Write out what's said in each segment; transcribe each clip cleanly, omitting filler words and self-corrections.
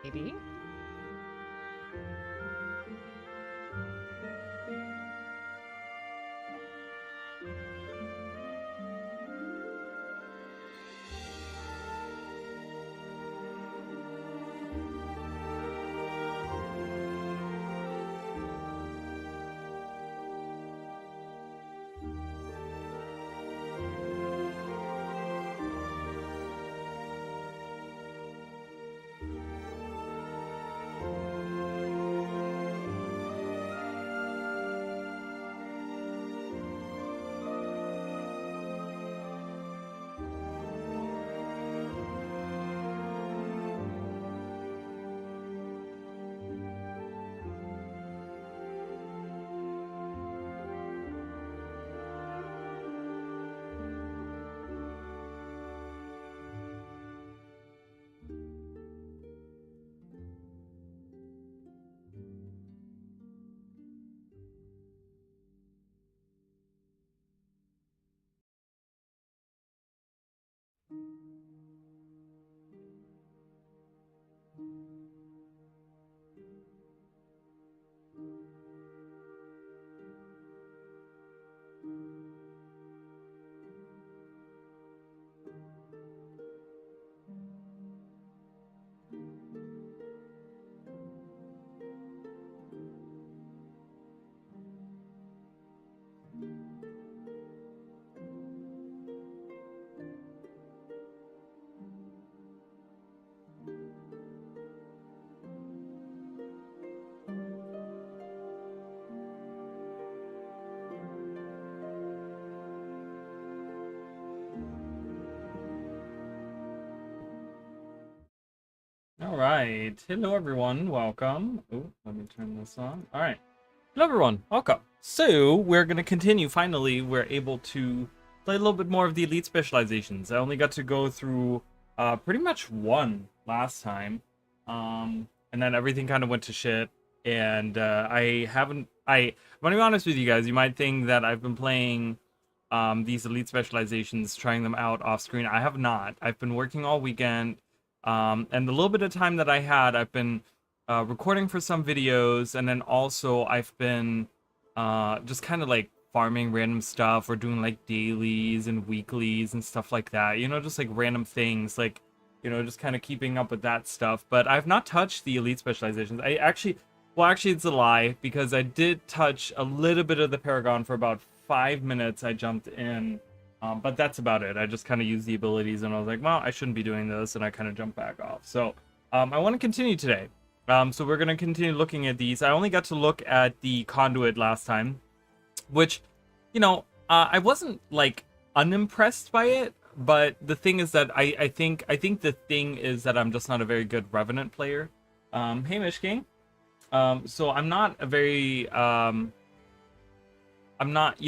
Maybe. All right. Hello, everyone. Welcome. Oh, let me turn this on. All right. Hello, everyone. Welcome. So, we're going to continue. Finally, we're able to play a little bit more of the Elite Specializations. I only got to go through pretty much one last time. And then everything kind of went to shit. And I'm going to be honest with you guys. You might think that I've been playing these Elite Specializations, trying them out off screen. I have not. I've been working all weekend. And the little bit of time that I had, I've been recording for some videos, and then also I've been just kind of like farming random stuff or doing like dailies and weeklies and stuff like that. You know, just like random things, like, you know, just kind of keeping up with that stuff. But I've not touched the Elite Specializations. Actually, it's a lie, because I did touch a little bit of the Paragon for about 5 minutes. I jumped in. But that's about it. I just kind of used the abilities, and I was like, well, I shouldn't be doing this, and I kind of jumped back off. So I want to continue today. So we're going to continue looking at these. I only got to look at the Conduit last time, which, you know, I wasn't, like, unimpressed by it. But the thing is that I think the thing is that I'm just not a very good Revenant player. Hey, Mishking. So I'm not a very... I'm not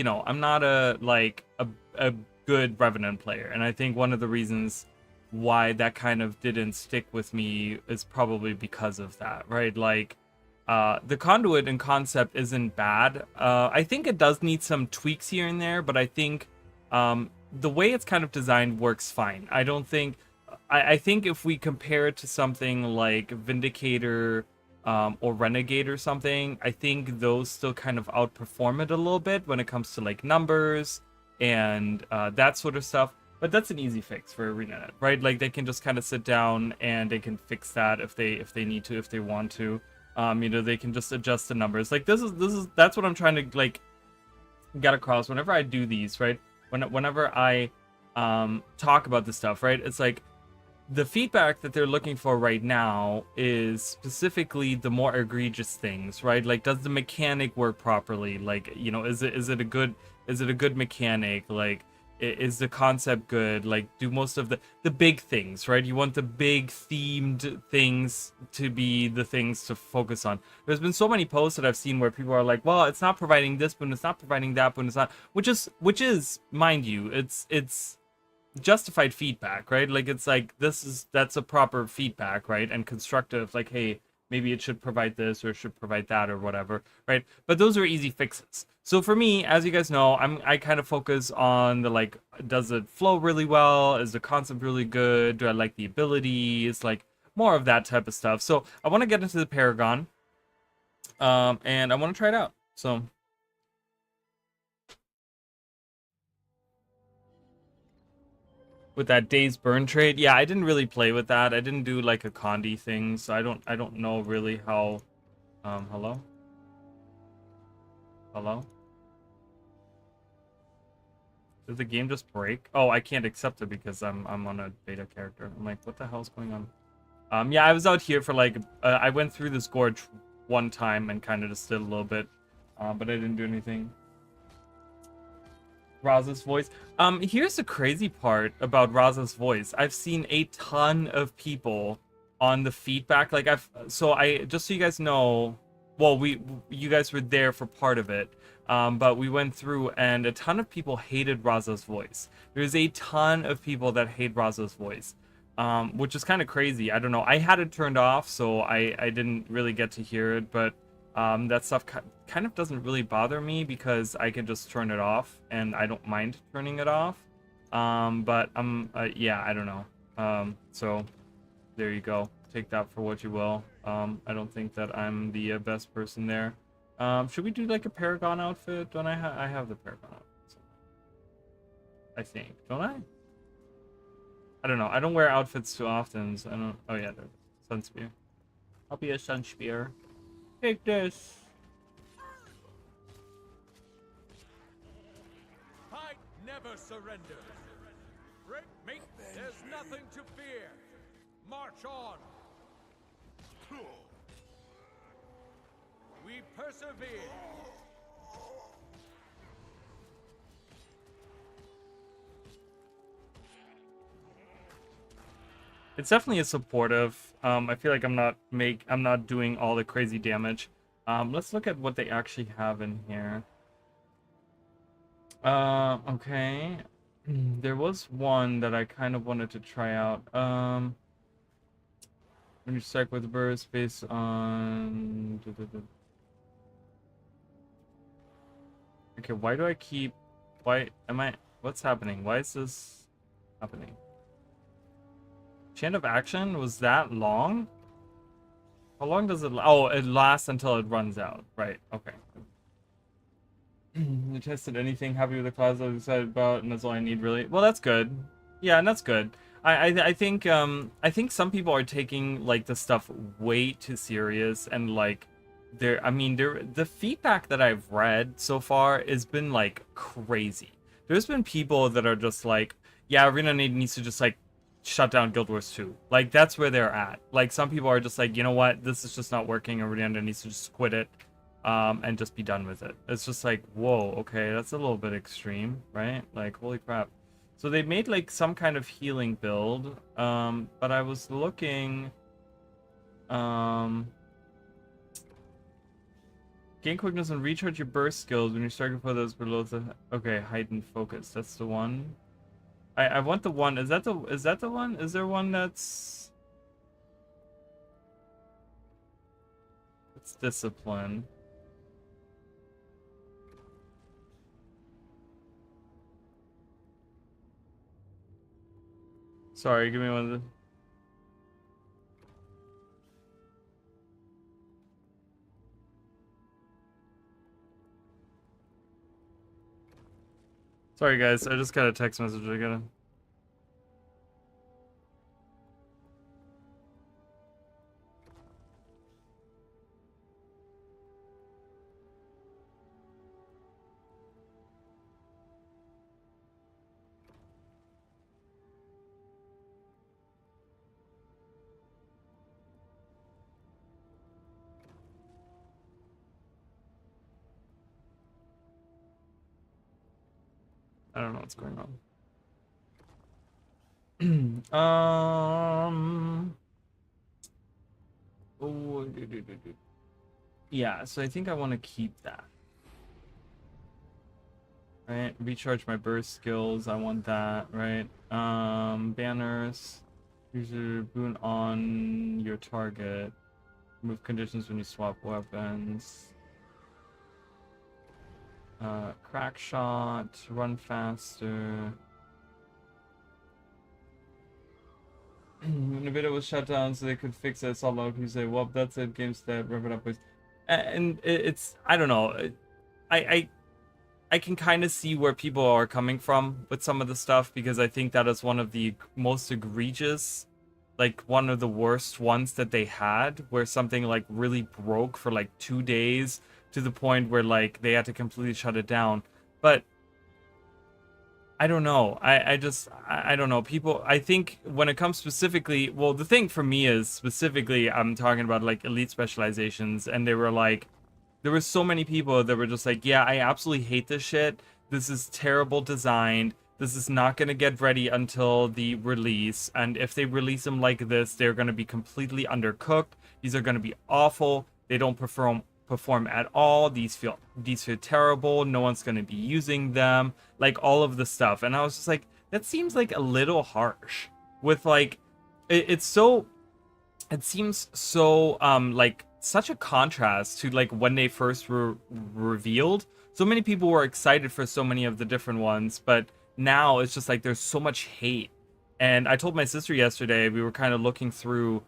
a good Revenant player, and I think one of the reasons why that kind of didn't stick with me is probably because of that, right? Like, the Conduit in concept isn't bad. I think it does need some tweaks here and there, but I think the way it's kind of designed works fine. I think if we compare it to something like Vindicator or Renegade or something, I think those still kind of outperform it a little bit when it comes to like numbers and that sort of stuff. But that's an easy fix for ArenaNet, right? Like, they can just kind of sit down and they can fix that if they need to, if they want to. You know, they can just adjust the numbers. Like, that's what I'm trying to like get across whenever I do these, right? Whenever I talk about this stuff, right? It's like, the feedback that they're looking for right now is specifically the more egregious things, right? Like, does the mechanic work properly? Like, you know, is it a good mechanic? Like, is the concept good? Like, do most of the big things, right? You want the big themed things to be the things to focus on. There's been so many posts that I've seen where people are like, well, it's not providing this, but it's not providing that, but it's not, which is, mind you, it's justified feedback, right? Like, it's like, that's a proper feedback, right? And constructive, like, hey, maybe it should provide this or it should provide that or whatever, right? But those are easy fixes. So for me, as you guys know, I kind of focus on the, like, does it flow really well? Is the concept really good? Do I like the abilities? Like, more of that type of stuff. So I want to get into the Paragon, and I want to try it out. So with that Days Burn trade, yeah, I didn't really play with that. I didn't do like a Condi thing, so I don't know really how. Hello, hello. Did the game just break? Oh, I can't accept it because I'm on a beta character. I'm like, what the hell's going on? Yeah, I was out here for like, I went through this gorge one time and kind of just did a little bit, but I didn't do anything. Raza's voice. Here's the crazy part about Raza's voice. I've seen a ton of people on the feedback. Like just so you guys know, well, you guys were there for part of it. But we went through and a ton of people hated Raza's voice. There's a ton of people that hate Raza's voice. Which is kind of crazy. I don't know. I had it turned off, so I didn't really get to hear it, but that stuff kind of doesn't really bother me because I can just turn it off and I don't mind turning it off. But yeah, I don't know. So there you go. Take that for what you will. I don't think that I'm the best person there. Should we do like a Paragon outfit? Don't I have the Paragon outfit? I think, don't I? I don't know. I don't wear outfits too often, so I don't. Oh yeah, there's Sunspear. I'll be a Sunspear. Take this. Fight never surrender. Mate, there's nothing to fear. March on. We persevere. It's definitely a supportive. I feel like I'm not doing all the crazy damage. Let's look at what they actually have in here. Okay. There was one that I kind of wanted to try out. When you strike with burst based on. Okay, why do I keep? Why am I? What's happening? Why is this happening? Chain of action was that long? How long does it? Oh, it lasts until it runs out. Right. Okay. You tested anything? Happy with the class I was excited about, and that's all I need, really. Well, that's good. Yeah, and that's good. I think some people are taking like the stuff way too serious, and like the feedback that I've read so far has been like crazy. There's been people that are just like, yeah, Arena needs to just like shut down Guild Wars 2. Like that's where they're at. Like some people are just like, you know what, this is just not working. Arena needs to just quit it, and just be done with it. It's just like, whoa, okay, that's a little bit extreme, right? Like, holy crap. So they made like some kind of healing build, but I was looking, gain quickness and recharge your burst skills when you start to put those below the, okay, heightened focus. That's the one. I want the one. Is that the one? Is there one that's discipline? Sorry, give me one of the. Sorry guys, I just got a text message. I gotta. I don't know what's going on. Oh, yeah, so I think I want to keep that. Right, recharge my burst skills. I want that, right? Banners. Use your boon on your target. Remove conditions when you swap weapons. Crack shot. Run faster. When NVIDIA was shut down so they could fix it. Saw a lot of people say, well, that's it, GameStop, wrap it up, please. And it's, I don't know. I can kind of see where people are coming from with some of the stuff, because I think that is one of the most egregious, like one of the worst ones that they had, where something like really broke for like 2 days to the point where like they had to completely shut it down. But I don't know. I don't know. People, I think when it comes specifically, well, the thing for me is specifically, I'm talking about like elite specializations, and they were like, there were so many people that were just like, yeah, I absolutely hate this shit. This is terrible designed. This is not going to get ready until the release. And if they release them like this, they're going to be completely undercooked. These are going to be awful. They don't perform at all. These feel terrible. No one's going to be using them. Like all of the stuff. And I was just like, that seems like a little harsh. With like, it seems so like such a contrast to like when they first were revealed. So many people were excited for so many of the different ones, but now it's just like there's so much hate. And I told my sister yesterday, we were kind of looking through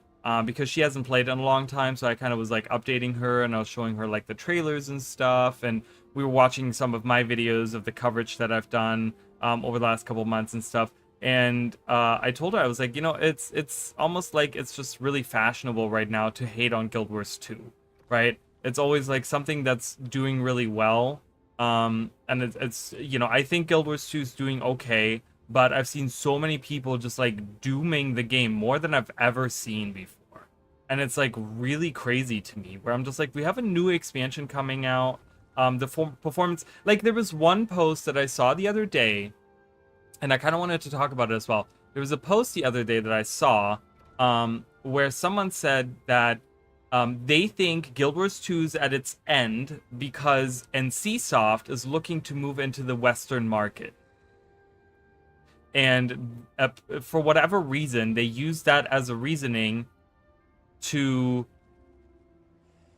because she hasn't played in a long time, so I kind of was like updating her, and I was showing her like the trailers and stuff, and we were watching some of my videos of the coverage that I've done over the last couple months and stuff. And I told her, I was like, you know, it's almost like it's just really fashionable right now to hate on Guild Wars 2, right? It's always like something that's doing really well. And it's you know, I think Guild Wars 2 is doing okay, but I've seen so many people just like dooming the game more than I've ever seen before. And it's like really crazy to me, where I'm just like, we have a new expansion coming out. The performance, like there was one post that I saw the other day, and I kind of wanted to talk about it as well. There was a post the other day that I saw where someone said that they think Guild Wars 2's at its end because NCSoft is looking to move into the Western market. And for whatever reason, they use that as a reasoning to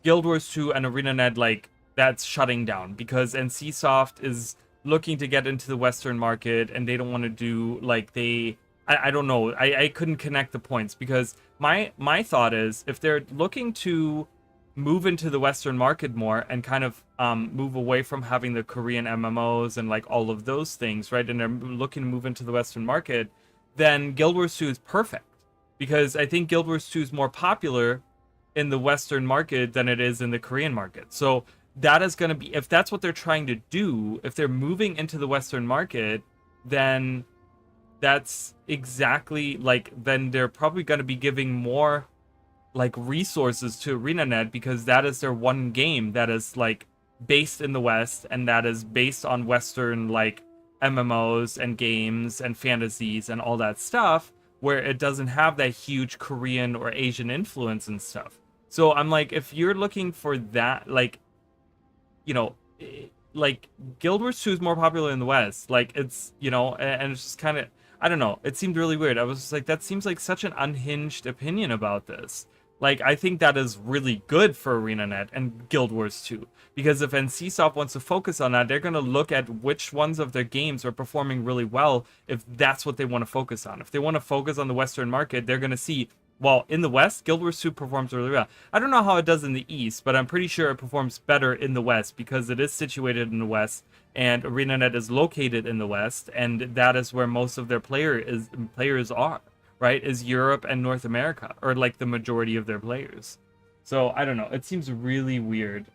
Guild Wars 2 and ArenaNet, like, that's shutting down because NCSoft is looking to get into the Western market, and they don't want to do like I don't know. I couldn't connect the points, because my thought is, if they're looking to move into the Western market more and kind of move away from having the Korean MMOs and like all of those things, right? And they're looking to move into the Western market, then Guild Wars 2 is perfect, because I think Guild Wars 2 is more popular in the Western market than it is in the Korean market. So that is going to be, if that's what they're trying to do, if they're moving into the Western market, then that's exactly like, then they're probably going to be giving more like resources to ArenaNet, because that is their one game that is like based in the West, and that is based on Western like MMOs and games and fantasies and all that stuff, where it doesn't have that huge Korean or Asian influence and stuff. So I'm like, if you're looking for that, like, you know, like Guild Wars 2 is more popular in the West. Like, it's, you know, and it's just kind of, I don't know. It seemed really weird. I was just like, that seems like such an unhinged opinion about this. Like, I think that is really good for ArenaNet and Guild Wars 2. Because if NCSoft wants to focus on that, they're going to look at which ones of their games are performing really well, if that's what they want to focus on. If they want to focus on the Western market, they're going to see, well, in the West, Guild Wars 2 performs really well. I don't know how it does in the East, but I'm pretty sure it performs better in the West, because it is situated in the West, and ArenaNet is located in the West, and that is where most of their players are, right? Is Europe and North America, or like the majority of their players. So I don't know. It seems really weird.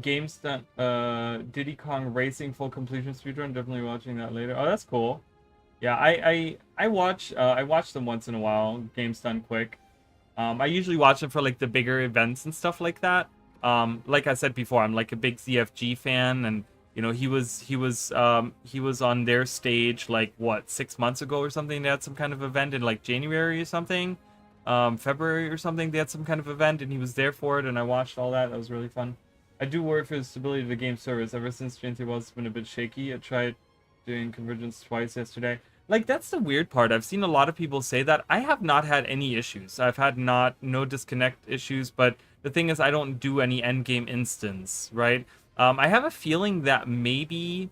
Games that Diddy Kong Racing full completion speedrun. Definitely watching that later. Oh, that's cool. Yeah, I watch them once in a while. Games done quick. I usually watch them for like the bigger events and stuff like that. Like I said before, I'm like a big ZFG fan, and you know, he was on their stage like what, 6 months ago or something. They had some kind of event in like January or something, February or something. They had some kind of event, and he was there for it, and I watched all that. That was really fun. I do worry for the stability of the game service. Ever since Gen 3 was been a bit shaky. I tried doing convergence twice yesterday. Like, that's the weird part. I've seen a lot of people say that. I have not had any issues. I've had no disconnect issues, but the thing is, I don't do any endgame instance, right? I have a feeling that maybe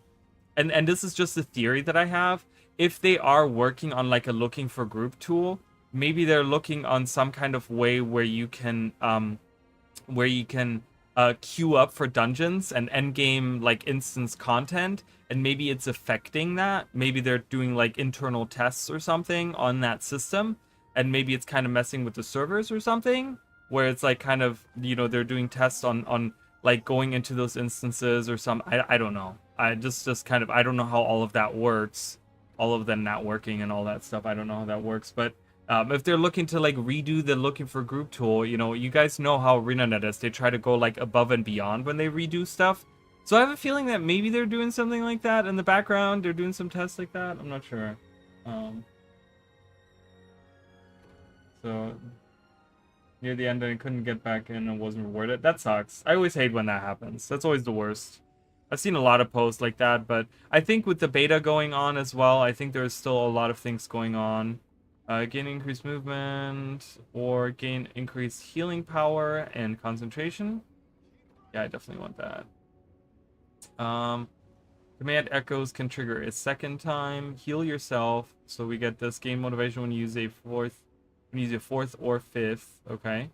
and this is just a theory that I have, if they are working on like a looking for group tool, maybe they're looking on some kind of way where you can queue up for dungeons and end game like instance content, and maybe it's affecting that. Maybe they're doing like internal tests or something on that system, and maybe it's kind of messing with the servers or something, where it's like kind of, you know, they're doing tests on like going into those instances or some, I don't know. I just kind of, I don't know how all of that works, all of the networking and all that stuff. I don't know how that works, but if they're looking to like redo the looking for group tool, you know, you guys know how ArenaNet is. They try to go like above and beyond when they redo stuff. So I have a feeling that maybe they're doing something like that in the background. They're doing some tests like that. I'm not sure. So near the end, I couldn't get back in and wasn't rewarded. That sucks. I always hate when that happens. That's always the worst. I've seen a lot of posts like that, but I think with the beta going on as well, I think there's still a lot of things going on. Gain increased movement, or gain increased healing power and concentration. Yeah, I definitely want that. Command echoes can trigger a second time. Heal yourself, so we get this. Gain motivation when you use a fourth or fifth. Okay.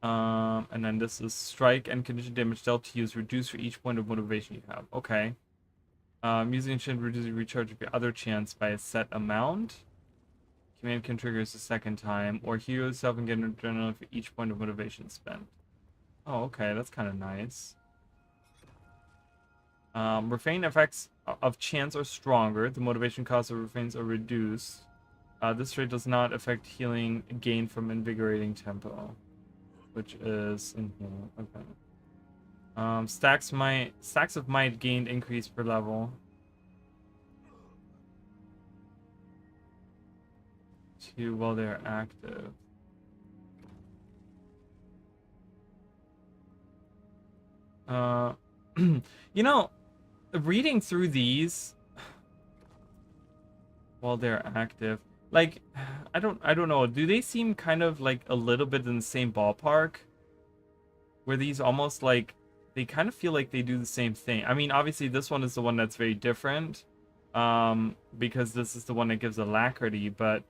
And then this is strike and condition damage dealt to you is reduced for each point of motivation you have. Okay. Using should reduce the recharge of your other chance by a set amount. Command can trigger this a second time, or heal yourself and get an adrenaline for each point of motivation spent. Oh, okay, that's kind of nice. Refrain effects of chance are stronger. The motivation cost of refrains are reduced. This trait does not affect healing gain from invigorating tempo, which is in here. Okay. Stacks of might gained increase per level. While they're active. You know, reading through these while they're active, like, I don't know. Do they seem kind of like a little bit in the same ballpark? Where these almost like, they kind of feel like they do the same thing. I mean, obviously this one is the one that's very different, because this is the one that gives alacrity, but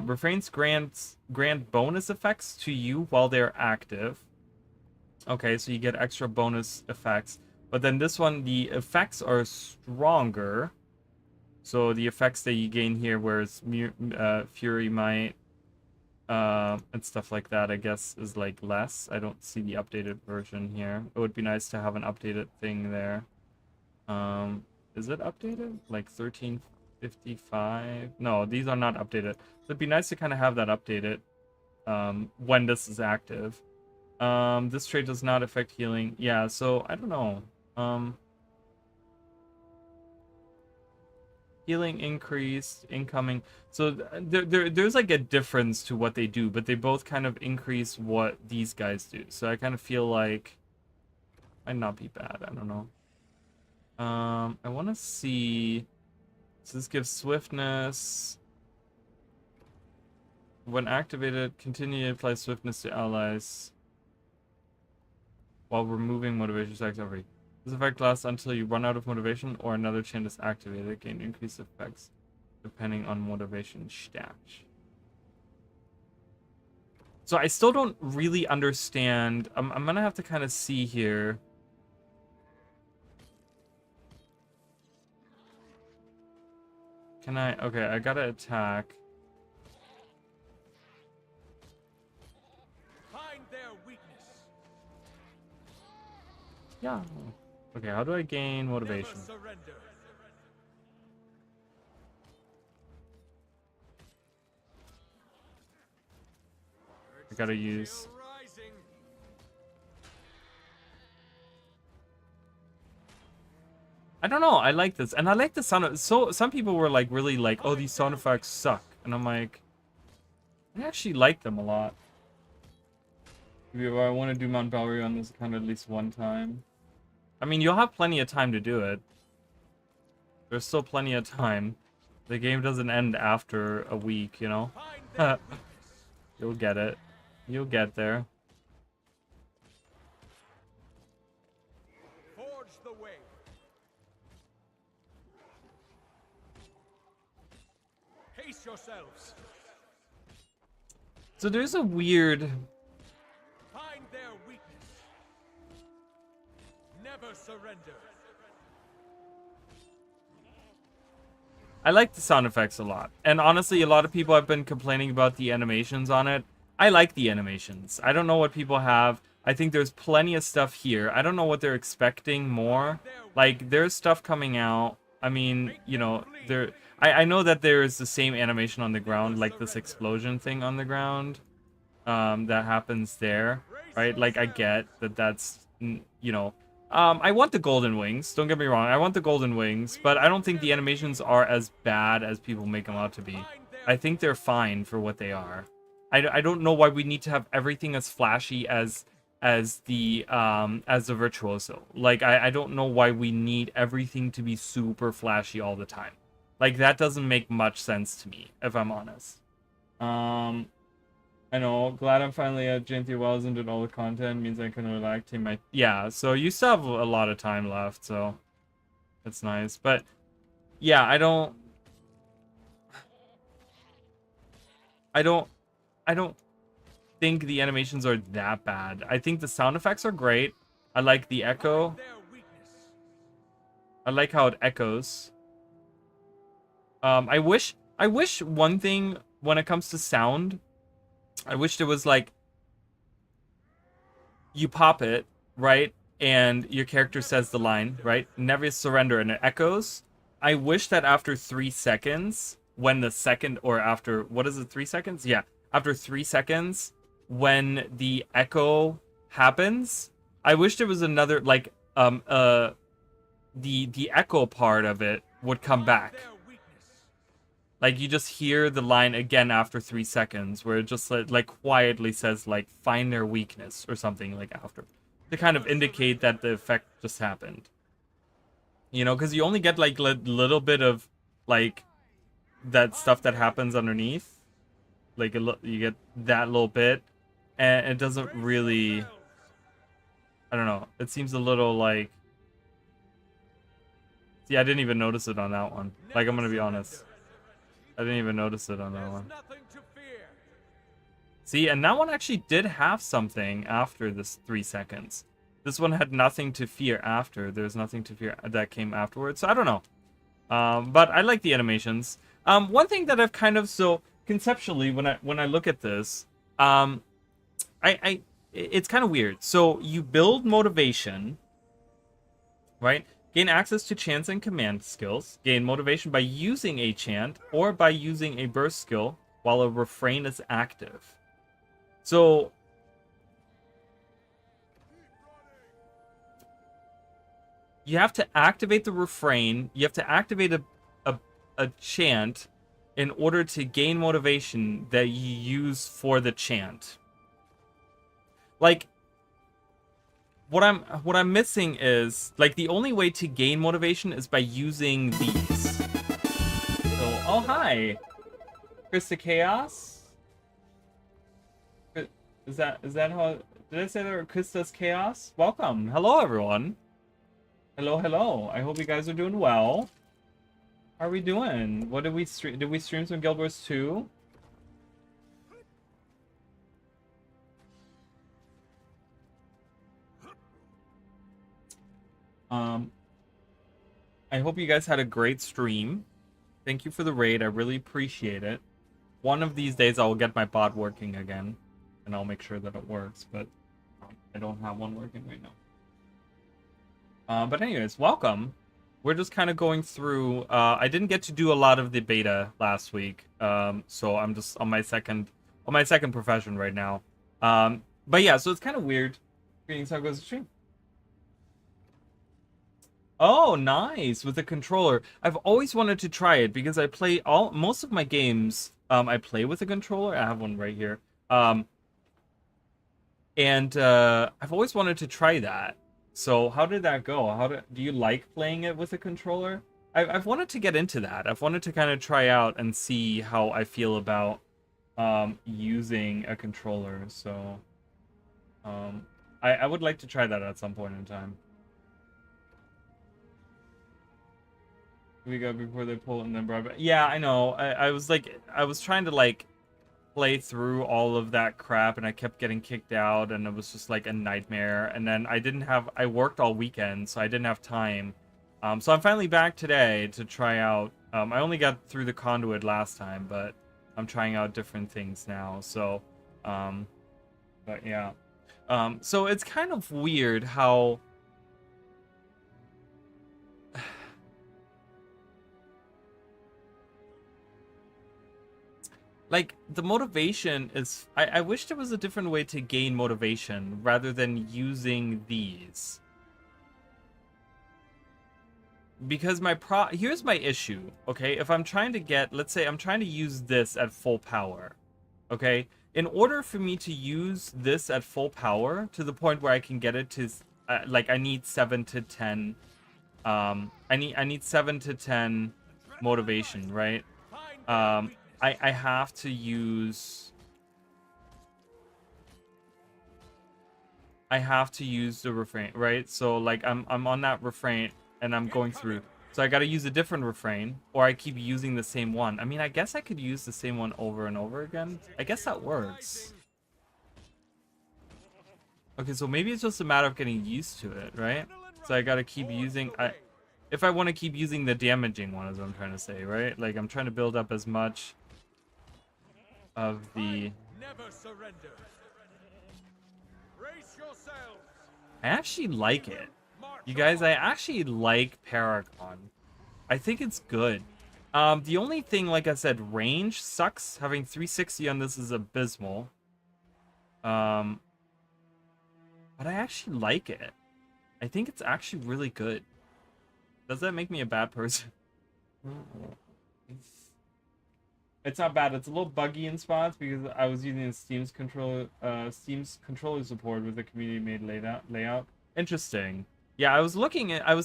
refrains grant bonus effects to you while they're active. Okay, so you get extra bonus effects. But then this one, the effects are stronger. So the effects that you gain here, whereas Fury Might and stuff like that, I guess, is like less. I don't see the updated version here. It would be nice to have an updated thing there. Is it updated? Like 1355? No, these are not updated. So it'd be nice to kind of have that updated when this is active. This trait does not affect healing. Yeah, so I don't know. Healing increased, incoming. So there's like a difference to what they do, but they both kind of increase what these guys do. So I kind of feel like might not be bad. I don't know. I want to see. So this gives swiftness. When activated, continue to apply swiftness to allies while removing motivation stacks every. This effect lasts until you run out of motivation or another chain is activated. Gain increased effects depending on motivation stash. So I still don't really understand. I'm gonna have to kind of see here. Can I? Okay, I gotta attack. Find their weakness. Yeah. Okay, how do I gain motivation? Never surrender. I gotta use. Still rising. I don't know. I like this, and I like the sound. So some people were like, really like, oh, these sound effects suck, and I'm like, I actually like them a lot. Maybe if I want to do Mount Valerie on this account at least one time. I mean, you'll have plenty of time to do it. There's still plenty of time. The game doesn't end after a week, you know? You'll get it. You'll get there. Forge the way. Brace yourselves. So there's a weird... Find their weakness. Never surrender. I like the sound effects a lot. And honestly, a lot of people have been complaining about the animations on it. I like the animations. I don't know what people have. I think there's plenty of stuff here. I don't know what they're expecting more. Like, there's stuff coming out. I mean, you know, I know that there is the same animation on the ground, like this explosion thing on the ground. That happens there, right? Like, I get that that's, you know... I want the golden wings, don't get me wrong, I want the golden wings, but I don't think the animations are as bad as people make them out to be. I think they're fine for what they are. I don't know why we need to have everything as flashy as the Virtuoso. Like, I don't know why we need everything to be super flashy all the time. Like, that doesn't make much sense to me, if I'm honest. I know, glad I'm finally at Gen 3 Wells and did all the content, means I can relax my... Yeah, so you still have a lot of time left, so... That's nice, but... Yeah, I don't think the animations are that bad. I think the sound effects are great. I like the echo. I like how it echoes. I wish one thing when it comes to sound... I wish there was, like, you pop it, right? And your character says the line, right? Never surrender, and it echoes. I wish that after 3 seconds, when the second, or after, what is it, 3 seconds? Yeah, after 3 seconds, when the echo happens, I wish there was another, like, the echo part of it would come back. Like, you just hear the line again after 3 seconds, where it just, like quietly says, like, find their weakness, or something, like, after. To kind of indicate that the effect just happened. You know, because you only get, like, little bit of, like, that stuff that happens underneath. Like, you get that little bit, and it doesn't really... I don't know. It seems a little, like... See, I didn't even notice it on that one. Like, I'm gonna be honest. I didn't even notice it on that one. See, and that one actually did have something after this 3 seconds. This one had nothing to fear after. There's nothing to fear that came afterwards. So I don't know. But I like the animations. One thing that I've kind of... So, conceptually, when I look at this, it's kind of weird. So, you build motivation, right? Gain access to chants and command skills. Gain motivation by using a chant or by using a burst skill while a refrain is active. So, you have to activate the refrain. You have to activate a chant in order to gain motivation that you use for the chant. Like... What I'm missing is, like, the only way to gain motivation is by using these. So, oh, hi. Krista Chaos? Is that how, did I say that, or Krista's Chaos? Welcome. Hello, everyone. Hello. I hope you guys are doing well. How are we doing? What did we stream? Did we stream some Guild Wars 2? I hope you guys had a great stream. Thank you for the raid. I really appreciate it. One of these days I will get my bot working again, and I'll make sure that it works, but I don't have one working right now. But anyways, welcome. We're just kind of going through... I didn't get to do a lot of the beta last week, so I'm just on my second profession right now. But yeah, so it's kind of weird. Greetings, how goes the stream? Oh, nice, with a controller. I've always wanted to try it because I play most of my games. I play with a controller. I have one right here. And I've always wanted to try that. So how did that go? Do you like playing it with a controller? I've wanted to get into that. I've wanted to kind of try out and see how I feel about using a controller. So I would like to try that at some point in time. we got before they pull it and then brought it back. Yeah, I know. I was like, I was trying to like play through all of that crap, and I kept getting kicked out, and it was just like a nightmare. And then I worked all weekend, so I didn't have time. So I'm finally back today to try out. I only got through the conduit last time, but I'm trying out different things now. So, but yeah. So it's kind of weird how like the motivation is I wish there was a different way to gain motivation rather than using these. Because here's my issue, okay? If I'm trying to get, let's say I'm trying to use this at full power, okay? In order for me to use this at full power to the point where I can get it to like I need 7 to 10 I need 7 to 10 motivation, right? I have to use the refrain, right? So like I'm on that refrain and I'm going through. So I got to use a different refrain, or I keep using the same one. I mean, I guess I could use the same one over and over again. I guess that works. Okay, so maybe it's just a matter of getting used to it, right? So I got to keep using if I want to keep using the damaging one, is what I'm trying to say, right? Like I'm trying to build up as much of the Never surrender. Brace yourselves. I actually like it. You guys, I actually like Paragon. I think it's good. The only thing, like I said, range sucks. Having 360 on this is abysmal. But I actually like it. I think it's actually really good. Does that make me a bad person? It's not bad. It's a little buggy in spots because I was using Steam's controller support with the community-made layout. Interesting. Yeah, I was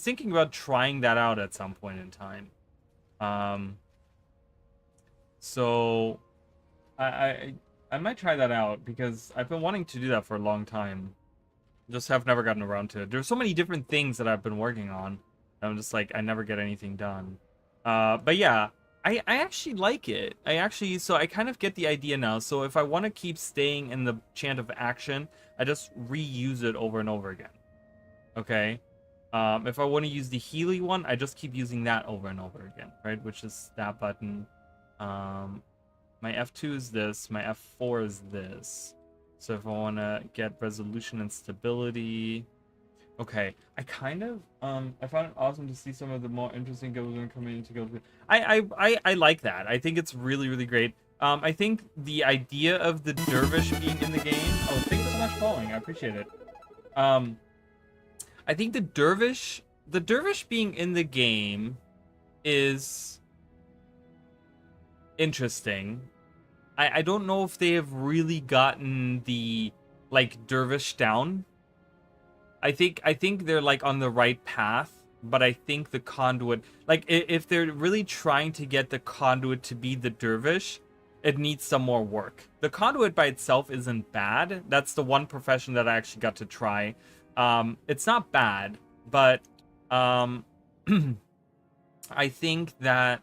thinking about trying that out at some point in time. So I might try that out because I've been wanting to do that for a long time. Just have never gotten around to it. There's so many different things that I've been working on. I'm just like, I never get anything done. But yeah, I actually like it. So I kind of get the idea now. So if I want to keep staying in the chant of action, I just reuse it over and over again. Okay. If I want to use the Healy one, I just keep using that over and over again, right? Which is that button. My F2 is this. My F4 is this. So if I want to get resolution and stability. Okay. I kind of, I found it awesome to see some of the more interesting guilds coming into guild. I like that. I think it's really, really great. I think the idea of the dervish being in the game. Oh, thank you so much for following. I appreciate it. I think the dervish being in the game is interesting. I don't know if they have really gotten the like dervish down. I think they're like on the right path, but I think the conduit, like if they're really trying to get the conduit to be the dervish, it needs some more work. The conduit by itself isn't bad. That's the one profession that I actually got to try. It's not bad, but I think that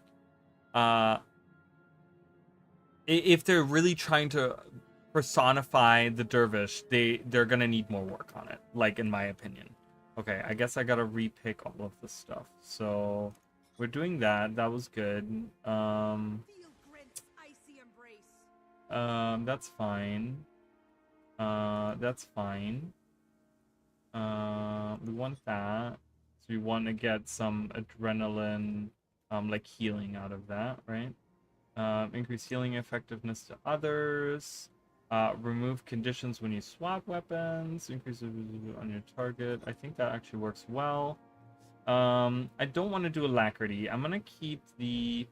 if they're really trying to personify the dervish, they're gonna need more work on it, like in my opinion. Okay, I guess I gotta repick all of this stuff. So we're doing that. That was good. That's fine. That's fine. We want that. So we want to get some adrenaline, like healing out of that, right? Increase healing effectiveness to others. Remove conditions when you swap weapons. Increase on your target. I think that actually works well. I don't want to do alacrity. I'm gonna keep the.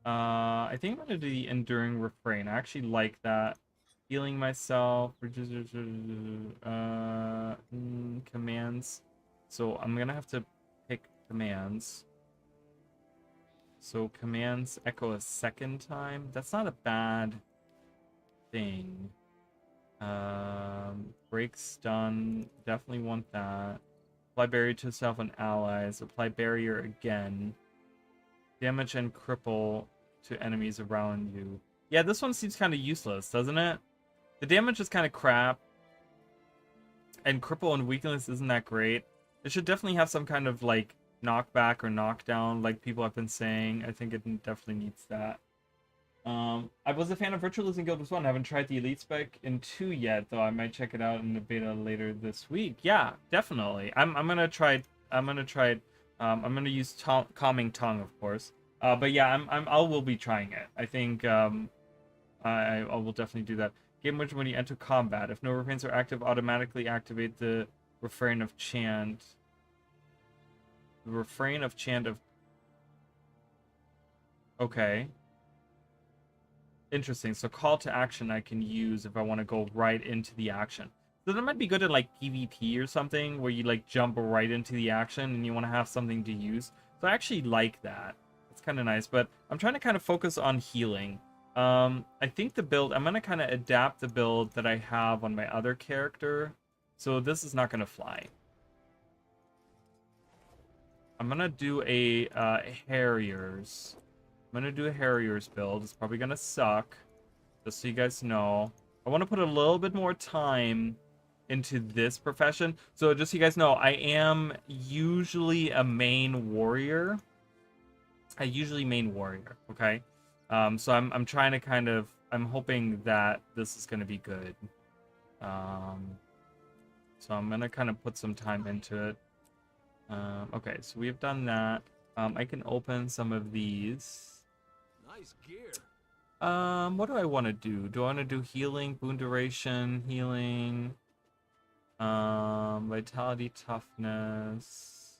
I think I'm gonna do the enduring refrain. I actually like that. Healing myself. Commands. So I'm gonna have to pick commands. So commands echo a second time. That's not a bad thing. Break stun. Definitely want that. Apply barrier to self and allies. Apply barrier again. Damage and cripple to enemies around you. Yeah, this one seems kind of useless, doesn't it? The damage is kind of crap. And cripple and weakness isn't that great. It should definitely have some kind of, like, knockback or knockdown, like people have been saying. I think it definitely needs that. I was a fan of Virtualism Guild Wars 1. I haven't tried the Elite Spec in 2 yet, though I might check it out in the beta later this week. Yeah, definitely. I'm gonna try it. I'm gonna use Calming Tongue, of course. But yeah, I will be trying it. I think I will definitely do that. Game when you enter combat, if no refrains are active, automatically activate the refrain of chant. The refrain of chant of. Okay. Interesting. So call to action I can use if I want to go right into the action. So that might be good in like PvP or something where you like jump right into the action and you want to have something to use. So I actually like that. It's kind of nice, but I'm trying to kind of focus on healing. I think the build, I'm going to kind of adapt the build that I have on my other character. So this is not going to fly. I'm going to do a Harriers. I'm going to do a Harriers build. It's probably going to suck, just so you guys know. I want to put a little bit more time into this profession. So just so you guys know, I am usually a main warrior. I usually main warrior, okay? So I'm trying to kind of, I'm hoping that this is going to be good. So I'm going to kind of put some time into it. Okay, so we have done that. I can open some of these. Nice gear. What do I want to do? Do I want to do healing, boon duration, healing, vitality, toughness,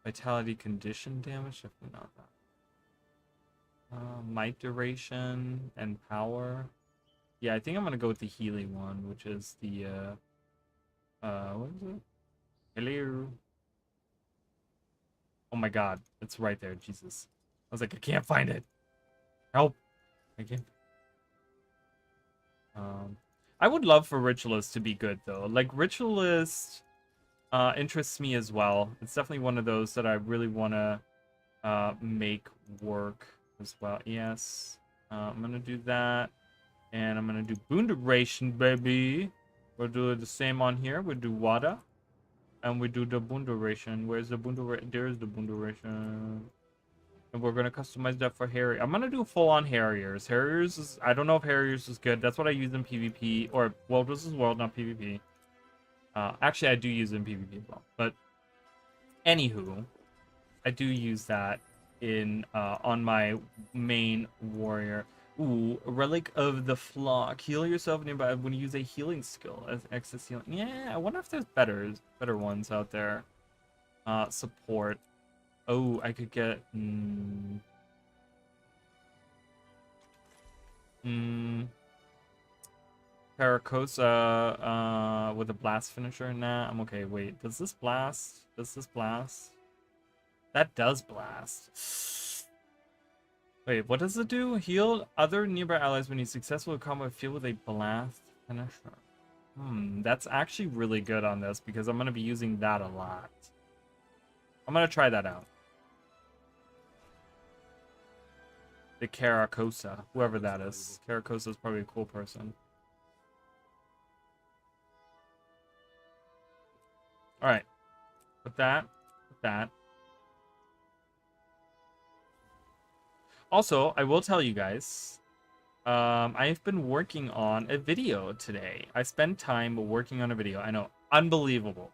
vitality, condition damage? Definitely not that. Might duration and power. Yeah, I think I'm gonna go with the healing one, which is the what is it? Hello. Oh my god, it's right there. Jesus. I was like, I can't find it. Help. I can't. I would love for Ritualist to be good, though. Like, Ritualist interests me as well. It's definitely one of those that I really want to make work as well. Yes. I'm going to do that. And I'm going to do Boon Duration, baby. We'll do the same on here. We'll do Wada. And we do the Boon Duration. Where's the Boon Duration? There's the Boon Duration. And we're going to customize that for Harrier. I'm going to do full-on Harriers. Harriers is... I don't know if Harriers is good. that's what I use in PvP. Or, well, this is World, not PvP. Actually, I do use it in PvP as well. But, anywho, I do use that in on my main warrior. Ooh, Relic of the Flock. Heal yourself nearby when you use a healing skill as excess healing. Yeah, I wonder if there's better ones out there. Support. Oh, I could get... Caracosa with a blast finisher? Nah, I'm okay. Wait, does this blast? Does this blast? That does blast. Wait, what does it do? Heal other nearby allies when you successfully combat field with a blast finisher. That's actually really good on this because I'm going to be using that a lot. I'm going to try that out. The Caracosa, whoever that is. Caracosa is probably a cool person. Alright. With that. Also, I will tell you guys, I've been working on a video today. I spent time working on a video. I know, unbelievable.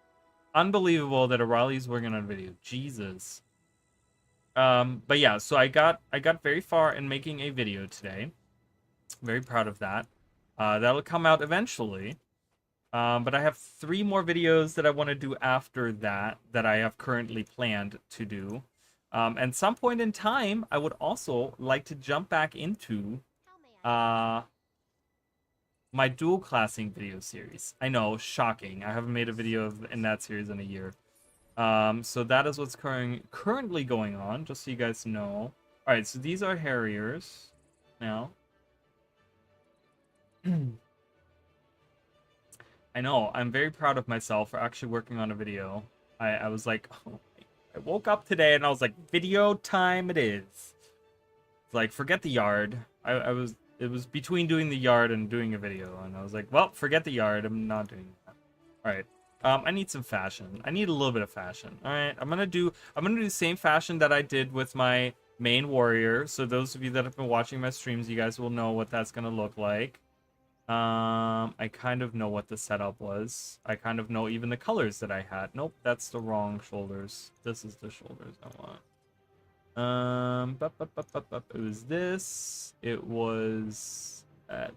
Unbelievable that O'Reilly's working on a video. Jesus. But yeah, so I got very far in making a video today. Very proud of that. That'll come out eventually. But I have 3 more videos that I want to do after that I have currently planned to do. And some point in time, I would also like to jump back into my dual classing video series. I know, shocking. I haven't made a video in that series in a year. So that is what's currently going on, just so you guys know. Alright, so these are Harriers now. I know. I'm very proud of myself for actually working on a video. I was like, oh, I woke up today and I was like, video time it is. It's like, forget the yard. It was between doing the yard and doing a video, and I was like, well, forget the yard. I'm not doing that. All right. I need some fashion. I need a little bit of fashion. All right. I'm gonna do the same fashion that I did with my main warrior. So those of you that have been watching my streams, you guys will know what that's gonna look like. I kind of know what the setup was. I kind of know even the colors that I had. Nope, that's the wrong shoulders. This is the shoulders I want. It was this. It was, I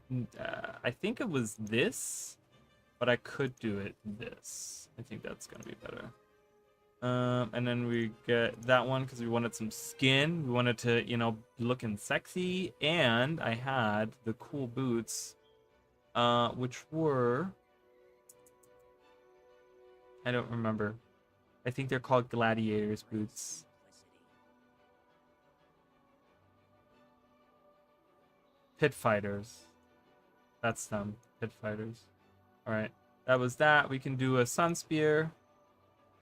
think it was this, but I could do it this. I think that's gonna be better. And then we get that one because we wanted some skin. We wanted to, you know, looking sexy, and I had the cool boots. Which were, I don't remember. I think they're called gladiators boots. Pit fighters. That's them. Pit fighters. All right. That was that. We can do a sun spear.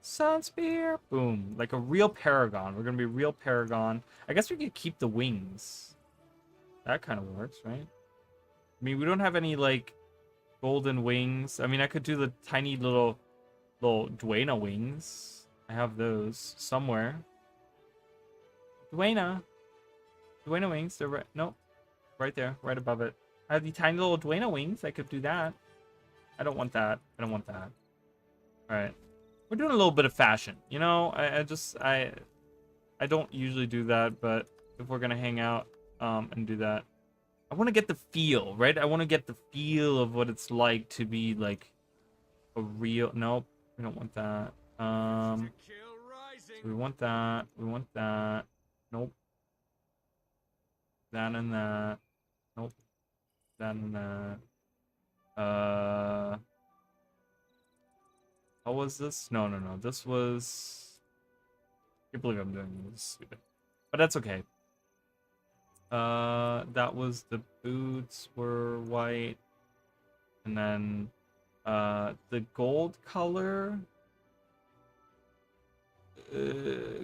Sun spear. Boom. Like a real paragon. We're going to be real paragon. I guess we could keep the wings. That kind of works, right? I mean, we don't have any, like, golden wings. I mean, I could do the tiny little Duena wings. I have those somewhere. Duena wings. They're right. Nope. Right there. Right above it. I have the tiny little Duena wings. I could do that. I don't want that. I don't want that. All right. We're doing a little bit of fashion. You know, I don't usually do that, but if we're going to hang out and do that, I want to get the feel, right? I want to get the feel of what it's like to be like a real. Nope, we don't want that. So we want that. We want that. Nope. That and that. Nope. That and that. How was this? No. This was. I can't believe I'm doing this. Stupid, but that's okay. That was the boots were white, and then the gold color,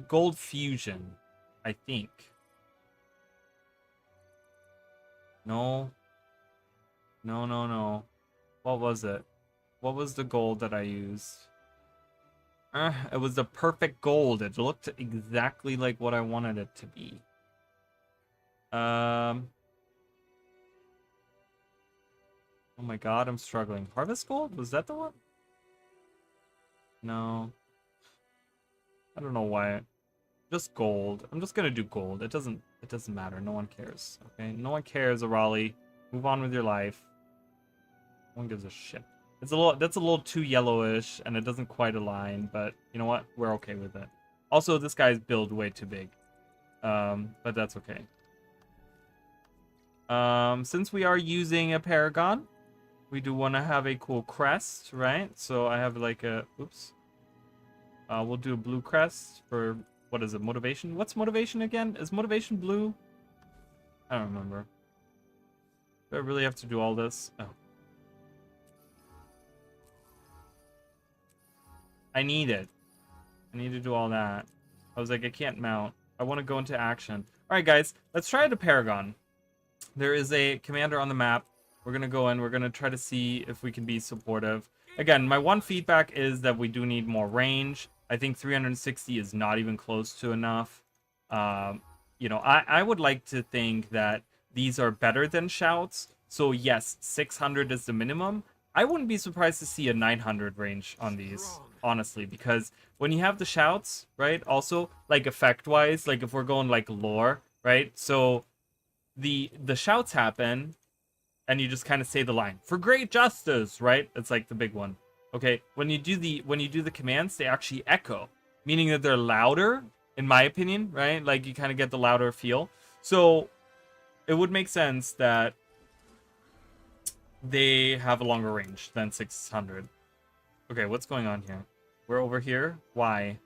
gold fusion, I think. No. What was it? What was the gold that I used? It was the perfect gold. It looked exactly like what I wanted it to be. Oh my god, I'm struggling. Harvest gold? Was that the one? No. I don't know why. Just gold. I'm just gonna do gold. It doesn't matter. No one cares. Okay? No one cares, Arali. Move on with your life. No one gives a shit. That's a little too yellowish, and it doesn't quite align, but you know what? We're okay with it. Also, this guy's build way too big. But that's okay. Since we are using a paragon, we do want to have a cool crest, right? So I have like a, oops. We'll do a blue crest for, what is it, motivation? What's motivation again? Is motivation blue? I don't remember. Do I really have to do all this? Oh. I need it. I need to do all that. I was like, I can't mount. I want to go into action. All right, guys, let's try the paragon. There is a commander on the map. We're going to go in. We're going to try to see if we can be supportive. Again, my one feedback is that we do need more range. I think 360 is not even close to enough. You know, I would like to think that these are better than shouts. So yes, 600 is the minimum. I wouldn't be surprised to see a 900 range on these, honestly, because when you have the shouts, right, also, like, effect-wise, like, if we're going, like, lore, right, so the shouts happen, and you just kind of say the line, for great justice, right? It's like the big one. Okay, when you do the commands, they actually echo, meaning that they're louder, in my opinion, right? Like, you kind of get the louder feel. So it would make sense that they have a longer range than 600. Okay, what's going on here? We're over here. Why?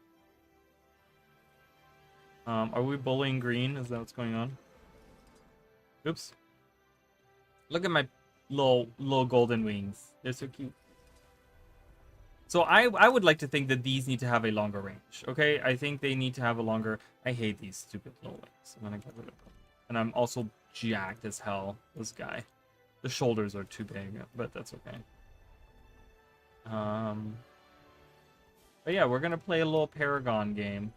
Are we bullying green? Is that what's going on? Oops. Look at my little golden wings. They're so cute. So I would like to think that these need to have a longer range. Okay, I think they need to have a longer. I hate these stupid little wings. I'm gonna get rid of them. And I'm also jacked as hell. This guy. The shoulders are too big, but that's okay. But yeah, we're gonna play a little Paragon game.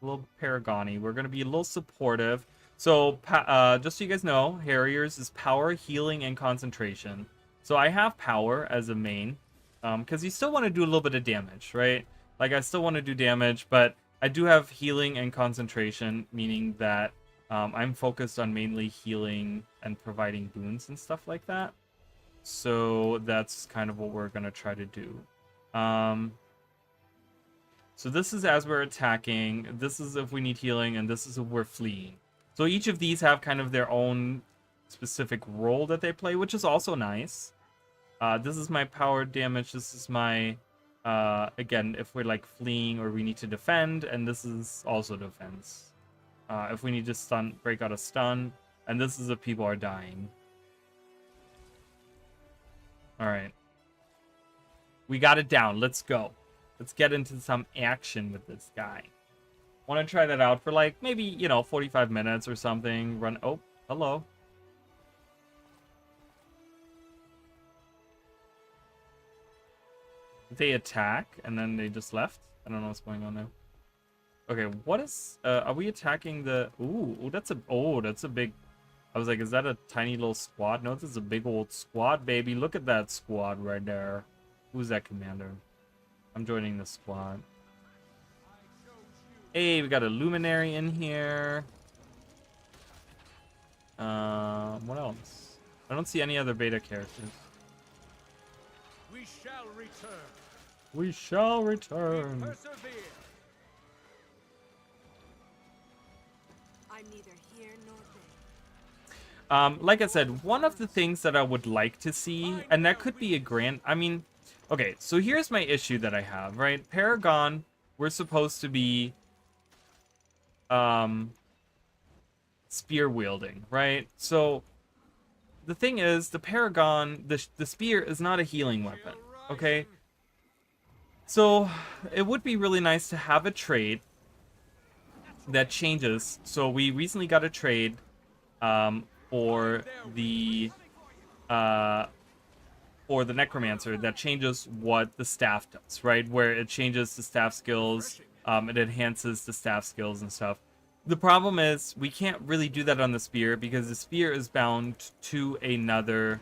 A little Paragony. We're gonna be a little supportive. So, just so you guys know, Harriers is power, healing, and concentration. So I have power as a main, because you still want to do a little bit of damage, right? Like, I still want to do damage, but I do have healing and concentration, meaning that I'm focused on mainly healing and providing boons and stuff like that. So that's kind of what we're going to try to do. So this is as we're attacking, this is if we need healing, and this is if we're fleeing. So each of these have kind of their own specific role that they play, which is also nice. This is my power damage, this is my, again, if we're like fleeing or we need to defend, and this is also defense. If we need to stun, break out a stun, and this is if people are dying. Alright. We got it down, let's go. Let's get into some action with this guy. Want to try that out for like maybe, you know, 45 minutes or something. Run. Oh, hello. They attack and then they just left. I don't know what's going on now. Okay, what is? Are we attacking the? Ooh, that's a. Oh, that's a big. I was like, is that a tiny little squad? No, this is a big old squad, baby. Look at that squad right there. Who's that commander? I'm joining the squad. Hey, we got a luminary in here. What else? I don't see any other beta characters. We shall return. We shall We return. persevere. I'm neither here nor there. Like I said, one of the things that I would like to see, and that could be a grand. I mean, okay, so here's my issue that I have, right? Paragon, we're supposed to be spear wielding, right? So the thing is, the Paragon, the spear is not a healing weapon, okay? So it would be really nice to have a trade that changes. So we recently got a trade for the Necromancer that changes what the staff does, right? Where it changes the staff skills, it enhances the staff skills and stuff. The problem is we can't really do that on the spear because the spear is bound to another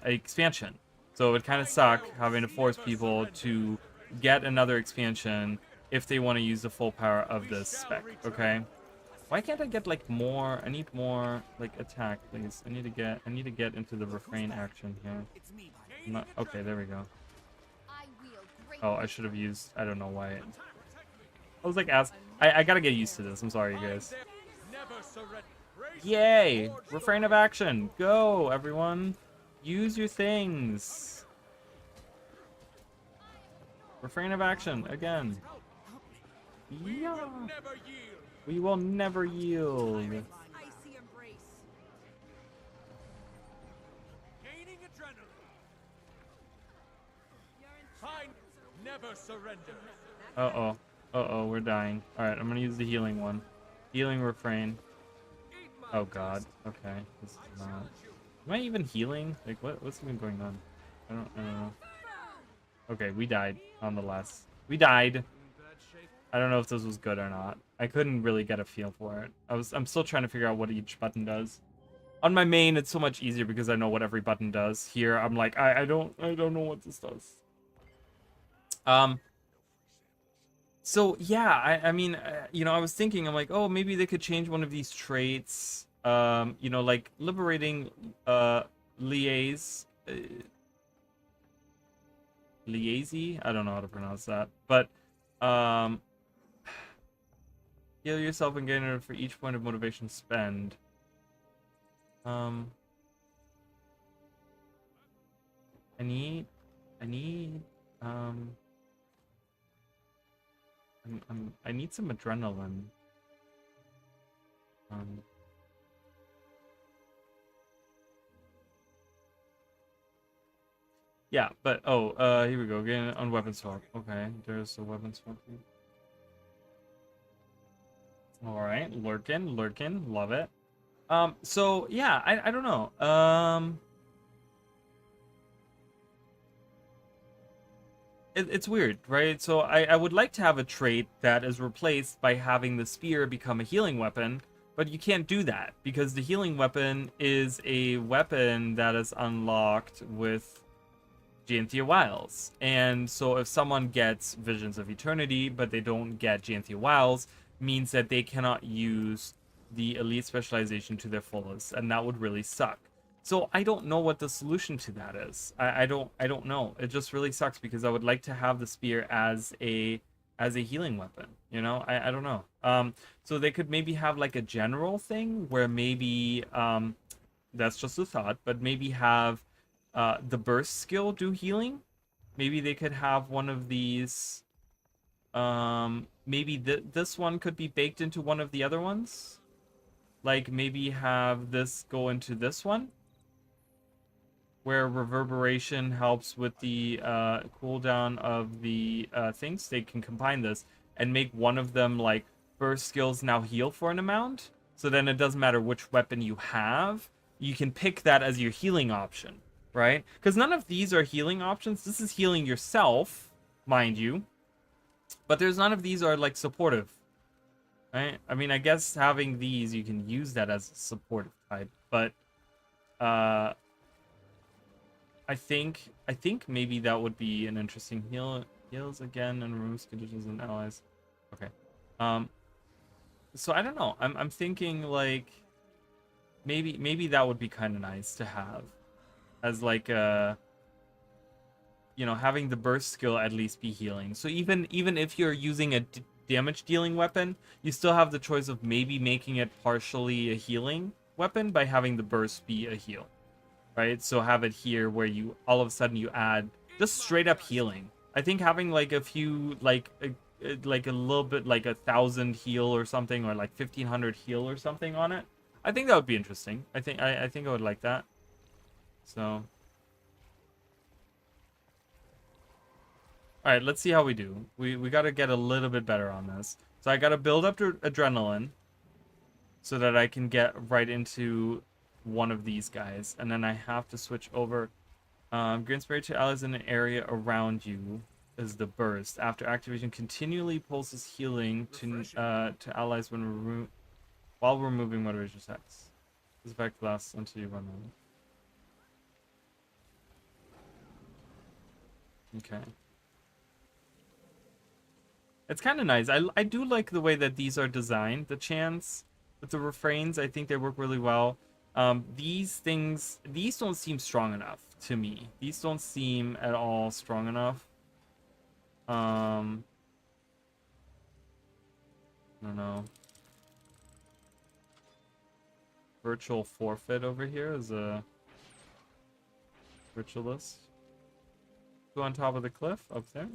expansion. So it would kind of suck having to force people to get another expansion if they want to use the full power of this spec, okay? Why can't I get like more? I need more like attack, please. I need to get into the refrain action here. Okay, there we go. Oh, I should have used, I don't know why. I was like, I gotta get used to this. I'm sorry, you guys. Yay! Refrain of action. Go, everyone. Use your things. Refrain of action again. Yeah. We will never yield. Icy embrace. Gaining adrenaline. I never surrender. Uh-oh. Uh-oh, we're dying. Alright, I'm gonna use the healing one. Healing refrain. Oh god. Okay. This is not... Am I even healing? Like, what's even going on? I don't know. Okay, we died on the last... We died! I don't know if this was good or not. I couldn't really get a feel for it. I'm still trying to figure out what each button does. On my main, it's so much easier because I know what every button does. Here, I'm like, I don't know what this does. So yeah, I mean, you know, I was thinking, I'm like, oh, maybe they could change one of these traits. You know, like liberating liaise. Liaise? I don't know how to pronounce that. But heal yourself and gain it for each point of motivation spend. I need I need some adrenaline. Yeah, but here we go. Again on weapon swap. Okay, there's a weapon swap here. All right, lurking, love it. So yeah, I don't know. It's weird, right? So I would like to have a trait that is replaced by having the spear become a healing weapon, but you can't do that because the healing weapon is a weapon that is unlocked with Gianthia Wiles. And so if someone gets Visions of Eternity, but they don't get Gianthia Wiles, means that they cannot use the elite specialization to their fullest, and that would really suck. So I don't know what the solution to that is. I don't know. It just really sucks because I would like to have the spear as a healing weapon. You know, I don't know. So they could maybe have like a general thing where maybe that's just a thought, but maybe have the burst skill do healing. Maybe they could have one of these. Maybe this one could be baked into one of the other ones. Like maybe have this go into this one, where reverberation helps with the cooldown of the things. They can combine this and make one of them like burst skills now heal for an amount. So then it doesn't matter which weapon you have. You can pick that as your healing option, right? Because none of these are healing options. This is healing yourself, mind you. But there's none of these are like supportive, right? I mean, I guess having these, you can use that as a supportive type. But I think maybe that would be an interesting heals again and removes conditions and allies. Okay. So I don't know. I'm thinking like maybe that would be kind of nice to have as like a, you know, having the burst skill at least be healing. So even if you're using a damage dealing weapon, you still have the choice of maybe making it partially a healing weapon by having the burst be a heal. Right? So have it here where you all of a sudden you add just straight up healing. I think having like a few like a little bit like 1,000 heal or something, or like 1,500 heal or something on it. I think that would be interesting. I think I would like that. So all right, let's see how we do. We got to get a little bit better on this. So I got to build up to adrenaline so that I can get right into one of these guys. And then I have to switch over. Grants spirit to allies in an area around you is the burst. After activation, continually pulses healing to allies while removing motivation attacks. This effect lasts until you run out. Okay. It's kind of nice. I do like the way that these are designed. The chants with the refrains, I think they work really well. These don't seem strong enough to me. These don't seem at all strong enough. I don't know. Virtual forfeit over here is a ritualist. Go on top of the cliff up there.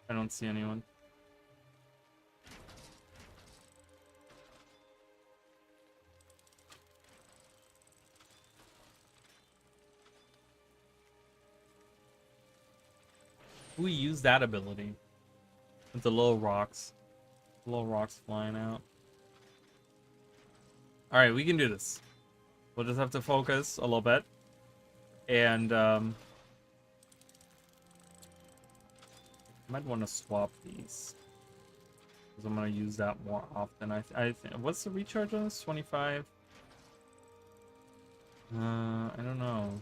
I don't see anyone. We use that ability with the little rocks. Little rocks flying out. Alright, we can do this. We'll just have to focus a little bit. And might want to swap these, because I'm going to use that more often. I think. What's the recharge on this? 25? I don't know.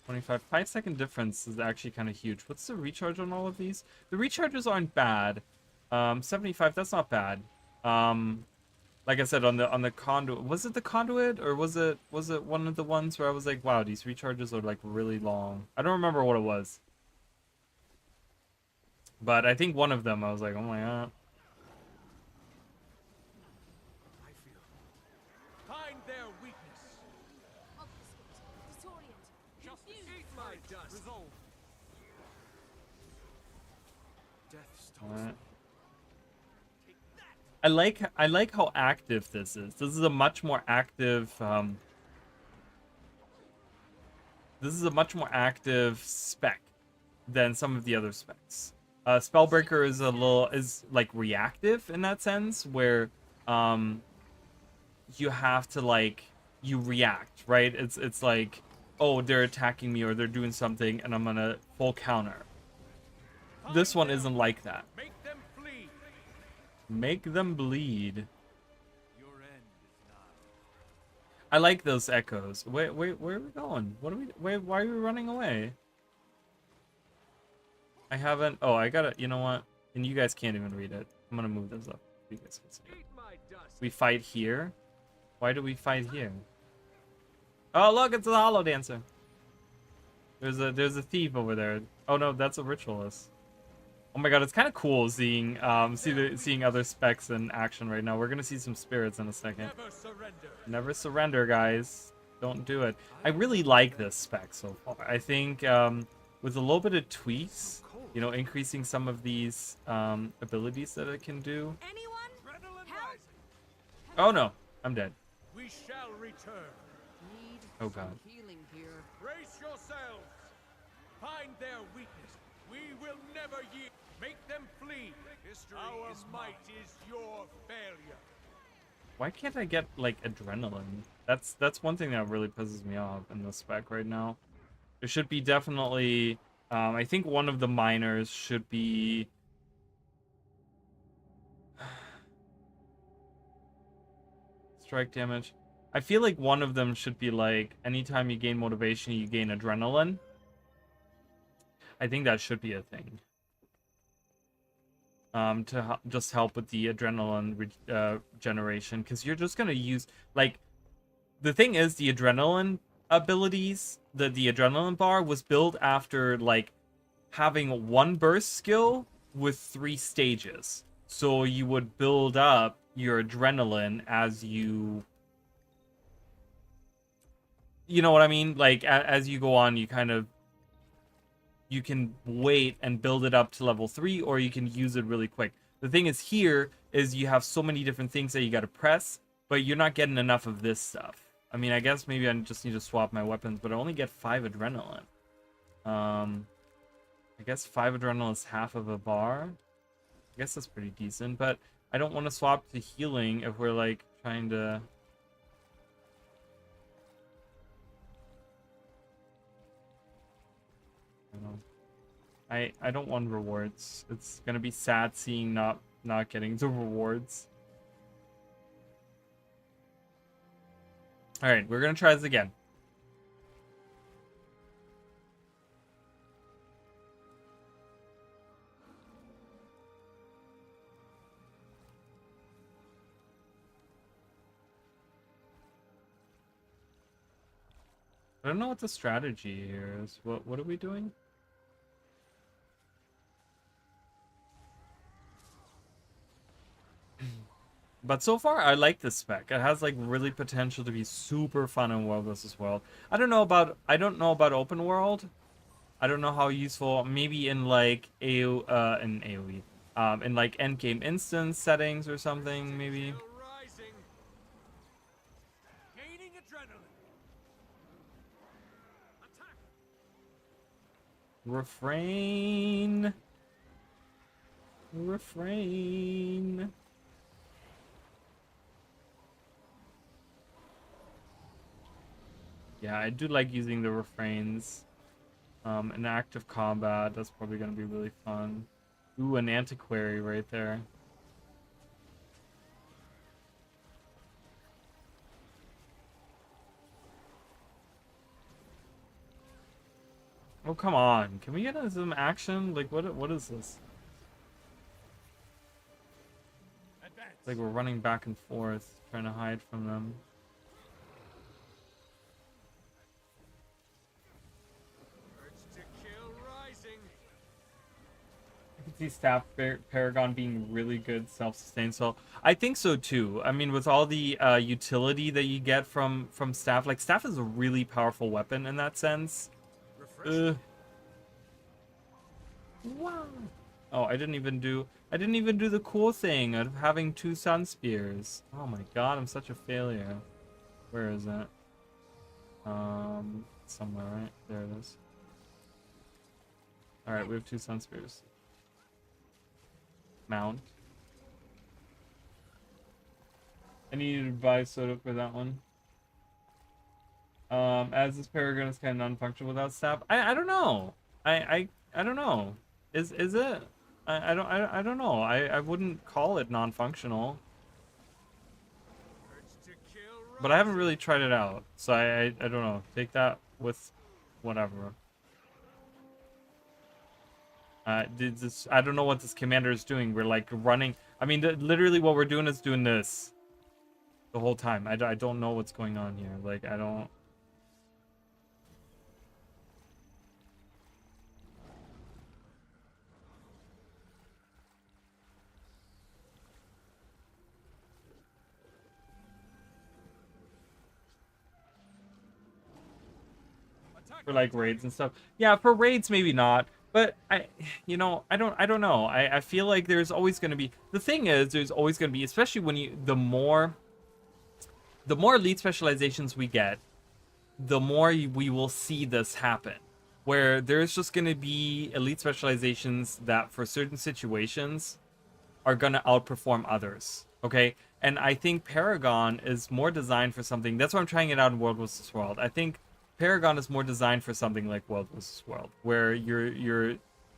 25. 5-second difference is actually kind of huge. What's the recharge on all of these? The recharges aren't bad. 75, that's not bad. Like I said, on the conduit, was it the conduit, or was it one of the ones where I was like, wow, these recharges are like really long? I don't remember what it was, but I think one of them I was like, oh my god. I feel. Find their weakness. Just eat my dust. Resolve. Death stalks. All right. Take that. I like how active this is. This is a much more active this is a much more active spec than some of the other specs. Spellbreaker is like reactive in that sense, where you have to like you react, right? It's like, oh, they're attacking me or they're doing something and I'm gonna full counter. This one isn't like that. Make them flee. Make them bleed. Your end is nigh. I like those echoes. Wait, where are we going? What are we? Wait, why are we running away? I haven't. Oh, I gotta. You know what? And you guys can't even read it. I'm gonna move this up. You guys can see it. Eat my dust. We fight here. Why do we fight here? Oh, look! It's a hollow dancer. There's a thief over there. Oh no, that's a ritualist. Oh my god, it's kind of cool seeing seeing other specs in action right now. We're gonna see some spirits in a second. Never surrender. Never surrender, guys. Don't do it. I really like this spec so far. I think with a little bit of tweaks, you know, increasing some of these abilities that it can do. Anyone? Adrenaline Help? rising. Oh no, I'm dead. We shall return. Need Oh, some God. healing here. Brace yourselves. Find their weakness. We will never yield. Make them flee. Our might is your failure. Why can't I get like adrenaline? That's one thing that really pisses me off in the spec right now. There should be definitely. I think one of the minors should be. Strike damage. I feel like one of them should be like anytime you gain motivation, you gain adrenaline. I think that should be a thing. To just help with the adrenaline generation, because you're just gonna use like the thing is the adrenaline abilities. The adrenaline bar was built after like having one burst skill with 3 stages, so you would build up your adrenaline as you know what I mean, like as you go on, you kind of you can wait and build it up to level 3, or you can use it really quick. The thing is here is you have so many different things that you got to press, but you're not getting enough of this stuff. I mean, I guess maybe I just need to swap my weapons, but I only get 5 adrenaline. I guess 5 adrenaline is half of a bar. I guess that's pretty decent, but I don't want to swap to healing if we're like trying to... I don't want rewards. It's gonna be sad seeing not getting the rewards. All right, we're gonna try this again. I don't know what the strategy here is. What are we doing? But so far, I like this spec. It has like really potential to be super fun in world versus world. I don't know about open world. I don't know how useful. Maybe in like in AOE, in like endgame instance settings or something. Maybe. Still rising. Gaining adrenaline. Attack. Refrain. Refrain. Yeah, I do like using the refrains. In active combat, that's probably going to be really fun. Ooh, an antiquary right there. Oh, come on. Can we get some action? Like, what is this? Advance. It's like we're running back and forth, trying to hide from them. Urge to kill rising. I can see Staff Paragon being really good self-sustained. So I think so too. I mean, with all the utility that you get from Staff, like Staff is a really powerful weapon in that sense. Refreshing. Wow. Oh, I didn't even do the cool thing of having 2 sun spears. Oh my god, I'm such a failure. Where is it? Somewhere, right? There it is. Alright, we have 2 sun spears. Mount. I needed to buy soda for that one. As this paragon is kind of non-functional without staff. I don't know. I don't know. Is it? I don't know. I wouldn't call it non-functional. But I haven't really tried it out, so I don't know. Take that with whatever. I don't know what this commander is doing. We're like running. I mean, literally what we're doing is doing this the whole time. I don't know what's going on here. Like, I don't. For like raids and stuff. Yeah, for raids maybe not. But I don't know. I feel like there's always going to be, the thing is, there's always going to be, especially when you, the more elite specializations we get, the more we will see this happen, where there's just going to be elite specializations that for certain situations are going to outperform others. Okay, and I think Paragon is more designed for something. That's why I'm trying it out in World vs. World. I think Paragon is more designed for something like World vs. World, where you're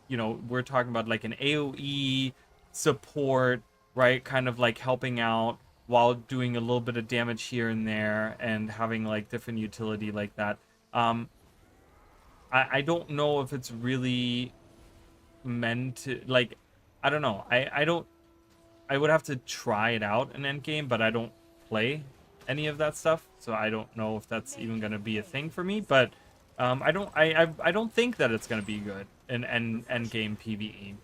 we're talking about like an AoE support, right? Kind of like helping out while doing a little bit of damage here and there and having like different utility like that. I don't know if it's really meant to, like, I don't know. I would have to try it out in endgame, but I don't play any of that stuff, so I don't know if that's even going to be a thing for me. But I don't think that it's going to be good in endgame PvE.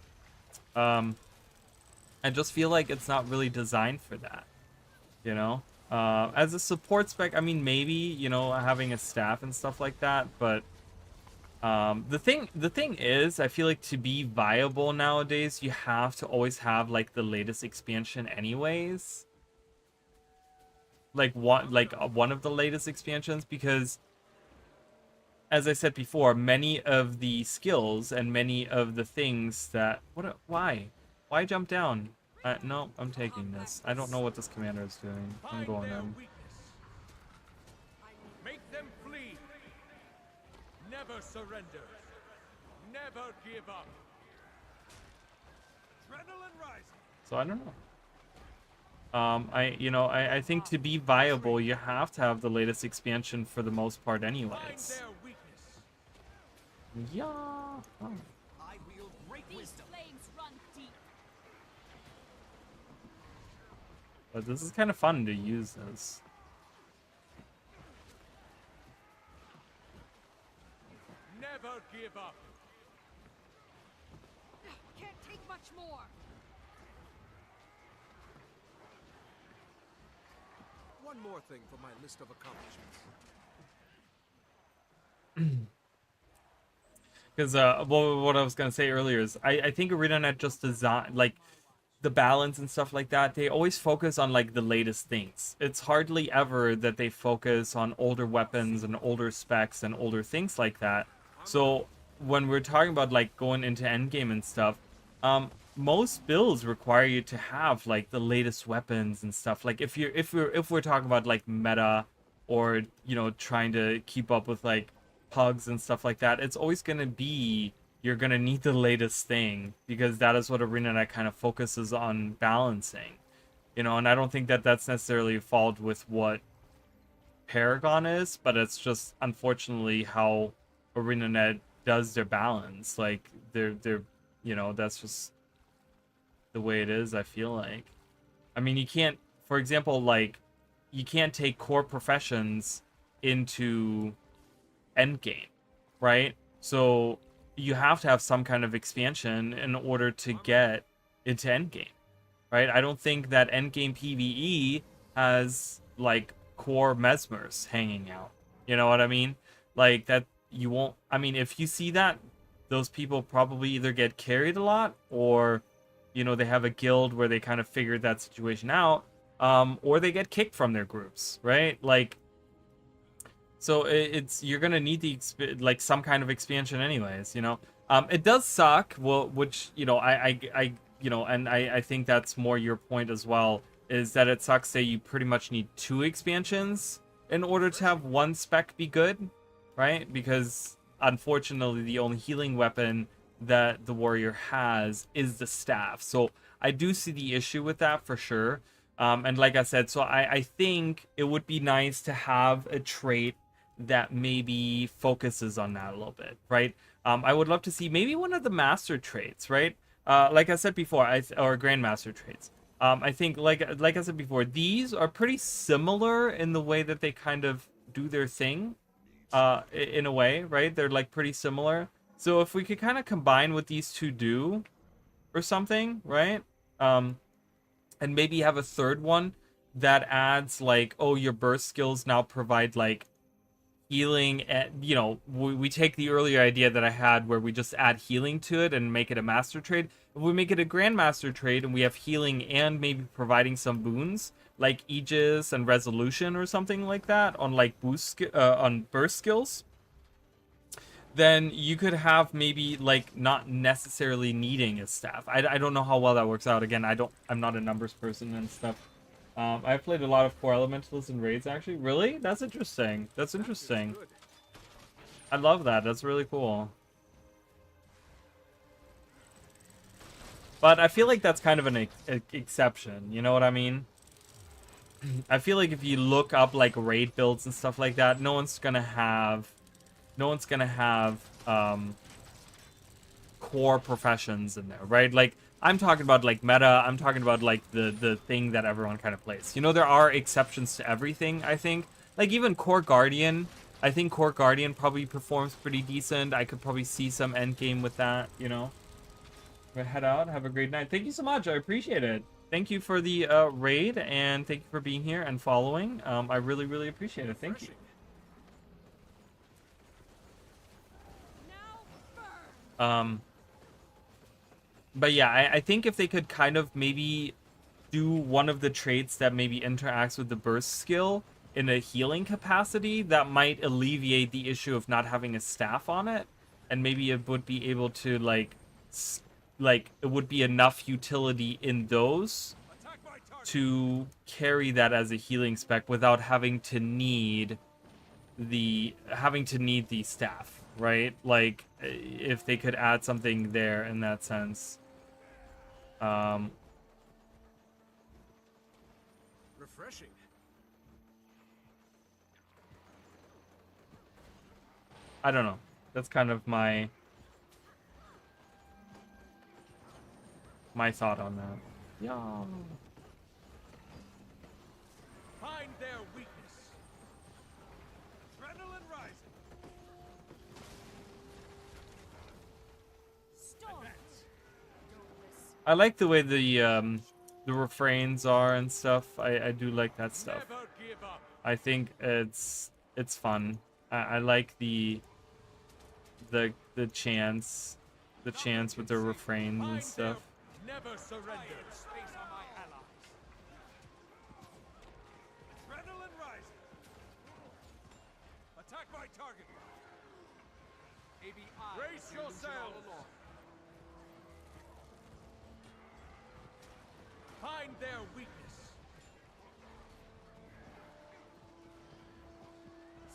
I just feel like it's not really designed for that, you know. As a support spec, I mean, maybe, having a staff and stuff like that, but the thing is, I feel like to be viable nowadays, you have to always have like the latest expansion anyways. Like one of the latest expansions, because as I said before, many of the skills and many of the things that why jump down? No, I'm taking this. I don't know what this commander is doing. I'm going in. Make them flee. Never surrender. Never give up. Adrenaline rising. So I don't know. I think to be viable, you have to have the latest expansion for the most part anyways. Yeah. Oh. I wield great wisdom. Flames run deep. But this is kind of fun to use this. Never give up. Can't take much more. One more thing for my list of accomplishments. Because what I was gonna say earlier is I think ArenaNet just design, like, the balance and stuff like that. They always focus on like the latest things. It's hardly ever that they focus on older weapons and older specs and older things like that. So when we're talking about like going into endgame and stuff, most builds require you to have like the latest weapons and stuff. Like if we're talking about like meta, or trying to keep up with like pugs and stuff like that, it's always going to be, you're going to need the latest thing, because that is what ArenaNet kind of focuses on balancing, and I don't think that that's necessarily a fault with what Paragon is, but it's just unfortunately how ArenaNet does their balance. Like they're that's just the way it is, I feel like. I mean, you can't, for example, like, you can't take core professions into endgame, right? So you have to have some kind of expansion in order to get into endgame, right? I don't think that endgame PvE has like core mesmers hanging out. You know what I mean? Like that, you won't. I mean, if you see that, those people probably either get carried a lot, or, you know, they have a guild where they kind of figured that situation out, or they get kicked from their groups, right? Like, so it's you're gonna need the like some kind of expansion anyways, you know. It does suck, well, which, you know, I you know, and I think that's more your point as well, is that it sucks that you pretty much need 2 expansions in order to have one spec be good, right? Because unfortunately the only healing weapon that the warrior has is the staff. So I do see the issue with that for sure. And like I said, so I think it would be nice to have a trait that maybe focuses on that a little bit, right? I would love to see maybe one of the master traits, right? Like I said before, or grandmaster traits. I think, like I said before, these are pretty similar in the way that they kind of do their thing, in a way, right? They're like pretty similar. So if we could kind of combine what these two do, or something, right? And maybe have a third one that adds like, oh, your burst skills now provide like healing, and, you know, we take the earlier idea that I had where we just add healing to it and make it a master trade. If we make it a grandmaster trade and we have healing and maybe providing some boons like Aegis and Resolution or something like that on like on burst skills, then you could have maybe like not necessarily needing a staff. I don't know how well that works out. Again, I'm not a numbers person and stuff. I've played a lot of core elementals and raids, actually. Really? That's interesting. That's interesting. I love that. That's really cool. But I feel like that's kind of an exception. You know what I mean? I feel like if you look up like raid builds and stuff like that, no one's gonna have core professions in there, right? Like, I'm talking about like meta. I'm talking about like the thing that everyone kind of plays. You know, there are exceptions to everything, I think. Like even Core Guardian. I think Core Guardian probably performs pretty decent. I could probably see some end game with that, you know. But head out. Have a great night. Thank you so much. I appreciate it. Thank you for the raid, and thank you for being here and following. I really, really appreciate it. Thank you. But yeah, I think if they could kind of maybe do one of the traits that maybe interacts with the burst skill in a healing capacity, that might alleviate the issue of not having a staff on it, and maybe it would be able to like it would be enough utility in those to carry that as a healing spec without having to need the staff, right? Like if they could add something there in that sense. Refreshing. I don't know. That's kind of my thought on that. Yeah. Find their weakness. Adrenaline rising. I like the way the refrains are and stuff. I do like that stuff. Never give up. I think it's fun. I like the chants with the refrains and stuff. Never surrender. Space on my allies. Adrenaline rising. Attack my target. Brace yourselves. Find their weakness.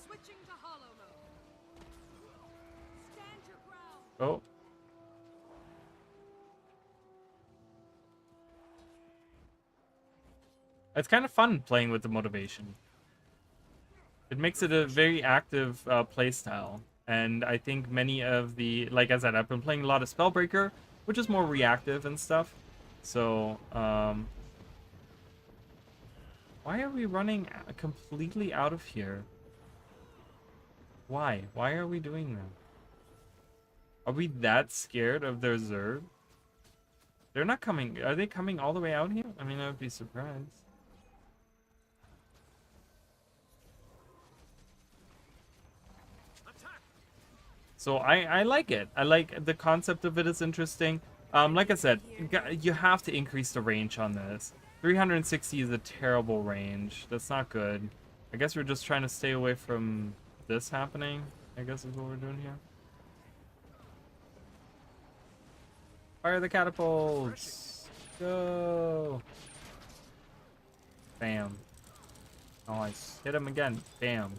Switching to hollow mode. Stand your ground. Oh. It's kind of fun playing with the motivation. It makes it a very active playstyle. And I think many of the... Like I said, I've been playing a lot of Spellbreaker, which is more reactive and stuff. So, why are we running completely out of here? Why? Why are we doing that? Are we that scared of their Zerg? They're not coming... Are they coming all the way out here? I mean, I would be surprised. So I like it. I like the concept of it is interesting. Like I said, you have to increase the range on this. 360 is a terrible range. That's not good. I guess we're just trying to stay away from this happening, I guess is what we're doing here. Fire the catapults! Go! Bam. Nice. Hit him again. Bam.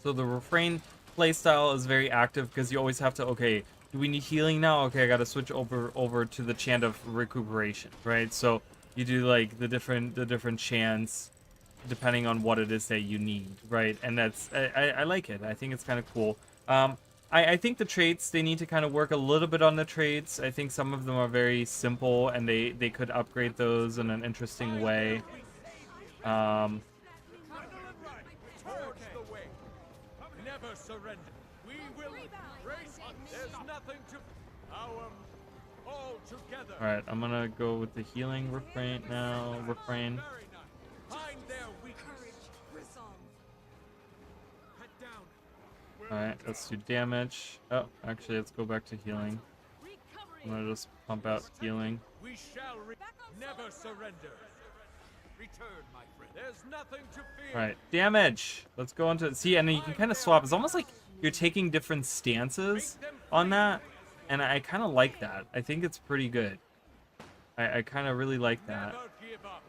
So the refrain playstyle is very active because you always have to, okay, do we need healing now? Okay, I gotta switch over to the chant of recuperation, right? So you do like the different chants depending on what it is that you need, right? And that's I like it. I think it's kind of cool. I think the traits, they need to kind of work a little bit on the traits. I think some of them are very simple and they could upgrade those in an interesting way. Never surrender. We will race on. There's nothing to all together. Alright, I'm gonna go with the healing refrain now. Refrain. Find their weakness. Head down. Alright, let's do damage. Oh, actually, let's go back to healing. I'm gonna just pump out healing. We shall never surrender. Return, my friend. There's nothing to fear. Alright, damage! Let's go into... See, and then you can kind of swap. It's almost like you're taking different stances on that. And I kind of like that. I think it's pretty good. I kind of really like that. Never give up.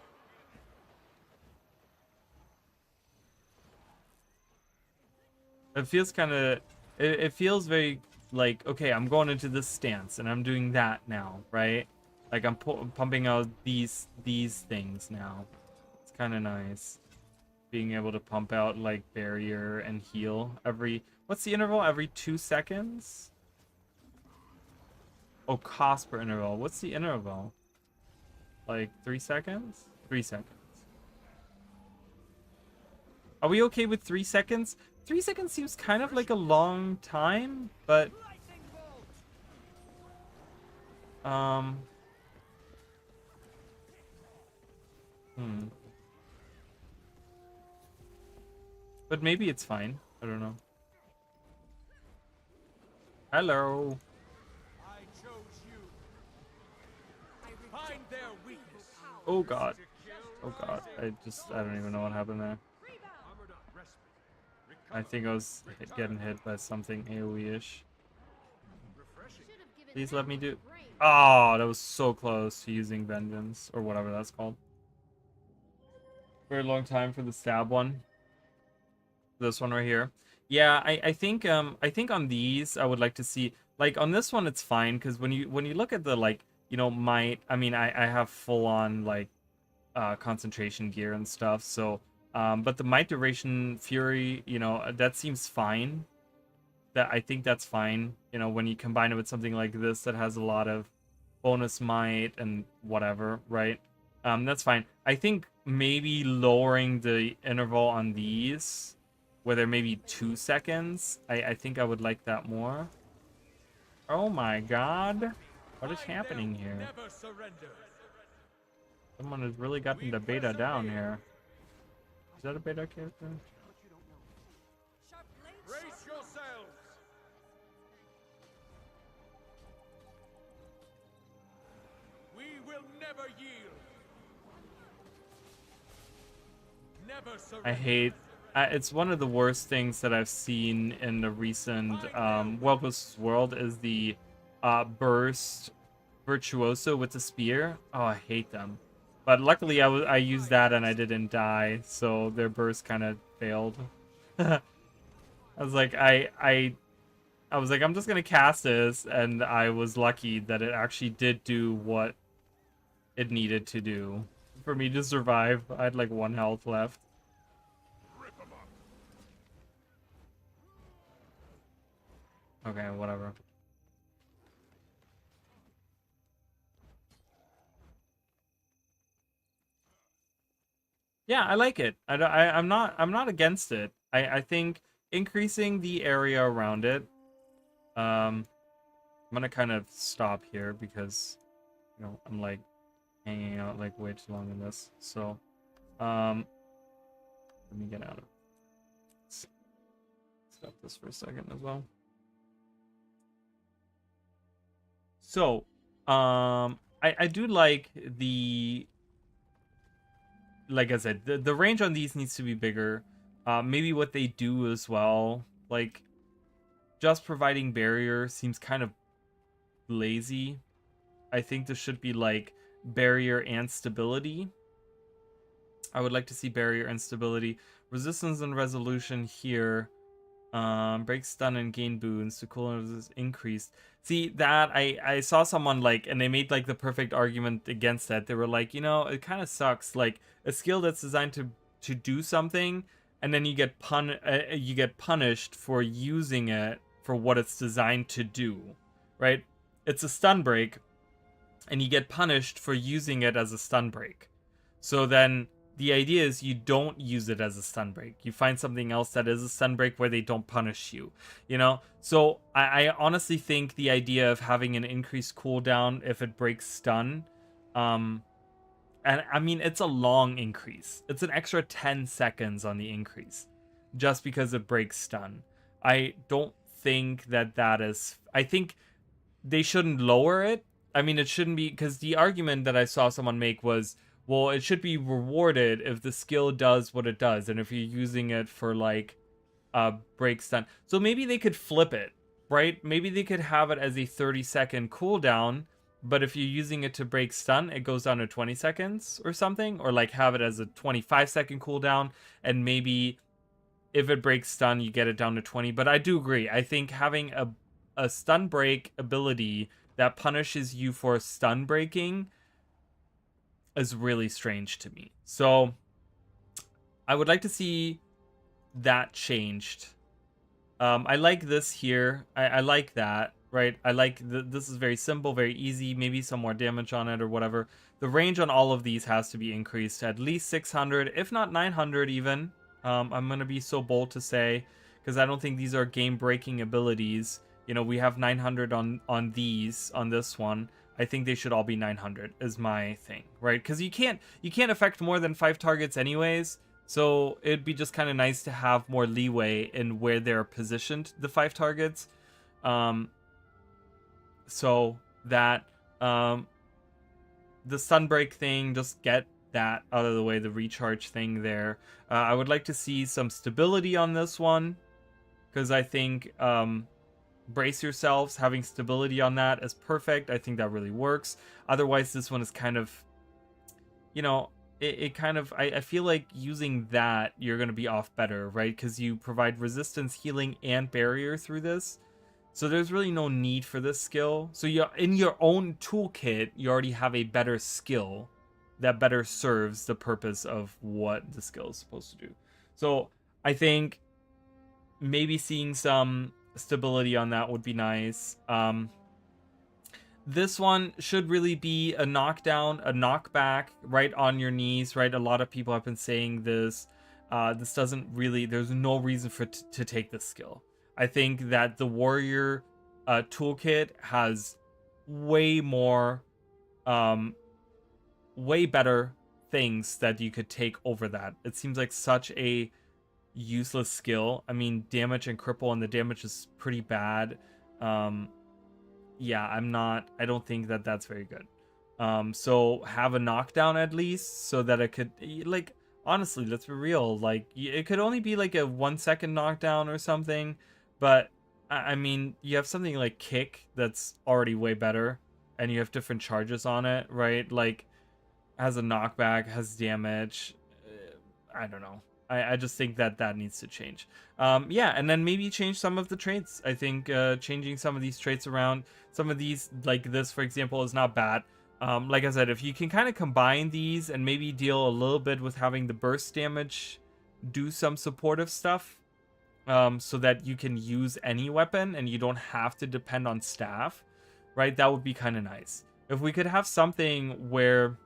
It feels kind of... It feels very like, okay, I'm going into this stance and I'm doing that now, right? Like I'm pumping out these things now. It's kind of nice. Being able to pump out like barrier and heal every... What's the interval? Every 2 seconds? Oh, cost per interval. What's the interval? Like 3 seconds? 3 seconds. Are we okay with 3 seconds? 3 seconds seems kind of like a long time, but... But maybe it's fine. I don't know. Hello. I chose you. Find their weakness. Oh god. Oh god. I don't even know what happened there. I think I was getting hit by something AoE-ish. Please let me do... Oh, that was so close to using Vengeance, or whatever that's called. Very long time for the stab one. This one right here. Yeah, I think on these I would like to see, like on this one it's fine because when you look at the like, you know, might, I mean I have full on like concentration gear and stuff, so but the might duration fury, you know, that seems fine. That I think that's fine, you know, when you combine it with something like this that has a lot of bonus might and whatever, right? That's fine. I think maybe lowering the interval on these, where there may be 2 seconds, I think I would like that more. Oh my god. What is happening here? Never surrender. Someone has really gotten the beta down here. Is that a beta character? Brace yourselves. We will never yield. Never surrender. I hate... it's one of the worst things that I've seen in the recent World vs. World is the burst virtuoso with the spear. Oh, I hate them. But luckily I used that and I didn't die, so their burst kind of failed. I was like, I was like, I'm just gonna cast this, and I was lucky that it actually did do what it needed to do for me to survive. I had like 1 health left. Okay, whatever. Yeah, I like it. I'm not against it. I think increasing the area around it. I'm gonna kind of stop here because you know, I'm like hanging out like way too long in this. So, let me get out of stop this for a second as well. So, I do like like I said, the range on these needs to be bigger. Maybe what they do as well, like just providing barrier seems kind of lazy. I think this should be like barrier and stability. I would like to see barrier and stability. Resistance and resolution here. Break, stun, and gain boons to cooldown is increased. See, that I saw someone like, and they made like the perfect argument against that. They were like, you know, it kind of sucks. Like a skill that's designed to do something, and then you get punished for using it for what it's designed to do, right? It's a stun break, and you get punished for using it as a stun break. So then the idea is you don't use it as a stun break. You find something else that is a stun break where they don't punish you, you know? So I honestly think the idea of having an increased cooldown if it breaks stun, and I mean, it's a long increase. It's an extra 10 seconds on the increase just because it breaks stun. I don't think that is... I think they shouldn't lower it. I mean, it shouldn't be... Because the argument that I saw someone make was, well, it should be rewarded if the skill does what it does, and if you're using it for, like, break stun. So maybe they could flip it, right? Maybe they could have it as a 30-second cooldown, but if you're using it to break stun, it goes down to 20 seconds or something, or, like, have it as a 25-second cooldown, and maybe if it breaks stun, you get it down to 20. But I do agree. I think having a stun break ability that punishes you for stun breaking is really strange to me. So I would like to see that changed. I like this here. I like that, right? I like this is very simple, very easy. Maybe some more damage on it or whatever. The range on all of these has to be increased to at least 600, if not 900 even. I'm going to be so bold to say, because I don't think these are game-breaking abilities. You know, we have 900 on this one. I think they should all be 900 is my thing, right? Because you can't affect more than 5 targets anyways. So it'd be just kind of nice to have more leeway in where they're positioned, the 5 targets. So that the Sunbreak thing, just get that out of the way, the recharge thing there. I would like to see some stability on this one, because I think Brace Yourselves, having stability on that is perfect. I think that really works. Otherwise, this one is kind of, you know, it kind of, I feel like using that, you're going to be off better, right? Because you provide resistance, healing, and barrier through this. So there's really no need for this skill. So you're in your own toolkit, you already have a better skill that better serves the purpose of what the skill is supposed to do. So I think maybe seeing some stability on that would be nice. This one should really be a knockdown, a knockback right on your knees, right? A lot of people have been saying this. This doesn't really, there's no reason for to take this skill. I think that the warrior toolkit has way more way better things that you could take over that. It seems like such a useless skill. I mean, damage and cripple, and the damage is pretty bad. Yeah, I don't think that that's very good. So have a knockdown at least, so that it could, like, honestly, let's be real, like, it could only be like a 1 second knockdown or something, but I mean, you have something like kick that's already way better, and you have different charges on it, right? Like, has a knockback, has damage. I don't know. I just think that needs to change. Yeah, and then maybe change some of the traits. I think changing some of these traits around, some of these, like this, for example, is not bad. Like I said, if you can kind of combine these and maybe deal a little bit with having the burst damage do some supportive stuff, so that you can use any weapon and you don't have to depend on staff, right? That would be kind of nice. If we could have something where,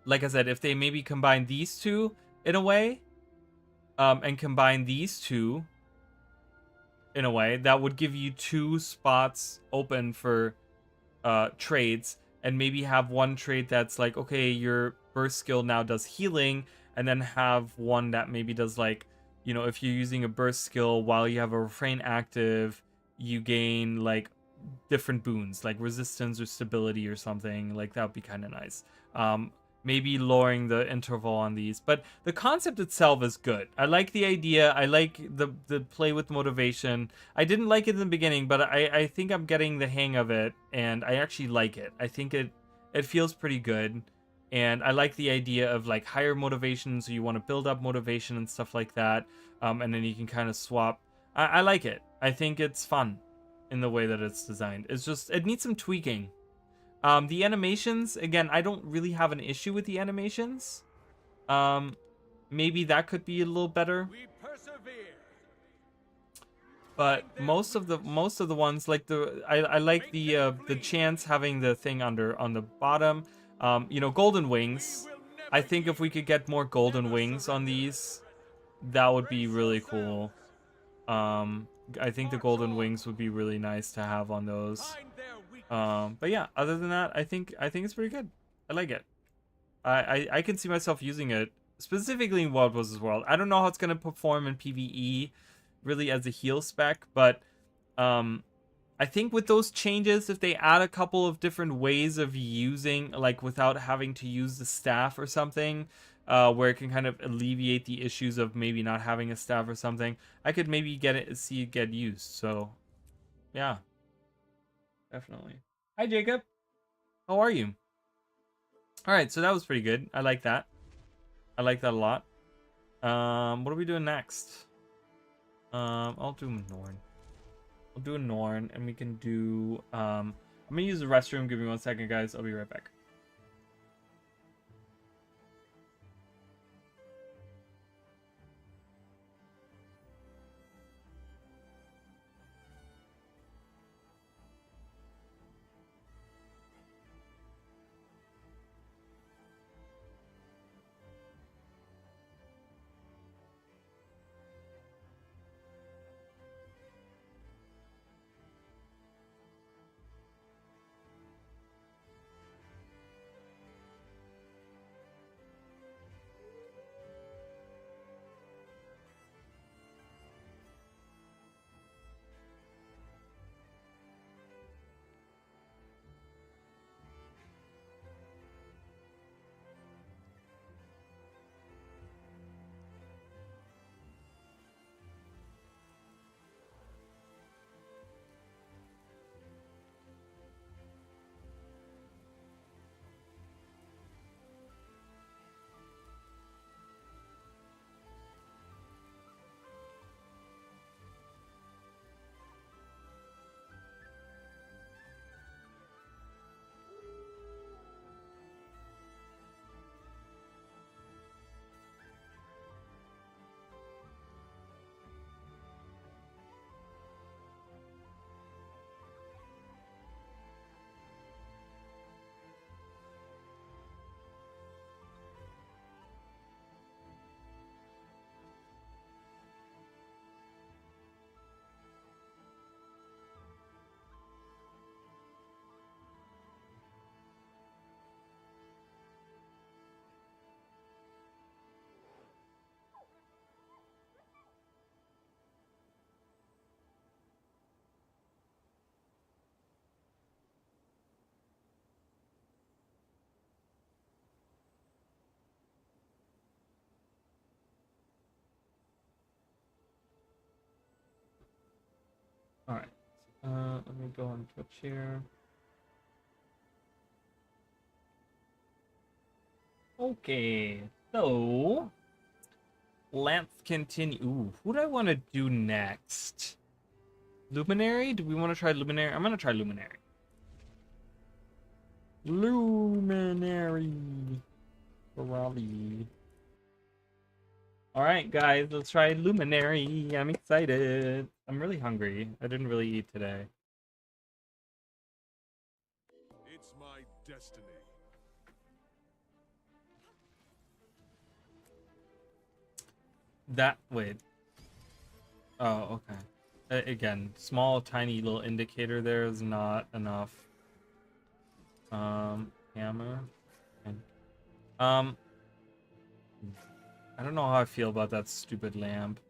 like I said, if they maybe combine these two in a way, and combine these two in a way, that would give you 2 spots open for trades, and maybe have one trait that's like, okay, your burst skill now does healing, and then have one that maybe does like, you know, if you're using a burst skill while you have a refrain active, you gain like different boons like resistance or stability or something. Like that would be kind of nice. Maybe lowering the interval on these, but the concept itself is good. I like the idea. I like the play with motivation. I didn't like it in the beginning, but I think I'm getting the hang of it, and I actually like it. I think it feels pretty good, and I like the idea of like higher motivation, so you want to build up motivation and stuff like that, and then you can kind of swap. I like it. I think it's fun in the way that it's designed. It's just, it needs some tweaking. The animations, again, I don't really have an issue with the animations. Maybe that could be a little better. We persevere. But most of the ones, like I like the chance having the thing on the bottom. You know, golden wings. I think if we could get more golden wings on these, that would be really cool. I think the golden wings would be really nice to have on those. Find their weakness. But yeah, other than that, I think it's pretty good. I like it. I can see myself using it specifically in Wild vs. World. I don't know how it's gonna perform in PvE, really as a heal spec, but I think with those changes, if they add a couple of different ways of using, like without having to use the staff or something, where it can kind of alleviate the issues of maybe not having a staff or something, I could maybe see it get used. So, yeah, definitely. Hi, Jacob. How are you? All right, so that was pretty good. I like that. I like that a lot. What are we doing next? I'll do Norn. I'll do a Norn, and we can do. I'm gonna use the restroom. Give me 1 second, guys. I'll be right back. All right. Let me go on Twitch here. Okay, so let's continue. Ooh, who do I want to do next? Luminary? Do we want to try Luminary? I'm gonna try Luminary. Luminary. Ferrari. All right, guys, let's try Luminary. I'm excited. I'm really hungry. I didn't really eat today. It's my destiny. Wait. Oh, okay. Again, small, tiny little indicator there is not enough. Hammer. And, I don't know how I feel about that stupid lamp.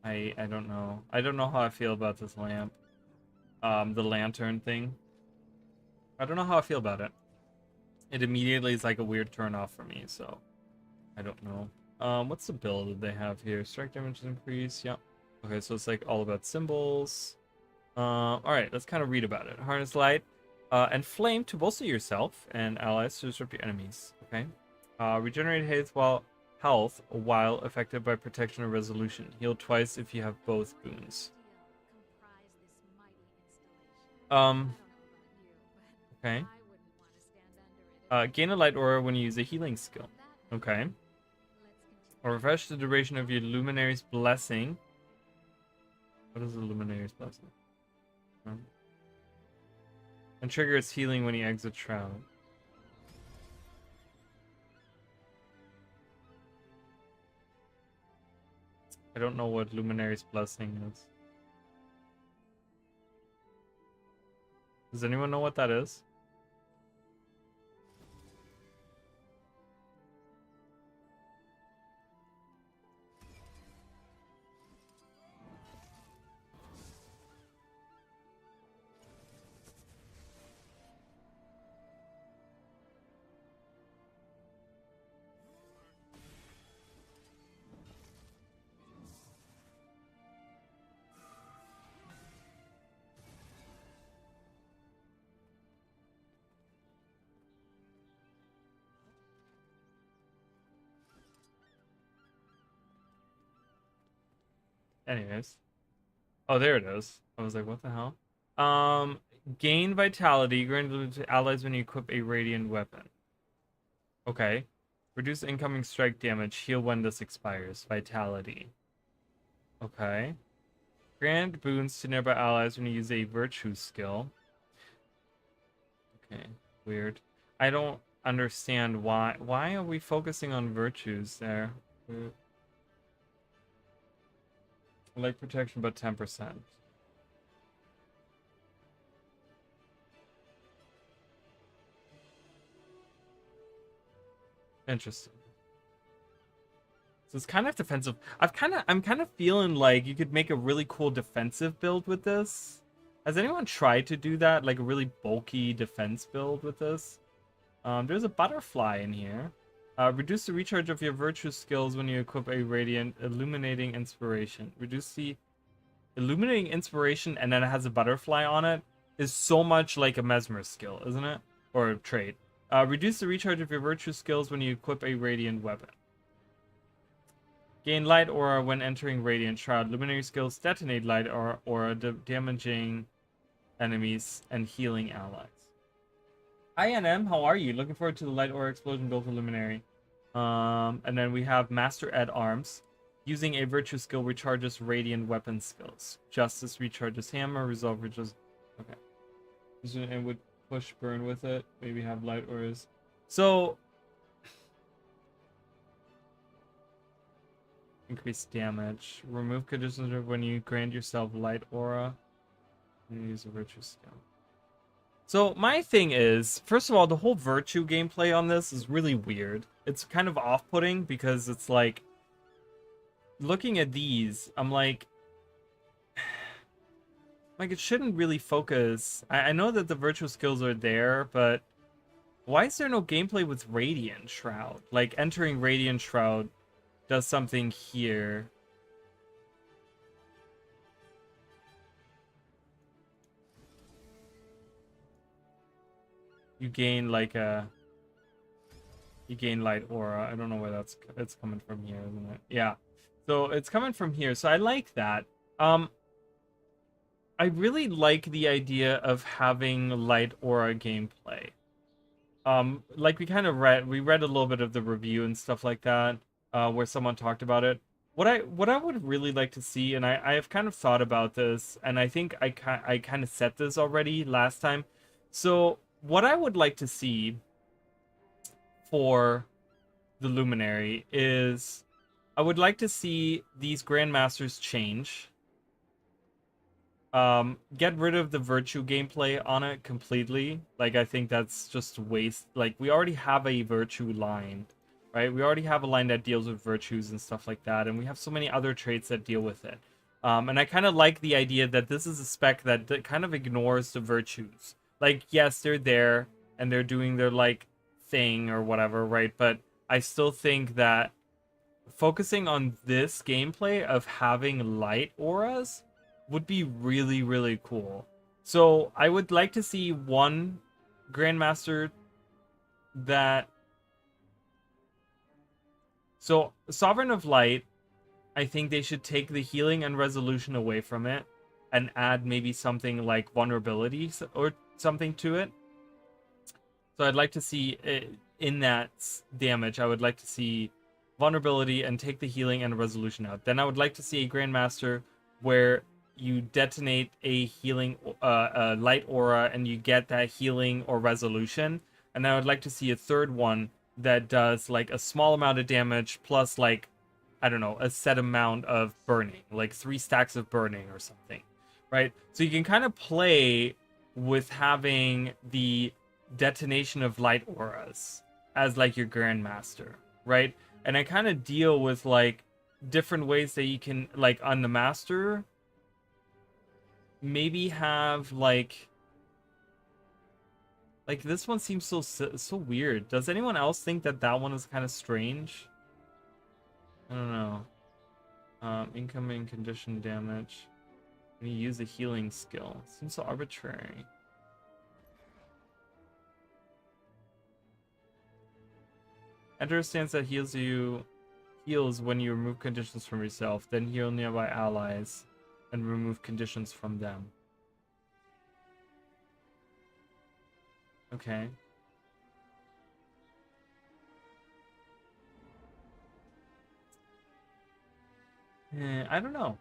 I don't know. I don't know how I feel about this lamp. The lantern thing. I don't know how I feel about it. It immediately is like a weird turn off for me, so I don't know. What's the build that they have here? Strike damage increase, yeah. Okay, so it's like all about symbols. Alright, let's kind of read about it. Harness light and flame to bolster yourself and allies to disrupt your enemies. Okay. Regenerate health while affected by protection or resolution. Heal twice if you have both boons. Okay. Gain a light aura when you use a healing skill. Okay. Or refresh the duration of your Luminary's Blessing. What is the Luminary's Blessing? And trigger its healing when you exit Shroud. I don't know what Luminary's Blessing is. Does anyone know what that is? Anyways. Oh, there it is. I was like, what the hell? Gain vitality granted to allies when you equip a radiant weapon. Okay. Reduce incoming strike damage. Heal when this expires. Vitality. Okay. Grant boons to nearby allies when you use a virtue skill. Okay. Weird. I don't understand why. Why are we focusing on virtues there? Like protection, but 10%. Interesting. So it's kind of defensive. I'm kind of feeling like you could make a really cool defensive build with this. Has anyone tried to do that? Like a really bulky defense build with this? There's a butterfly in here. Reduce the recharge of your virtue skills when you equip a radiant illuminating inspiration. Reduce the illuminating inspiration and then it has a butterfly on it is so much like a mesmer skill, isn't it? Or a trait. Reduce the recharge of your virtue skills when you equip a radiant weapon. Gain light aura when entering radiant shroud. Luminary skills detonate light aura damaging enemies and healing allies. Hi NM, how are you? Looking forward to the light aura explosion build for Luminary. And then we have Master at Arms. Using a virtue skill recharges radiant weapon skills. Justice recharges hammer. Resolve recharges. Okay. And would push burn with it. Maybe have light auras. So increase damage. Remove conditions when you grant yourself light aura. And use a virtue skill. So my thing is, first of all, the whole virtue gameplay on this is really weird. It's kind of off-putting because it's like, looking at these, I'm like it shouldn't really focus. I know that the virtual skills are there, but why is there no gameplay with Radiant Shroud? Like entering Radiant Shroud does something here. You gain like you gain light aura. I don't know where it's coming from here, isn't it? Yeah. So it's coming from here. So I like that. I really like the idea of having light aura gameplay. Like we read a little bit of the review and stuff like that, where someone talked about it. What I would really like to see, and I have kind of thought about this, and I think I kind of said this already last time. So what I would like to see for the Luminary is I would like to see these Grandmasters change. Get rid of the virtue gameplay on it completely. Like, I think that's just waste. Like, we already have a virtue line, right? We already have a line that deals with virtues and stuff like that, and we have so many other traits that deal with it. And I kind of like the idea that this is a spec that kind of ignores the virtues. Like, yes, they're there, and they're doing their, like, thing or whatever, right? But I still think that focusing on this gameplay of having light auras would be really, really cool. So I would like to see one Grandmaster that... So Sovereign of Light, I think they should take the healing and resolution away from it and add maybe something like vulnerability or something to it. So I'd like to see in that damage, I would like to see vulnerability and take the healing and resolution out. Then I would like to see a Grandmaster where you detonate a healing light aura and you get that healing or resolution. And I would like to see a third one that does like a small amount of damage plus like, I don't know, a set amount of burning, like 3 stacks of burning or something, right? So you can kind of play with having the detonation of light auras as like your Grandmaster, right? And I kind of deal with like different ways that you can, like on the Master, maybe have like this one seems so weird. Does anyone else think that that one is kind of strange? I don't know. Incoming condition damage. When you use a healing skill. Seems so arbitrary. Enter a stance that heals when you remove conditions from yourself, then heal nearby allies and remove conditions from them. Okay. I don't know.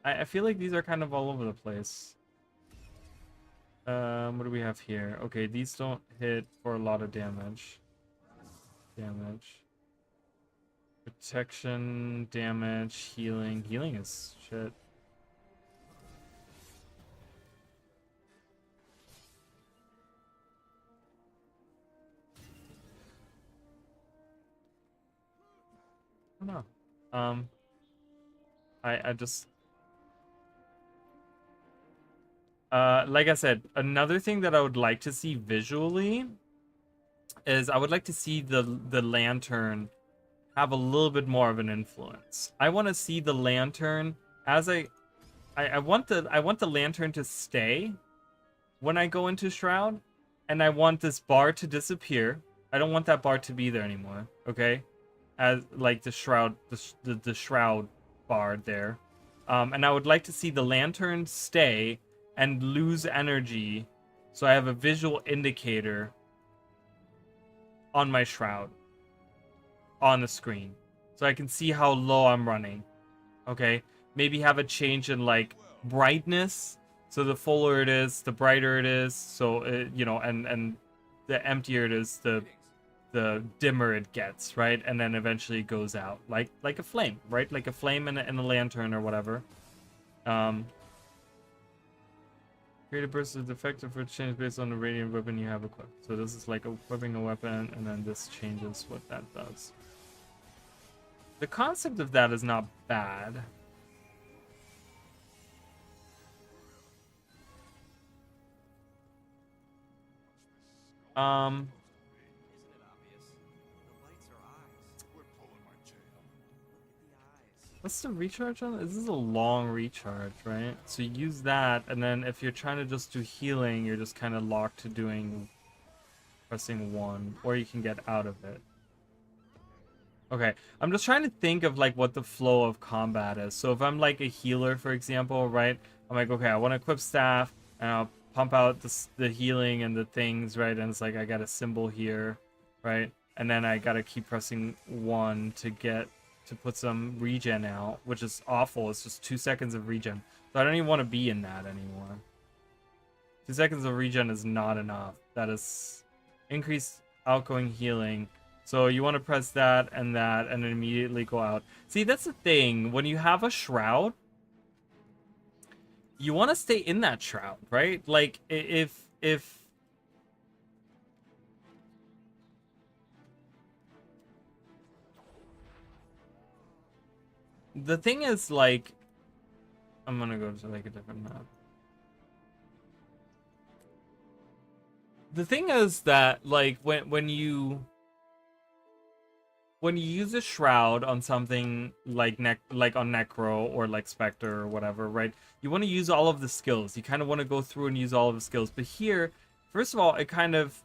I feel like these are kind of all over the place. What do we have here? Okay, these don't hit for a lot of damage. Protection, damage, healing. Healing is shit. I don't know. I just like I said, another thing that I would like to see visually is I would like to see the lantern have a little bit more of an influence. I want to see the lantern as I want the lantern to stay when I go into Shroud, and I want this bar to disappear. I don't want that bar to be there anymore, okay? As like the Shroud the Shroud bar there. And I would like to see the lantern stay and lose energy, so I have a visual indicator on my Shroud on the screen, so I can see how low I'm running. Okay, maybe have a change in like brightness, so the fuller it is, the brighter it is, so you know, and the emptier it is, the dimmer it gets, right? And then eventually it goes out like a flame, right? Like a flame in a lantern or whatever. Create a burst of effective for change based on the radiant weapon you have equipped. So this is like equipping a weapon, and then this changes what that does. The concept of that is not bad. What's the recharge on this? Is a long recharge, right? So you use that, and then if you're trying to just do healing, you're just kind of locked to pressing 1, or you can get out of it. Okay, I'm just trying to think of like what the flow of combat is. So if I'm like a healer, for example, right? I'm like, okay, I want to equip staff, and I'll pump out the healing and the things, right? And it's like I got a symbol here, right? And then I gotta keep pressing 1 to put some regen out, which is awful. It's just 2 seconds of regen. So I don't even want to be in that anymore. 2 seconds of regen is not enough. That is increased outgoing healing. So you want to press that and then immediately go out. See, that's the thing. When you have a Shroud, you want to stay in that shroud, right? Like if the thing is, like, I'm gonna go to like a different map. The thing is that, like, when you use a shroud on something like on Necro or like Spectre or whatever, right? You want to use all of the skills. You kind of want to go through and use all of the skills. But here, first of all, it kind of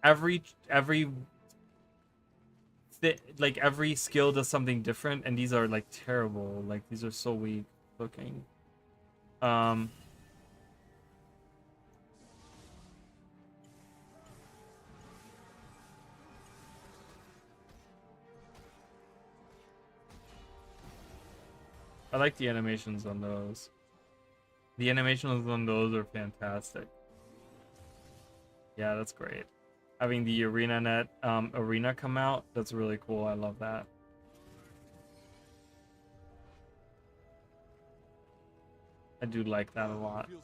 every skill does something different, and these are like terrible. Like, these are so weak looking. I like the animations on those. The animations on those are fantastic. Yeah, that's great. Having the arena come out, that's really cool. I love that. I do like that a lot. Feels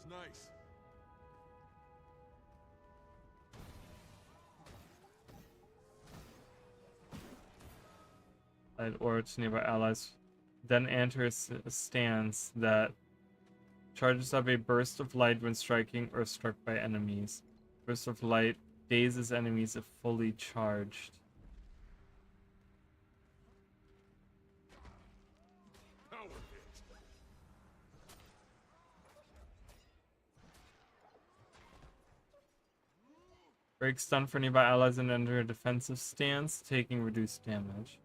nice. Or its nearby allies. Then enters a stance that charges up a burst of light when striking or struck by enemies. Burst of light dazes enemies if fully charged. Power hit. Break stun for nearby allies and enter a defensive stance, taking reduced damage.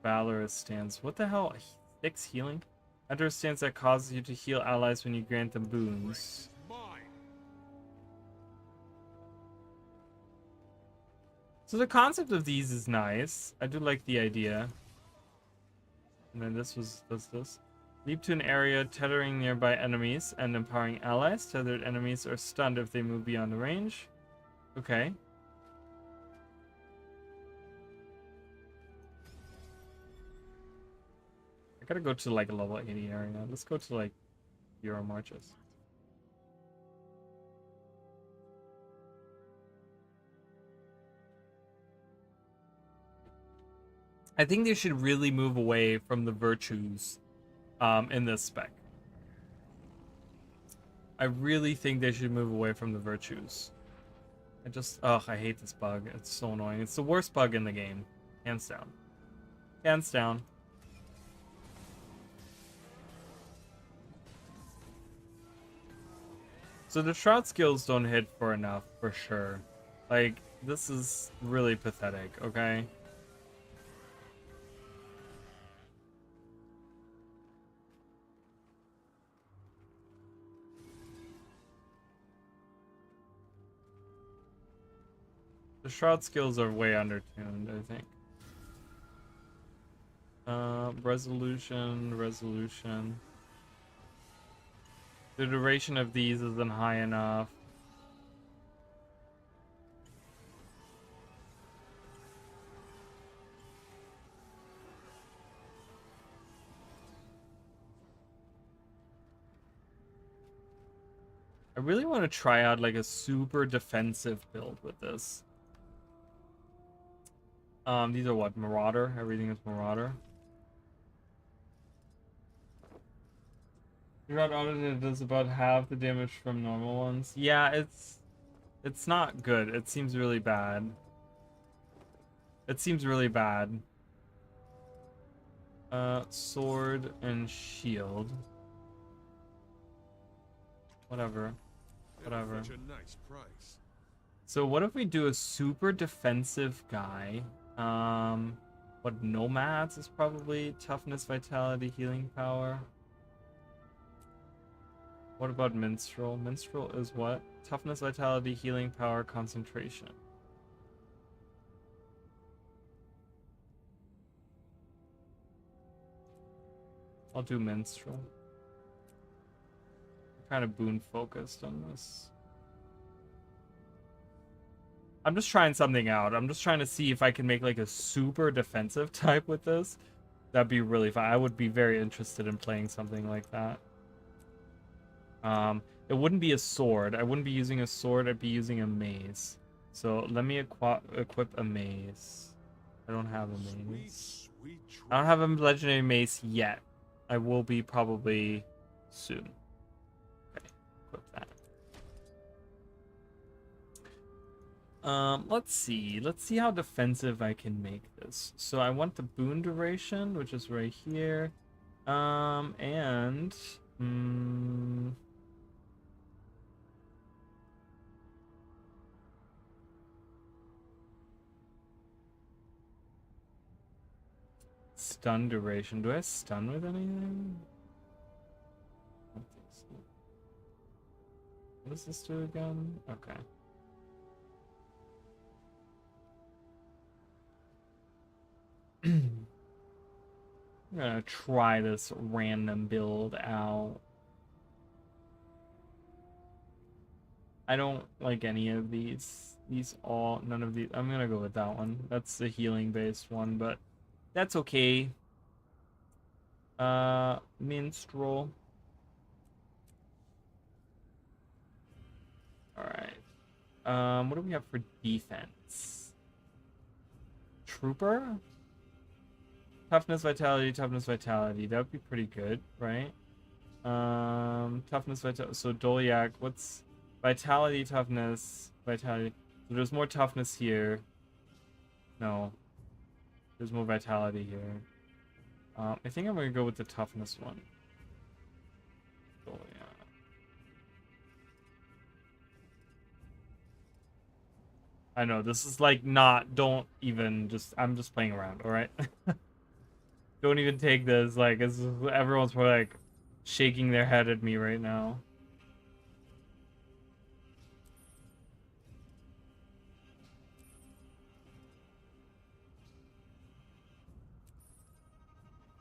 Valorous stance. What the hell? 6 healing? Enter a stance that causes you to heal allies when you grant them boons. Mine. So the concept of these is nice. I do like the idea. And then does this. Leap to an area tethering nearby enemies and empowering allies. Tethered enemies are stunned if they move beyond the range. Okay. I gotta go to like a level 80 area. Let's go to like Euro Marches. I think they should really move away from the virtues in this spec. I really think they should move away from the virtues. I hate this bug. It's so annoying. It's the worst bug in the game. Hands down. Hands down. So the shroud skills don't hit for enough, for sure. Like, this is really pathetic, okay? The shroud skills are way undertuned, I think. Resolution. The duration of these isn't high enough. I really want to try out like a super defensive build with this. These are what? Marauder? Everything is Marauder. Shroud Audited does about half the damage from normal ones. Yeah, it's not good. It seems really bad. It seems really bad. Sword and shield. Whatever. Whatever. Such a nice price. So what if we do a super defensive guy? What, Nomads is probably toughness, vitality, healing power. What about Minstrel? Minstrel is what? Toughness, vitality, healing power, concentration. I'll do Minstrel. I'm kind of boon focused on this. I'm just trying something out. I'm just trying to see if I can make like a super defensive type with this. That'd be really fun. I would be very interested in playing something like that. It wouldn't be a sword. I wouldn't be using a sword. I'd be using a mace. So let me equip a mace. I don't have a mace. I don't have a legendary mace yet. I will be probably soon. Okay, equip that. Let's see. Let's see how defensive I can make this. So I want the boon duration, which is right here. And stun duration. Do I stun with anything? I don't think so. What does this do again? Okay. I'm gonna try this random build out. I don't like any of these. None of these. I'm gonna go with that one. That's the healing based one, but that's okay. Minstrel. Alright. What do we have for defense? Trooper? Toughness, vitality, toughness, vitality. That would be pretty good, right? Toughness, vitality. So Doliak, what's vitality, toughness, vitality? So there's more toughness here. No. There's more vitality here. I think I'm gonna go with the toughness one. Doliak. I know, this is like not, don't even just, I'm just playing around, alright? Don't even take this, like, everyone's probably like shaking their head at me right now.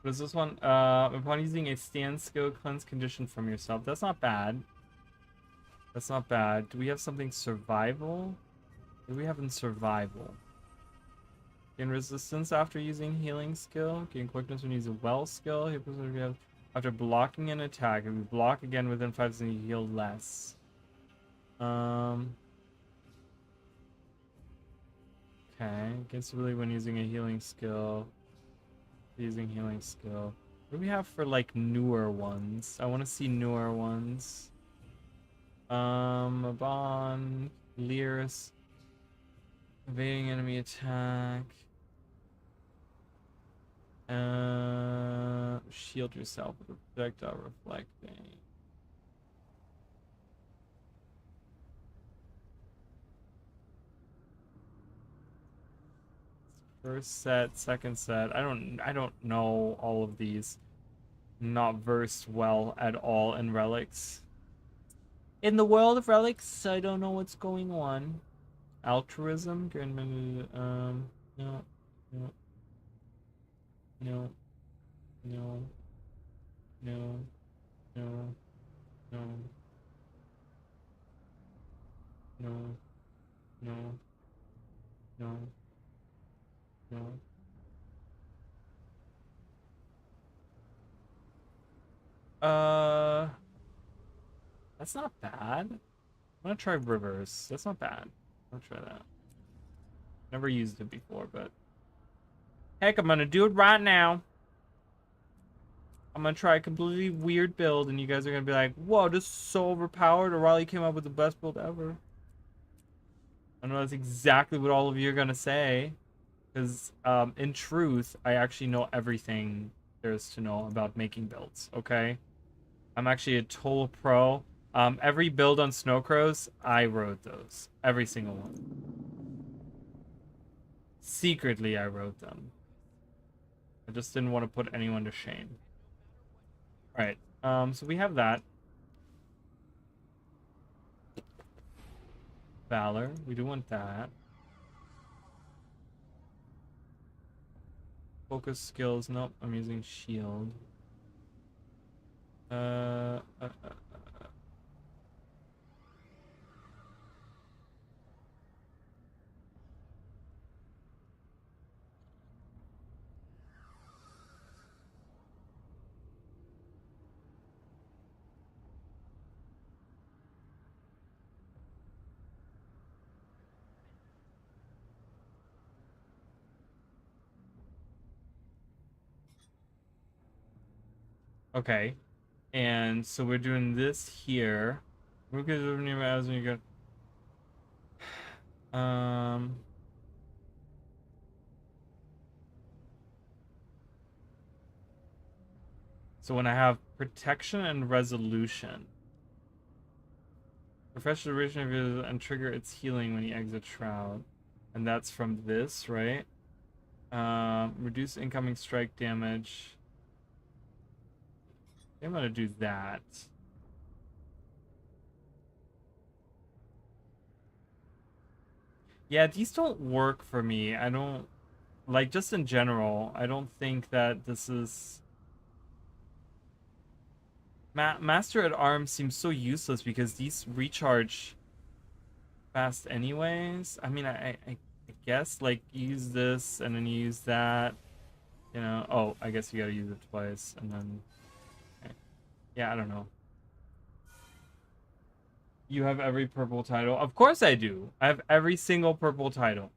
What is this one? Upon using a stand skill, cleanse condition from yourself. That's not bad. That's not bad. Do we have something survival? What do we have in survival? Gain resistance after using healing skill. Gain quickness when using well skill. After blocking an attack. If you block again within 5 seconds, you heal less. Okay. Gets really when using a healing skill. Using healing skill. What do we have for like newer ones? I want to see newer ones. Bond, Lyris. Evading enemy attack. Shield yourself with a projectile reflecting. First set, second set. I don't know all of these. Not versed well at all in relics. In the world of relics, I don't know what's going on. Altruism, no, no, no, no, no, no, no, no, no, no, no. That's not bad. I'm gonna try reverse. That's not bad. I'll try that. Never used it before, but heck, I'm gonna do it right now. I'm gonna try a completely weird build, and you guys are gonna be like, "Whoa, this is so overpowered!" Or Riley came up with the best build ever. I know that's exactly what all of you are gonna say, because in truth, I actually know everything there is to know about making builds. Okay, I'm actually a total pro. Every build on Snowcrows, I wrote those. Every single one. Secretly, I wrote them. I just didn't want to put anyone to shame. Alright, so we have that. Valor, we do want that. Focus skills, nope, I'm using shield. Okay. And so we're doing this here. We're gonna near as we go. So when I have protection and resolution, refresh the duration and trigger its healing when you exit shroud, and that's from this, right? Reduce incoming strike damage. I'm gonna do that. Yeah, these don't work for me. I don't like, just in general, I don't think that this is Master at Arms seems so useless because these recharge fast anyways. I mean, I guess like use this and then you use that, you know. Oh, I guess you gotta use it twice and then okay. Yeah, I don't know. You have every purple title. Of course I do. I have every single purple title.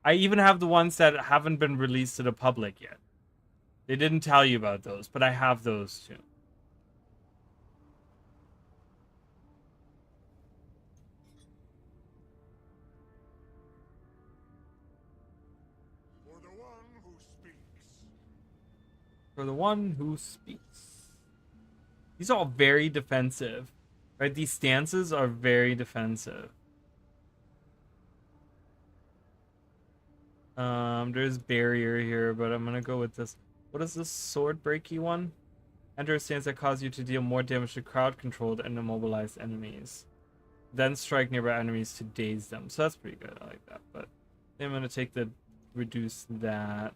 I even have the ones that haven't been released to the public yet. They didn't tell you about those, but I have those too. For the one who speaks. For the one who speaks. These are all very defensive. Right? These stances are very defensive. There's barrier here, but I'm gonna go with this. What is this sword breaky one? Enter a stance that causes you to deal more damage to crowd controlled and immobilized enemies. Then strike nearby enemies to daze them. So that's pretty good. I like that. But I'm gonna take the reduce that.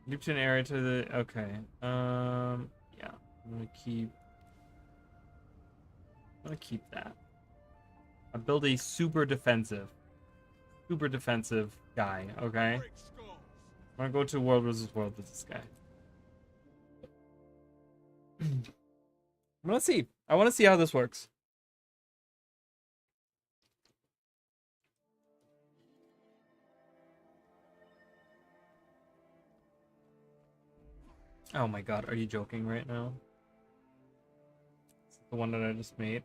Leap to an area to the okay. Yeah. I'm gonna keep that. I build a super defensive guy, okay? I'm gonna go to World vs. World with this guy. I'm gonna see. I wanna see how this works. Oh my god, are you joking right now? Is this the one that I just made?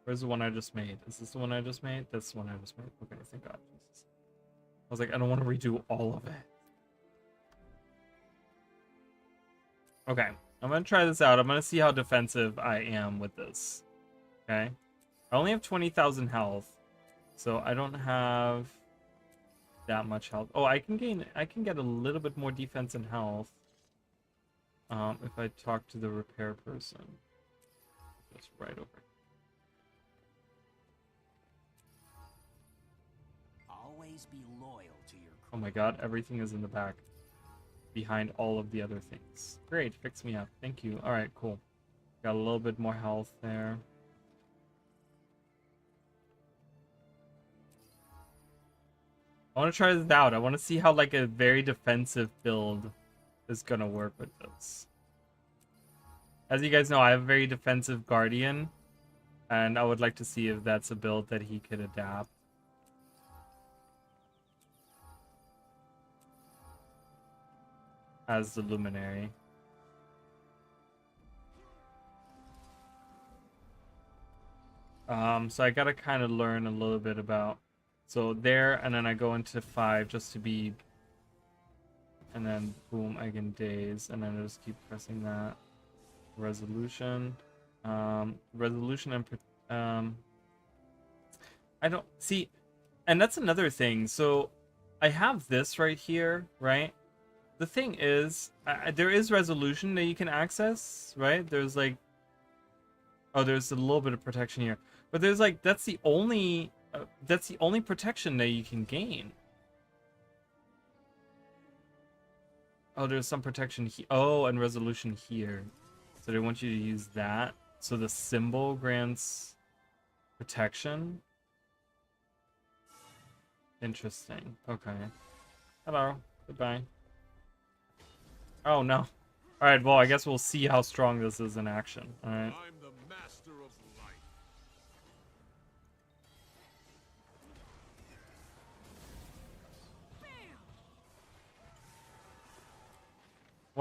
Where's the one I just made? Is this the one I just made? That's the one I just made. Okay, thank god. Jesus. I was like, I don't want to redo all of it. Okay, I'm gonna try this out. I'm gonna see how defensive I am with this. Okay, I only have 20,000 health, so I don't have that much health. Oh, I can get a little bit more defense and health. If I talk to the repair person. Just right over. Always be loyal to your. Oh my god, everything is in the back. Behind all of the other things. Great, fix me up. Thank you. Alright, cool. Got a little bit more health there. I want to try this out. I want to see how like a very defensive build is gonna work with this. As you guys know, I have a very defensive Guardian, and I would like to see if that's a build that he could adapt. As the Luminary. So I gotta kind of learn a little bit about. So there, and then I go into 5 just to be. And then boom, I can daze, and then I just keep pressing that. Resolution, resolution, and I don't see, and that's another thing. So I have this right here, right? The thing is, there is resolution that you can access, right? There's like, oh, there's a little bit of protection here, but there's like that's the only protection that you can gain. Oh, there's some protection here. Oh, and resolution here. So they want you to use that. So the symbol grants protection. Interesting. Okay. Hello. Goodbye. Oh, no. Alright, well, I guess we'll see how strong this is in action. Alright. I'm the master of life.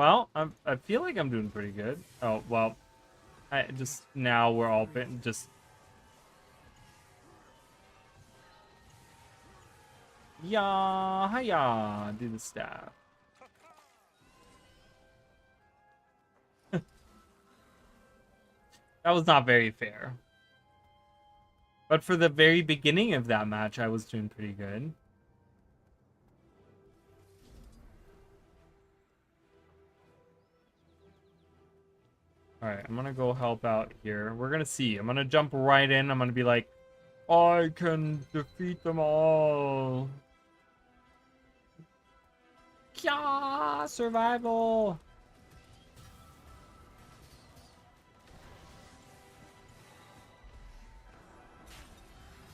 Well, I feel like I'm doing pretty good. Oh, well, I just now we're all just. Yeah, hiya, do the staff. That was not very fair. But for the very beginning of that match, I was doing pretty good. Alright, I'm gonna go help out here. We're gonna see. I'm gonna jump right in. I'm gonna be like, I can defeat them all. Kya! Survival!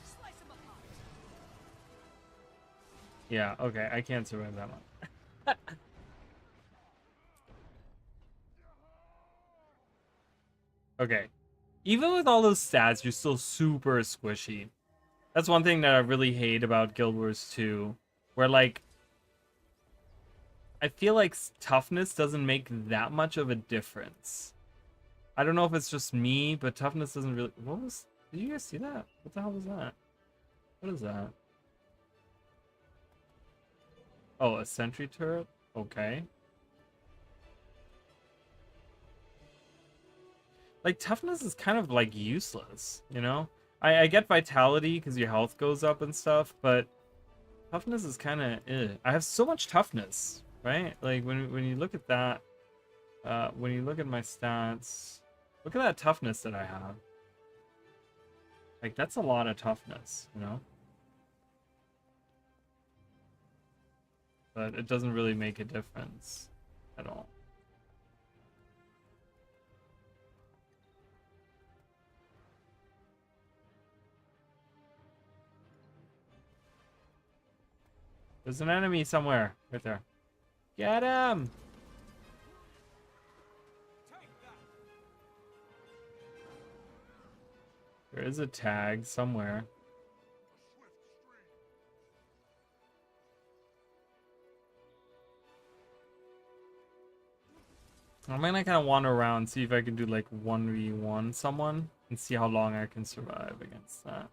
Slice him apart. Yeah, okay, I can't survive that one. Okay. Even with all those stats, you're still super squishy. That's one thing that I really hate about Guild Wars 2. Where, like, I feel like toughness doesn't make that much of a difference. I don't know if it's just me, but toughness doesn't really... What was... Did you guys see that? What the hell was that? What is that? Oh, a sentry turret? Okay. Like, toughness is kind of, like, useless, you know? I get vitality because your health goes up and stuff, but toughness is kind of... I have so much toughness, right? Like, when you look at that, when you look at my stats, look at that toughness that I have. Like, that's a lot of toughness, you know? But it doesn't really make a difference at all. There's an enemy somewhere. Right there. Get him! There is a tag somewhere. I'm gonna kind of wander around, see if I can do like 1v1 someone, and see how long I can survive against that.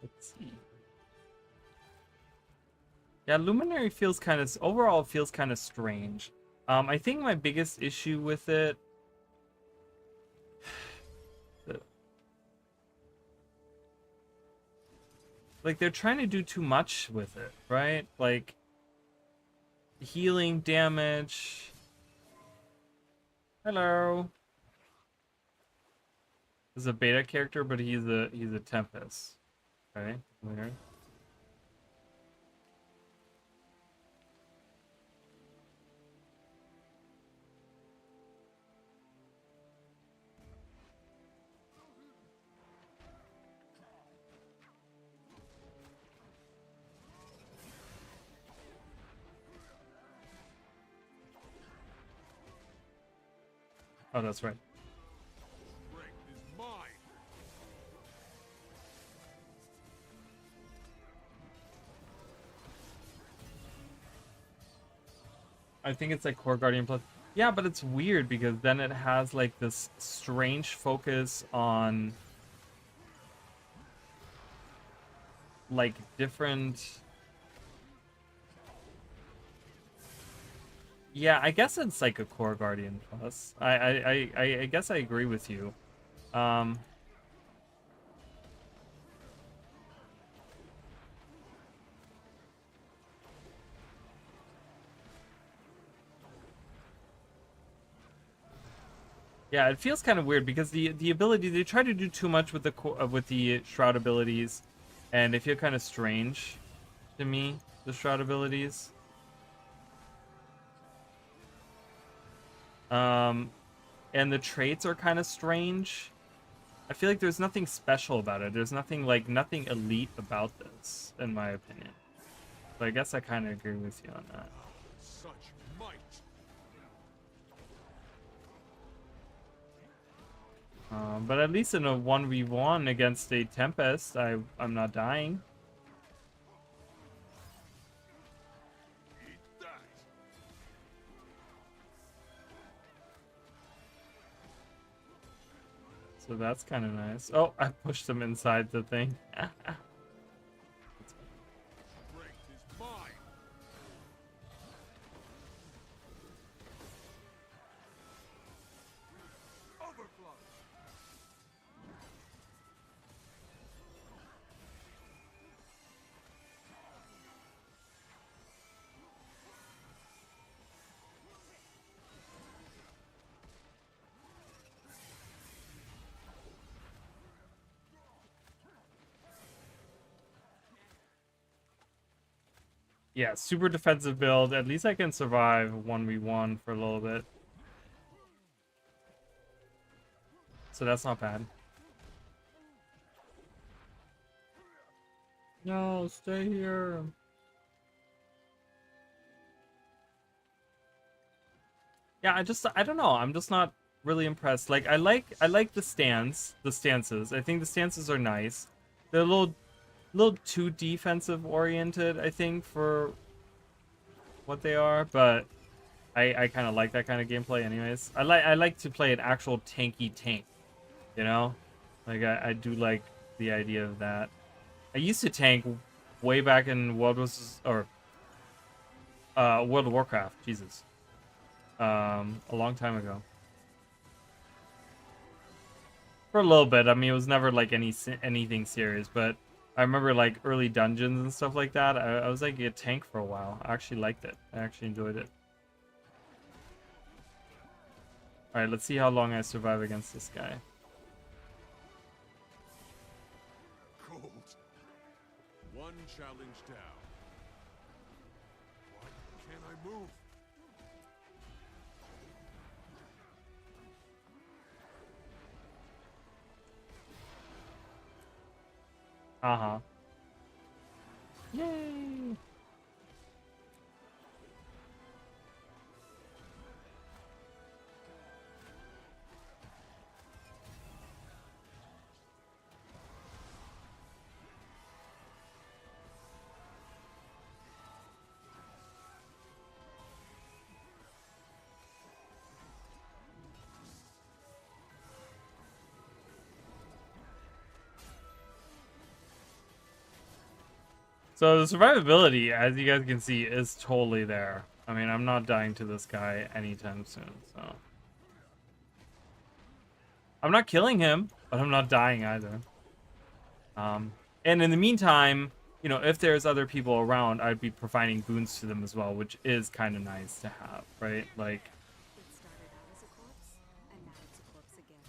Let's see. Yeah, Luminary feels kind of... Overall, it feels kind of strange. I think my biggest issue with it... Like, they're trying to do too much with it, right? Like, healing damage... Hello. This is a beta character, but he's a Tempest. Okay, weird. Oh, that's right. Strength is mine. I think it's like Core Guardian Plus. Yeah, but it's weird because then it has like this strange focus on like different... Yeah, I guess it's like a Core Guardian Plus. I guess I agree with you. Yeah, it feels kind of weird because the ability, they try to do too much with the Shroud abilities, and they feel kind of strange to me, the Shroud abilities. And the traits are kind of strange. I feel like there's nothing special about it. There's nothing nothing elite about this, in my opinion. But I guess I kind of agree with you on that. Such might. But at least in a 1v1 against a Tempest, I'm not dying. Eat that. So that's kind of nice. Oh, I pushed him inside the thing. Strength is mine. Overflow. Yeah, super defensive build. At least I can survive 1v1 for a little bit. So that's not bad. No, stay here. Yeah, I don't know. I'm just not really impressed. Like I like the stances. I think the stances are nice. They're a little too defensive oriented, I think, for what they are, but I kind of like that kind of gameplay anyways. I like to play an actual tanky tank, you know? Like I do like the idea of that. I used to tank way back in World of Warcraft, Jesus. A long time ago. For a little bit. I mean, it was never like anything serious, but I remember like early dungeons and stuff like that. I was like a tank for a while. I actually liked it. I actually enjoyed it. Alright, let's see how long I survive against this guy. Cold. One challenge down. Why can't I move? Uh-huh. Yay! So the survivability, as you guys can see, is totally there. I mean, I'm not dying to this guy anytime soon, so. I'm not killing him, but I'm not dying either. And in the meantime, you know, if there's other people around, I'd be providing boons to them as well, which is kind of nice to have, right? Like, It started out as a corpse, and now it's a corpse again.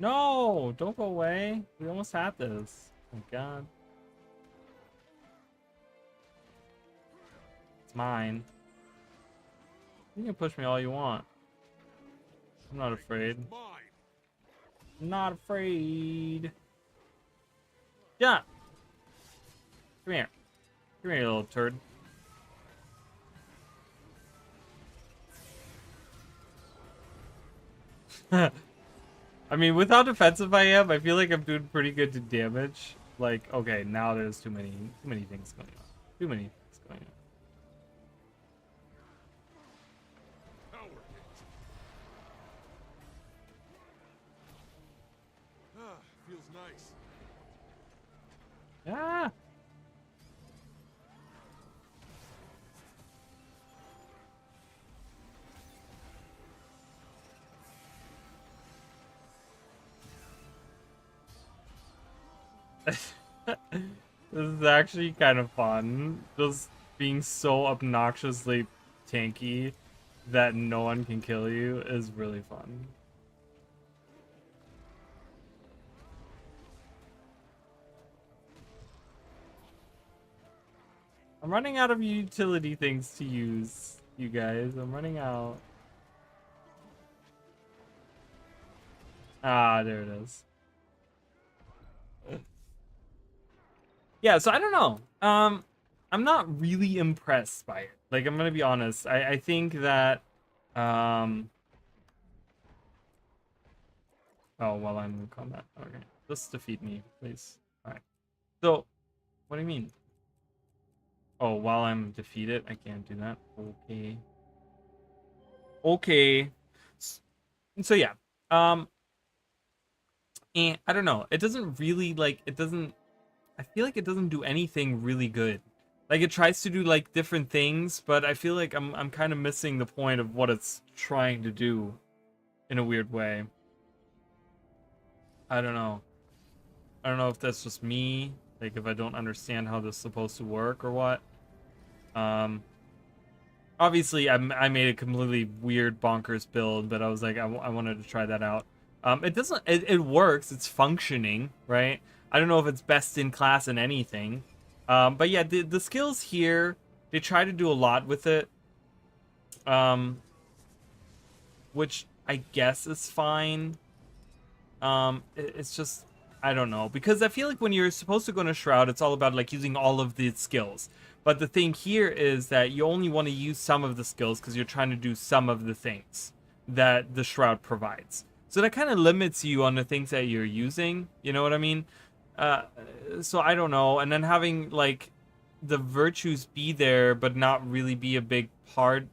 no, don't go away. We almost had this. Oh my god. It's mine. You can push me all you want. I'm not afraid. Mine. I'm not afraid. Yeah. Come here. Come here, you little turd. I mean, with how defensive I am, I feel like I'm doing pretty good to damage. Like, okay, now there's too many things going on. Too many things going on. Power hit. Ah, feels nice. Ah! This is actually kind of fun. Just being so obnoxiously tanky that no one can kill you is really fun. I'm running out of utility things to use, you guys. I'm running out. Ah, there it is. Yeah, so I don't know. I'm not really impressed by it. Like, I'm gonna be honest. I think that oh, well, I'm in combat. Okay. Just defeat me, please. Alright. So, what do you mean? Oh, while I'm defeated, I can't do that. Okay. Okay. So yeah. I don't know. It doesn't really like it doesn't I feel like it doesn't do anything really good. Like it tries to do like different things, but I feel like I'm kind of missing the point of what it's trying to do in a weird way. I don't know. I don't know if that's just me, like if I don't understand how this is supposed to work or what. Obviously I made a completely weird bonkers build, but I was like I wanted to try that out. It works, it's functioning, right? I don't know if it's best in class in anything. But yeah, the skills here, they try to do a lot with it. Which I guess is fine. It's just, I don't know. Because I feel like when you're supposed to go into Shroud, it's all about like using all of the skills. But the thing here is that you only want to use some of the skills because you're trying to do some of the things that the Shroud provides. So that kind of limits you on the things that you're using. You know what I mean? So I don't know. And then having like the virtues be there but not really be a big part.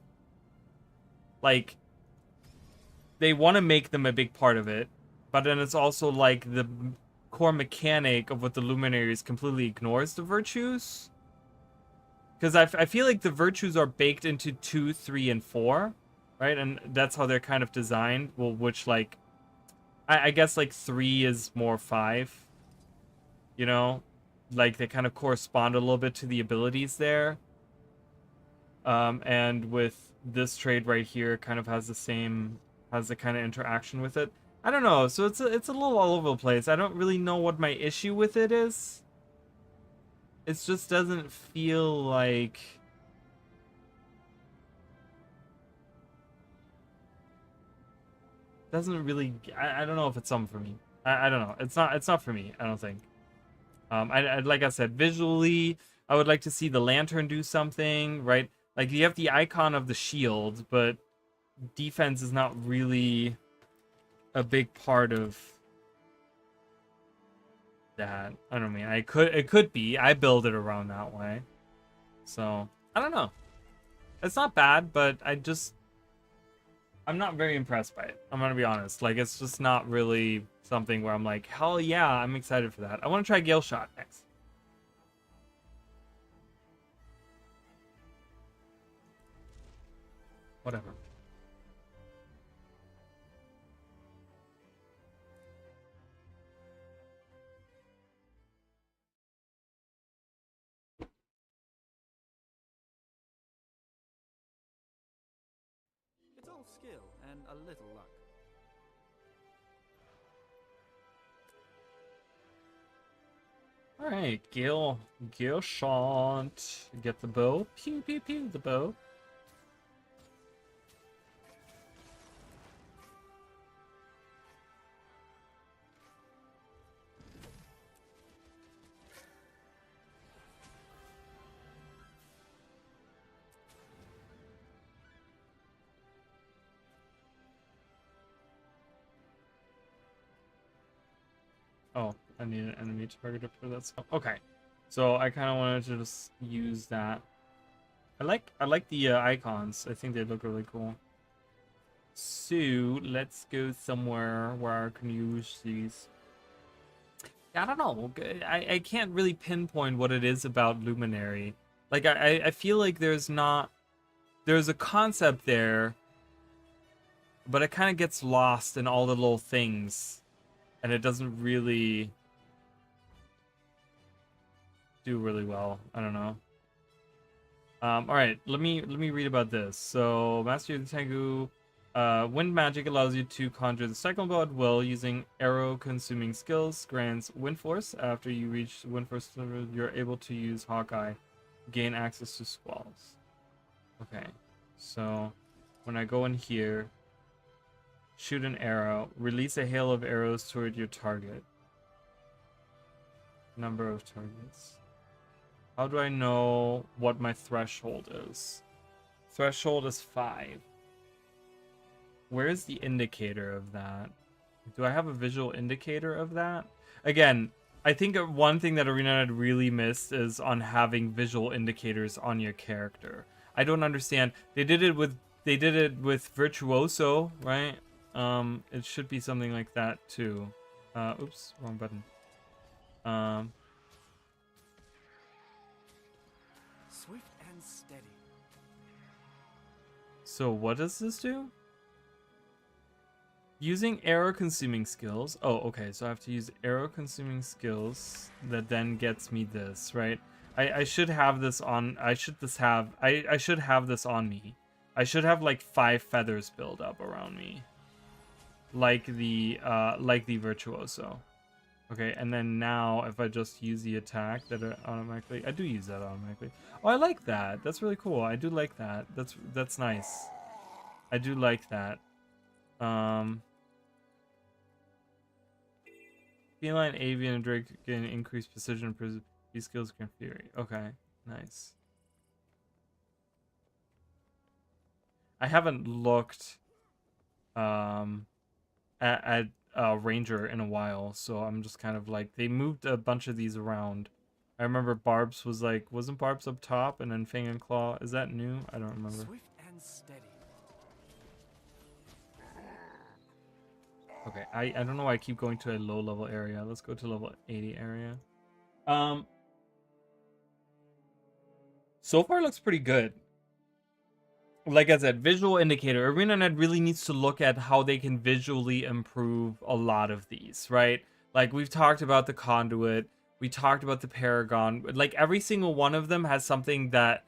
Like they want to make them a big part of it, but then it's also like the core mechanic of what the luminaries completely ignores the virtues. Because I feel like the virtues are baked into 2, 3, and 4, right? And that's how they're kind of designed. Well, which like, I guess like 3 is more 5. You know, like they kind of correspond a little bit to the abilities there. And with this trade right here, kind of has the kind of interaction with it. I don't know. So it's a little all over the place. I don't really know what my issue with it is. It just doesn't feel like doesn't really. I don't know if it's something for me. I don't know. It's not for me. I don't think. I like I said, visually, I would like to see the lantern do something, right? Like you have the icon of the shield, but defense is not really a big part of that. I don't mean it could be. I build it around that way. So I don't know. It's not bad, but I'm not very impressed by it. I'm gonna be honest. Like it's just not really something where I'm like, hell yeah, I'm excited for that. I want to try Gale Shot next. Whatever. It's all skill and a little luck. All right, Gale Shot. Get the bow. Pew pew pew. The bow. Oh, I need an enemy target for that stuff. Okay, so I kind of wanted to just use that. I like the icons. I think they look really cool. So let's go somewhere where I can use these. I don't know. I can't really pinpoint what it is about Luminary. Like I feel like there's a concept there, but it kind of gets lost in all the little things. And it doesn't really... do really well. I don't know. All right, let me read about this. So, Master of the Tengu, wind magic allows you to conjure the cycle bow at will using arrow-consuming skills. Grants wind force. After you reach wind force level, you're able to use Hawkeye, gain access to squalls. Okay, so when I go in here, shoot an arrow, release a hail of arrows toward your target. Number of targets. How do I know what my threshold is? Threshold is 5. Where is the indicator of that? Do I have a visual indicator of that? Again, I think one thing that ArenaNet really missed is on having visual indicators on your character. I don't understand. They did it with Virtuoso, right? It should be something like that too. Oops, wrong button. Swift and steady. So what does this do? Using arrow-consuming skills. Oh, okay. So I have to use arrow-consuming skills that then gets me this, right? I should have this on. I should have this on me. I should have like 5 feathers build up around me, like the Virtuoso. Okay, and then now if I just use the attack that automatically, I do use that automatically. Oh, I like that. That's really cool. I do like that. That's nice. I do like that. Feline, avian, and drake can increase precision. These skills can fury. Okay, nice. I haven't looked at Ranger in a while, so I'm just kind of like, they moved a bunch of these around. I remember Barb's was like, wasn't Barb's up top and then Fang and Claw? Is that new? I don't remember. Swift and steady. Okay, I don't know why I keep going to a low level area. Let's go to level 80 area. So far looks pretty good. Like I said, visual indicator. ArenaNet really needs to look at how they can visually improve a lot of these, right? Like we've talked about the Conduit, we talked about the Paragon. Like every single one of them has something that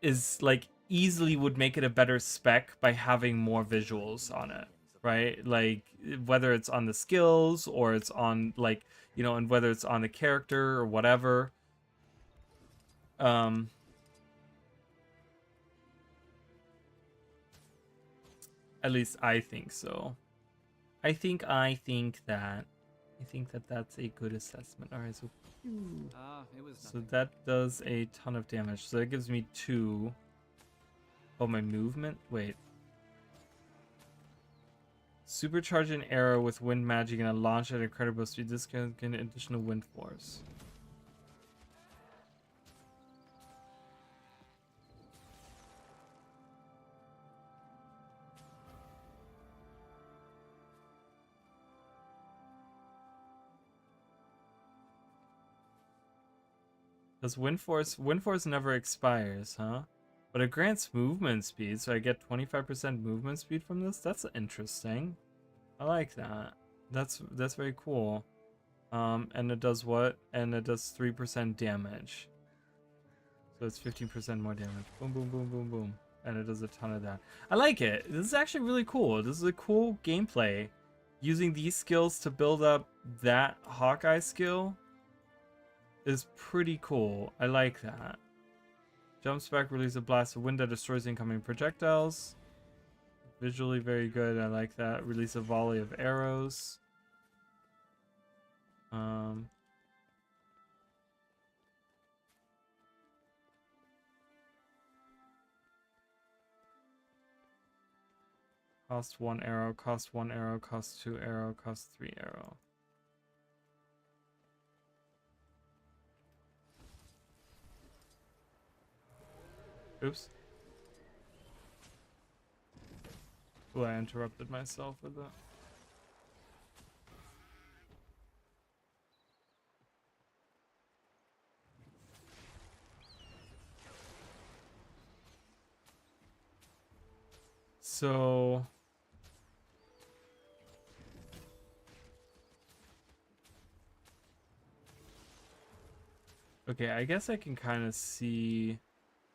is like easily would make it a better spec by having more visuals on it, right? Like whether it's on the skills or it's on like, you know, and whether it's on the character or whatever. At least I think so. I think that that's a good assessment. All right, so It was so nothing. that does a ton of damage. So that gives me 2. Oh, my movement. Wait. Supercharge an arrow with wind magic and a launch at incredible speed. This can get additional wind force. Does wind force never expires, huh? But it grants movement speed, so I get 25% movement speed from this. That's interesting. I like that. That's very cool. And it does what? And it does 3% damage. So it's 15% more damage. Boom, boom, boom, boom, boom. And it does a ton of that. I like it. This is actually really cool. This is a cool gameplay. Using these skills to build up that Hawkeye skill is pretty cool. I like that. Jump Spec, release a blast of wind that destroys incoming projectiles. Visually very good. I like that. Release a volley of arrows. Cost 1 arrow, cost 1 arrow, cost 2 arrow, cost 3 arrow. Oops. Oh, I interrupted myself with that. So Okay, I guess I can kind of see.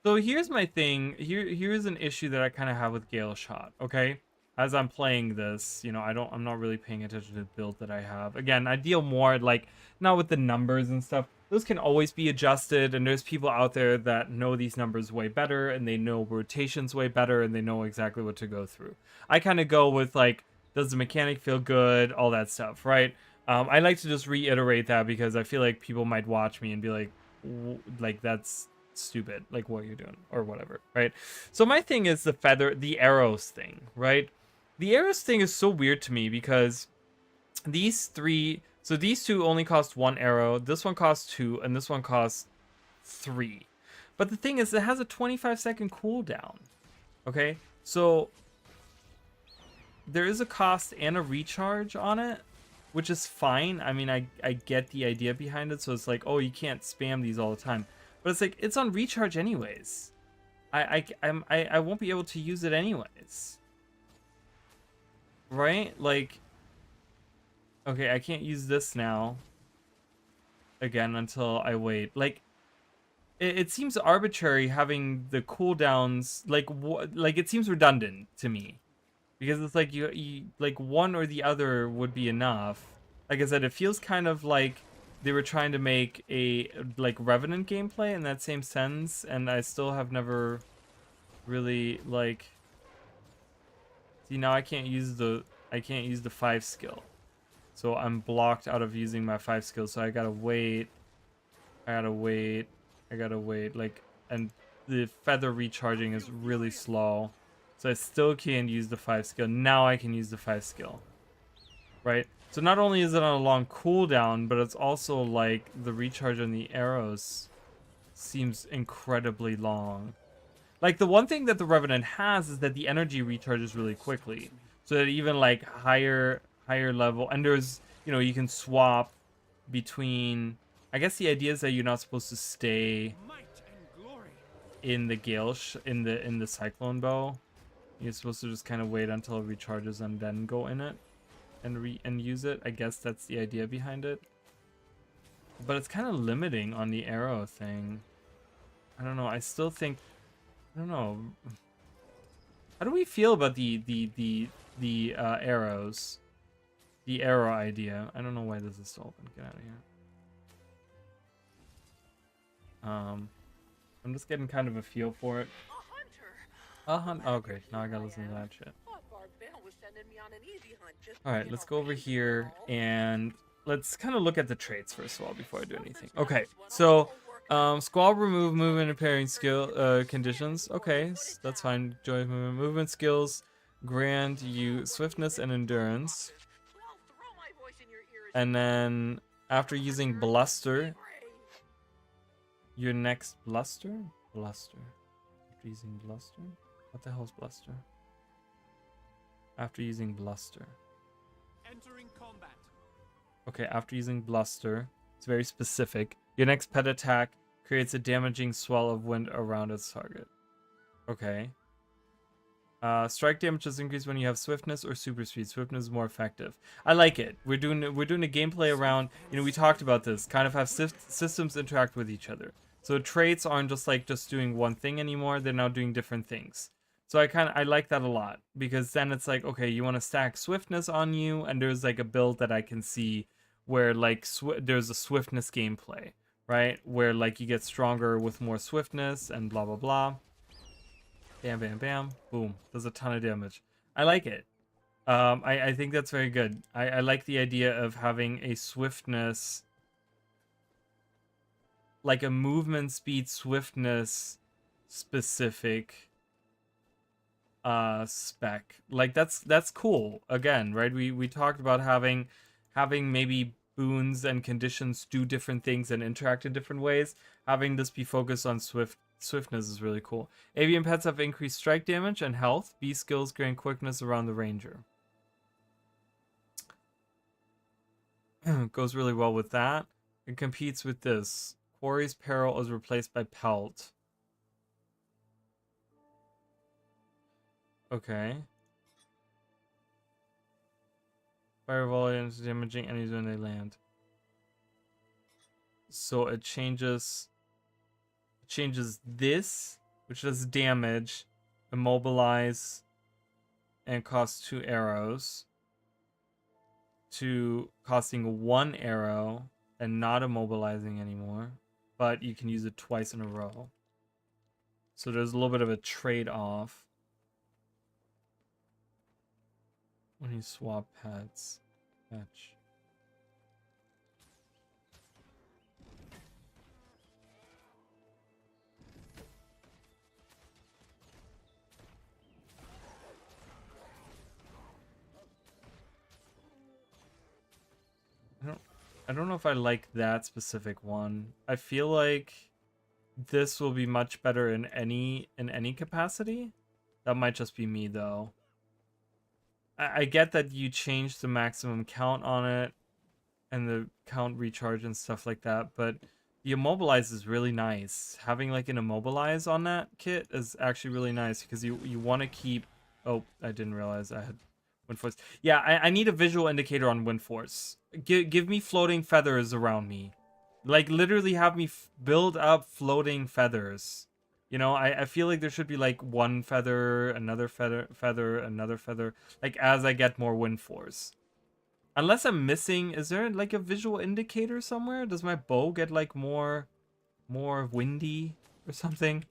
So here's my thing. Here's an issue that I kind of have with Gale Shot. Okay, as I'm playing this, you know, I'm not really paying attention to the build that I have. Again, I deal more like not with the numbers and stuff. Those can always be adjusted, and there's people out there that know these numbers way better, and they know rotations way better, and they know exactly what to go through. I kind of go with like, does the mechanic feel good, all that stuff, right? I like to just reiterate that because I feel like people might watch me and be like that's stupid, like what you're doing or whatever, right? So my thing is the arrows thing, right? The arrows thing is so weird to me because these two only cost 1 arrow, this one costs 2, and this one costs 3. But the thing is, it has a 25-second cooldown. Okay, so there is a cost and a recharge on it, which is fine. I mean, I get the idea behind it. So it's like, oh, you can't spam these all the time. But it's like, it's on recharge anyways. I won't be able to use it anyways. Right? Like, okay, I can't use this now. Again, until I wait. Like, it seems arbitrary having the cooldowns. Like it seems redundant to me. Because it's like you like one or the other would be enough. Like I said, it feels kind of like they were trying to make a like Revenant gameplay in that same sense, and I still have never really like. See, now I can't use the 5 skill, so I'm blocked out of using my 5 skill. So I gotta wait. Like, and the feather recharging is really slow. So I still can't use the 5 skill. Now I can use the 5 skill. Right? So not only is it on a long cooldown, but it's also like the recharge on the arrows seems incredibly long. Like the one thing that the Revenant has is that the energy recharges really quickly. So that even like higher level, and there's, you know, you can swap between, I guess the idea is that you're not supposed to stay in the in the Cyclone Bow. You're supposed to just kind of wait until it recharges and then go in it and use it. I guess that's the idea behind it. But it's kind of limiting on the arrow thing. I don't know. I still think, I don't know. How do we feel about the arrows? The arrow idea. I don't know why this is still open. Get out of here. I'm just getting kind of a feel for it. Oh, great. Now I gotta listen to that shit. Alright, let's go over here and let's kind of look at the traits first of all before I do anything. Okay, so squall remove movement impairing skill conditions. Okay, that's fine. Joy movement skills grant you swiftness and endurance. And then after using bluster, your next bluster? After using bluster? What the hell is bluster? After using bluster. Entering combat. Okay, after using bluster, it's very specific. Your next pet attack creates a damaging swell of wind around its target. Okay. Strike damage is increased when you have swiftness or super speed. Swiftness is more effective. I like it. We're doing a gameplay around, you know, we talked about this. Kind of have systems interact with each other. So traits aren't just like just doing one thing anymore. They're now doing different things. So I like that a lot, because then it's like, okay, you want to stack swiftness on you, and there's like a build that I can see where like there's a swiftness gameplay, right? Where like you get stronger with more swiftness and blah blah blah. Bam bam bam, boom. Does a ton of damage. I like it. I think that's very good. I like the idea of having a swiftness, like a movement speed swiftness specific spec. Like that's cool. Again, right? We talked about having maybe boons and conditions do different things and interact in different ways. Having this be focused on swiftness is really cool. Avian pets have increased strike damage and health. Bee skills grant quickness around the ranger. Goes really well with that. It competes with this. Quarry's Peril is replaced by Pelt. Okay. Fire volley is damaging enemies when they land. So it changes this, which does damage, immobilize, and costs 2 arrows, to costing 1 arrow and not immobilizing anymore, but you can use it twice in a row. So there's a little bit of a trade-off when you swap pets. Fetch. I don't know if I like that specific one. I feel like this will be much better in any capacity. That might just be me though. I get that you change the maximum count on it and the count recharge and stuff like that, but the immobilize is really nice. Having like an immobilize on that kit is actually really nice because you want to keep... Oh, I didn't realize I had wind force. Yeah, I need a visual indicator on wind force. Give me floating feathers around me. Like literally have me build up floating feathers. You know, I feel like there should be like one feather, another feather, another feather, like as I get more wind force. Unless I'm missing, is there like a visual indicator somewhere? Does my bow get like more windy or something?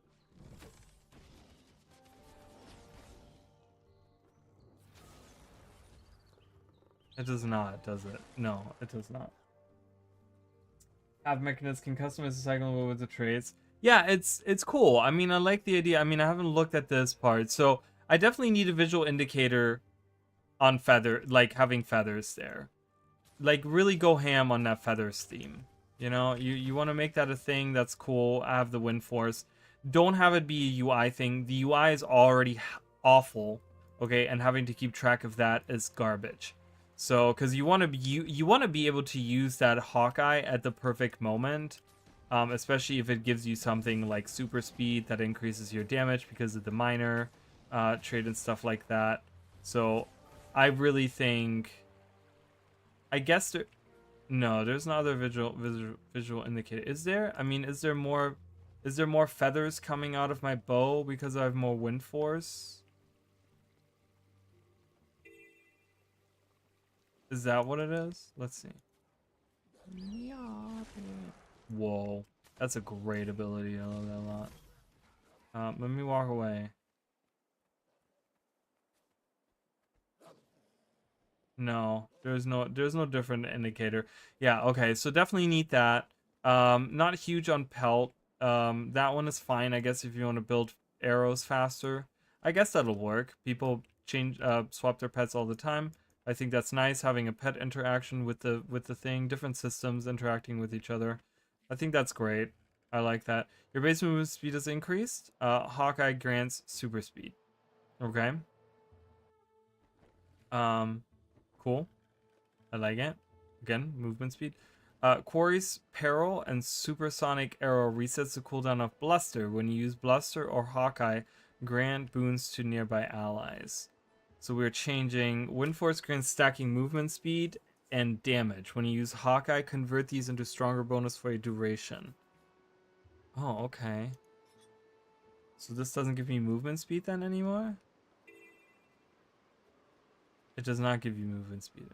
It does not, does it? No, it does not. Have mechanists can customize the cycle with the traits. Yeah, it's cool. I mean, I like the idea. I mean, I haven't looked at this part, so I definitely need a visual indicator on feather, like having feathers there. Like really go ham on that feathers theme. You know, you want to make that a thing. That's cool. I have the wind force. Don't have it be a UI thing. The UI is already awful. Okay, and having to keep track of that is garbage. So, because you want to be able to use that Hawkeye at the perfect moment, especially if it gives you something like super speed that increases your damage because of the minor trait and stuff like that. So, I really think. I guess there. No, there's no other visual indicator. Is there? I mean, is there more feathers coming out of my bow because I have more wind force? Is that what it is? Let's see. Whoa. That's a great ability. I love that a lot. Let me walk away. No, there's no different indicator. Yeah, okay, so definitely need that. Not huge on pelt. That one is fine, I guess, if you want to build arrows faster. I guess that'll work. People swap their pets all the time. I think that's nice, having a pet interaction with the thing, different systems interacting with each other. I think that's great. I like that. Your base movement speed is increased. Hawkeye grants super speed. Okay. Cool. I like it. Again, movement speed. Quarry's Peril and Supersonic Arrow resets the cooldown of Bluster. When you use Bluster or Hawkeye, grant boons to nearby allies. So we're changing Wind Force grants stacking movement speed and damage. When you use Hawkeye, convert these into stronger bonus for a duration. Oh, okay. So this doesn't give me movement speed then anymore? It does not give you movement speed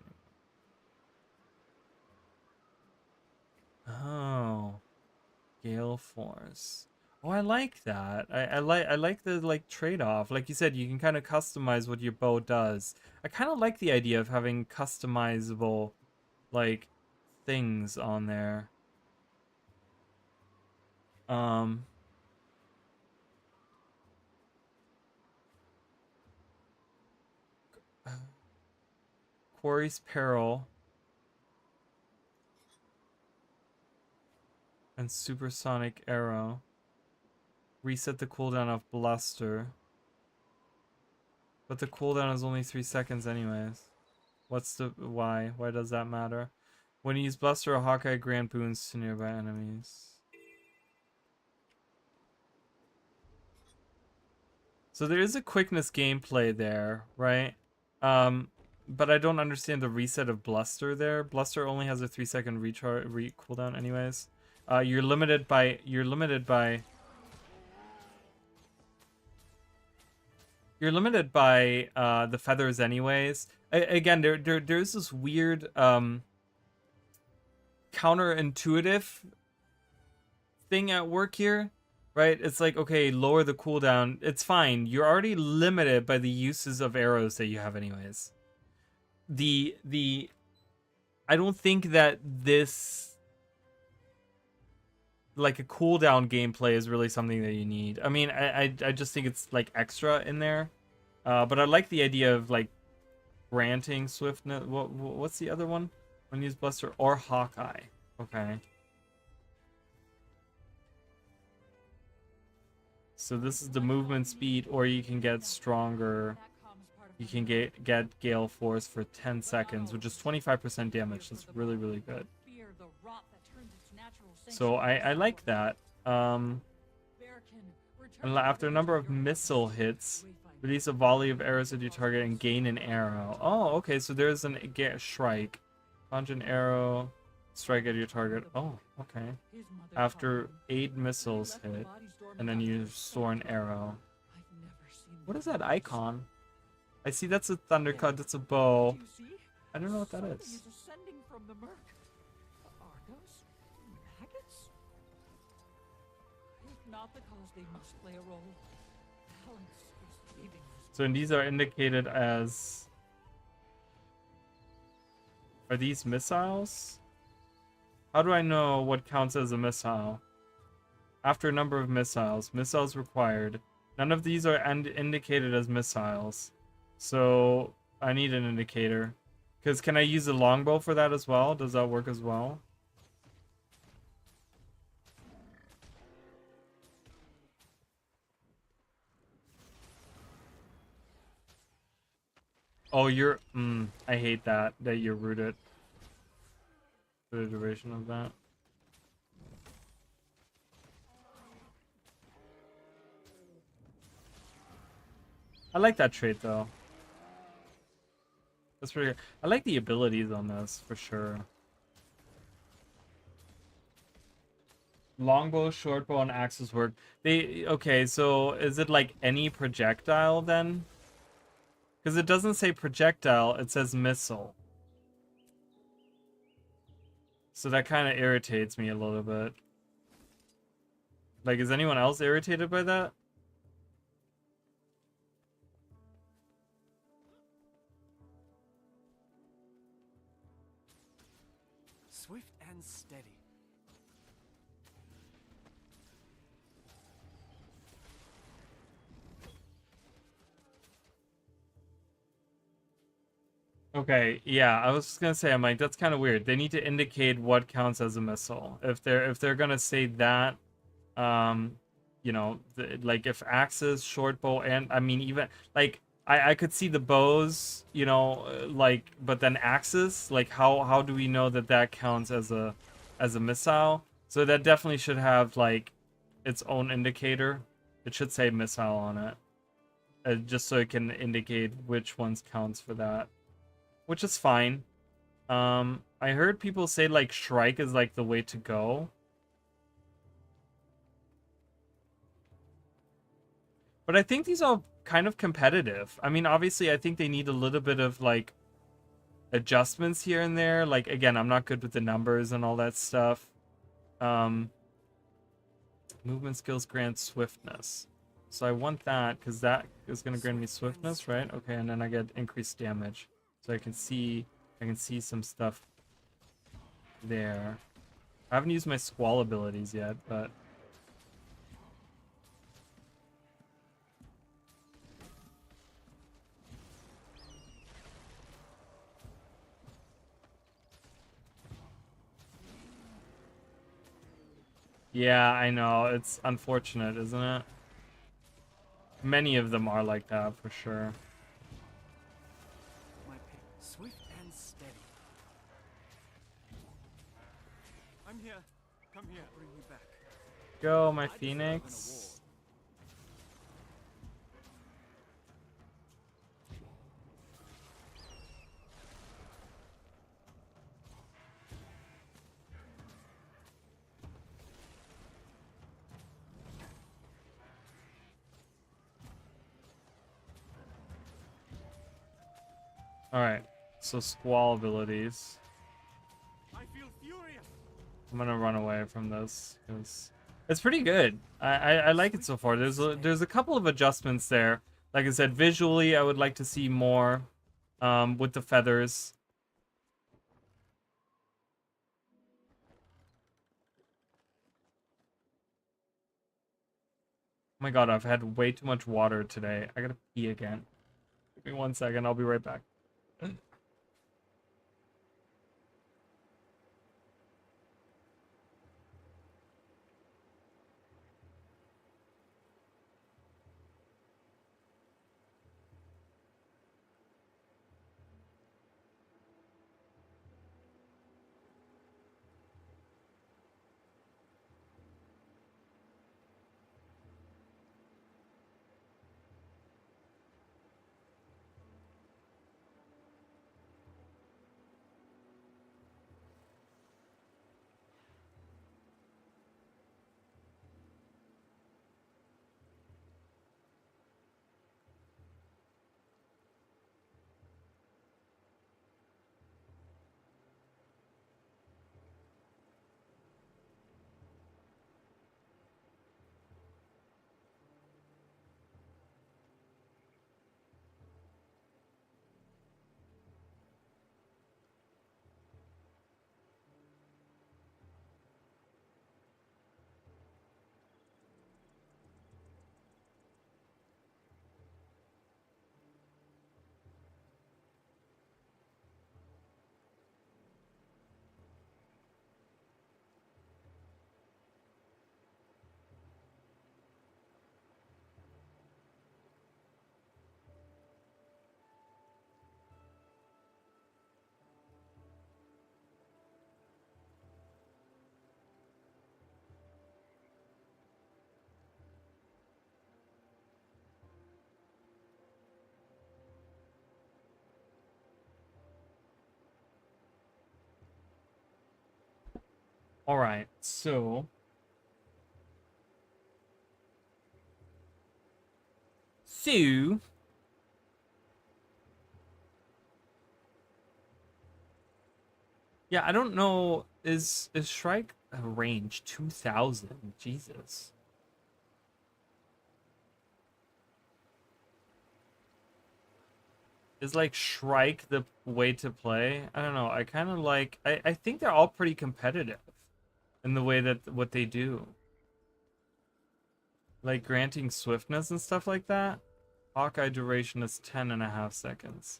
anymore. Oh. Gale Force. Oh, I like that. I like the like trade-off. Like you said, you can kind of customize what your bow does. I kind of like the idea of having customizable like things on there. Quarry's Peril and Supersonic Arrow. Reset the cooldown of Bluster. But the cooldown is only 3 seconds anyways. What's the... why? Why does that matter? When you use Bluster or Hawkeye, grant boons to nearby enemies. So there is a quickness gameplay there, right? But I don't understand the reset of Bluster there. Bluster only has a 3 second cooldown anyways. You're limited by the feathers anyways. Again, there's this weird counterintuitive thing at work here, right? It's like, okay, lower the cooldown. It's fine. You're already limited by the uses of arrows that you have anyways. I don't think that this, like, a cooldown gameplay is really something that you need. I mean, I just think it's like extra in there. But I like the idea of like granting swiftness. What's the other one? When you use Buster or Hawkeye. Okay. So this is the movement speed, or you can get stronger. You can get Gale Force for 10 seconds, which is 25% damage. That's really, really good. So I like that. And after a number of missile hits, release a volley of arrows at your target and gain an arrow. Oh, okay. So there's an Shrike. Launch an arrow, strike at your target. Oh, okay. After 8 missiles hit, and then you store an arrow. What is that icon? I see that's a thundercut. That's a bow. I don't know what that is. So and these are indicated as... Are these missiles? How do I know what counts as a missile? After a number of missiles. Missiles required. None of these are indicated as missiles. So I need an indicator. Because can I use a longbow for that as well? Does that work as well? Oh, you're... I hate that you're rooted. For the duration of that. I like that trait, though. That's pretty good. I like the abilities on this, for sure. Longbow, shortbow, and axes work. Okay, so is it like any projectile, then? Because it doesn't say projectile, it says missile. So that kind of irritates me a little bit. Like, is anyone else irritated by that? Swift and steady. Okay, yeah, I was just gonna say, I'm like, that's kind of weird. They need to indicate what counts as a missile. If they're gonna say that, you know, like if axes, short bow, and I mean even like I could see the bows, you know, like, but then axes, like how do we know that that counts as a missile? So that definitely should have like its own indicator. It should say missile on it, just so it can indicate which ones counts for that. Which is fine. I heard people say like Shrike is like the way to go. But I think these are kind of competitive. I mean, obviously I think they need a little bit of like adjustments here and there. Like, again, I'm not good with the numbers and all that stuff. Movement skills grant swiftness. So I want that because that is going to grant me swiftness, right? Okay, and then I get increased damage. So I can see some stuff there. I haven't used my squall abilities yet, but yeah, I know. It's unfortunate, isn't it? Many of them are like that for sure. Swift and steady. I'm here. Come here. Bring me back. Go, my Phoenix. Alright, so squall abilities. I feel furious. I'm gonna run away from this because it's pretty good. I like it so far. There's a couple of adjustments there. Like I said, visually I would like to see more with the feathers. Oh my god, I've had way too much water today. I gotta pee again. Give me 1 second, I'll be right back. Alright, so yeah, I don't know. Is Shrike a range 2000? Jesus. Is like Shrike the way to play? I don't know. I kind of like. I think they're all pretty competitive in the way that what they do. Like granting swiftness and stuff like that. Hawkeye duration is 10.5 seconds.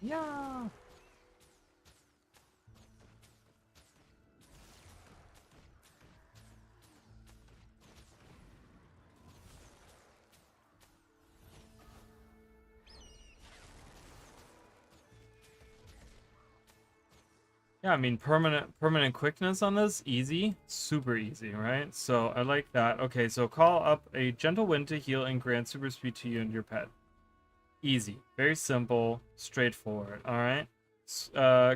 Yeah. Yeah, I mean permanent quickness on this, easy, super easy, right? So I like that. Okay, so call up a gentle wind to heal and grant super speed to you and your pet. Easy, very simple, straightforward. All right.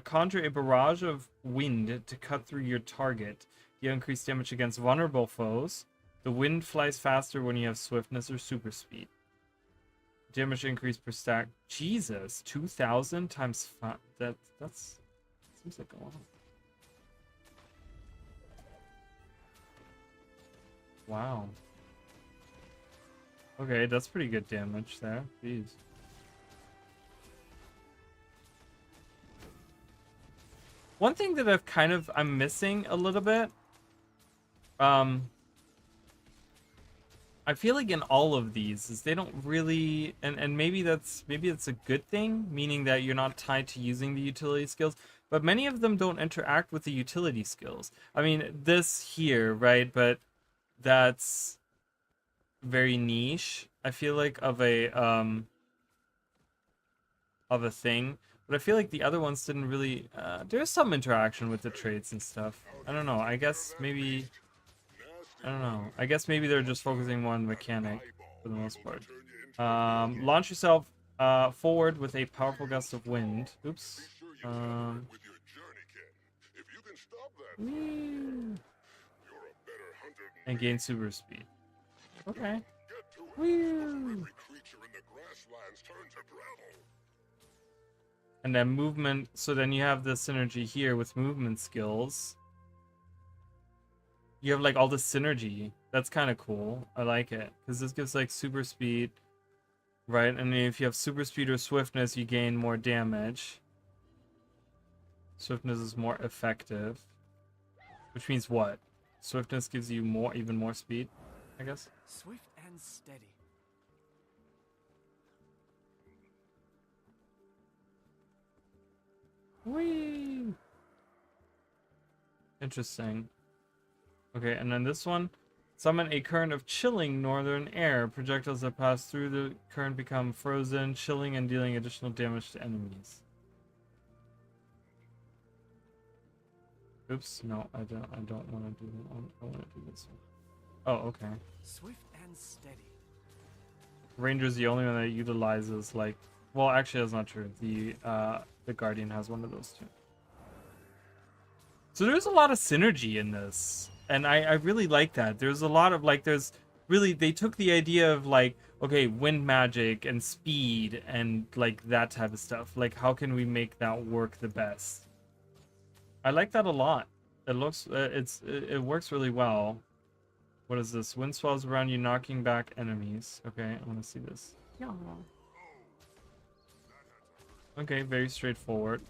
Conjure a barrage of wind to cut through your target. You increase damage against vulnerable foes. The wind flies faster when you have swiftness or super speed. Damage increase per stack. Jesus, 2,000 times 5. That's seems like a lot. Wow. Okay, that's pretty good damage there. Jeez. One thing that I'm missing a little bit. I feel like in all of these is they don't really, and maybe it's a good thing, meaning that you're not tied to using the utility skills, but many of them don't interact with the utility skills. I mean, this here, right? But that's very niche. I feel like of a thing, but I feel like the other ones didn't really. There's some interaction with the traits and stuff. I don't know. I guess maybe. I don't know. I guess maybe they're just focusing more on mechanic for the most part. Launch yourself forward with a powerful gust of wind. Oops. And gain super speed. Okay. Get to it. Woo. Every creature in the grasslands turn to gravel. And then movement, so then you have the synergy here with movement skills. You have like all the synergy. That's kind of cool. I like it. Because this gives like super speed, right? And if you have super speed or swiftness, you gain more damage. Swiftness is more effective. Which means what? Swiftness gives you more, even more speed, I guess. Swift and steady. Whee! Interesting. Okay, and then this one. Summon a current of chilling northern air. Projectiles that pass through the current become frozen, chilling and dealing additional damage to enemies. Oops, no, I don't want to do that. I want to do this one. Oh, okay. Swift and steady. Ranger's the only one that utilizes like, well, actually that's not true. The Guardian has one of those too. So there's a lot of synergy in this, and I really like that. There's a lot of like, there's really, they took the idea of like, okay, wind magic and speed and like that type of stuff. Like, how can we make that work the best? I like that a lot. It looks, it works really well. What is this? Wind swells around you, knocking back enemies. Okay, I want to see this. Yeah. Okay, very straightforward.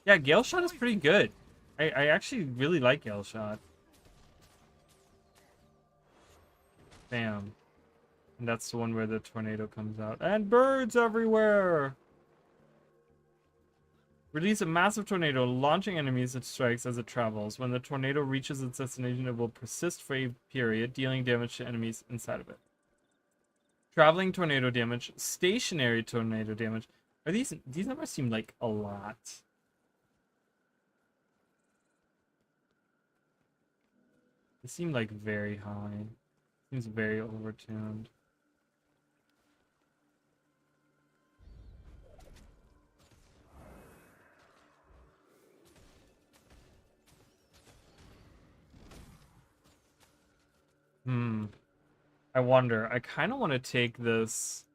Yeah, Gale Shot is pretty good. I actually really like Gale Shot. Bam. And that's the one where the tornado comes out. And birds everywhere! Release a massive tornado, launching enemies it strikes as it travels. When the tornado reaches its destination, it will persist for a period, dealing damage to enemies inside of it. Traveling tornado damage, stationary tornado damage. Are these numbers seem like a lot. They seem like very high. Seems very overtuned. I wonder. I kind of want to take this.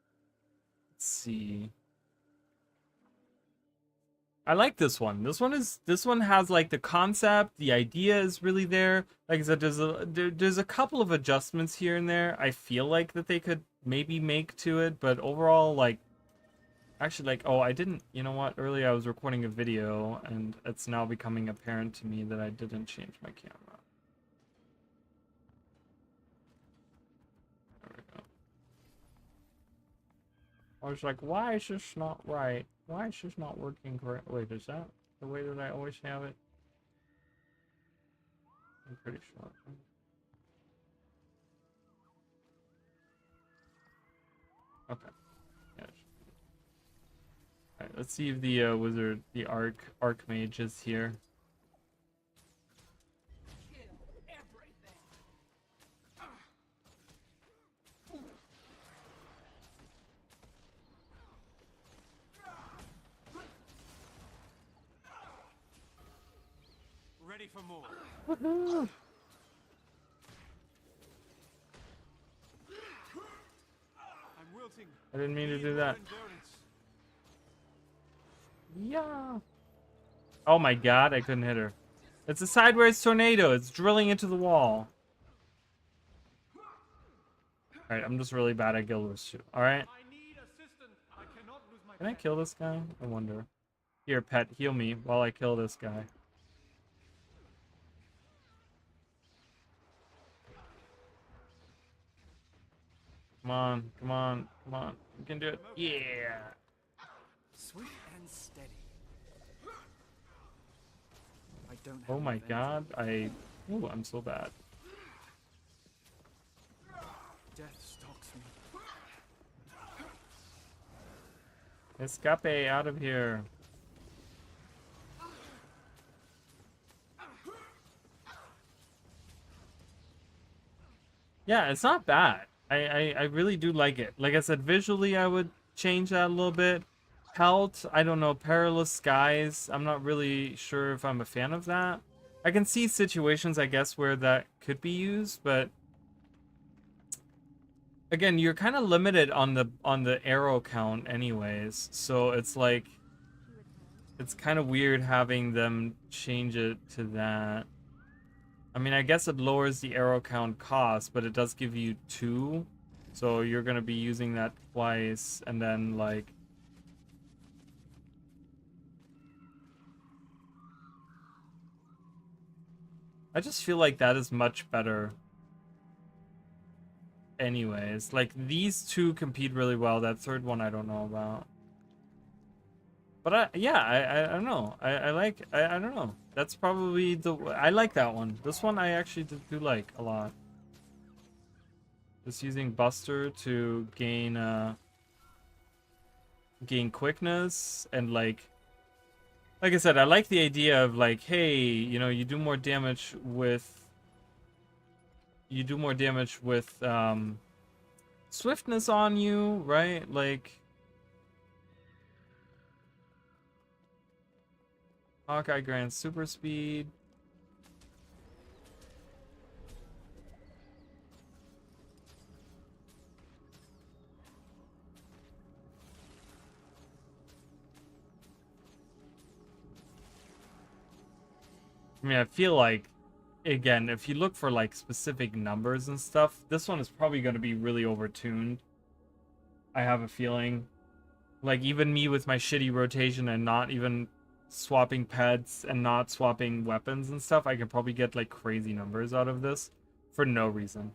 Let's see. I like this one. This one has like the concept, the idea is really there. Like I said, there's a couple of adjustments here and there. I feel like that they could maybe make to it, but overall, like, actually, like, oh, I didn't. You know what? Earlier I was recording a video, and it's now becoming apparent to me that I didn't change my camera. I was like, why is this not right? Why is this not working correct? Wait, is that the way that I always have it? I'm pretty sure. Okay. Yeah. Alright, let's see if the wizard, the archmage is here. Ready for more. Woohoo! I'm wilting. I didn't mean to do that. Endurance. Yeah. Oh my god, I couldn't hit her. It's a sideways tornado. It's drilling into the wall. Alright, I'm just really bad at Guild Wars 2. Alright. I need assistance. I cannot lose my Can I kill this guy? I wonder. Here, pet, heal me while I kill this guy. Come on, come on, come on. You can do it. Yeah. Swift and steady. I don't have Oh my revenge. god. Ooh, I'm so bad. Death stalks me. Escape out of here. Yeah, it's not bad. I really do like it. Like I said, visually I would change that a little bit. Pelt, I don't know, Perilous Skies. I'm not really sure if I'm a fan of that. I can see situations, I guess, where that could be used, but again, you're kind of limited on the arrow count anyways. So it's like it's kind of weird having them change it to that. I mean, I guess it lowers the arrow count cost, but it does give you 2. So you're going to be using that twice, and then, like... I just feel like that is much better. Anyways, like, these two compete really well. That third one I don't know about. But I don't know. I don't know. That's probably I like that one. This one I actually do like a lot. Just using Buster to gain quickness and like I said, I like the idea of like, hey, you know, you do more damage with swiftness on you, right? Like Hawkeye grants super speed. I mean, I feel like, again, if you look for like specific numbers and stuff, this one is probably going to be really overtuned. I have a feeling. Like, even me with my shitty rotation and not even swapping pets and not swapping weapons and stuff, I can probably get like crazy numbers out of this for no reason.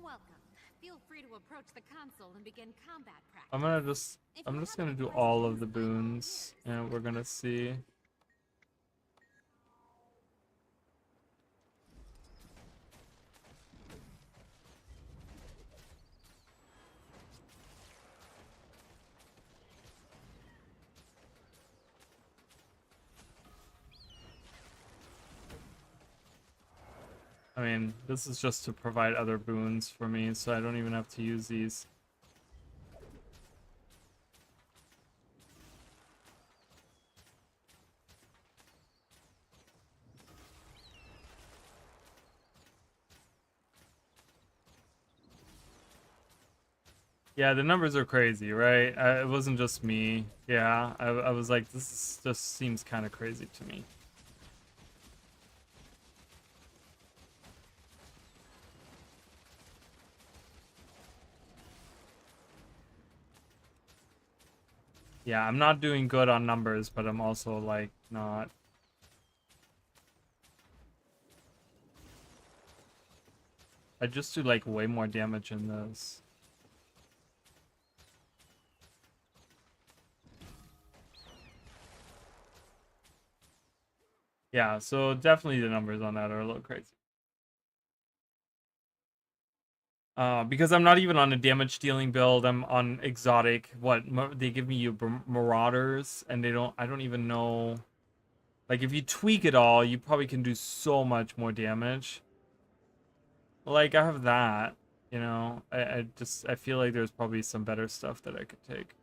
Welcome. Feel free to approach the console and begin combat practice. I'm just gonna do all of the boons, and we're gonna see. I mean, this is just to provide other boons for me, so I don't even have to use these. Yeah, the numbers are crazy, right? It wasn't just me. Yeah, I was like, just seems kind of crazy to me. Yeah, I'm not doing good on numbers, but I'm also, like, not... I just do, like, way more damage in this. Yeah, so definitely the numbers on that are a little crazy. Because I'm not even on a damage dealing build. I'm on exotic. They give me marauders, and I don't even know. Like, if you tweak it all, you probably can do so much more damage. Like, I have that, you know. I feel like there's probably some better stuff that I could take.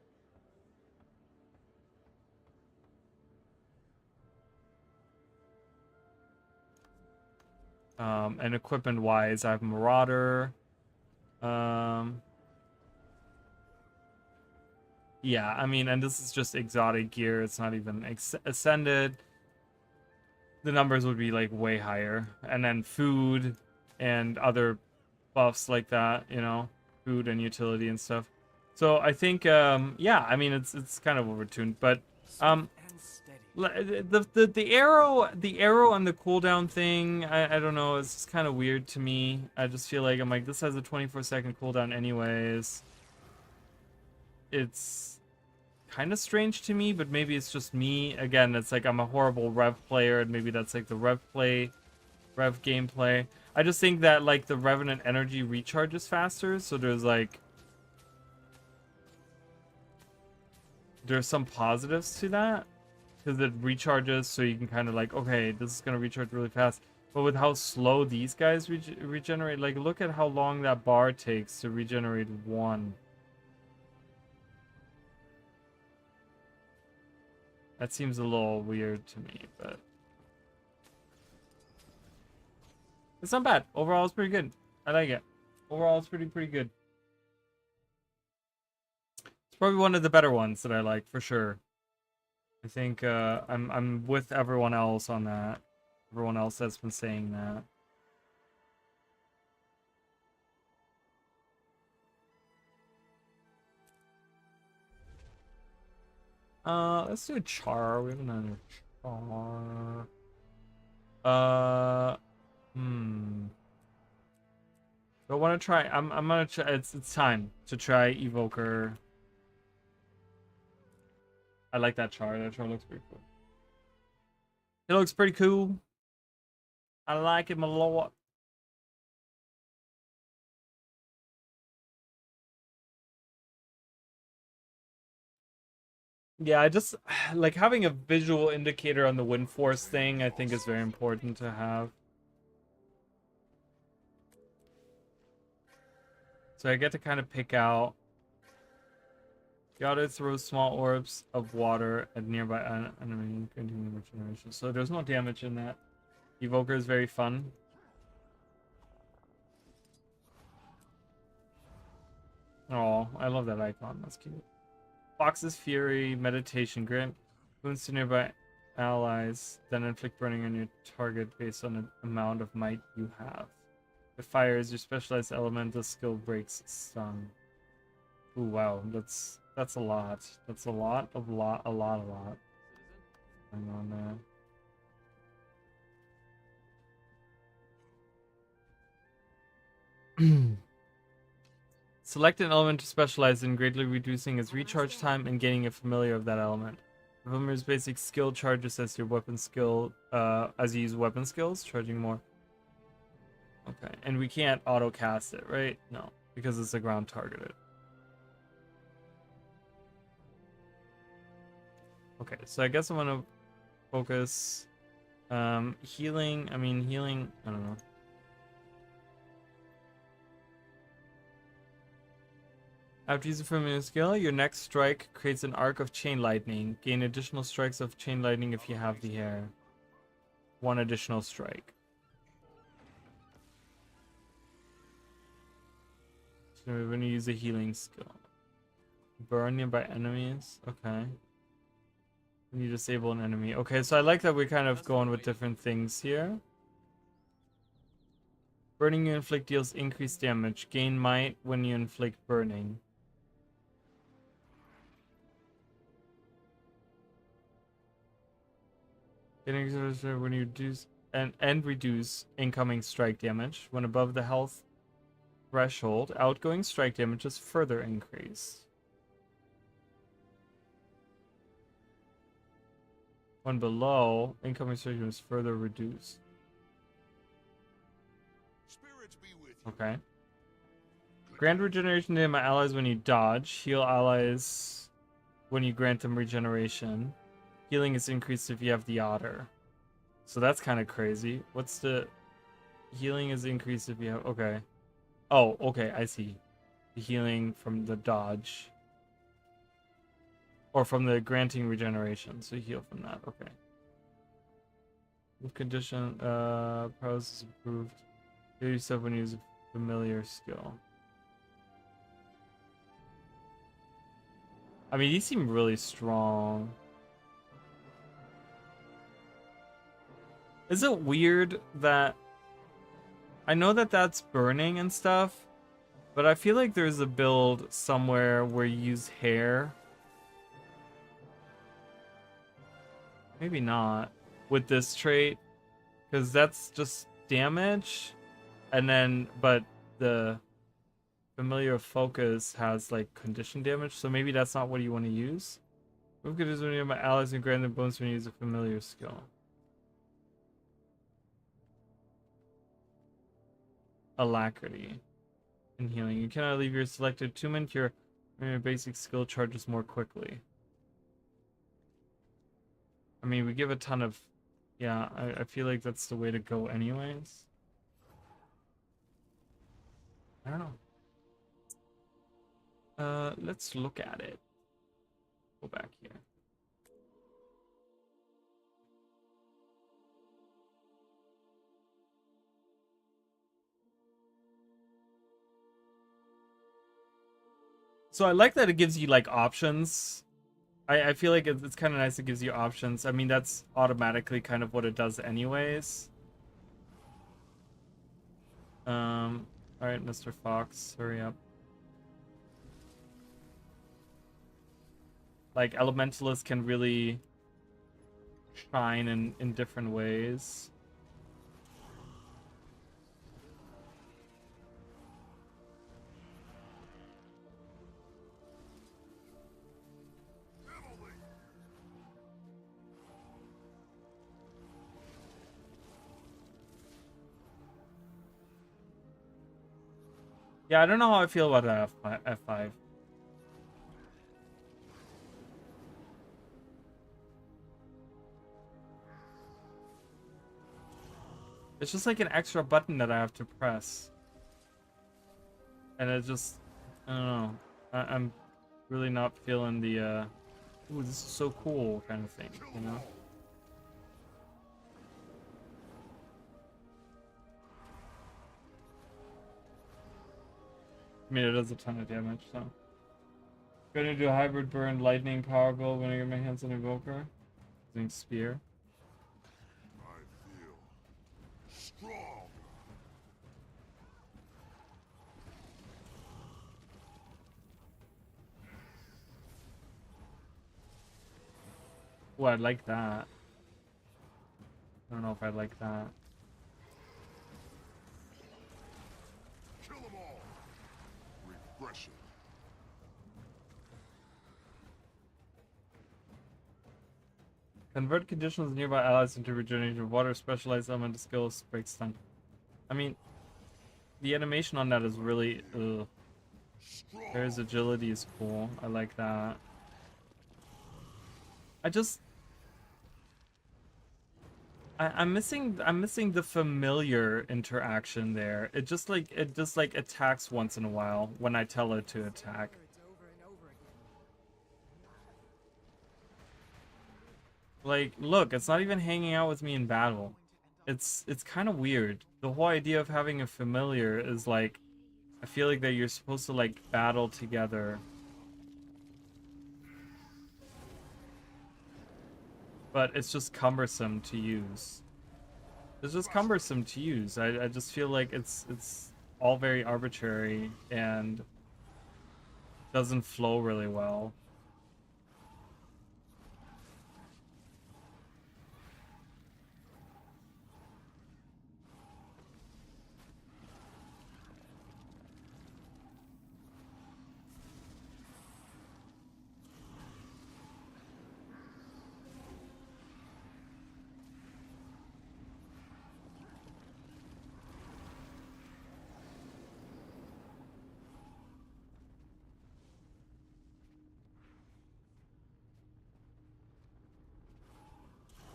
And equipment wise, I have marauder. Yeah, I mean, and this is just exotic gear. It's not even ascended. The numbers would be like way higher. And then food and other buffs like that, you know, food and utility and stuff. So I think, yeah, I mean, it's kind of overtuned, but the arrow and the cooldown thing, I don't know, it's just kind of weird to me. I just feel like I'm like, this has a 24-second cooldown anyways. It's kind of strange to me, but maybe it's just me. Again, it's like I'm a horrible rev player, and maybe that's like the rev gameplay. I just think that like the Revenant energy recharges faster, so there's some positives to that. because it recharges, so you can kind of like, okay, this is gonna recharge really fast. But with how slow these guys regenerate, like look at how long that bar takes to regenerate one. That seems a little weird to me, but it's not bad. Overall, it's pretty good. I like it. Overall, it's pretty good. It's probably one of the better ones that I like for sure. I think I'm with everyone else on that. Everyone else has been saying that. Let's do a char. We haven't done a char. I want to try. I'm gonna try. It's time to try Evoker. I like that char. That char looks pretty cool. It looks pretty cool. I like him a lot. Yeah, I just like having a visual indicator on the wind force thing. I think is very important to have. So I get to kind of pick out. The auto throws small orbs of water at nearby enemy, continuing regeneration. So there's no damage in that. Evoker is very fun. Oh, I love that icon. That's cute. Fox's Fury, Meditation, grant wounds to nearby allies, then inflict burning on your target based on the amount of might you have. If fire is your specialized elemental skill, breaks stun. Ooh, wow, that's a lot. That's a lot. Hang on there. Select an element to specialize in, greatly reducing its recharge time and gaining a familiar of that element. The familiar's basic skill charges as your weapon skill, as you use weapon skills, charging more. Okay, and we can't auto cast it, right? No, because it's a ground targeted. Okay, so I guess I'm gonna focus healing. I mean, healing, I don't know. After using familiar skill, your next strike creates an arc of chain lightning. Gain additional strikes of chain lightning if you have the hair. One additional strike. So we're going to use a healing skill. Burn nearby enemies. Okay. When you disable an enemy. Okay, so I like that we're kind of going with different things here. Burning you inflict deals increased damage. Gain might when you inflict burning. Getting when you reduce and reduce incoming strike damage. When above the health threshold, outgoing strike damage is further increased. When below, incoming strike damage is further reduced. Spirits be with you. Okay. Grant regeneration to my allies when you dodge. Heal allies when you grant them regeneration. Healing is increased if you have the otter. So that's kind of crazy. What's the... Healing is increased if you have... Okay. Oh, okay, I see. The healing from the dodge. Or from the granting regeneration. So you heal from that. Okay. With condition, prowess is improved. Heal yourself when you use a familiar skill. I mean, these seem really strong. Is it weird that... I know that that's burning and stuff, but I feel like there's a build somewhere where you use hair. Maybe not with this trait, because that's just damage, and then, but the familiar focus has like condition damage, so maybe that's not what you want to use. Move could use when you have my allies and grant them bonus when you use a familiar skill. Alacrity and healing. You cannot leave your selected attunement. Your basic skill charges more quickly. I mean, we give a ton of... Yeah, I feel like that's the way to go anyways. I don't know. Let's look at it. Go back here. So I like that it gives you like options. I feel like it's kind of nice it gives you options. I mean, that's automatically kind of what it does anyways. All right, Mr. Fox, hurry up. Like, Elementalists can really shine in different ways. Yeah, I don't know how I feel about that F5. It's just like an extra button that I have to press. And it just, I don't know. I'm really not feeling the, ooh, this is so cool kind of thing, you know? I mean, it does a ton of damage, so. Gonna do a hybrid burn, lightning, power glow when I get my hands on Evoker. Using spear. I feel strong. Oh, I like that. I don't know if I like that. Kill them all. Refreshing. Convert conditions of nearby allies into regeneration of water, specialized element skills, break stun. I mean, the animation on that is really, ugh. There's agility is cool. I like that. I'm missing the familiar interaction there. It just like attacks once in a while when I tell it to attack. It's over and over again. Like, look, it's not even hanging out with me in battle. It's kind of weird. The whole idea of having a familiar is like, I feel like that you're supposed to like battle together. But it's just cumbersome to use. It's just cumbersome to use. I just feel like it's all very arbitrary and doesn't flow really well.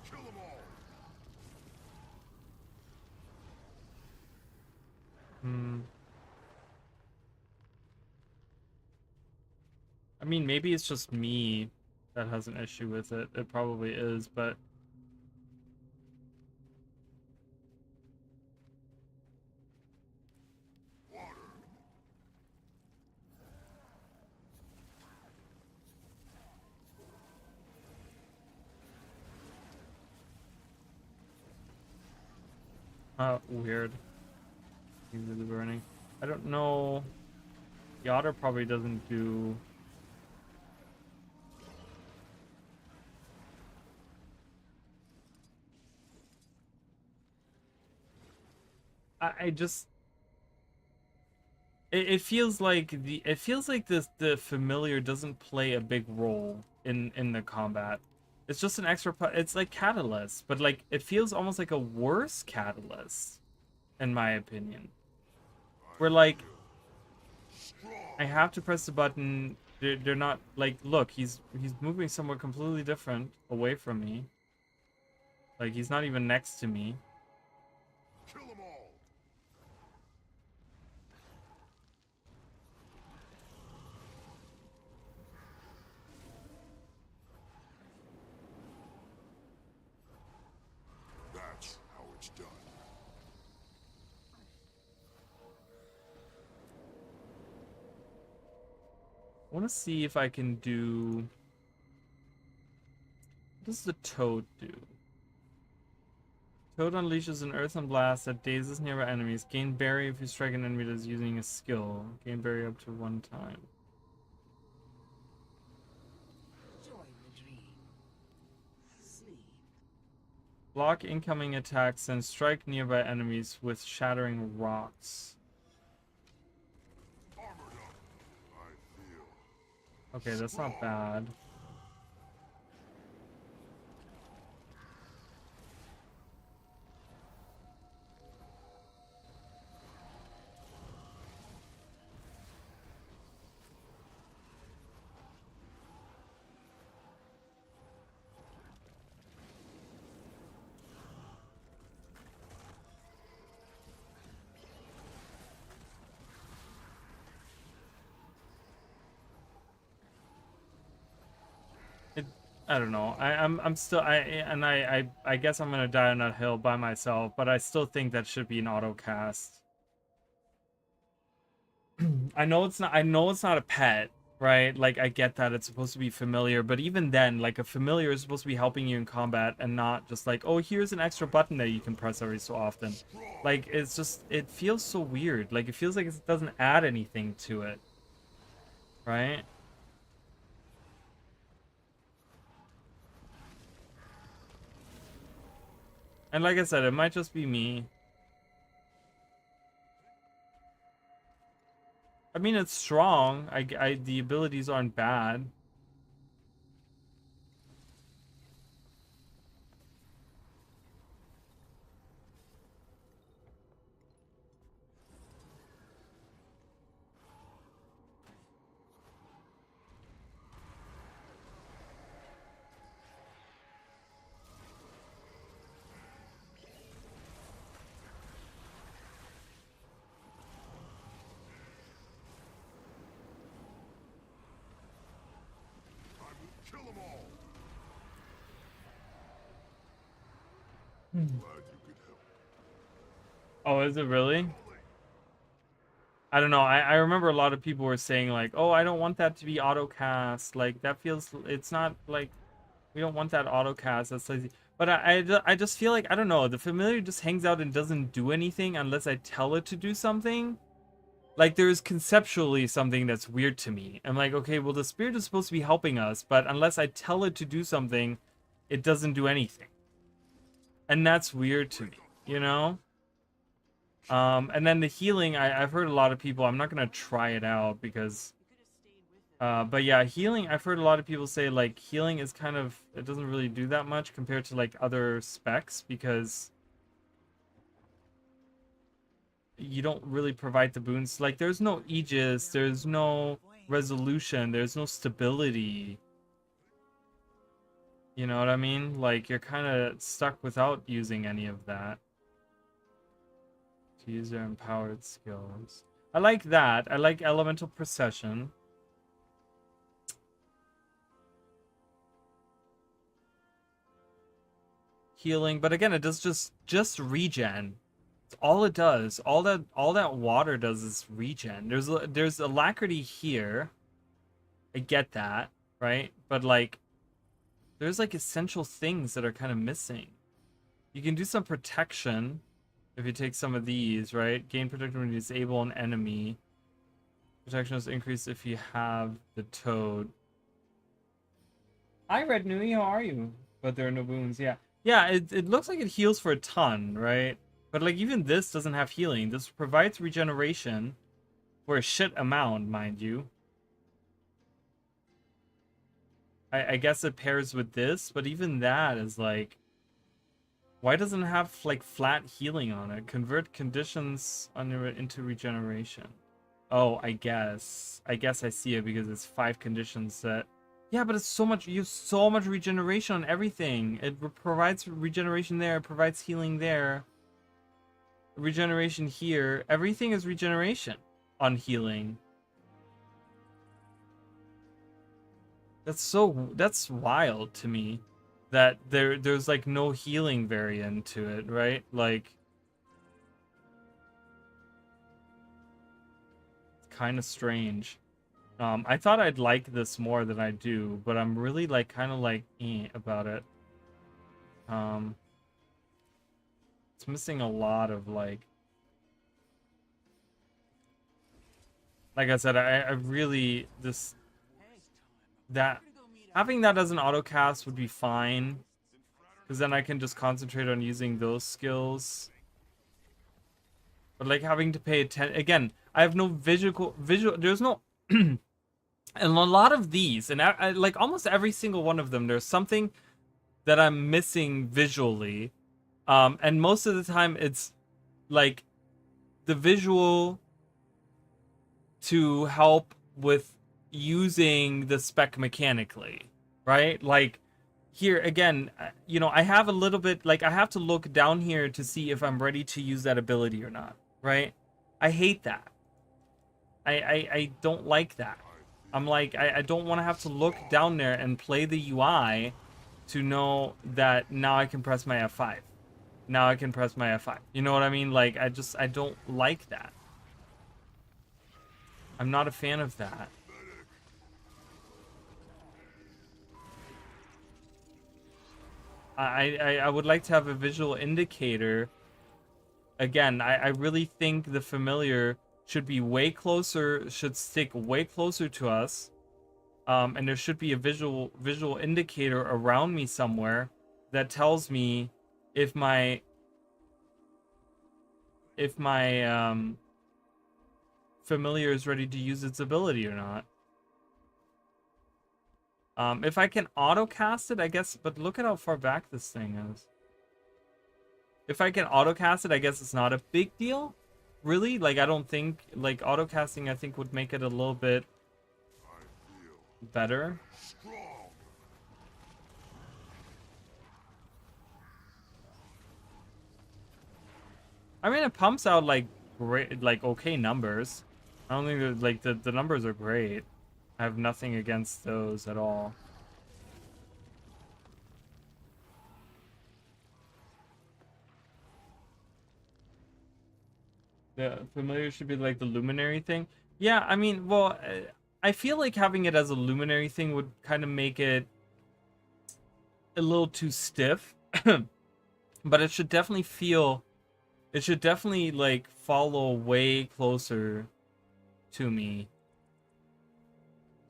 Kill them all. I mean, maybe it's just me that has an issue with it. It probably is, but weird. He's really burning. I don't know. The otter probably doesn't do. I just. It feels like the familiar doesn't play a big role in the combat. It's just an extra. It's like catalyst, but like it feels almost like a worse catalyst, in my opinion. Where like I have to press the button. They're not like, look, he's moving somewhere completely different away from me. Like, he's not even next to me. Kill them all. That's how it's done. I want to see if I can do... What does the toad do? Toad unleashes an earthen blast that dazes nearby enemies. Gain berry if you strike an enemy that is using a skill. Gain berry up to 1 time. Join the dream. Sleep. Block incoming attacks and strike nearby enemies with shattering rocks. Armored up. I feel. Okay, that's not bad. I don't know. I'm still I guess I'm gonna die on that hill by myself, but I still think that should be an auto cast. I know it's not a pet, right? Like, I get that it's supposed to be familiar, but even then, like, a familiar is supposed to be helping you in combat and not just like, oh, here's an extra button that you can press every so often. Like, it's just, it feels so weird. Like, it feels like it doesn't add anything to it, right? And like I said, it might just be me. I mean, it's strong. The abilities aren't bad. Kill them all. Glad you could help. Oh, is it really? I don't know. I remember a lot of people were saying like, oh, I don't want that to be auto cast. Like, that feels, it's not like, we don't want that auto cast. That's lazy. But I just feel like, I don't know. The familiar just hangs out and doesn't do anything unless I tell it to do something. Like, there's conceptually something that's weird to me. I'm like, okay, well, the spirit is supposed to be helping us, but unless I tell it to do something, it doesn't do anything. And that's weird to me, you know? And then the healing, I've heard a lot of people, I'm not going to try it out because... but yeah, healing, I've heard a lot of people say, like, healing is kind of, it doesn't really do that much compared to, like, other specs because... you don't really provide the boons. Like, there's no Aegis, there's no resolution, there's no stability. You know what I mean? Like, you're kind of stuck without using any of that. To use their empowered skills. I like that. I like elemental procession. Healing, but again, it does just regen. It's all it does. All that water does is regen. There's alacrity here. I get that, right? But like, there's like essential things that are kind of missing. You can do some protection if you take some of these, right? Gain protection when you disable an enemy. Protection is increased if you have the toad. Hi, Red Nui, how are you? But there are no boons. Yeah, it looks like it heals for a ton, right? But like, even this doesn't have healing. This provides regeneration for a shit amount, mind you. I guess it pairs with this, but even that is like, why doesn't it have like flat healing on it? Convert conditions into regeneration. Oh, I guess I see it because it's 5 conditions that... Yeah, but it's so much. You have so much regeneration on everything. It provides regeneration there. It provides healing there. Regeneration here. Everything is regeneration on healing. That's wild to me. That there's like no healing variant to it, right? Like, it's kind of strange. I thought I'd like this more than I do, but I'm really like kind of like about it. It's missing a lot of like I said, I really that having that as an autocast would be fine, because then I can just concentrate on using those skills. But like having to pay attention again, I have no visual. There's no. And a lot of these, and I, like almost every single one of them, there's something that I'm missing visually. And most of the time it's like the visual to help with using the spec mechanically, right? Like here again, you know, I have a little bit, like I have to look down here to see if I'm ready to use that ability or not, right? I hate that. I don't like that. I'm like, I don't want to have to look down there and play the UI to know that now I can press my F5. Now I can press my F5. You know what I mean? Like, I don't like that. I'm not a fan of that. I would like to have a visual indicator. Again, I really think the familiar should be way closer, should stick way closer to us. And there should be a visual indicator around me somewhere that tells me if my familiar is ready to use its ability or not. If I can autocast it, I guess, but look at how far back this thing is. If I can autocast it, I guess it's not a big deal. Really? Like, I don't think, like, autocasting, I think, would make it a little bit better. I mean, it pumps out, like, great, like, okay numbers. I don't think, like, the numbers are great. I have nothing against those at all. The familiar should be like the luminary thing. Yeah, I mean, well, I feel like having it as a luminary thing would kind of make it a little too stiff. But it should definitely feel, it should definitely like follow way closer to me.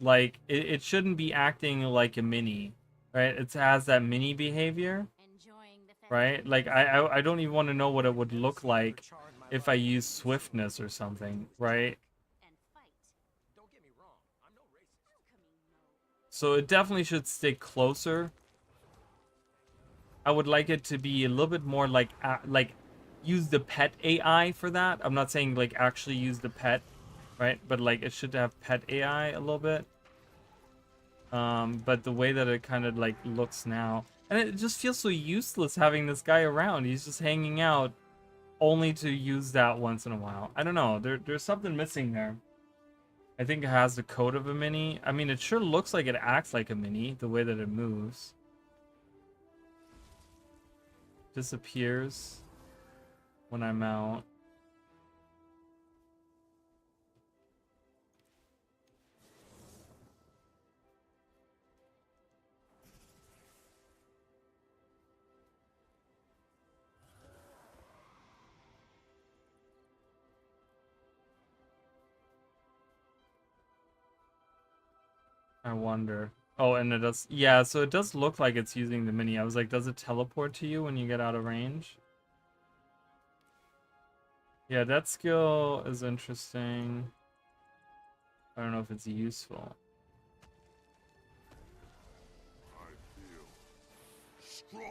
Like, it shouldn't be acting like a mini, right? It has that mini behavior, right? Like, I don't even want to know what it would look like if I use swiftness or something, right? So it definitely should stay closer. I would like it to be a little bit more like use the pet AI for that. I'm not saying like actually use the pet, right? But like it should have pet AI a little bit. But the way that it kind of like looks now, and it just feels so useless having this guy around. He's just hanging out only to use that once in a while. I don't know. There's something missing there. I think it has the code of a mini. I mean, it sure looks like it acts like a mini, the way that it moves. Disappears when I'm out. I wonder. Oh, and it does. Yeah, so it does look like it's using the mini. I was like, does it teleport to you when you get out of range? Yeah, that skill is interesting. I don't know if it's useful. I feel strong.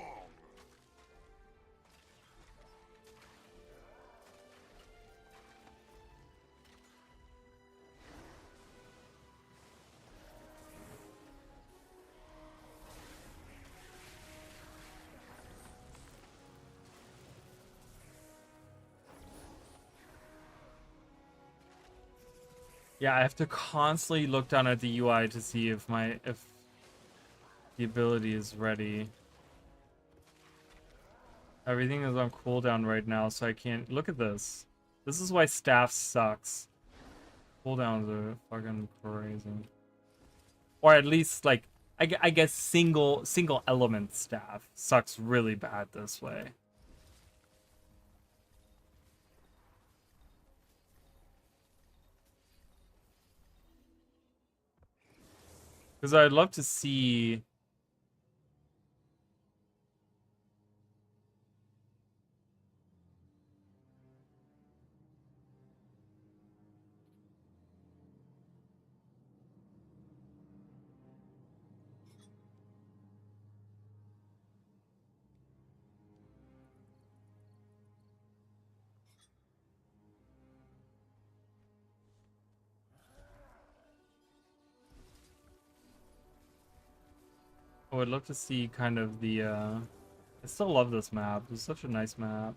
Yeah, I have to constantly look down at the UI to see if the ability is ready. Everything is on cooldown right now, so I can't look at this. This is why staff sucks. Cooldowns are fucking crazy. Or at least like I guess single element staff sucks really bad this way. Because I'd love to see. Oh, I'd love to see kind of the. I still love this map. It's such a nice map.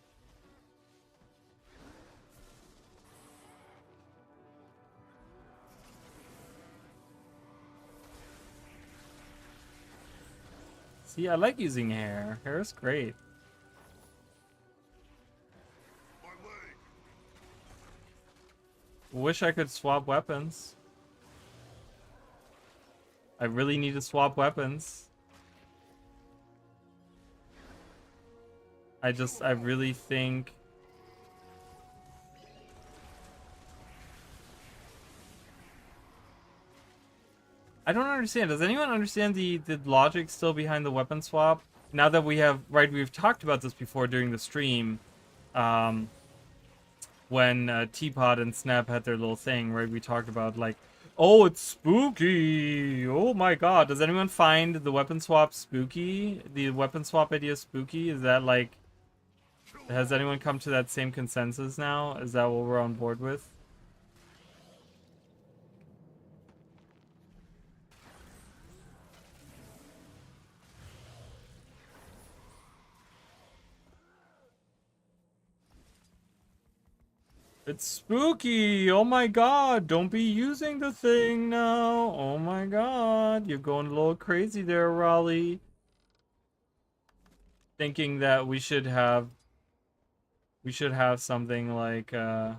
See, I like using hair. Hair is great. My leg. Wish I could swap weapons. I really need to swap weapons. I really think. I don't understand. Does anyone understand the logic still behind the weapon swap? Now that we have, right, we've talked about this before during the stream, when Teapot and Snap had their little thing, right? We talked about like, oh, it's spooky. Oh my god. Does anyone find the weapon swap spooky? The weapon swap idea spooky? Is that like, has anyone come to that same consensus now? Is that what we're on board with? It's spooky! Oh my god! Don't be using the thing now! Oh my god! You're going a little crazy there, Raleigh. Thinking that we should have something like a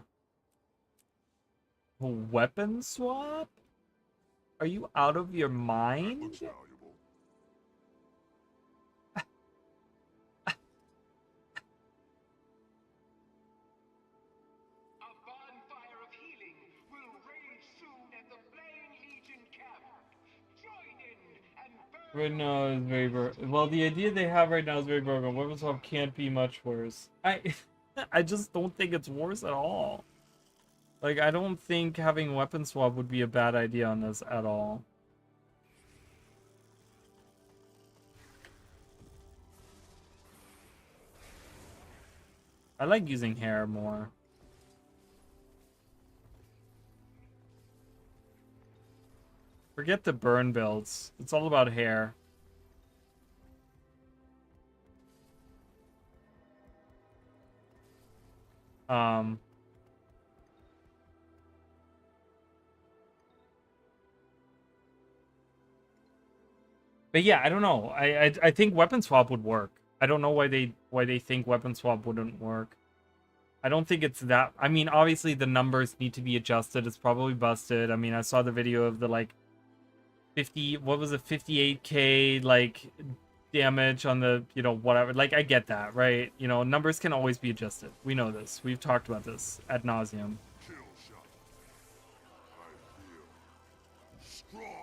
weapon swap? Are you out of your mind? Looks valuable. A bonfire of healing will rage soon at the Flame Legion camp. Join in and burn. Right now is very well. The idea they have right now is very broken. Weapon swap can't be much worse. I just don't think it's worse at all. Like, I don't think having weapon swap would be a bad idea on this at all. I like using hair more. Forget the burn builds. It's all about hair. But yeah, I don't know. I think weapon swap would work. I don't know why they think weapon swap wouldn't work. I don't think it's that. I mean, obviously the numbers need to be adjusted. It's probably busted. I mean, I saw the video of the like 50, what was it, 58k like damage on the, you know, whatever. Like, I get that, right? You know, numbers can always be adjusted. We know this. We've talked about this ad nauseum. Kill shot. I feel strong.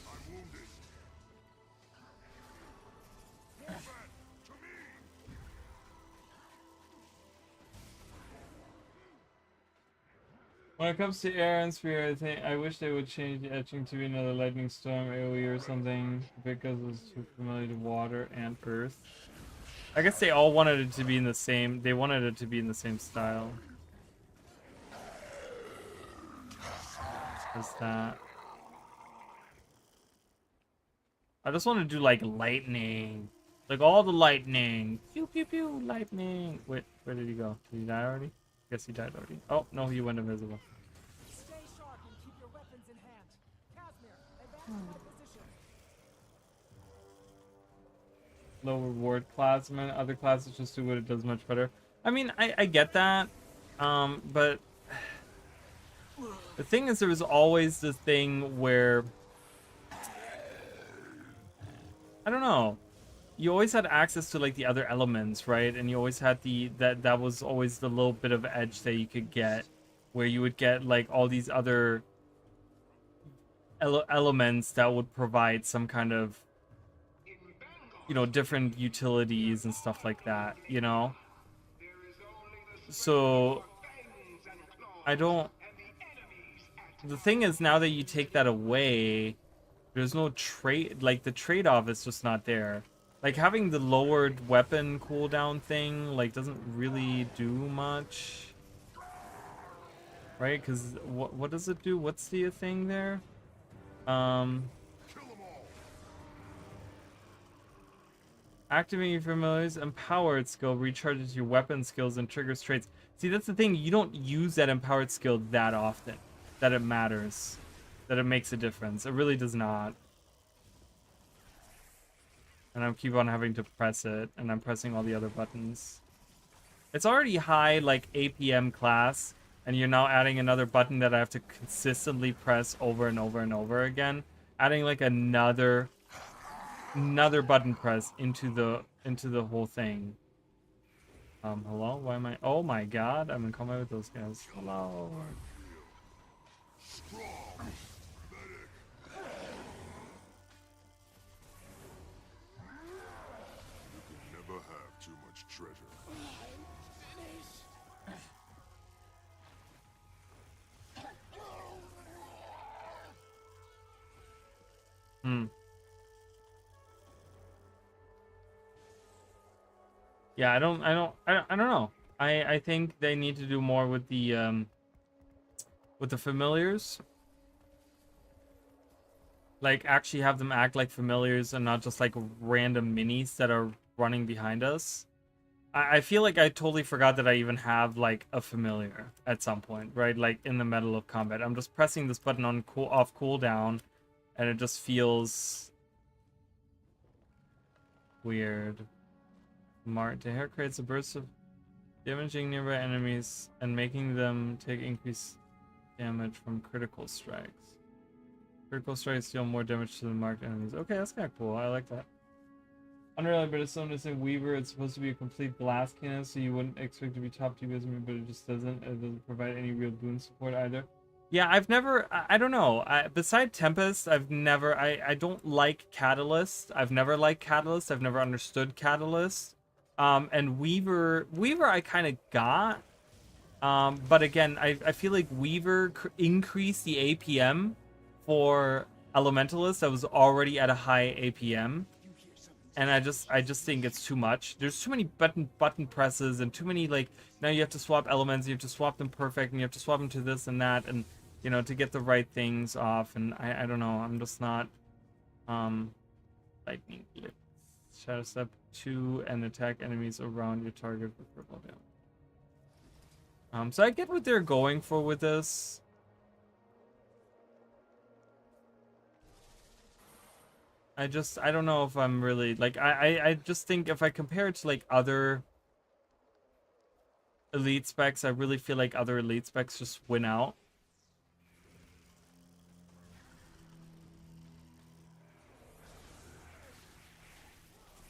I'm wounded. When it comes to air and sphere, I wish they would change the etching to be another lightning storm, AoE or something, because it's too familiar to water and earth. I guess they all wanted it to be in the same. They wanted it to be in the same style. What's that? I just want to do like lightning, like all the lightning. Pew pew pew, lightning. Wait, where did he go? Did he die already? Guess he died already. Oh no, he went invisible. Stay sharp and keep your weapons in hand. Casimir, advance to my position. Low reward class. I mean, other classes just do what it does much better. I mean, I get that, but the thing is, there was always this thing where I don't know. You always had access to like the other elements, right? And you always had that was always the little bit of edge that you could get, where you would get like all these other elements that would provide some kind of, you know, different utilities and stuff like that, you know? So I don't. The thing is, now that you take that away, there's no trade, like the trade-off is just not there. Like having the lowered weapon cooldown thing, like doesn't really do much, right? Because what does it do? What's the thing there? Activating your familiar's empowered skill recharges your weapon skills and triggers traits. See, that's the thing. You don't use that empowered skill that often, that it matters, that it makes a difference. It really does not. And I keep on having to press it, and I'm pressing all the other buttons. It's already high, like, APM class, and you're now adding another button that I have to consistently press over and over and over again. Adding, like, another button press into the whole thing. Hello? Why am I... Oh my god, I'm in combat with those guys. Hello. Never have too much treasure. Yeah, I don't know. I think they need to do more with the familiars. Like actually have them act like familiars and not just like random minis that are running behind us. I feel like I totally forgot that I even have like a familiar at some point, right? Like in the middle of combat. I'm just pressing this button on off cooldown and it just feels weird. The hair creates a burst of damaging nearby enemies and making them take increased damage from critical strikes. Critical strikes deal more damage to the marked enemies. Okay, that's kind of cool. I like that. Unrelated, but it's so interesting. Weaver, it's supposed to be a complete blast cannon, so you wouldn't expect to be top tier, but it just doesn't. It doesn't provide any real boon support either. Yeah, I've never, I don't know. Beside Tempest, I've never, I don't like Catalyst. I've never liked Catalyst. I've never understood Catalyst. And Weaver I kind of got. But again, I feel like Weaver increased the APM for Elementalist that was already at a high APM. And I just think it's too much. There's too many button presses and too many, like, now you have to swap elements, you have to swap them perfect, and you have to swap them to this and that, and, you know, to get the right things off, and I don't know, I'm just not, Lightning Blitz. Shadow Step 2 and attack enemies around your target with purple damage. So I get what they're going for with this. I don't know if I'm really, like, I just think if I compare it to, like, other elite specs, I really feel like other elite specs just win out.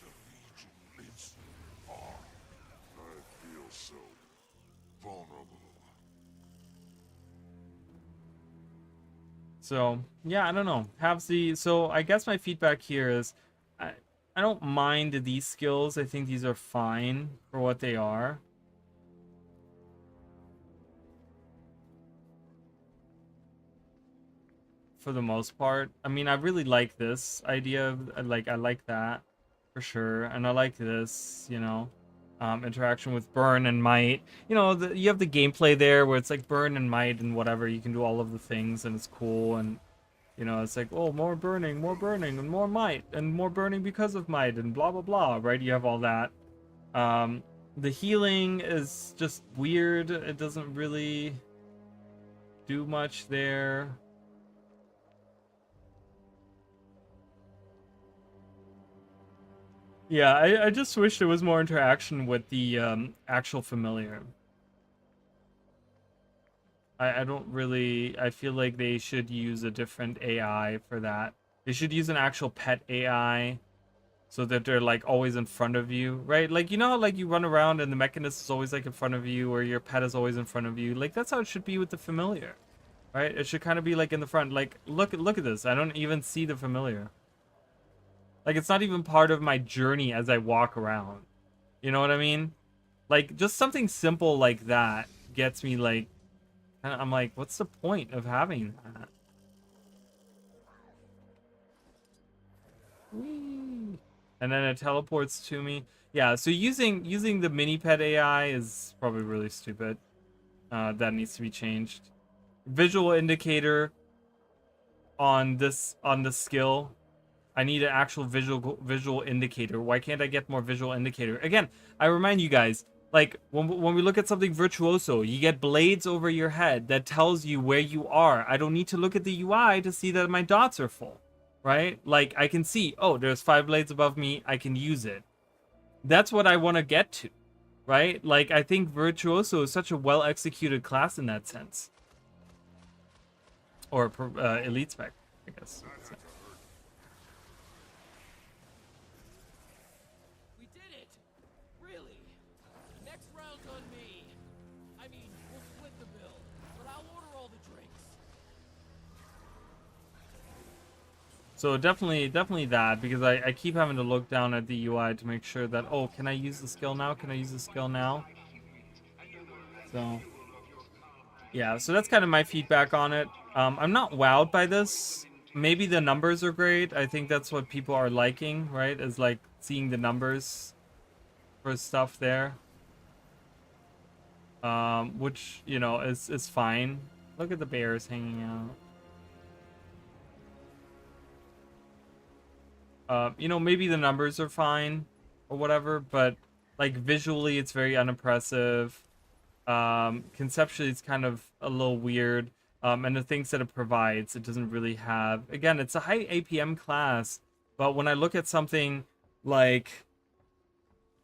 The Legion lives on. I feel so vulnerable. So, yeah, I don't know. So I guess my feedback here is I don't mind these skills. I think these are fine for what they are. for the most part. I mean, I really like this idea of, like, I like that for sure, and I like this, you know, interaction with burn and might. You know, you have the gameplay there where it's like burn and might and whatever. You can do all of the things, and it's cool. And you know, it's like, oh, more burning, and more might, and more burning because of might, and blah blah blah. Right? You have all that. The healing is just weird. It doesn't really do much there. Yeah, I just wish there was more interaction with the actual familiar. I don't really... I feel like they should use a different AI for that. They should use an actual pet AI so that they're like always in front of you, right? Like, you know how like you run around and the mechanist is always like in front of you, or your pet is always in front of you? Like, that's how it should be with the familiar, right? It should kind of be like in the front. Like, look at this. I don't even see the familiar. Like, it's not even part of my journey as I walk around. You know what I mean? Like, just something simple like that gets me, like... I'm like, what's the point of having that? Whee! And then it teleports to me. Yeah, so using the mini pet AI is probably really stupid. That needs to be changed. Visual indicator on the skill. I need an actual visual indicator. Why can't I get more visual indicator? Again, I remind you guys, like, when we look at something virtuoso, you get blades over your head that tells you where you are. I don't need to look at the UI to see that my dots are full, right? Like, I can see, oh, there's 5 blades above me. I can use it. That's what I want to get to, right? Like, I think virtuoso is such a well-executed class in that sense. Or elite spec, I guess. So definitely that, because I keep having to look down at the UI to make sure that, oh, can I use the skill now? Can I use the skill now? So, yeah, so that's kind of my feedback on it. I'm not wowed by this. Maybe the numbers are great. I think that's what people are liking, right? Is like seeing the numbers for stuff there. Which, you know, is fine. Look at the bears hanging out. You know, maybe the numbers are fine or whatever, but like visually it's very unimpressive. Conceptually it's kind of a little weird. And the things that it provides, it doesn't really have. Again, it's a high APM class, but when I look at something like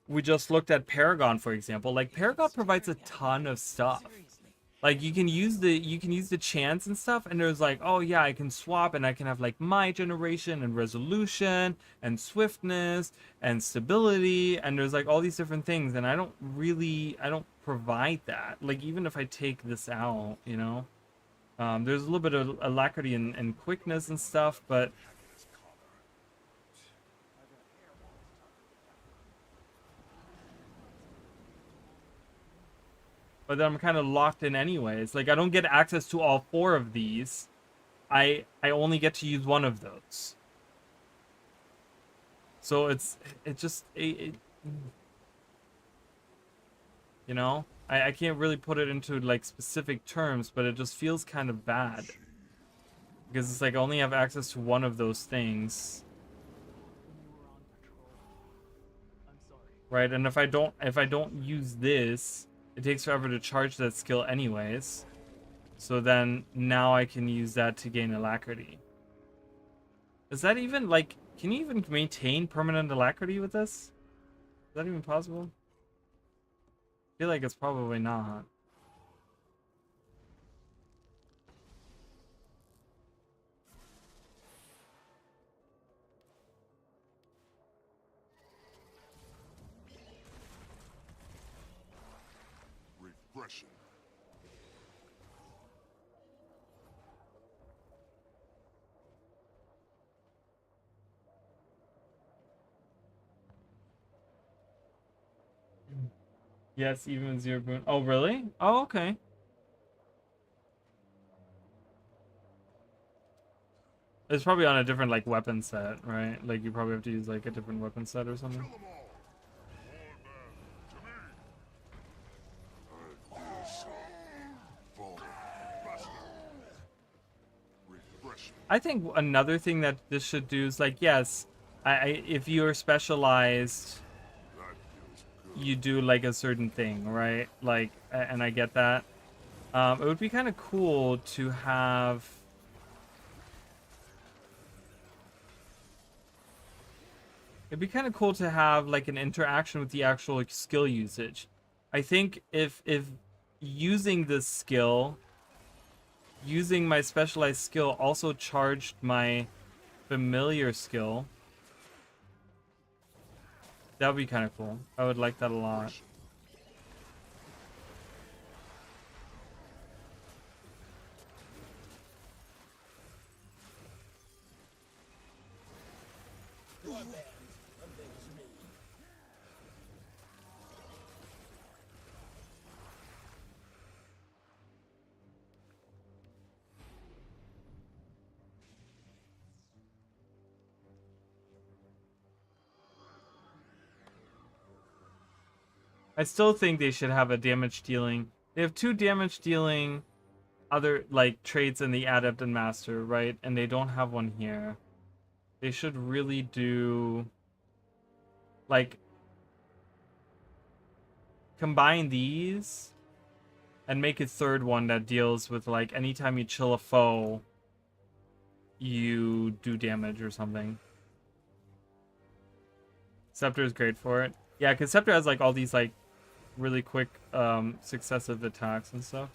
we just looked at Paragon, for example, like Paragon provides a ton of stuff. Like, you can use the chance and stuff, and there's like, oh yeah, I can swap, and I can have like my generation and resolution and swiftness and stability, and there's like all these different things, and I don't provide that. Like, even if I take this out, you know, there's a little bit of alacrity and quickness and stuff, but then I'm kind of locked in anyways. Like, I don't get access to all 4 of these. I only get to use one of those. So you know, I can't really put it into like specific terms, but it just feels kind of bad. Because it's like I only have access to one of those things. Right? And if I don't use this, it takes forever to charge that skill anyways. So then now I can use that to gain alacrity. Is that even like, can you even maintain permanent alacrity with this? Is that even possible? I feel like it's probably not. Refreshing. Yes, even 0 boon. Oh, really? Oh, okay. It's probably on a different like weapon set, right? Like you probably have to use like a different weapon set or something. I think another thing that this should do is like, yes, if you're specialized, you do like a certain thing, right? Like, and I get that. It would be kind of cool to have. It'd be kind of cool to have like an interaction with the actual like, skill usage. I think if using this skill, using my specialized skill also charged my familiar skill, that would be kind of cool. I would like that a lot. I still think they should have a damage dealing. They have 2 damage dealing other like traits in the Adept and Master, right? And they don't have one here. They should really do like combine these and make a 3rd one that deals with like anytime you chill a foe, you do damage or something. Scepter is great for it. Yeah, because Scepter has like all these like really quick successive attacks and stuff.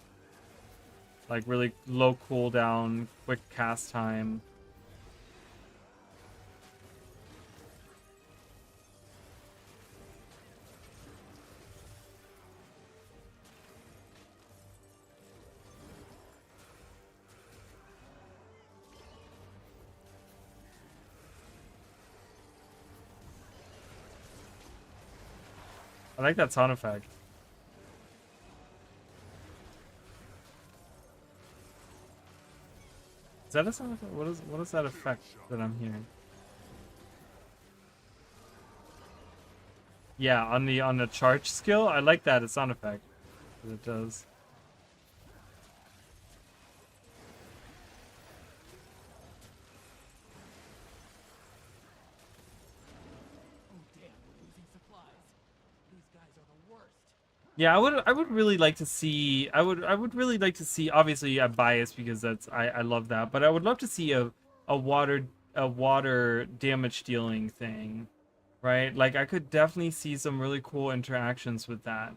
Like really low cooldown, quick cast time. I like that sound effect. Is that a sound effect? What is that effect that I'm hearing? Yeah, on the charge skill, I like that sound effect. It does. Yeah, I would really like to see I would really like to see, obviously I'm biased because that's I love that, but I would love to see a water damage dealing thing, right? Like I could definitely see some really cool interactions with that,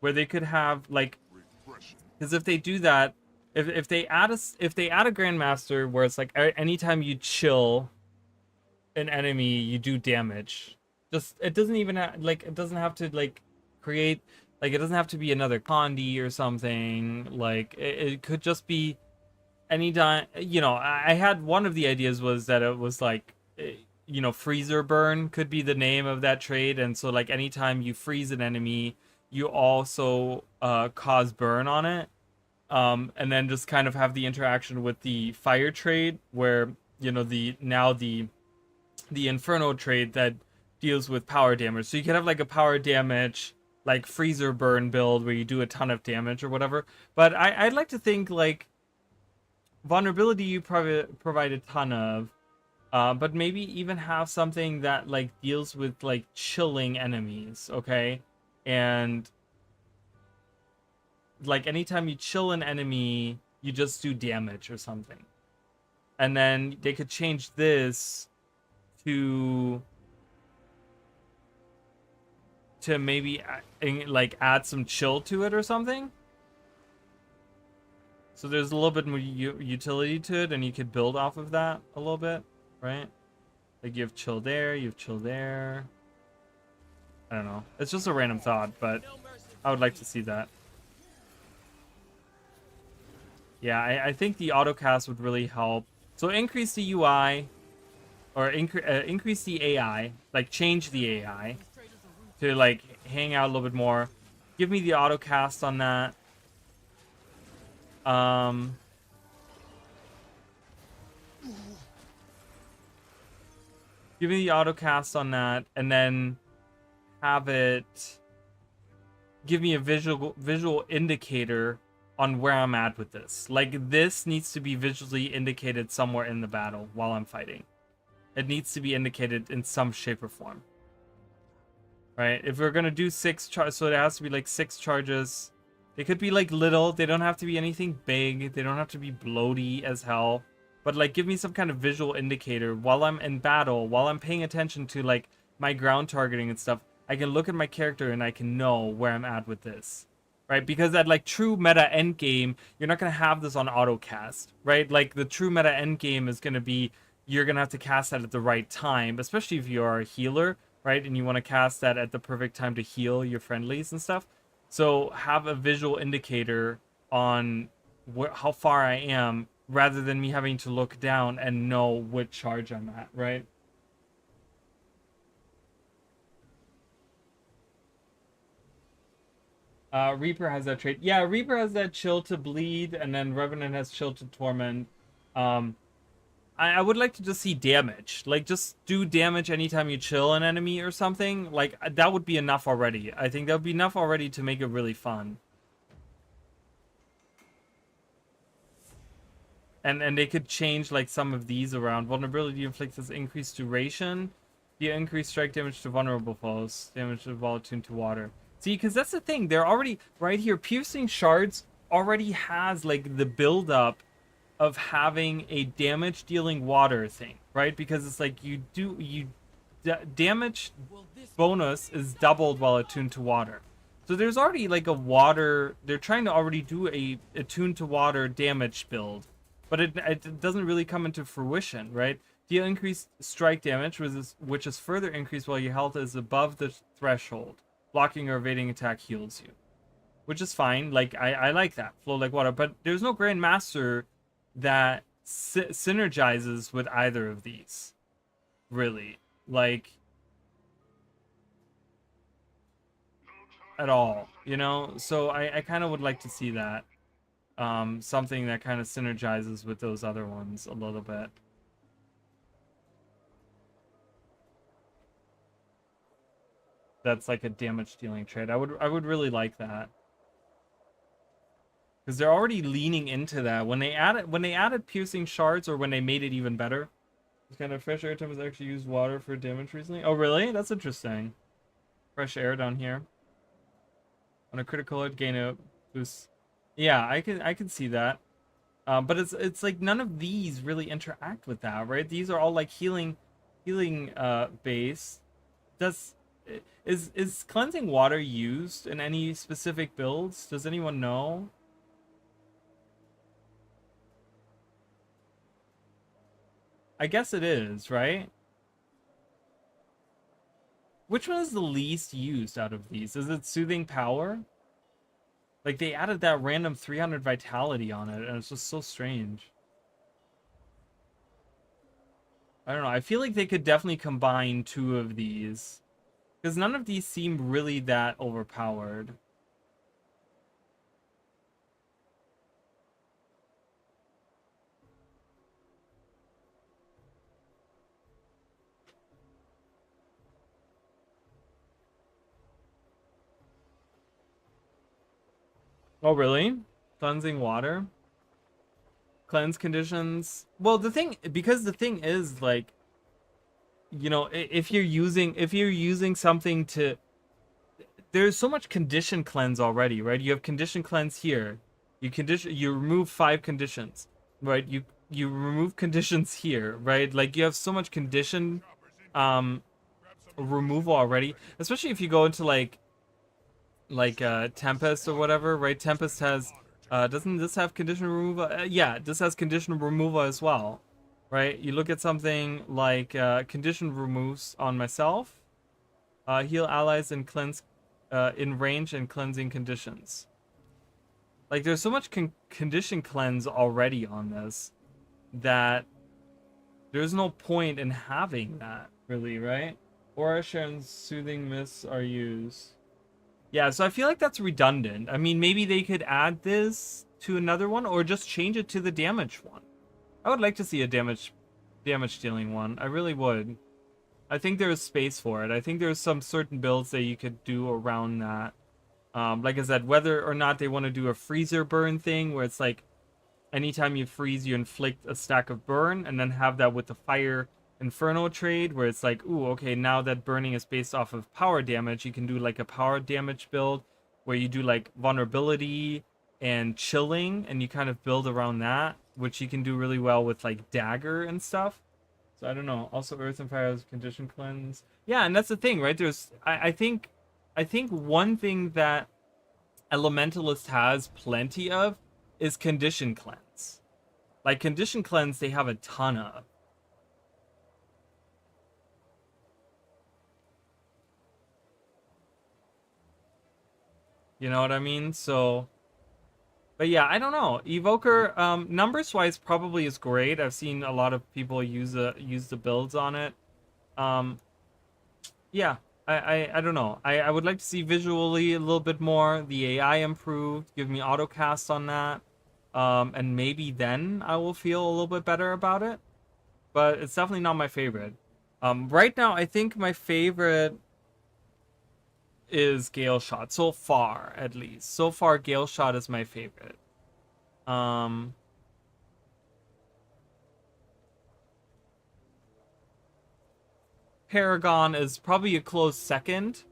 where they could have like, because if they do that, if they add a Grandmaster where it's like anytime you chill an enemy you do damage, just it doesn't even like it doesn't have to like create. Like, it doesn't have to be another Condi or something. Like, it could just be any time. You know, I had one of the ideas was that it was like, you know, freezer burn could be the name of that trade. And so, like, anytime you freeze an enemy, you also cause burn on it. And then just kind of have the interaction with the fire trade where, you know, the Inferno trade that deals with power damage. So you could have, like, a power damage like freezer burn build where you do a ton of damage or whatever. But I'd like to think like vulnerability you provide a ton of, but maybe even have something that like deals with like chilling enemies, okay? And like anytime you chill an enemy, you just do damage or something. And then they could change this to maybe like add some chill to it or something. So there's a little bit more utility to it, and you could build off of that a little bit, right? Like you have chill there, you have chill there. I don't know. It's just a random thought, but I would like to see that. Yeah, I think the autocast would really help. So increase the UI, or increase the AI, like change the AI to like hang out a little bit more. Give me the autocast on that. Give me the auto cast on that, and then have it give me a visual indicator on where I'm at with this. Like, this needs to be visually indicated somewhere in the battle while I'm fighting. It needs to be indicated in some shape or form. Right? If we're gonna do 6 charges, so it has to be like 6 charges. They could be like little. They don't have to be anything big. They don't have to be bloaty as hell. But like, give me some kind of visual indicator while I'm in battle, while I'm paying attention to like my ground targeting and stuff. I can look at my character and I can know where I'm at with this. Right? Because at like true meta endgame, you're not gonna have this on auto cast. Right? Like the true meta endgame is gonna be, you're gonna have to cast that at the right time, especially if you're a healer, right? And you want to cast that at the perfect time to heal your friendlies and stuff. So have a visual indicator on how far I am, rather than me having to look down and know what charge I'm at, right? Reaper has that trait. Yeah, Reaper has that chill to bleed, and then Revenant has chill to torment. I would like to just see damage. Like, just do damage anytime you chill an enemy or something. Like, that would be enough already. I think that would be enough already to make it really fun. And they could change, like, some of these around. Vulnerability inflicts increased duration. The increased strike damage to vulnerable foes. Damage to ball attuned to water. See, because that's the thing. They're already, right here, Piercing Shards already has, like, the build-up of having a damage dealing water thing, right? Because it's like damage bonus is doubled while attuned to water. So there's already like a water, they're trying to already do a attuned to water damage build, but it doesn't really come into fruition, right? Deal increased strike damage, which is further increased while your health is above the threshold. Blocking or evading attack heals you, which is fine. Like, I like that. Flow like water, but there's no Grandmaster that synergizes with either of these, really, like, at all, you know? So I kind of would like to see that, something that kind of synergizes with those other ones a little bit. That's like a damage dealing trait. I would really like that. Because they're already leaning into that. When they added piercing shards, or when they made it even better, this kind of fresh air type has actually used water for damage recently. Oh, really? That's interesting. Fresh air down here. On a critical hit, gain a boost. Yeah, I can see that. But it's like none of these really interact with that, right? These are all like healing base. Is cleansing water used in any specific builds? Does anyone know? I guess it is, right? Which one is the least used out of these? Is it Soothing Power? Like, they added that random 300 vitality on it, and it's just so strange. I don't know. I feel like they could definitely combine 2 of these, because none of these seem really that overpowered. Oh, really? Cleansing water? Cleanse conditions? Well, the thing is, like, you know, if you're using something to, there's so much condition cleanse already, right? You have condition cleanse here. You remove 5 conditions, right? You remove conditions here, right? Like, you have so much condition removal already, especially if you go into like Tempest or whatever, right? Tempest has doesn't this have condition removal? Yeah, this has condition removal as well, right? You look at something like condition removes on myself, heal allies and cleanse in range and cleansing conditions. Like, there's so much condition cleanse already on this that there's no point in having that, really, right? Aura and soothing mists are used. Yeah, so I feel like that's redundant. I mean, maybe they could add this to another one, or just change it to the damage one. I would like to see a damage dealing one. I really would. I think there's space for it. I think there's some certain builds that you could do around that. Like I said, whether or not they want to do a freezer burn thing where it's like anytime you freeze, you inflict a stack of burn, and then have that with the fire inferno trade where it's like, ooh, okay, now that burning is based off of power damage, you can do like a power damage build where you do like vulnerability and chilling, and you kind of build around that, which you can do really well with like dagger and stuff. So I don't know. Also, earth and fire has condition cleanse. Yeah, and that's the thing, right? There's, I think one thing that Elementalist has plenty of is condition cleanse. Like condition cleanse, they have a ton of. You know what I mean? So, but yeah, I don't know. Evoker, numbers wise, probably is great. I've seen a lot of people use the builds on it. Yeah, I don't know. I would like to see visually a little bit more. The AI improved. Give me autocast on that. And maybe then I will feel a little bit better about it. But it's definitely not my favorite. Right now, I think my favorite is Gale Shot. So far, at least. So far, Gale Shot is my favorite. Paragon is probably a close second.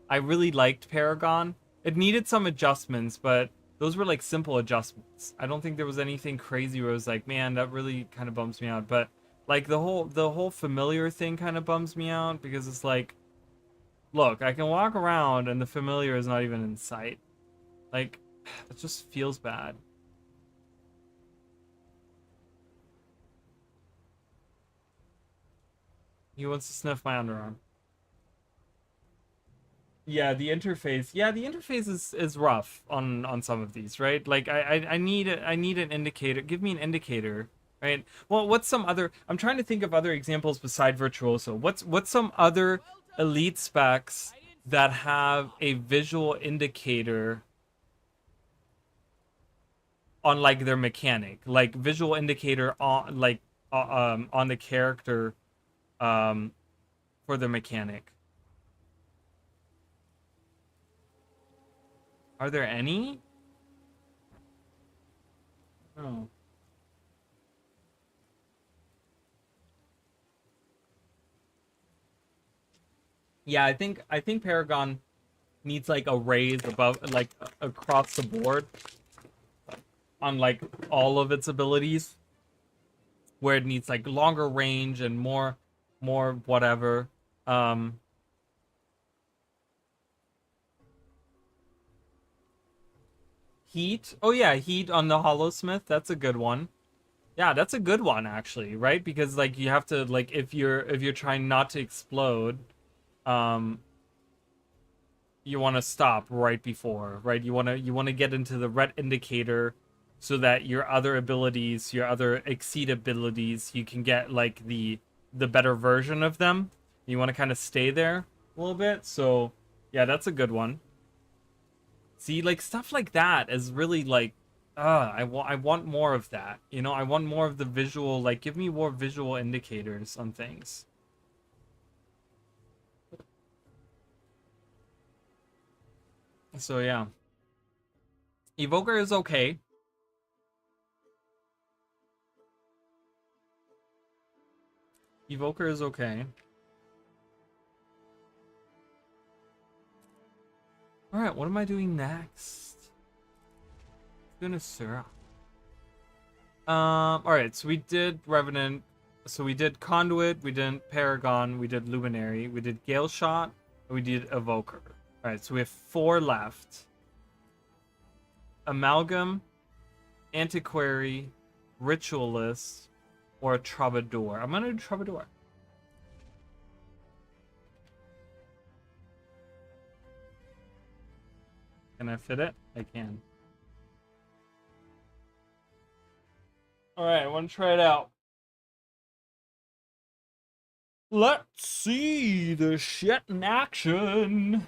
I really liked Paragon. It needed some adjustments, but those were like simple adjustments. I don't think there was anything crazy where it was like, man, that really kind of bums me out. But like the whole familiar thing kind of bums me out because it's like, look, I can walk around and the familiar is not even in sight. Like, it just feels bad. He wants to sniff my underarm. Yeah, the interface. Yeah, the interface is rough on some of these, right? Like I need an indicator. Give me an indicator, right? Well, what's some other? I'm trying to think of other examples beside Virtuoso. What's some other elite specs that have a visual indicator on like their mechanic, like visual indicator on like on the character for their mechanic? Are there any? Oh. Yeah, I think Paragon needs like a raise above, like across the board on like all of its abilities, where it needs like longer range and more whatever. Heat. Oh yeah, heat on the Hollowsmith. That's a good one. Yeah, that's a good one actually, right? Because like you have to like if you're trying not to explode, you want to stop right before, right? You want to get into the red indicator so that your other abilities, your other exceed abilities, you can get like the better version of them. You want to kind of stay there a little bit. So, yeah, that's a good one. See, like stuff like that is really like I want more of that. You know, I want more of the visual, like give me more visual indicators on things. So yeah. Evoker is okay. Evoker is okay. Alright, what am I doing next? Goodness, sir. Alright, so we did Revenant. So we did Conduit, we did Paragon, we did Luminary, we did Gale Shot, and we did Evoker. Alright, so we have 4 left. Amalgam, Antiquary, Ritualist, or Troubadour. I'm gonna do Troubadour. Can I fit it? I can. Alright, I want to try it out. Let's see the shit in action.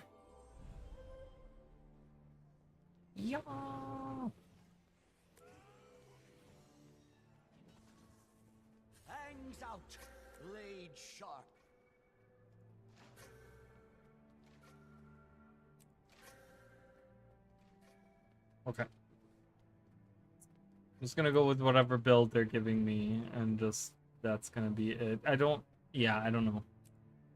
Yeah. Fangs out, blade sharp. Okay. I'm just gonna go with whatever build they're giving me, and just that's gonna be it. I don't know.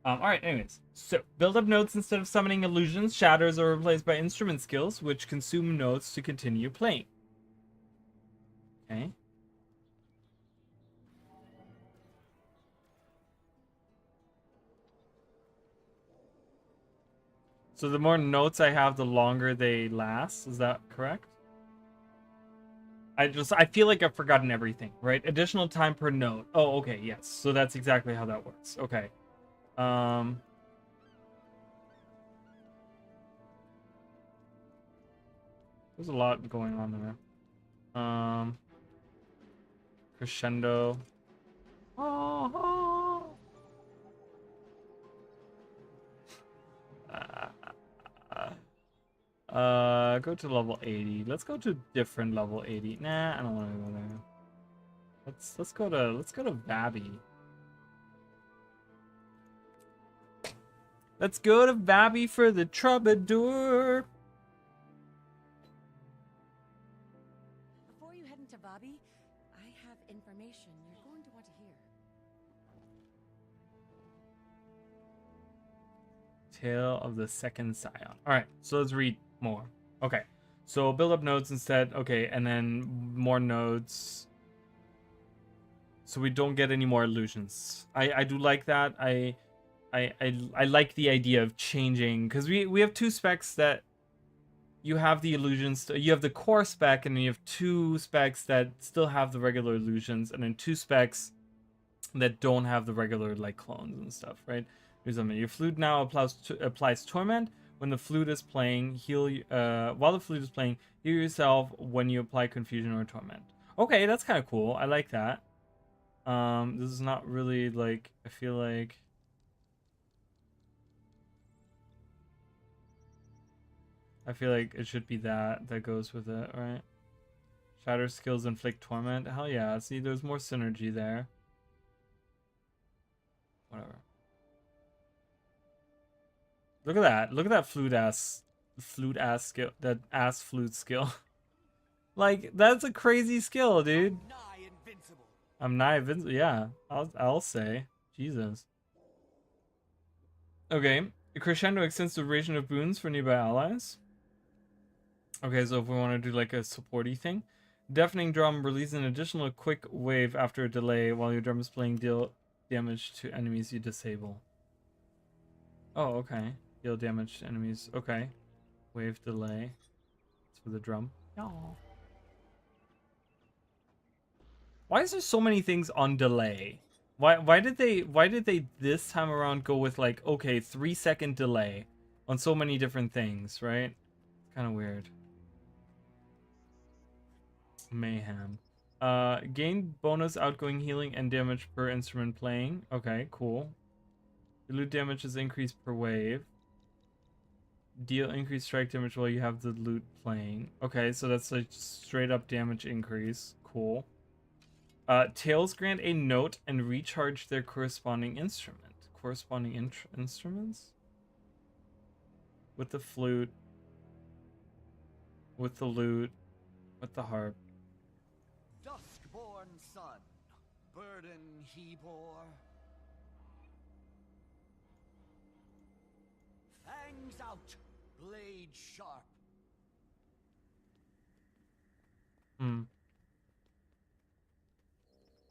Alright, anyways. So, build up notes instead of summoning illusions. Shatters are replaced by instrument skills, which consume notes to continue playing. Okay. So the more notes I have, the longer they last. Is that correct? I feel like I've forgotten everything, right? Additional time per note. Oh, okay, yes. So that's exactly how that works. Okay. There's a lot going on there. Crescendo. Oh. Go to level 80. Let's go to different level 80. Nah, I don't want to go there. Let's go to Vabbie. Let's go to Vabbie for the troubadour. Before you head into Bobby, I have information you're going to want to hear. Tale of the Second Scion. Alright, so let's read more. Okay, so build up nodes instead. Okay, and then more nodes. So we don't get any more illusions. I do like that. I like the idea of changing, because we have two specs that you have the illusions. You have the core spec, and then you have two specs that still have the regular illusions, and then two specs that don't have the regular like clones and stuff, right? Here's something. Your flute now applies torment when the flute is playing. Heal while the flute is playing. Heal yourself when you apply confusion or torment. Okay, that's kind of cool. I like that. This is not really like, I feel like it should be that goes with it, right? Shatter skills inflict torment. Hell yeah. See, there's more synergy there. Whatever. Look at that. Look at that flute ass skill. That ass flute skill. Like, that's a crazy skill, dude. I'm nigh invincible. Yeah, I'll say. Jesus. Okay. Crescendo extends the duration of boons for nearby allies. Okay, so if we want to do like a supporty thing. Deafening drum releases an additional quick wave after a delay while your drum is playing. Deal damage to enemies you disable. Oh, okay. Deal damage to enemies. Okay. Wave delay. It's for the drum. No. Why is there so many things on delay? Why did they this time around go with like, okay, 3-second delay on so many different things, right? It's kind of weird. Mayhem. Gain bonus outgoing healing and damage per instrument playing. Okay, cool. The loot damage is increased per wave. Deal increased strike damage while you have the loot playing. Okay, so that's like straight up damage increase. Cool. Tails grant a note and recharge their corresponding instrument. Corresponding instruments? With the flute. With the lute. With the harp. Dusk-born sun, burden he bore. Fangs out, blade sharp.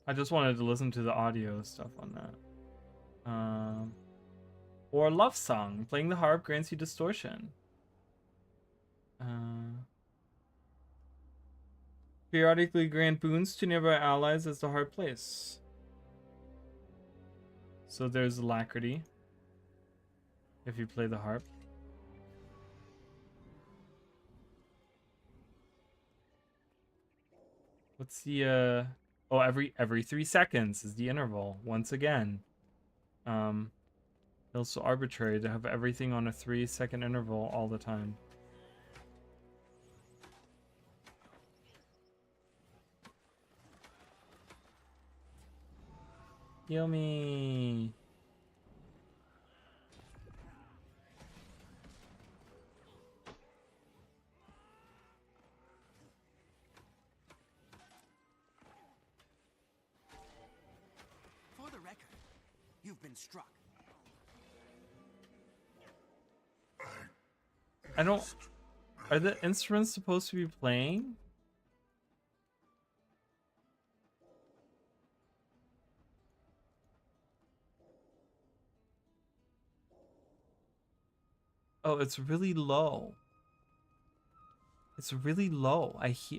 I just wanted to listen to the audio stuff on that. Or love song. Playing the harp grants you distortion. Periodically grant boons to nearby allies as the harp plays. So there's alacrity if you play the harp. What's the oh, every 3 seconds is the interval once again. Feels so arbitrary to have everything on a 3-second interval all the time. Heal me. You've been struck. I don't... Are the instruments supposed to be playing? Oh, it's really low. It's really low. I hear...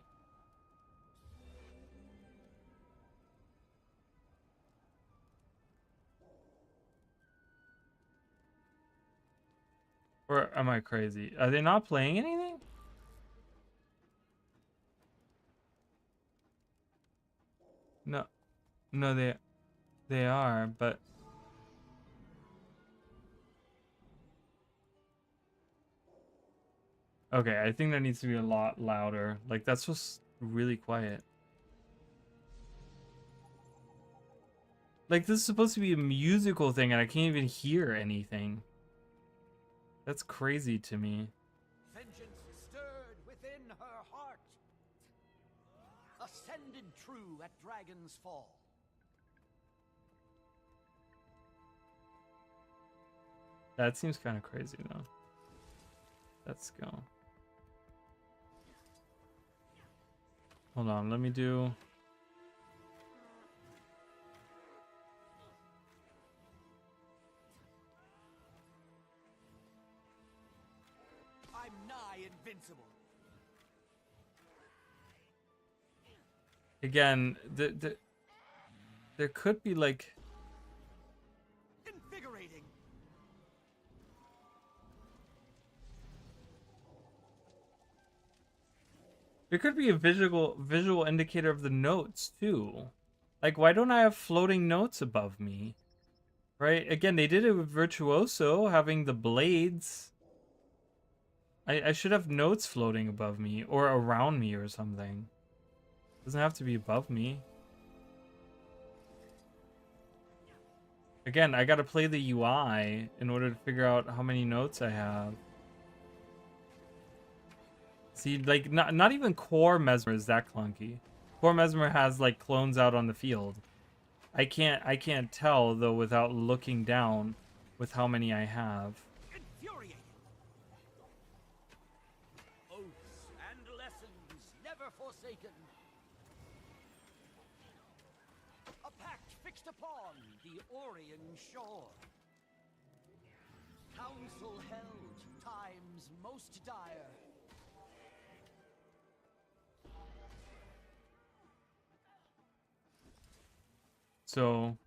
Or am I crazy? Are they not playing anything? No. No, they are, but... Okay, I think that needs to be a lot louder. Like, that's just really quiet. Like, this is supposed to be a musical thing, and I can't even hear anything. That's crazy to me. Vengeance stirred within her heart. Ascended true at Dragon's Fall. That seems kind of crazy, though. Let's go. Hold on, let me do... I'm nigh invincible. Again, there could be, like... Invigorating. There could be a visual indicator of the notes, too. Like, why don't I have floating notes above me? Right? Again, they did it with Virtuoso, having the blades. I should have notes floating above me, or around me, or something. Doesn't have to be above me. Again, I gotta play the UI in order to figure out how many notes I have. See, like, not even Core Mesmer is that clunky. Core Mesmer has, like, clones out on the field. I can't tell, though, without looking down with how many I have. Infuriating. Oaths and lessons never forsaken. A pact fixed upon the Orient shore. Council held times most dire. So,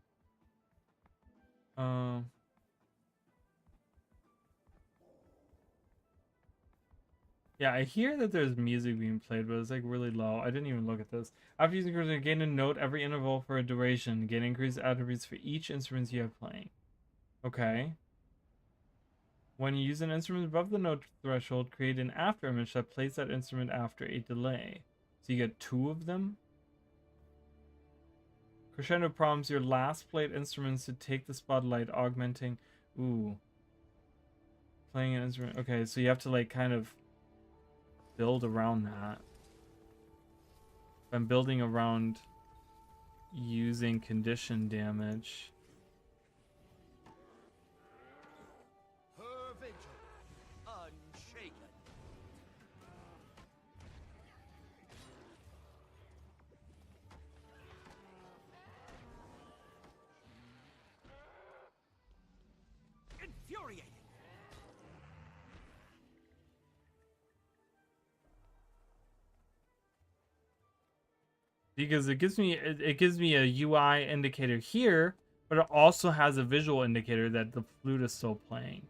yeah, I hear that there's music being played, but it's like really low. I didn't even look at this. After using cursor, gain a note every interval for a duration. Gain increased attributes for each instrument you have playing. Okay. When you use an instrument above the note threshold, create an after image that plays that instrument after a delay. So you get 2 of them. Crescendo prompts your last played instruments to take the spotlight, augmenting... Ooh. Playing an instrument. Okay, so you have to, like, kind of build around that. If I'm building around using condition damage... Her vigil, unshaken. Infuriating. Because it gives me a UI indicator here, but it also has a visual indicator that the flute is still playing.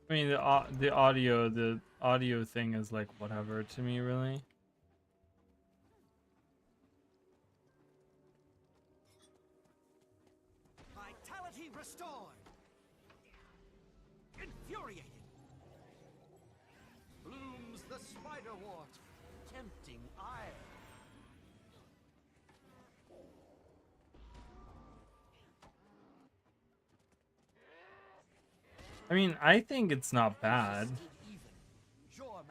I mean, the audio thing is like whatever to me, really. Vitality restored. Infuriated. Blooms the spiderwort, tempting ire. I mean, I think it's not bad.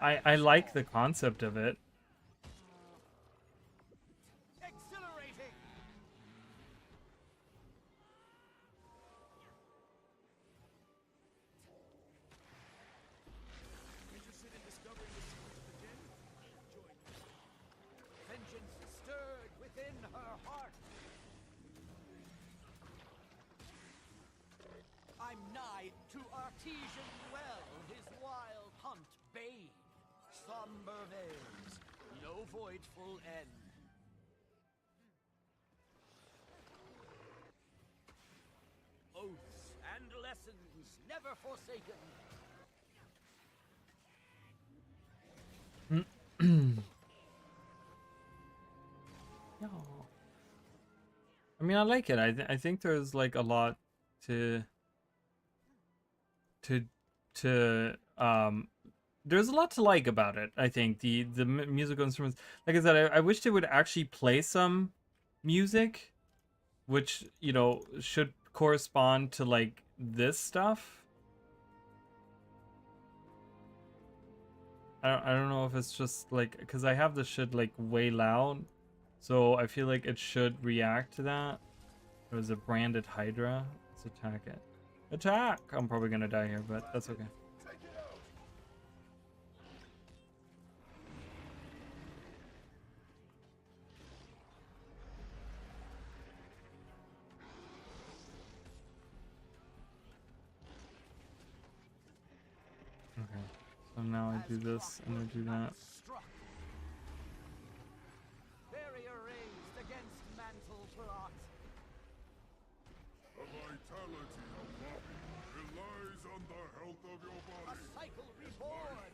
I like the concept of it. Exhilarating. Interested in discovering the secrets of the den? Join me. Vengeance stirred within her heart. I'm nigh to artesian well, his wild hunt bane. Somber veils, no voidful end. Oaths and lessons never forsaken. Yeah. I mean, I like it. I think there's like a lot to there's a lot to like about it. I think the musical instruments, like I said, I wish they would actually play some music, which, you know, should correspond to like this stuff. I don't know if it's just like, because I have this shit like way loud, so I feel like it should react to that. There's a branded Hydra. Let's attack it. Attack! I'm probably gonna die here, but that's okay. Okay, so now I do this and I do that. Barrier raised against mantle plot. The vitality of Bobby relies on the health of your A body. cycle reborn.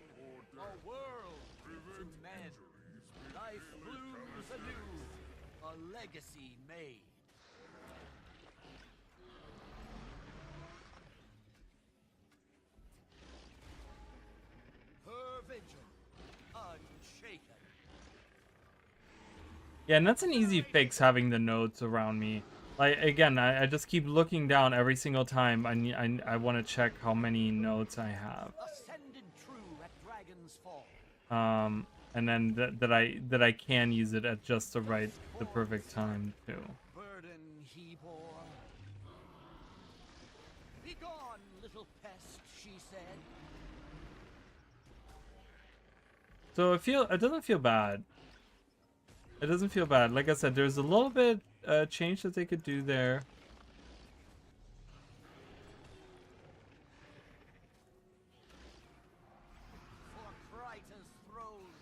A world to men. Life blooms anew. A legacy made. Her vigil unshaken. Yeah, and that's an easy fix, having the nodes around me. Like, again, I just keep looking down every single time I want to check how many nodes I have. Ascended true at Dragon's Fall. And then that I can use it at just the perfect time too. Burden he bore. Be gone, little pest, she said. So it doesn't feel bad. It doesn't feel bad. Like I said, there's a little bit change that they could do there. For Kryta's throne,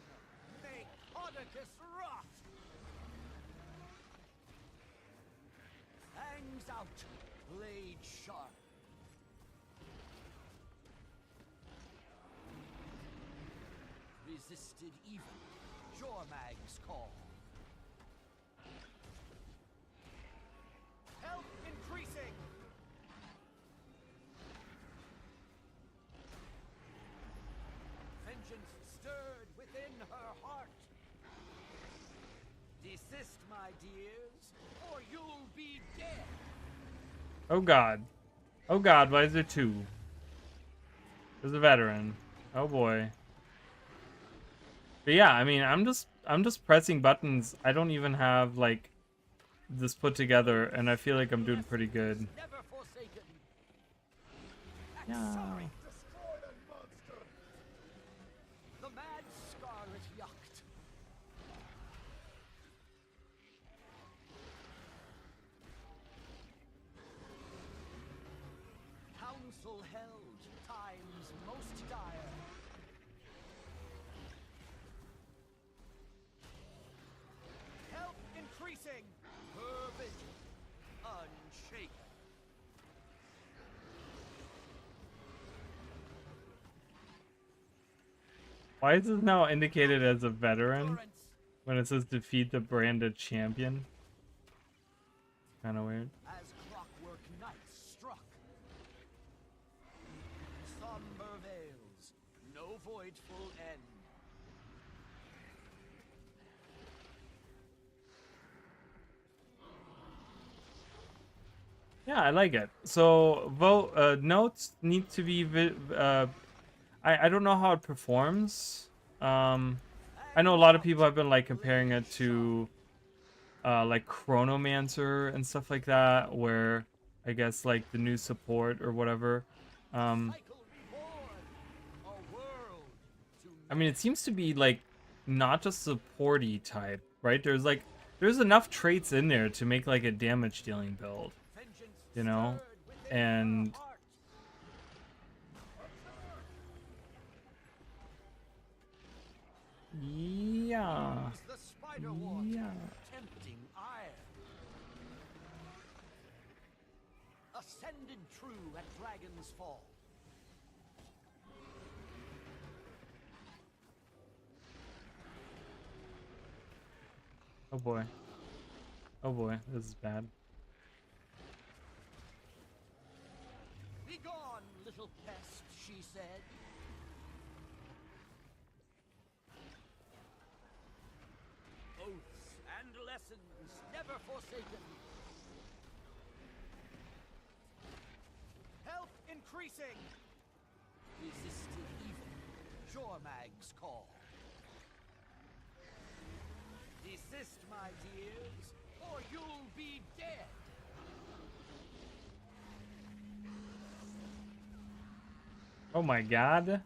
make Odyssey rot. Fangs out, blade sharp. Resisted even, Jormag's call. Health increasing. Vengeance stirred within her heart. Desist, my dears, or you'll be dead. Oh god. Oh god, why is there two? There's a veteran. Oh boy. But yeah, I mean, I'm just pressing buttons. I don't even have like this put together, and I feel like I'm doing pretty good. Never forsaken. Yeah. Destroy that monster. The mad scarlet yacht. Council held, times most dire. Health increasing. Her vigil unshaken. Why is this now indicated as a veteran when it says defeat the branded champion? Kind of weird. As clockwork night struck. Somber veils, no voidful end. Yeah, I like it. So vote notes need to be I don't know how it performs. I know a lot of people have been like comparing it to like Chronomancer and stuff like that, where I guess like the new support or whatever. I mean, it seems to be like not just supporty type, right? There's enough traits in there to make like a damage dealing build, you know, and yeah. Tempting ire. Ascended true at Dragon's Fall. Oh boy. Oh boy, this is bad. Be gone, little pest, she said. Oaths and lessons never forsaken. Health increasing. Resisted evil. Jormag's call. Desist, my dears, or you'll be dead. Oh my god.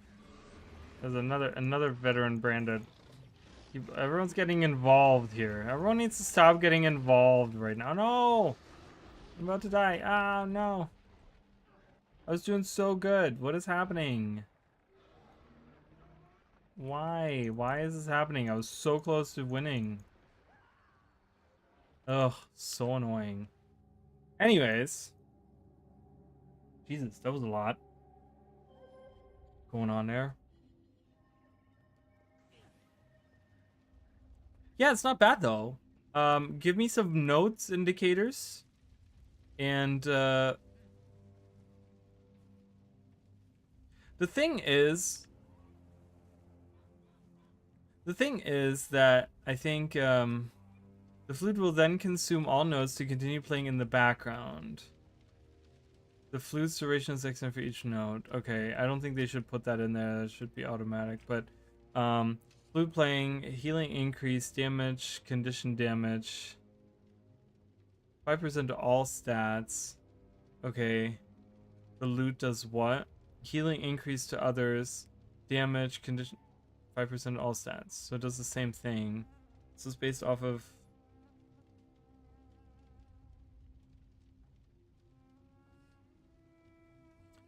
There's another veteran branded. Everyone's getting involved here. Everyone needs to stop getting involved right now. No! I'm about to die. Ah, no. I was doing so good. What is happening? Why? Why is this happening? I was so close to winning. Ugh, so annoying. Anyways. Jesus, that was a lot going on there. Yeah, it's not bad though. Give me some notes indicators. And the thing is that I think the flute will then consume all notes to continue playing in the background. The flute's duration is extended for each note. Okay, I don't think they should put that in there. That should be automatic. But flute playing, healing increase, damage, condition damage. 5% to all stats. Okay. The lute does what? Healing increase to others. Damage, condition, 5% to all stats. So it does the same thing. This is based off of...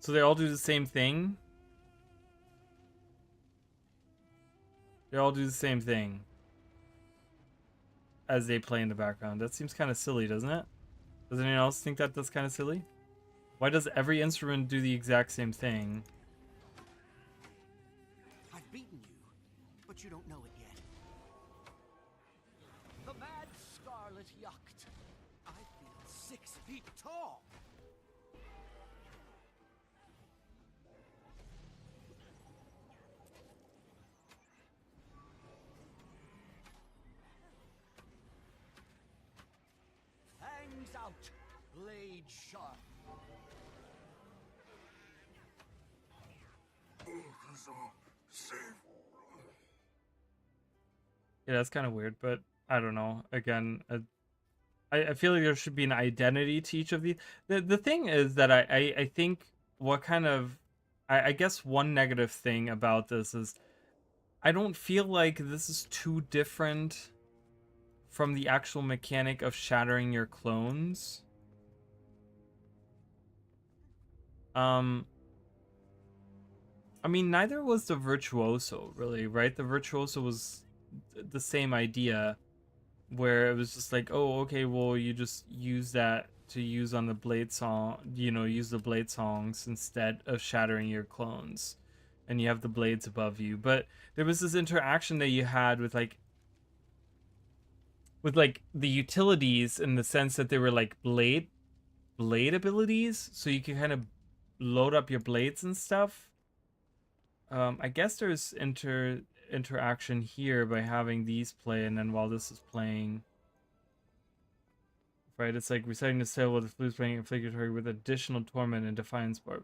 So they all do the same thing? They all do the same thing as they play in the background. That seems kind of silly, doesn't it? Does anyone else think that that's kind of silly? Why does every instrument do the exact same thing? I've beaten you, but you don't know it yet. The mad scarlet yacht. I feel 6 feet tall. Fangs out, blade sharp. Yeah, that's kind of weird, but I don't know. Again, I feel like there should be an identity to each of these. The thing is that I think what kind of... I guess one negative thing about this is I don't feel like this is too different from the actual mechanic of shattering your clones. I mean, neither was the Virtuoso, really, right? The Virtuoso was the same idea, where it was just like, oh, okay, well, you just use that to use on the blade song, you know, use the blade songs instead of shattering your clones. and you have the blades above you. But there was this interaction that you had with like the utilities, in the sense that they were like blade abilities, so you can kind of load up your blades and stuff. I guess there's interaction here by having these play, and then while this is playing, right, it's like reciting the sale with the flutes playing obligatory with additional torment and defiance bar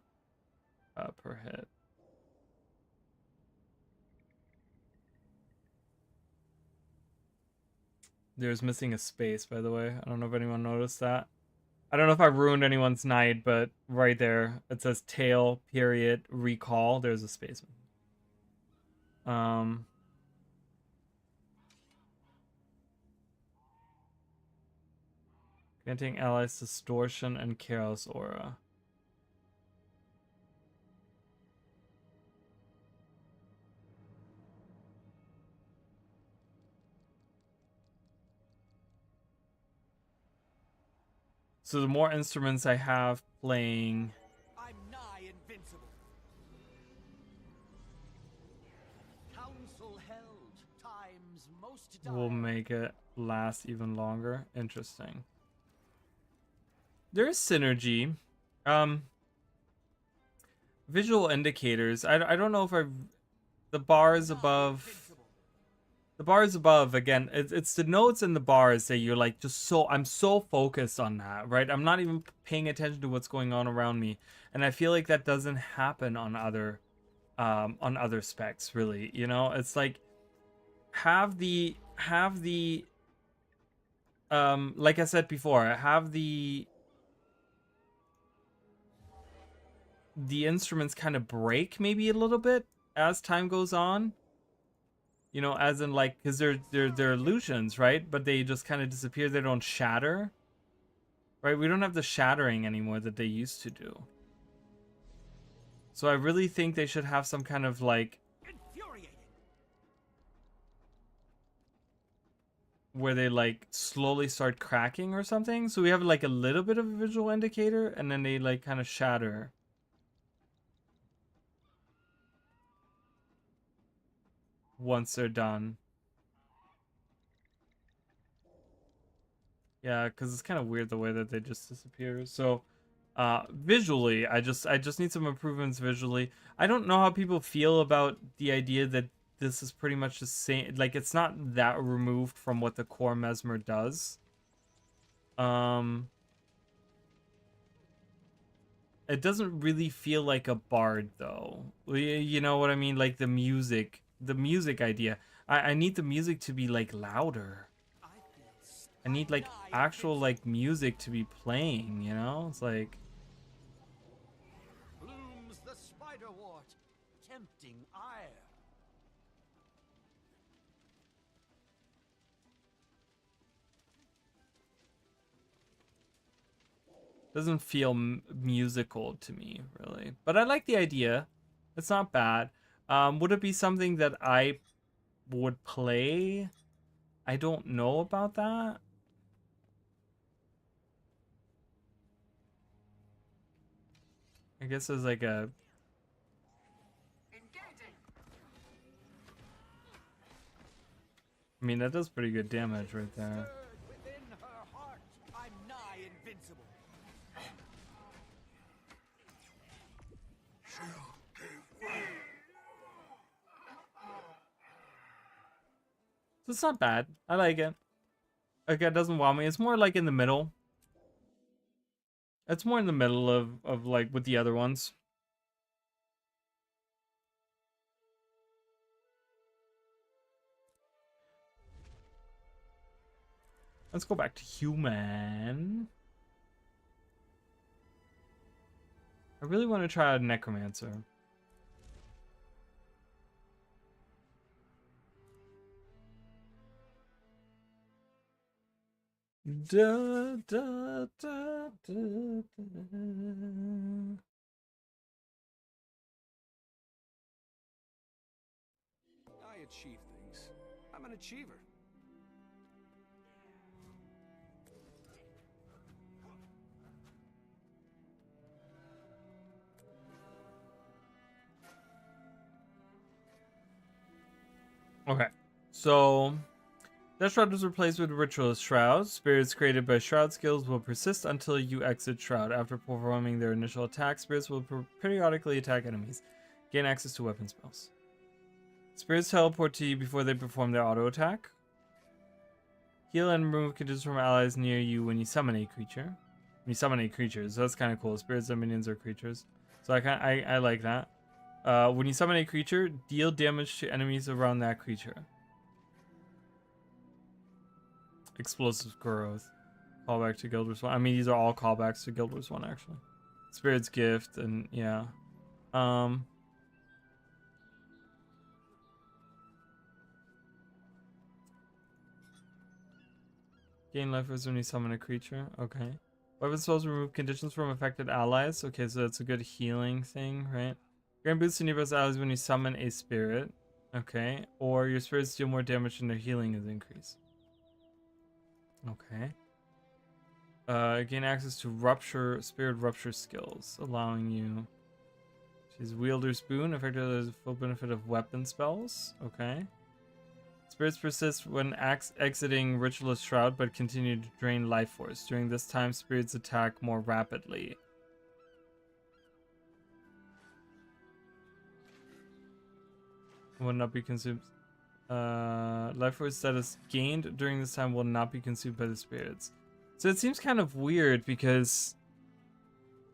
per hit. There's missing a space, by the way. I don't know if anyone noticed that. I don't know if I ruined anyone's night, but right there it says tail period recall. There's a space. Granting allies distortion and chaos aura. So the more instruments I have playing, I'm nigh invincible. Council held, time's most will make it last even longer. Interesting. There's synergy. Visual indicators. I don't know if the bars above. The bars above, again, it's the notes in the bars that you're like, I'm so focused on that, right? I'm not even paying attention to what's going on around me. And I feel like that doesn't happen on other specs, really. You know, it's like, have the like I said before, have the instruments kind of break maybe a little bit as time goes on. You know, as in like, because they're illusions, right? But they just kind of disappear. They don't shatter, right? We don't have the shattering anymore that they used to do. So I really think they should have some kind of like, where they like slowly start cracking or something. So we have like a little bit of a visual indicator, and then they like kind of shatter. Once they're done. Yeah, because it's kind of weird the way that they just disappear. So visually, I just need some improvements visually. I don't know how people feel about the idea that this is pretty much the same, like it's not that removed from what the core Mesmer does. It doesn't really feel like a bard though. You know what I mean? Like the music idea. I need the music to be like louder. I need like actual like music to be playing, you know? It's like, blooms the spiderwort, tempting ire. doesn't feel musical to me, really. But I like the idea. It's not bad. Would it be something that I would play? I don't know about that. I guess there's like a... I mean, that does pretty good damage right there. Within her heart, I'm nigh invincible. So it's not bad. I like it. Okay, it doesn't wow me. It's more like in the middle. It's more in the middle of like with the other ones. Let's go back to human. I really want to try a necromancer. Da, da, da, da, da. I achieve things. I'm an achiever. Okay, so that shroud is replaced with Ritualist Shroud. Spirits created by Shroud skills will persist until you exit Shroud. After performing their initial attack, spirits will periodically attack enemies. Gain access to weapon spells. Spirits teleport to you before they perform their auto attack. Heal and remove conditions from allies near you when you summon a creature. When you summon a creature, so that's kind of cool. Spirits and minions are creatures, so I like that. When you summon a creature, deal damage to enemies around that creature. Explosive growth. Callback to Guild Wars 1. I mean, these are all callbacks to Guild Wars 1, actually. Spirit's Gift, and yeah. Gain life force when you summon a creature. Okay. Weapon spells remove conditions from affected allies. Okay, so that's a good healing thing, right? Grant boosts to nearby allies when you summon a spirit. Okay. Or your spirits deal more damage and their healing is increased. Okay. Gain access to spirit rupture skills, allowing you to use Wielder's Boon, effectively has the full benefit of weapon spells. Okay. Spirits persist when exiting Ritualist Shroud, but continue to drain life force. During this time, spirits attack more rapidly. Will not be consumed. Life force that is gained during this time will not be consumed by the spirits. So it seems kind of weird because...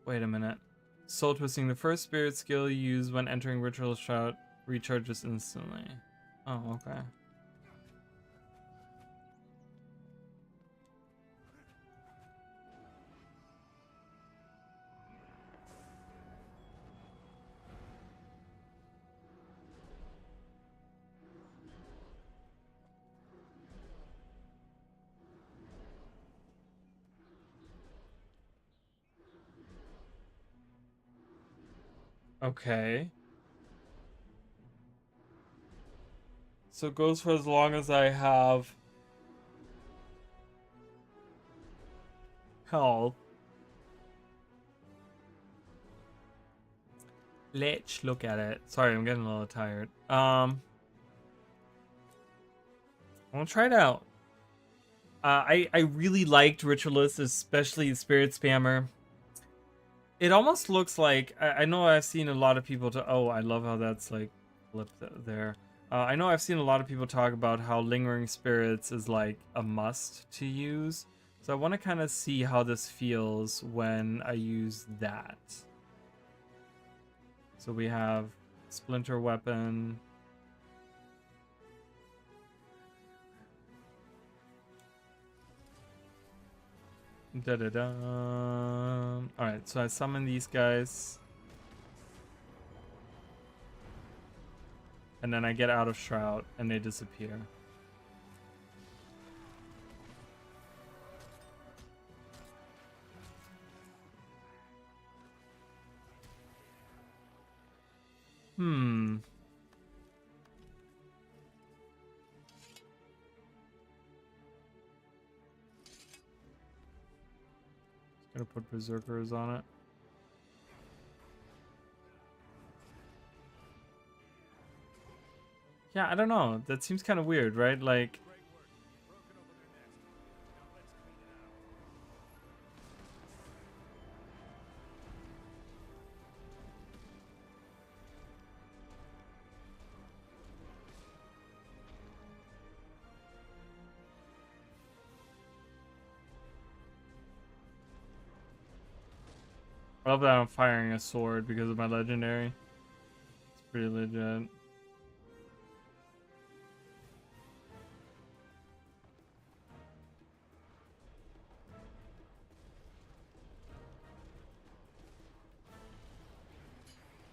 Wait a minute. Soul Twisting. The first spirit skill you use when entering Ritualist Shroud recharges instantly. Oh, okay. Okay. So it goes for as long as I have health. Let's look at it. Sorry, I'm getting a little tired. I'm gonna try it out. I really liked Ritualist, especially Spirit Spammer. It almost looks like I know I've seen a lot of people oh, I love how that's like flipped there. I know I've seen a lot of people talk about how Lingering Spirits is like a must to use. So I want to kind of see how this feels when I use that. So we have Splinter Weapon. Alright, so I summon these guys. And then I get out of Shroud and they disappear. Gonna put Berserkers on it. Yeah, I don't know. That seems kind of weird, right? Like... I love that I'm firing a sword because of my legendary. It's pretty legit.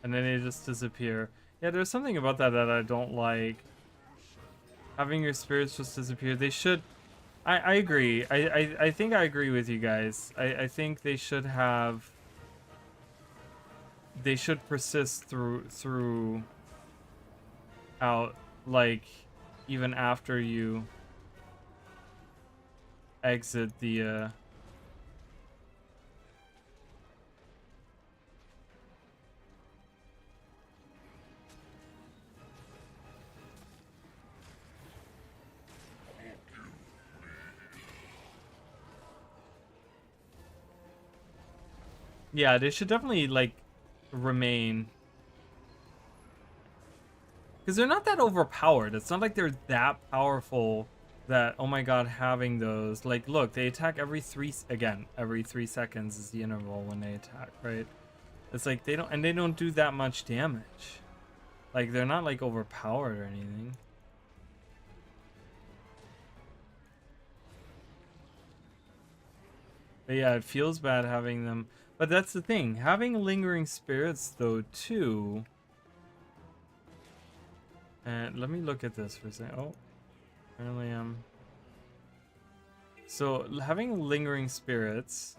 And then they just disappear. Yeah, there's something about that that I don't like. Having your spirits just disappear. They should... I agree. I think I agree with you guys. I think they should have... They should persist throughout, like, even after you exit the, Yeah, they should definitely like remain. Because they're not that overpowered. It's not like they're that powerful that, oh my god, having those. Like, look, they attack every every 3 seconds is the interval when they attack, right? It's like they don't do that much damage. Like, they're not like overpowered or anything. But yeah, it feels bad having them. But that's the thing. Having lingering spirits, though, too. And let me look at this for a second. Oh, apparently so having lingering spirits.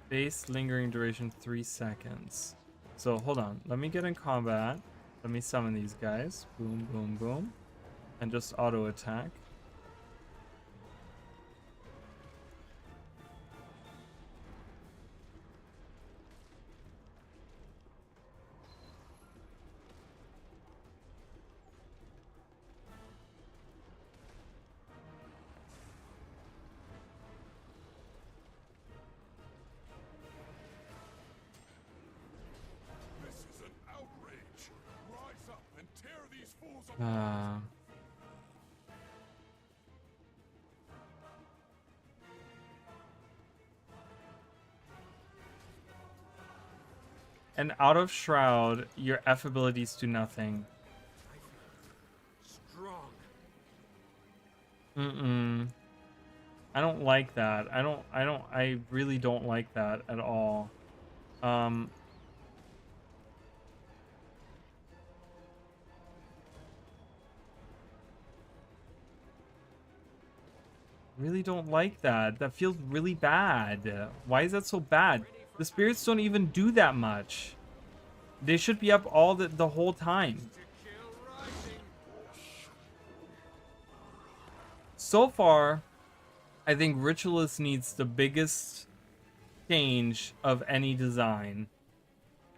Base lingering duration 3 seconds. So hold on. Let me get in combat. Let me summon these guys. Boom, boom, boom. And just auto attack. And out of Shroud, your F abilities do nothing. Strong. I don't like that. I really don't like that at all. Really don't like that. That feels really bad. Why is that so bad? The spirits don't even do that much. They should be up all the whole time. So far, I think Ritualist needs the biggest change of any design.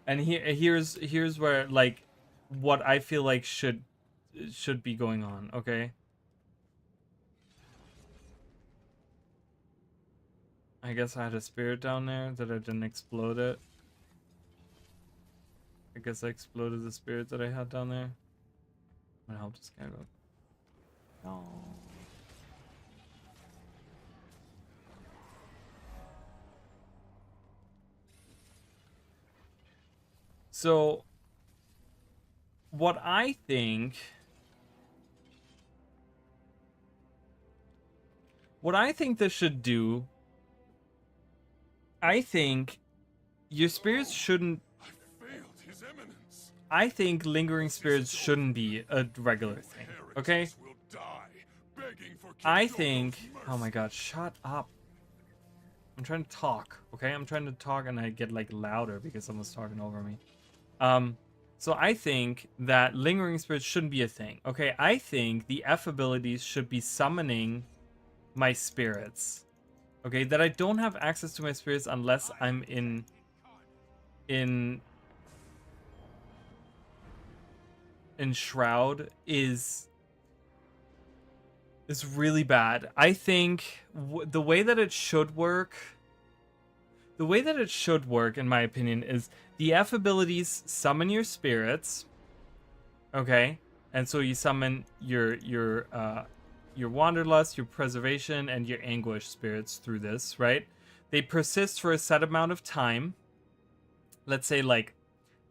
And here's where, like, what I feel like should be going on, okay? I guess I had a spirit down there that I didn't explode it. I guess I exploded the spirit that I had down there. I'm gonna help this guy go. No. So, what I think this should do, I think your spirits shouldn't. I think lingering spirits shouldn't be a regular thing. Okay? I think. Oh my god, shut up. I'm trying to talk, okay? I'm trying to talk and I get like louder because someone's talking over me. So I think that lingering spirits shouldn't be a thing. Okay, I think the F abilities should be summoning my spirits. Okay, that I don't have access to my spirits unless I'm in Shroud is really bad. I think the way that it should work, in my opinion, is the F abilities summon your spirits. Okay, and so you summon your Wanderlust, your Preservation, and your Anguish spirits through this, right? They persist for a set amount of time. Let's say, like,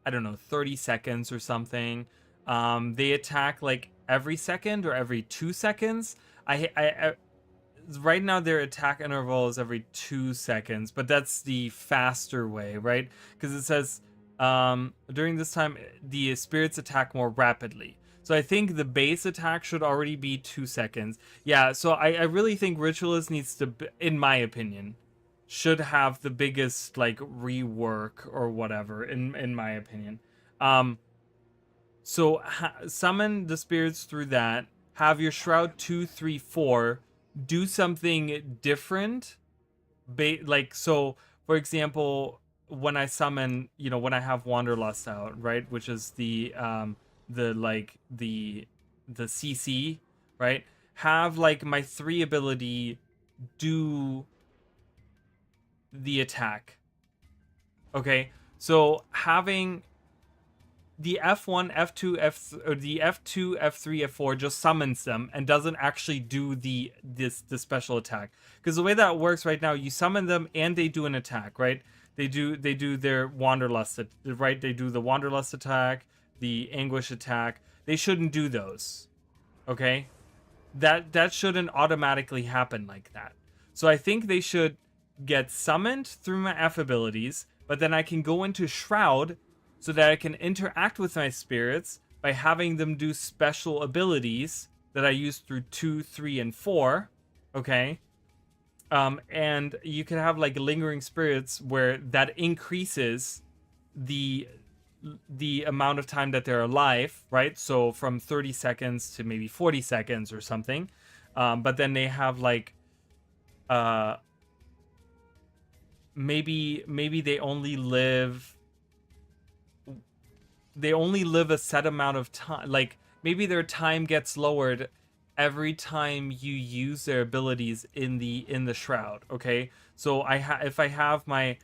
I don't know, 30 seconds or something. They attack like every second or every 2 seconds. I right now their attack interval is every 2 seconds, but that's the faster way, right? Because it says during this time the spirits attack more rapidly. So I think the base attack should already be 2 seconds. Yeah, so I really think Ritualist needs to, in my opinion, should have the biggest like rework or whatever, in my opinion. So summon the spirits through that. Have your Shroud 2, 3, 4 do something different. Like, so, for example, when I summon, you know, when I have Wanderlust out, right, which is the CC, right? Have like my 3 ability do the attack. Okay, so having the F1, F2, or the F2, F3, F4 just summons them and doesn't actually do the special attack. Because the way that works right now, you summon them and they do an attack, right? They do their Wanderlust, right? They do the Wanderlust attack, the Anguish attack. They shouldn't do those, okay? That shouldn't automatically happen like that. So I think they should get summoned through my F abilities, but then I can go into Shroud so that I can interact with my spirits by having them do special abilities that I use through 2, 3, and 4, okay? And you can have like lingering spirits where that increases the amount of time that they're alive, right? So from 30 seconds to maybe 40 seconds or something. But then they have like maybe they only live a set amount of time. Like maybe their time gets lowered every time you use their abilities in the shroud. Okay, so if I have my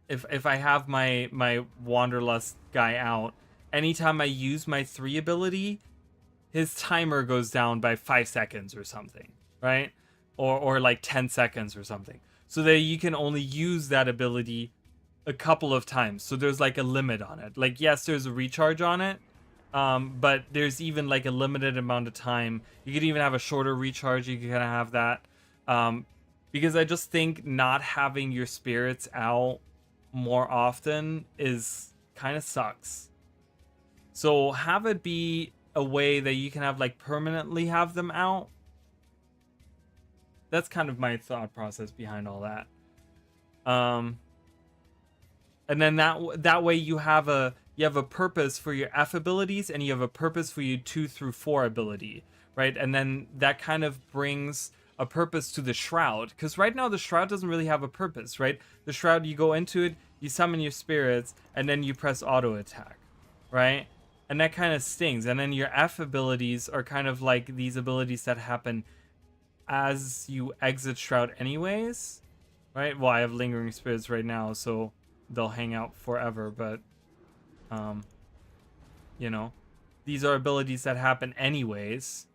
if I have my Wanderlust guy out, anytime I use my 3 ability, his timer goes down by 5 seconds or something, right? Or like 10 seconds or something, so that you can only use that ability a couple of times. So there's like a limit on it. Like, yes, there's a recharge on it, but there's even like a limited amount of time. You could even have a shorter recharge. You can kind of have that, because I just think not having your spirits out more often is kind of sucks. So have it be a way that you can have like permanently have them out. That's kind of my thought process behind all that. And then that way you have a purpose for your F abilities, and you have a purpose for your 2 through 4 ability, right? And then that kind of brings a purpose to the Shroud, because right now the Shroud doesn't really have a purpose, right? The Shroud, you go into it, you summon your spirits, and then you press auto attack, right? And that kind of stings. And then your F abilities are kind of like these abilities that happen as you exit Shroud anyways, right? Well, I have lingering spirits right now, so they'll hang out forever, but you know, these are abilities that happen anyways.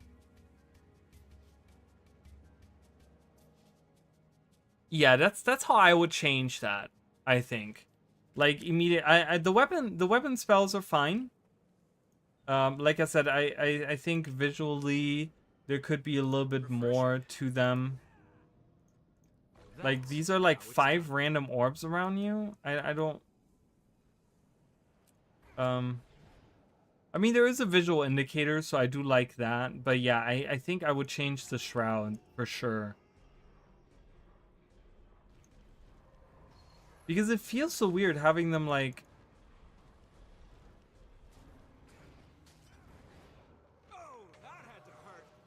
Yeah, that's how I would change that, I think. Like immediate the weapon spells are fine. Like I said, I think visually there could be a little bit more to them. Like, these are like 5 random orbs around you. I don't... I mean, there is a visual indicator, so I do like that. But yeah, I think I would change the Shroud for sure. Because it feels so weird having them like...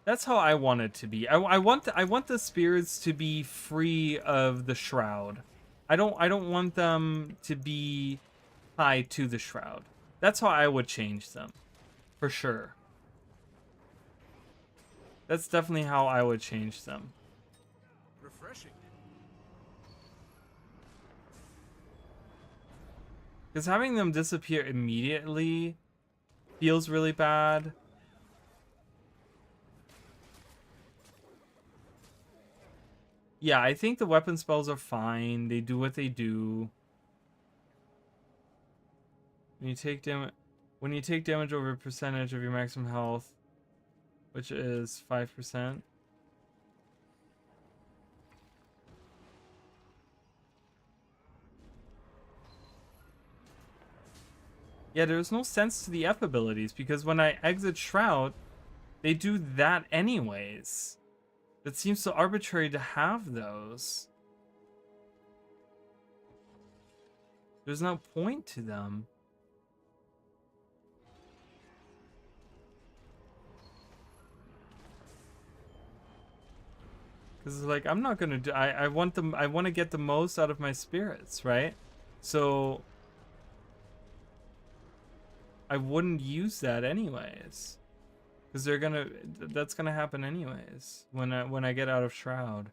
That's how I want it to be. I want the spirits to be free of the Shroud. I don't want them to be tied to the Shroud. That's how I would change them, for sure. That's definitely how I would change them. Refreshing. Because having them disappear immediately feels really bad. Yeah, I think the weapon spells are fine. They do what they do. When you take damage over a percentage of your maximum health, which is 5%. Yeah, there's no sense to the F abilities, because when I exit Shroud, they do that anyways. It seems so arbitrary to have those. There's no point to them. Because like, I'm not gonna do... I want them... I want to get the most out of my spirits, right? So... I wouldn't use that anyways. Because they're gonna... That's gonna happen anyways. When I get out of Shroud.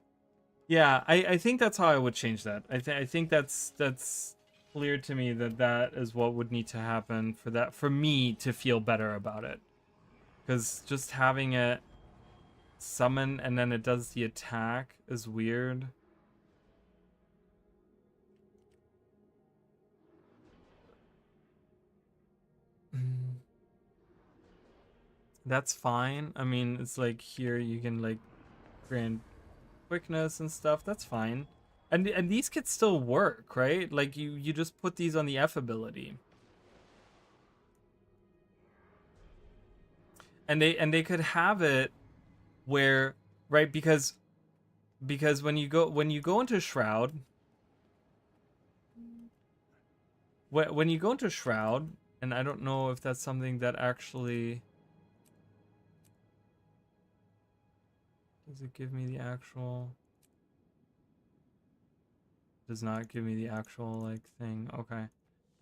Yeah, I think that's how I would change that. I think that's clear to me that that is what would need to happen for me to feel better about it. Because just having it summon and then it does the attack is weird. That's fine. I mean, it's like here you can like grant quickness and stuff. That's fine. And these kits still work, right? Like you just put these on the F ability. And they could have it where, right, because when you go into Shroud, when you go into Shroud, and I don't know if that's something that actually does it give me the actual, does not give me the actual like thing. Okay, I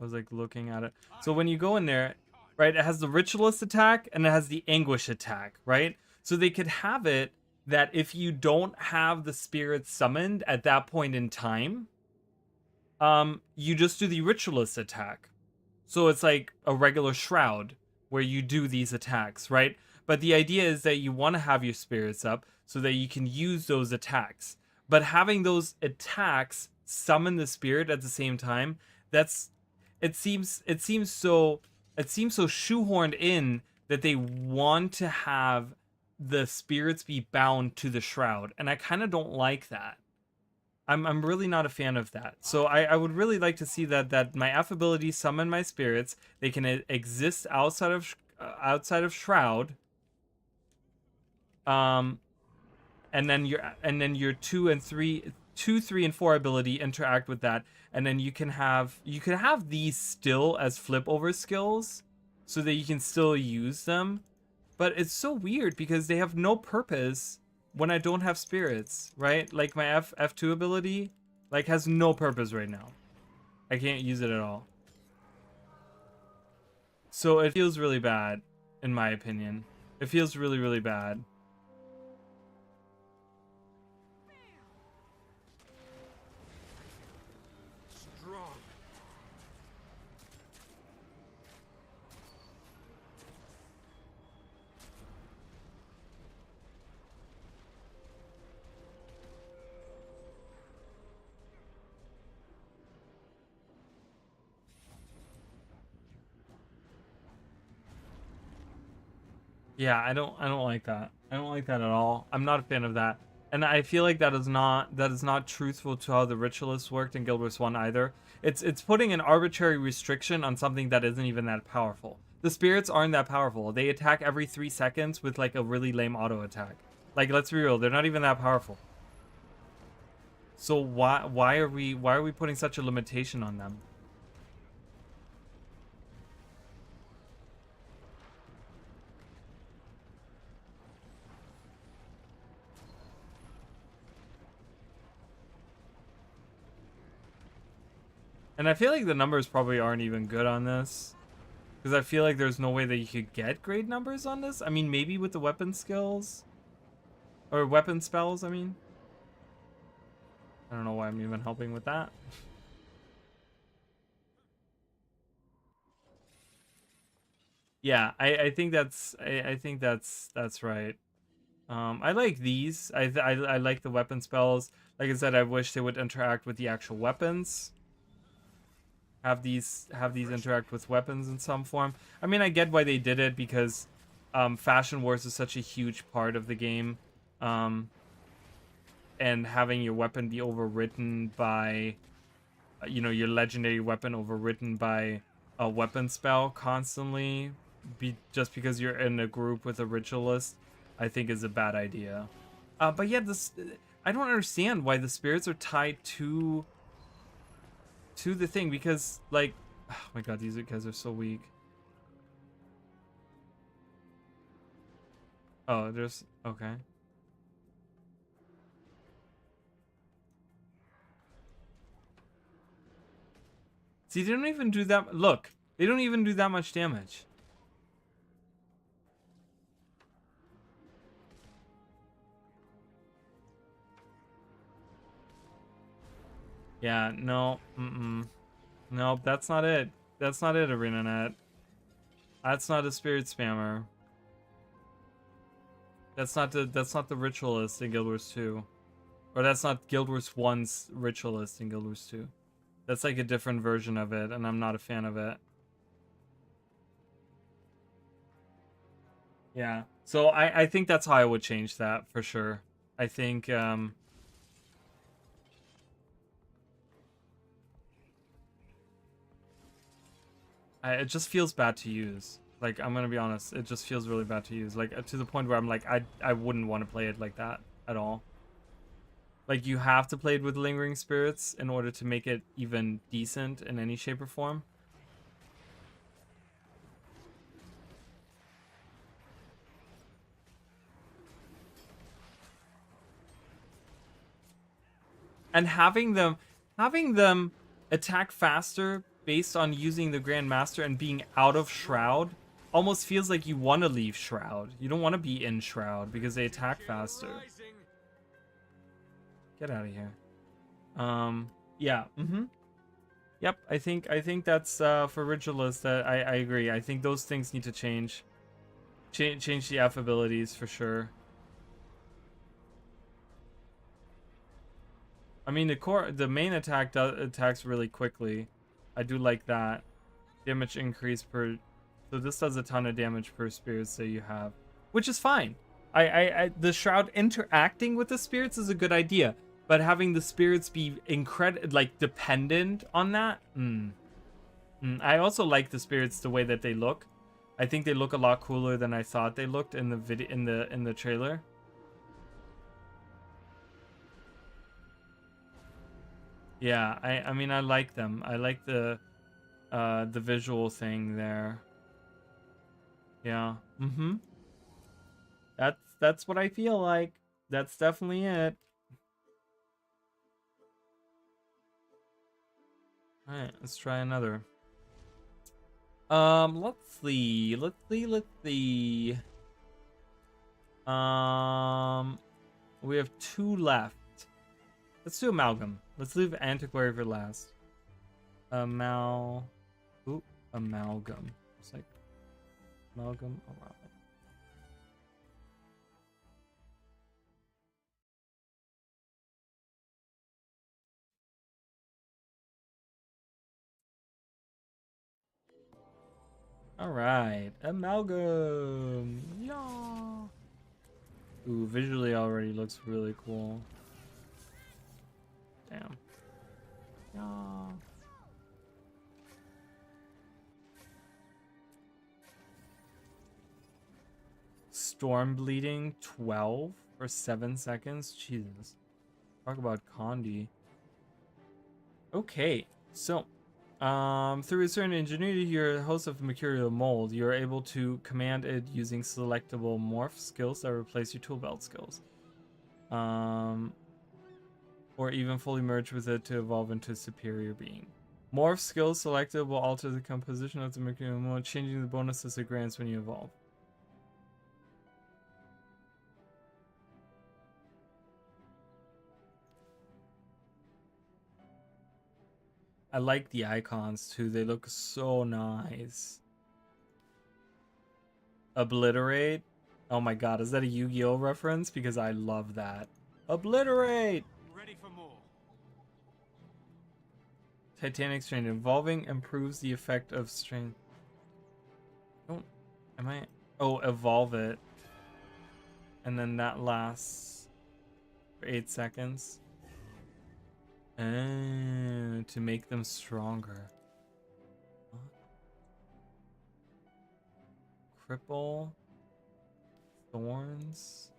was like looking at it. So when you go in there, right, it has the Ritualist attack and it has the Anguish attack, right? So they could have it that if you don't have the spirits summoned at that point in time, you just do the Ritualist attack. So it's like a regular Shroud where you do these attacks, right? But the idea is that you want to have your spirits up so that you can use those attacks. But having those attacks summon the spirit at the same time, it seems so shoehorned in that they want to have the spirits be bound to the Shroud, and I kind of don't like that. I'm really not a fan of that. So I would really like to see that my F ability summon my spirits. They can exist outside of Shroud. And then your 2, 3, and 4 ability interact with that, and then you can have these still as flip over skills, so that you can still use them. But it's so weird because they have no purpose when I don't have spirits, right? Like my F2 ability, like has no purpose right now. I can't use it at all. So it feels really bad, in my opinion. It feels really, really bad. Strong. Yeah, I don't like that. I don't like that at all. I'm not a fan of that. And I feel like that is not truthful to how the Ritualists worked in Guild Wars 1 either. It's putting an arbitrary restriction on something that isn't even that powerful. The spirits aren't that powerful. They attack every 3 seconds with like a really lame auto attack. Like, let's be real, they're not even that powerful. So why are we putting such a limitation on them? And I feel like the numbers probably aren't even good on this. Because I feel like there's no way that you could get great numbers on this. I mean, maybe with the weapon skills. Or weapon spells, I mean. I don't know why I'm even helping with that. Yeah, I think that's right. I like these. I like the weapon spells. Like I said, I wish they would interact with the actual weapons. Have these interact with weapons in some form. I mean, I get why they did it because Fashion Wars is such a huge part of the game. And having your weapon be overwritten by, your legendary weapon overwritten by a weapon spell constantly, just because you're in a group with a ritualist, I think is a bad idea. But yeah, I don't understand why the spirits are tied to the thing, because like, oh my god, these guys are so weak. Oh, there's okay. See, they don't even do that. Look, they don't even do that much damage. Yeah, no. Nope, that's not it. That's not it, ArenaNet. That's not a spirit spammer. That's not the ritualist in Guild Wars 2. Or that's not Guild Wars 1's ritualist in Guild Wars 2. That's like a different version of it, and I'm not a fan of it. Yeah. So I think that's how I would change that for sure. I think it just feels bad to use. Like, I'm gonna be honest, it just feels really bad to use. Like, to the point where I'm like, I wouldn't want to play it like that at all. Like, you have to play it with Lingering Spirits in order to make it even decent in any shape or form. And having them attack faster based on using the Grandmaster and being out of Shroud almost feels like you want to leave Shroud. You don't want to be in Shroud because they attack faster. Get out of here. Yeah. Yep. I think that's for Ritualist. I agree. I think those things need to change. Change the F abilities for sure. I mean, the main attack attacks really quickly. I do like that. Damage increase per... So this does a ton of damage per spirits that you have. Which is fine. The Shroud interacting with the spirits is a good idea. But having the spirits be dependent on that? I also like the spirits the way that they look. I think they look a lot cooler than I thought they looked in the in the trailer. Yeah, I mean, I like them. I like the visual thing there. Yeah. That's what I feel like. That's definitely it. Alright, let's try another. Let's see. We have 2 left. Let's do Amalgam. Let's leave Antiquary for last. Amalgam. It's like Amalgam. Oh, wow. Alright, Amalgam. Yeah. Ooh, visually already looks really cool. Damn. Yeah. Storm bleeding 12 for 7 seconds. Jesus. Talk about Condi. Okay, so through a certain ingenuity, you're a host of Mercurial Mold. You're able to command it using selectable morph skills that replace your tool belt skills. Or even fully merge with it to evolve into a superior being. Morph skills selected will alter the composition of the Mercurial Mold, changing the bonuses it grants when you evolve. I like the icons too. They look so nice. Obliterate. Oh my god, is that a Yu-Gi-Oh reference? Because I love that. Obliterate! Ready for more. Titanic Strain. Evolving improves the effect of strain. Oh, evolve it. And then that lasts for 8 seconds. To make them stronger. Cripple. Thorns.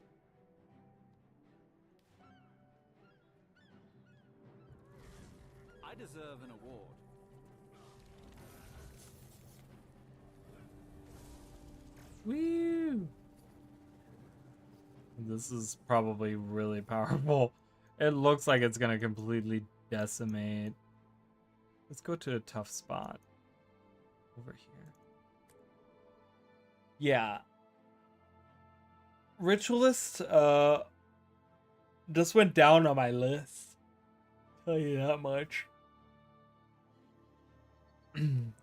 I deserve an award. Woo! This is probably really powerful. It looks like it's gonna completely decimate. Let's go to a tough spot. Over here. Yeah. Ritualist just went down on my list. tell you that much.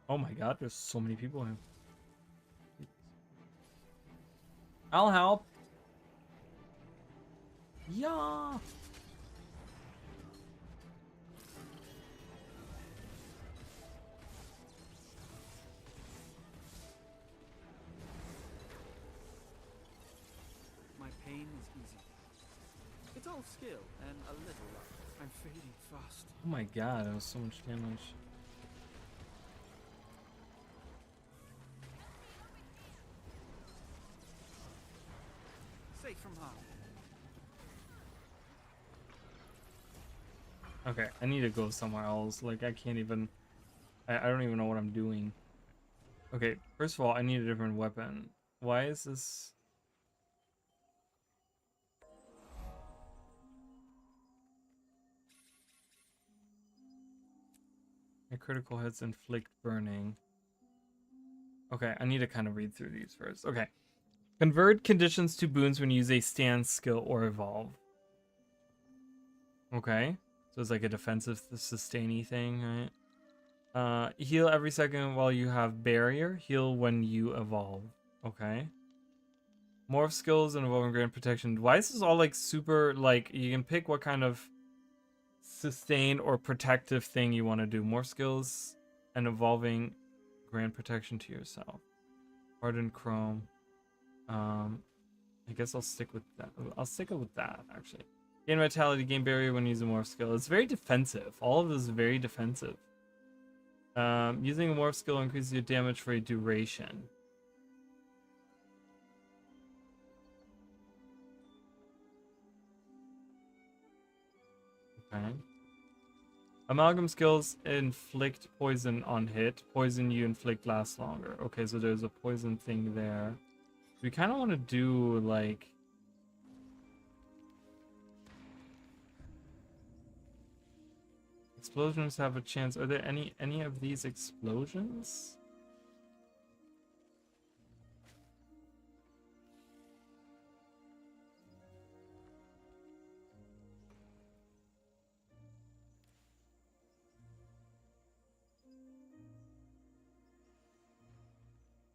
Oh my god, there's so many people here. I'll help. Yeah. My pain is easy. It's all skill and a little luck. I'm fading fast. Oh my god, that was so much damage. Safe from harm. Okay, I need to go somewhere else. Like, I can't even... I don't even know what I'm doing. Okay, first of all, I need a different weapon. Why is this... My critical hits inflict burning. Okay, I need to kind of read through these first. Okay. Convert conditions to boons when you use a stance skill or evolve. Okay. So it's like a defensive sustaining thing, right? Heal every second while you have barrier. Heal when you evolve. Okay. Morph skills and evolving grant protection. Why is this all like super, like, you can pick what kind of sustain or protective thing you want to do. More skills and evolving grant protection to yourself. Hardened chrome. I guess I'll stick with that. I'll stick with that actually. Gain vitality, gain barrier when using morph skill. It's very defensive. All of this is very defensive. Using a morph skill increases your damage for a duration. Okay. Amalgam skills inflict poison on hit. Poison you inflict lasts longer. Okay, so there's a poison thing there. We kind of want to do like... Explosions have a chance. Are there any of these explosions?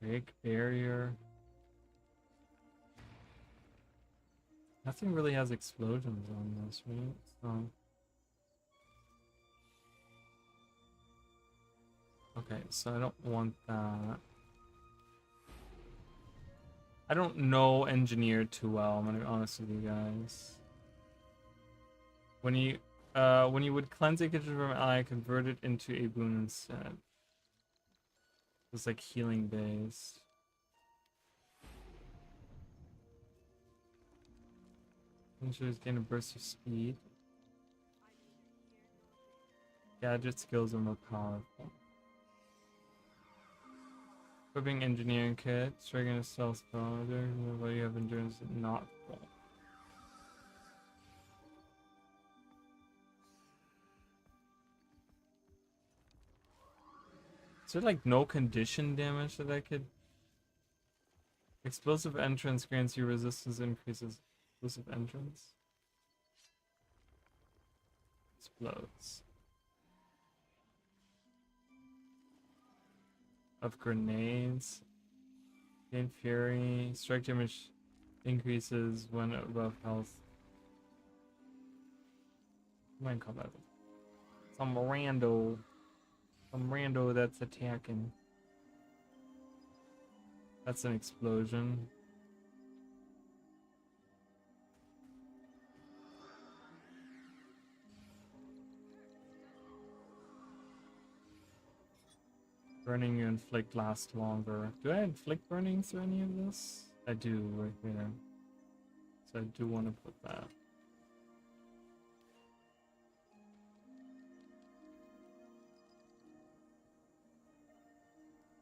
Break barrier. Nothing really has explosions on this, right? So... Okay, so I don't want that. I don't know engineer too well, I'm gonna be honest with you guys. When you would cleanse a condition from an ally, convert it into a boon instead. It's like healing based. Ensures gain a burst of speed. Gadget skills are more powerful. Equipping engineering kit, striking a stealth spell, while you have endurance not full. Is there like no condition damage that I could? Explosive entrance grants you resistance increases. Explosive entrance. Explodes. Of grenades. Gain fury. Strike damage increases when above health. Mind combat. Some rando. Some rando that's attacking. That's an explosion. Burning you inflict lasts longer. Do I inflict burning through any of this? I do, right here. So I do want to put that.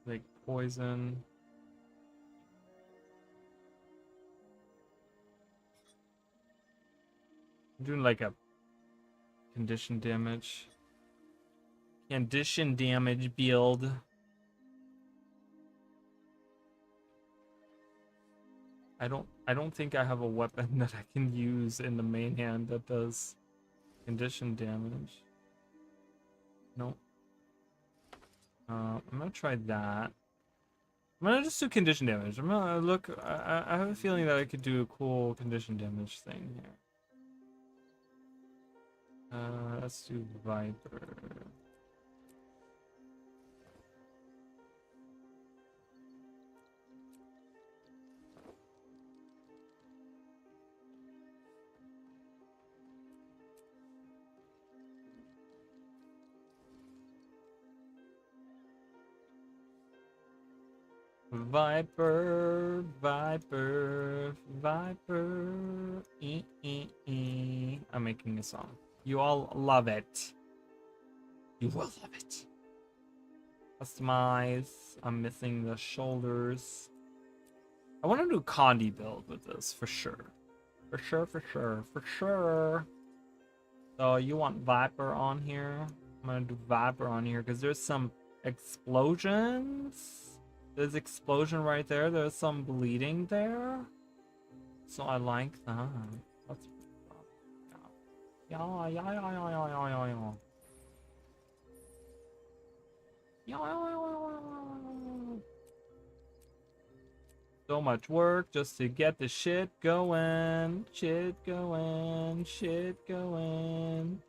Like poison. I'm doing like a condition damage. Condition damage build. I don't think I have a weapon that I can use in the main hand that does condition damage. Nope. I'm gonna try that. I'm gonna just do condition damage. I'm gonna look. I have a feeling that I could do a cool condition damage thing here. Let's do Viper. Viper, Viper, Viper. I'm making a song. You all love it. You will love it. Customize. I'm missing the shoulders. I want to do Condi build with this for sure. For sure, for sure, for sure. So you want Viper on here? I'm gonna do Viper on here because there's some explosions. There's explosion right there. There's some bleeding there. So I like that. That's yeah. So much work just to get the shit going. Shit going. Shit going.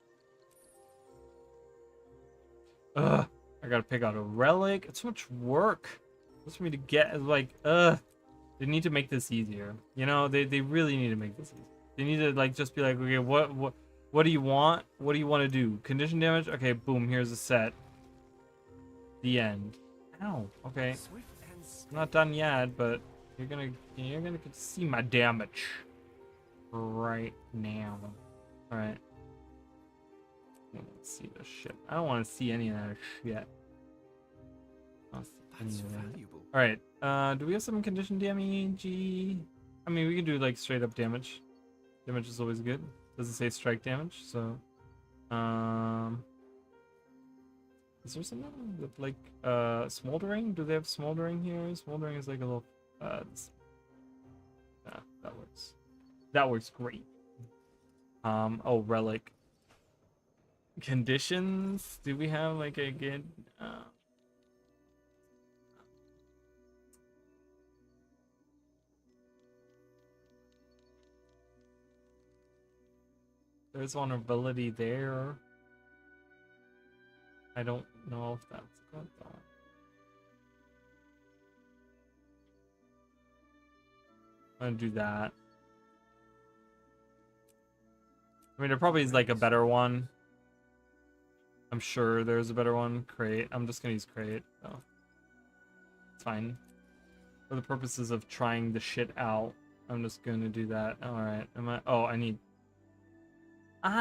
Ugh. I gotta pick out a relic. It's so much work. Just for me to get, like, they need to make this easier. You know, they really need to make this easier. They need to, like, just be like, okay, what do you want? What do you want to do? Condition damage? Okay, boom, here's a set. The end. Ow, okay. I'm not done yet, but you're gonna get to see my damage right now. Alright. Let's see this shit. I don't want to see any of that shit. That's valuable. Alright, do we have some condition damage? I mean, we can do like straight up damage. Damage is always good. Doesn't say strike damage, so is there something with like smoldering? Do they have smoldering here? Smoldering is like a little that works. That works great. Oh, relic. Conditions? Do we have like a good there's vulnerability there. I don't know if that's good though. I'm gonna do that. I mean, there probably is like a better one. I'm sure there's a better one. Crate. I'm just gonna use crate. So it's fine. For the purposes of trying the shit out, I'm just gonna do that. Alright. Oh, I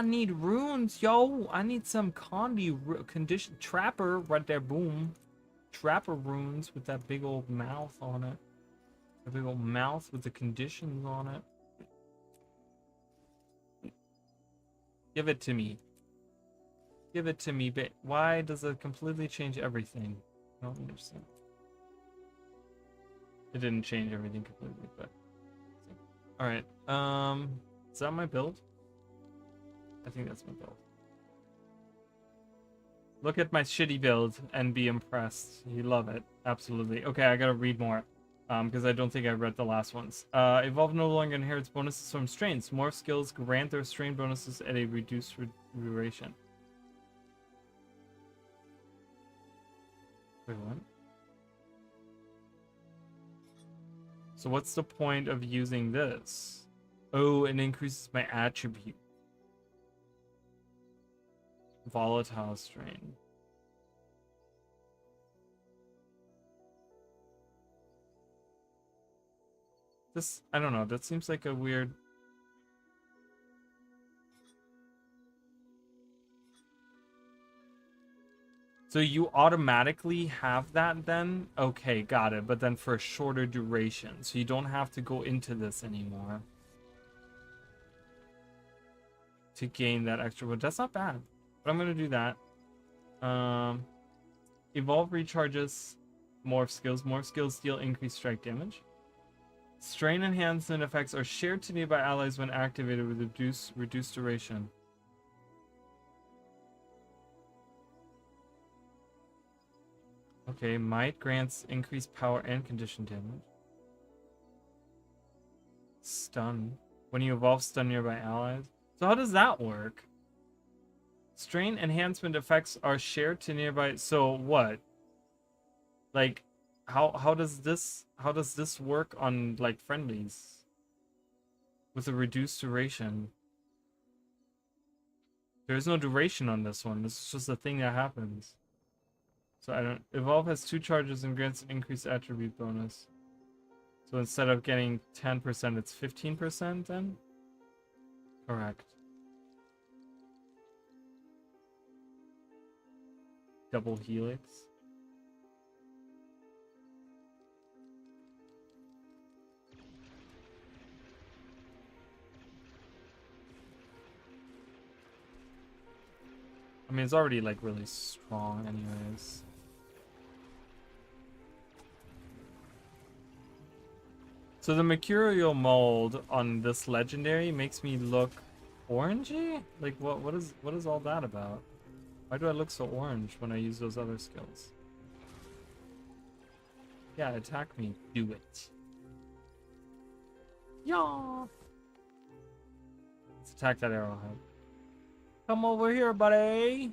need runes, yo. I need some condition trapper right there. Boom. Trapper runes with that big old mouth on it. A big old mouth with the conditions on it. Give it to me. Give it to me, but why does it completely change everything? I don't understand. It didn't change everything completely, but alright. Is that my build? I think that's my build. Look at my shitty build and be impressed. You love it. Absolutely. Okay, I gotta read more. Because I don't think I read the last ones. Evolve no longer inherits bonuses from strains. More skills grant their strain bonuses at a reduced duration. Wait, what? So what's the point of using this? Oh, it increases my attribute. Volatile strain. This, I don't know, that seems like a weird... So you automatically have that then? Okay, got it. But then for a shorter duration. So you don't have to go into this anymore. To gain that extra, but that's not bad. But I'm gonna do that. Evolve recharges morph skills. Morph skills deal increased strike damage. Strain enhancement effects are shared to nearby allies when activated with reduced duration. Okay, might grants increased power and condition damage. Stun. When you evolve, stun nearby allies. So how does that work? Strain enhancement effects are shared to nearby. So what? Like, how does this work on like friendlies? With a reduced duration. There is no duration on this one. This is just a thing that happens. So I don't. Evolve has 2 charges and grants an increased attribute bonus. So instead of getting 10%, it's 15% then? Correct. Double helix. I mean, it's already like really strong anyways. So the mercurial mold on this legendary makes me look orangey? Like what is all that about? Why do I look so orange when I use those other skills? Yeah, attack me. Do it. Yeah. Let's attack that arrowhead. Come over here, buddy.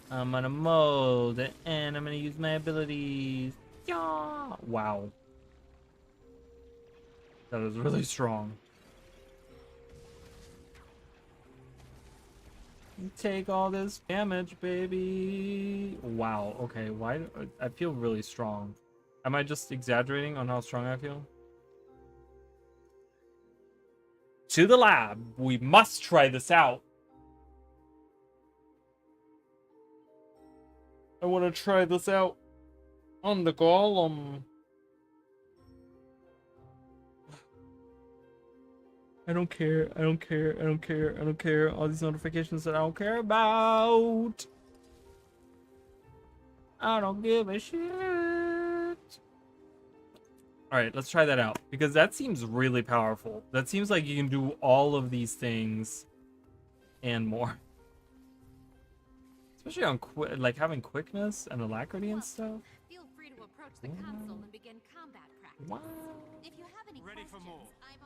I'm gonna mold and I'm gonna use my abilities. Yeah. Wow. That was really strong. Take all this damage, baby. Wow. Okay. Why? I feel really strong. Am I just exaggerating on how strong I feel? To the lab. We must try this out. I want to try this out on the golem. I don't care. I don't care. I don't care. I don't care. All these notifications that I don't care about. I don't give a shit. Alright, let's try that out. Because that seems really powerful. That seems like you can do all of these things and more. Especially on like having quickness and alacrity and stuff. Feel free to approach the console and begin combat practice. Wow. If you have any Ready for more.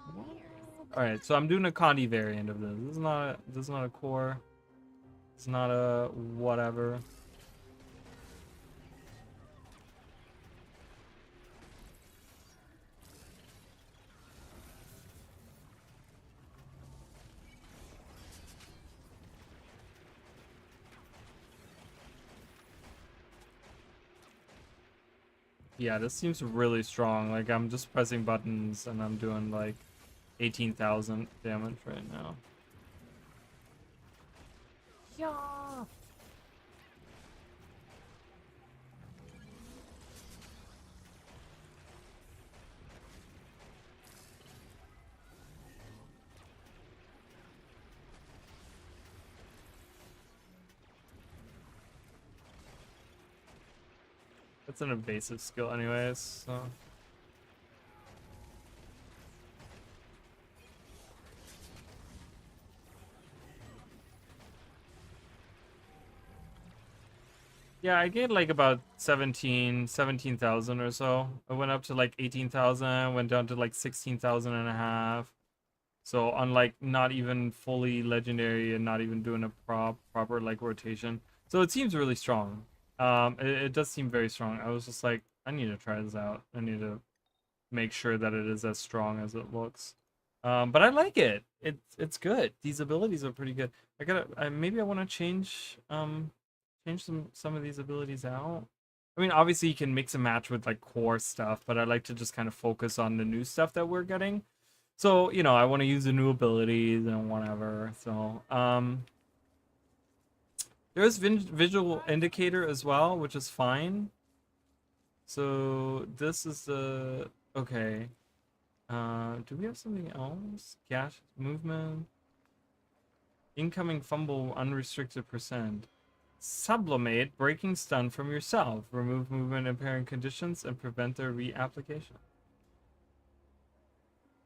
I'm all ears. Alright, so I'm doing a Condi variant of this. This is not a core. It's not a whatever. Yeah, this seems really strong. Like, I'm just pressing buttons and I'm doing like 18,000 damage right now. Yeah. That's an evasive skill anyways, so. Yeah, I get like about 17,000 or so. I went up to like 18,000, went down to like 16,000 and a half. So on like not even fully legendary and not even doing a proper like rotation. So it seems really strong. It does seem very strong. I was just like, I need to try this out. I need to make sure that it is as strong as it looks. But I like it. It's good. These abilities are pretty good. Maybe I want to change some of these abilities out. I mean, obviously you can mix and match with like core stuff, but I like to just kind of focus on the new stuff that we're getting. So, you know, I want to use the new abilities and whatever. So, there's visual indicator as well, which is fine. So this is the okay. Do we have something else? Gash movement. Incoming fumble unrestricted %. Sublimate breaking stun from yourself. Remove movement impairing conditions and prevent their reapplication.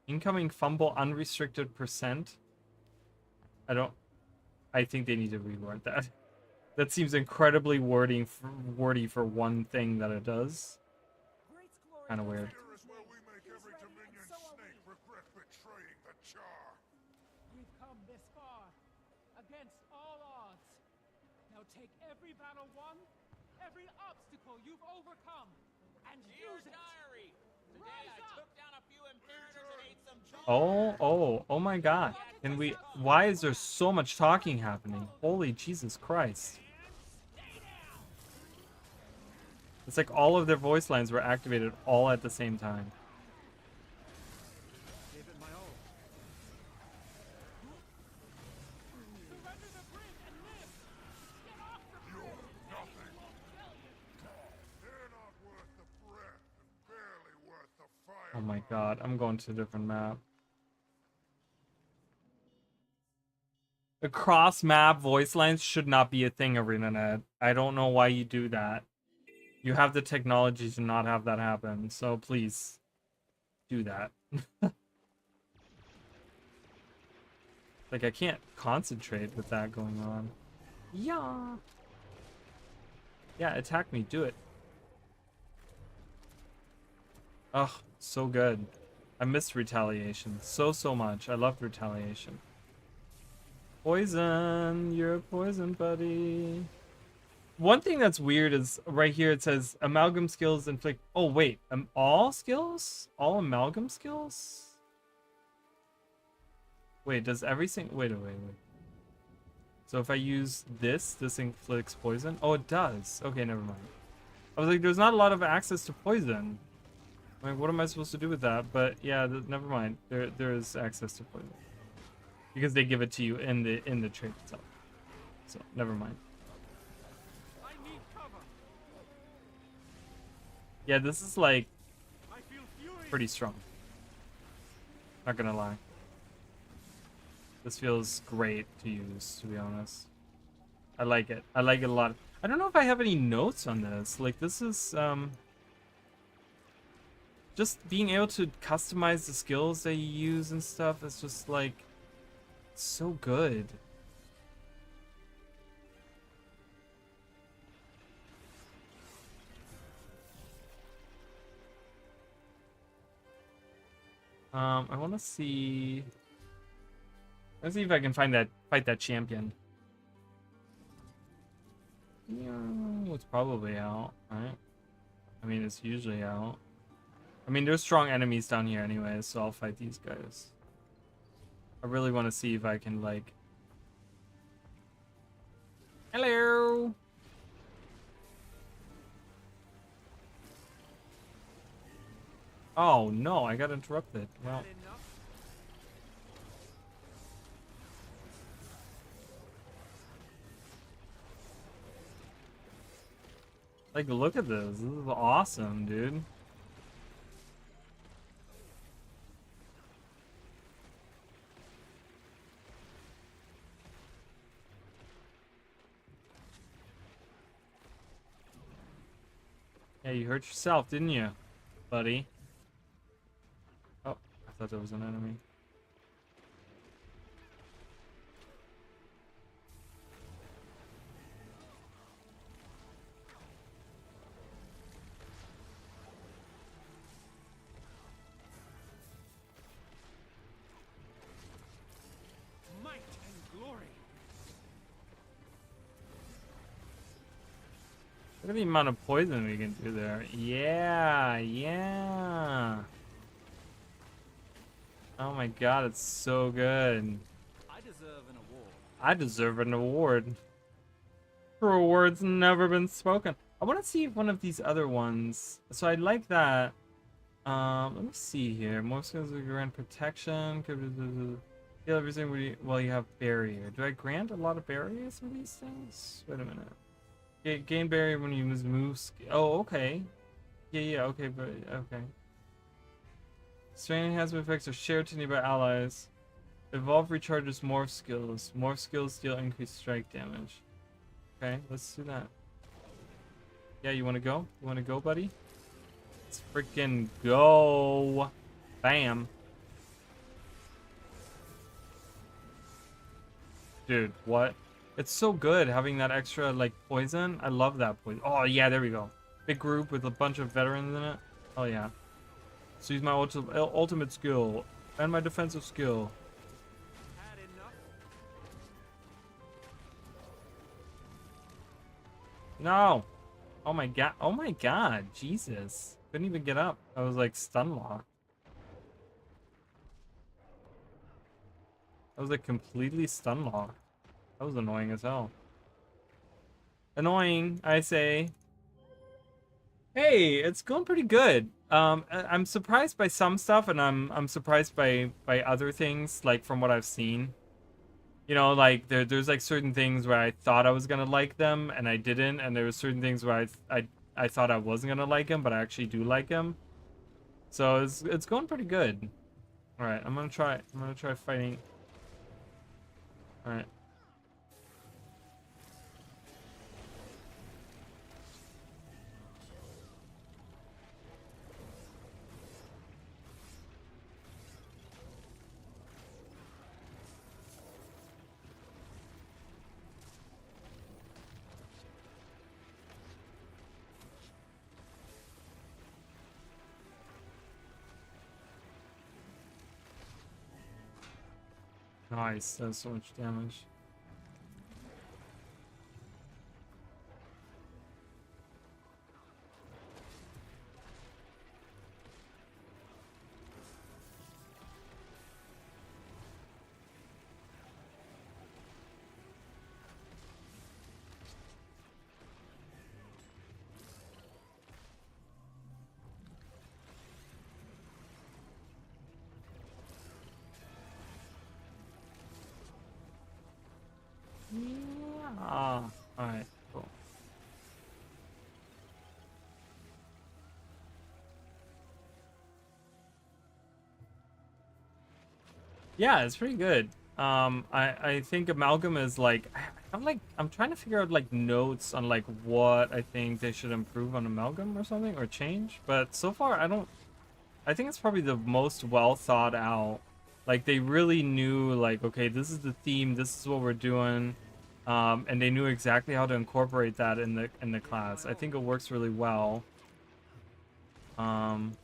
Incoming fumble unrestricted %. I think they need to reword that. That seems incredibly wordy for one thing that it does. Great's glory Kind of goes weird. to Here is where we make He's every ready, and Dominion so are snake we. regret betraying the Jar. We've come this far, against all odds. Now take every battle won, every obstacle you've overcome, and use it. Diary. Today Rise I up. took down a few imperators and ate some Oh my god. Can we... Why is there so much talking happening? Holy Jesus Christ. It's like all of their voice lines were activated all at the same time. Gave it my all. Surrender the bridge and live. Get off the You're bridge. nothing. They're not worth the breath and barely worth the fire. Oh my god, I'm going to a different map. The cross-map voice lines should not be a thing, ArenaNet. I don't know why you do that. You have the technology to not have that happen, so please do that. Like, I can't concentrate with that going on. Yeah. Yeah, attack me, do it. Ugh, so good. I missed retaliation so much. I loved retaliation. Poison, you're a poison buddy. One thing that's weird is right here it says amalgam skills inflict. Oh wait, all skills? All amalgam skills? Wait, does everything? Wait. So if I use this inflicts poison. Oh, it does. Okay, never mind. I was like, there's not a lot of access to poison. Like, what am I supposed to do with that? But yeah, never mind. There is access to poison because they give it to you in the trait itself. So never mind. I need cover. Yeah, this is like I feel fury. pretty strong. Not gonna lie. This feels great to use, to be honest. I like it. I like it a lot. I don't know if I have any notes on this. Like, this is just being able to customize the skills that you use and stuff is just like so good. I want to see. Let's see if I can fight that champion. Yeah, it's probably out, right? I mean, it's usually out. I mean, there's strong enemies down here anyway, so I'll fight these guys. I really want to see if I can, like... Hello! Oh, no, I got interrupted. Well... Like, look at this. This is awesome, dude. Yeah, you hurt yourself, didn't you, buddy? Oh, I thought there was an enemy. Might and glory. Look at the amount of poison we can do there. Yeah. Oh my god, it's so good. I deserve an award. I deserve an award. True words never been spoken. I want to see if one of these other ones. So I like that. Let me see here. More skills will grant protection. Heal everything while you have barrier. Do I grant a lot of barriers for these things? Wait a minute. Gain barrier when you move. Oh, okay. Yeah, okay, but okay. Strain enhancement effects are shared to nearby allies. Evolve recharges morph skills. Morph skills deal increased strike damage. Okay, let's do that. Yeah, you wanna go? You wanna go, buddy? Let's freaking go! Bam! Dude, what? It's so good having that extra like poison. I love that poison. Oh yeah, there we go. Big group with a bunch of veterans in it. Oh yeah. So use my ultimate skill and my defensive skill. Had enough? No. Oh my god. Oh my god. Jesus. Couldn't even get up. I was like stun locked. I was like completely stun locked. That was annoying as hell. Annoying, I say. Hey, it's going pretty good. I'm surprised by some stuff, and I'm surprised by other things, like from what I've seen. You know, like there's like certain things where I thought I was gonna like them and I didn't, and there were certain things where I thought I wasn't gonna like them, but I actually do like them. So it's going pretty good. All right, I'm gonna try fighting. All right. Nice, that's so much damage. Ah, alright, cool. Yeah, it's pretty good. I think Amalgam is like I'm trying to figure out like notes on like what I think they should improve on Amalgam or something or change, but so far I think it's probably the most well thought out. Like they really knew like, okay, this is the theme, this is what we're doing. And they knew exactly how to incorporate that in the class. I think it works really well. And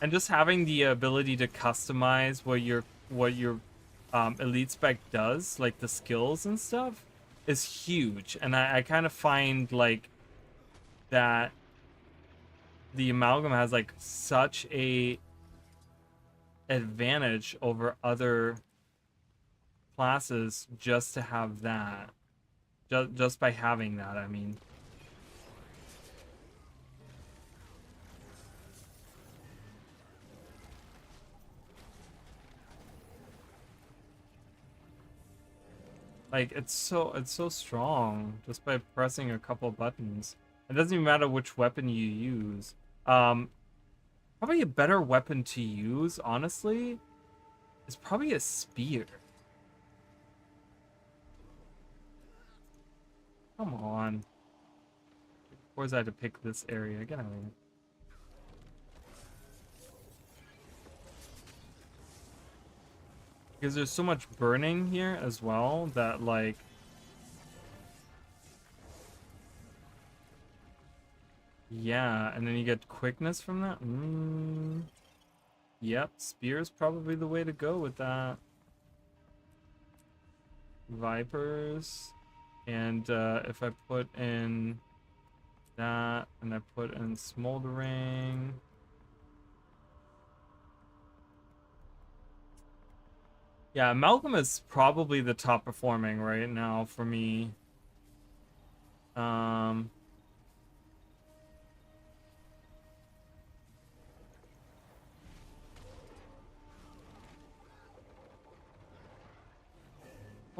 just having the ability to customize what your elite spec does, like the skills and stuff, is huge. And I kind of find like that the Amalgam has like such a advantage over other classes just to have that. Just by having that, I mean. Like it's so strong just by pressing a couple buttons. It doesn't even matter which weapon you use. Probably a better weapon to use, honestly, is probably a spear. Come on. Of course I had to pick this area. Get out of here. Because there's so much burning here as well that like yeah, and then you get quickness from that. Yep, spear's probably the way to go with that. Vipers, and if I put in that and I put in smoldering. Yeah, Malcolm is probably the top performing right now for me. Oh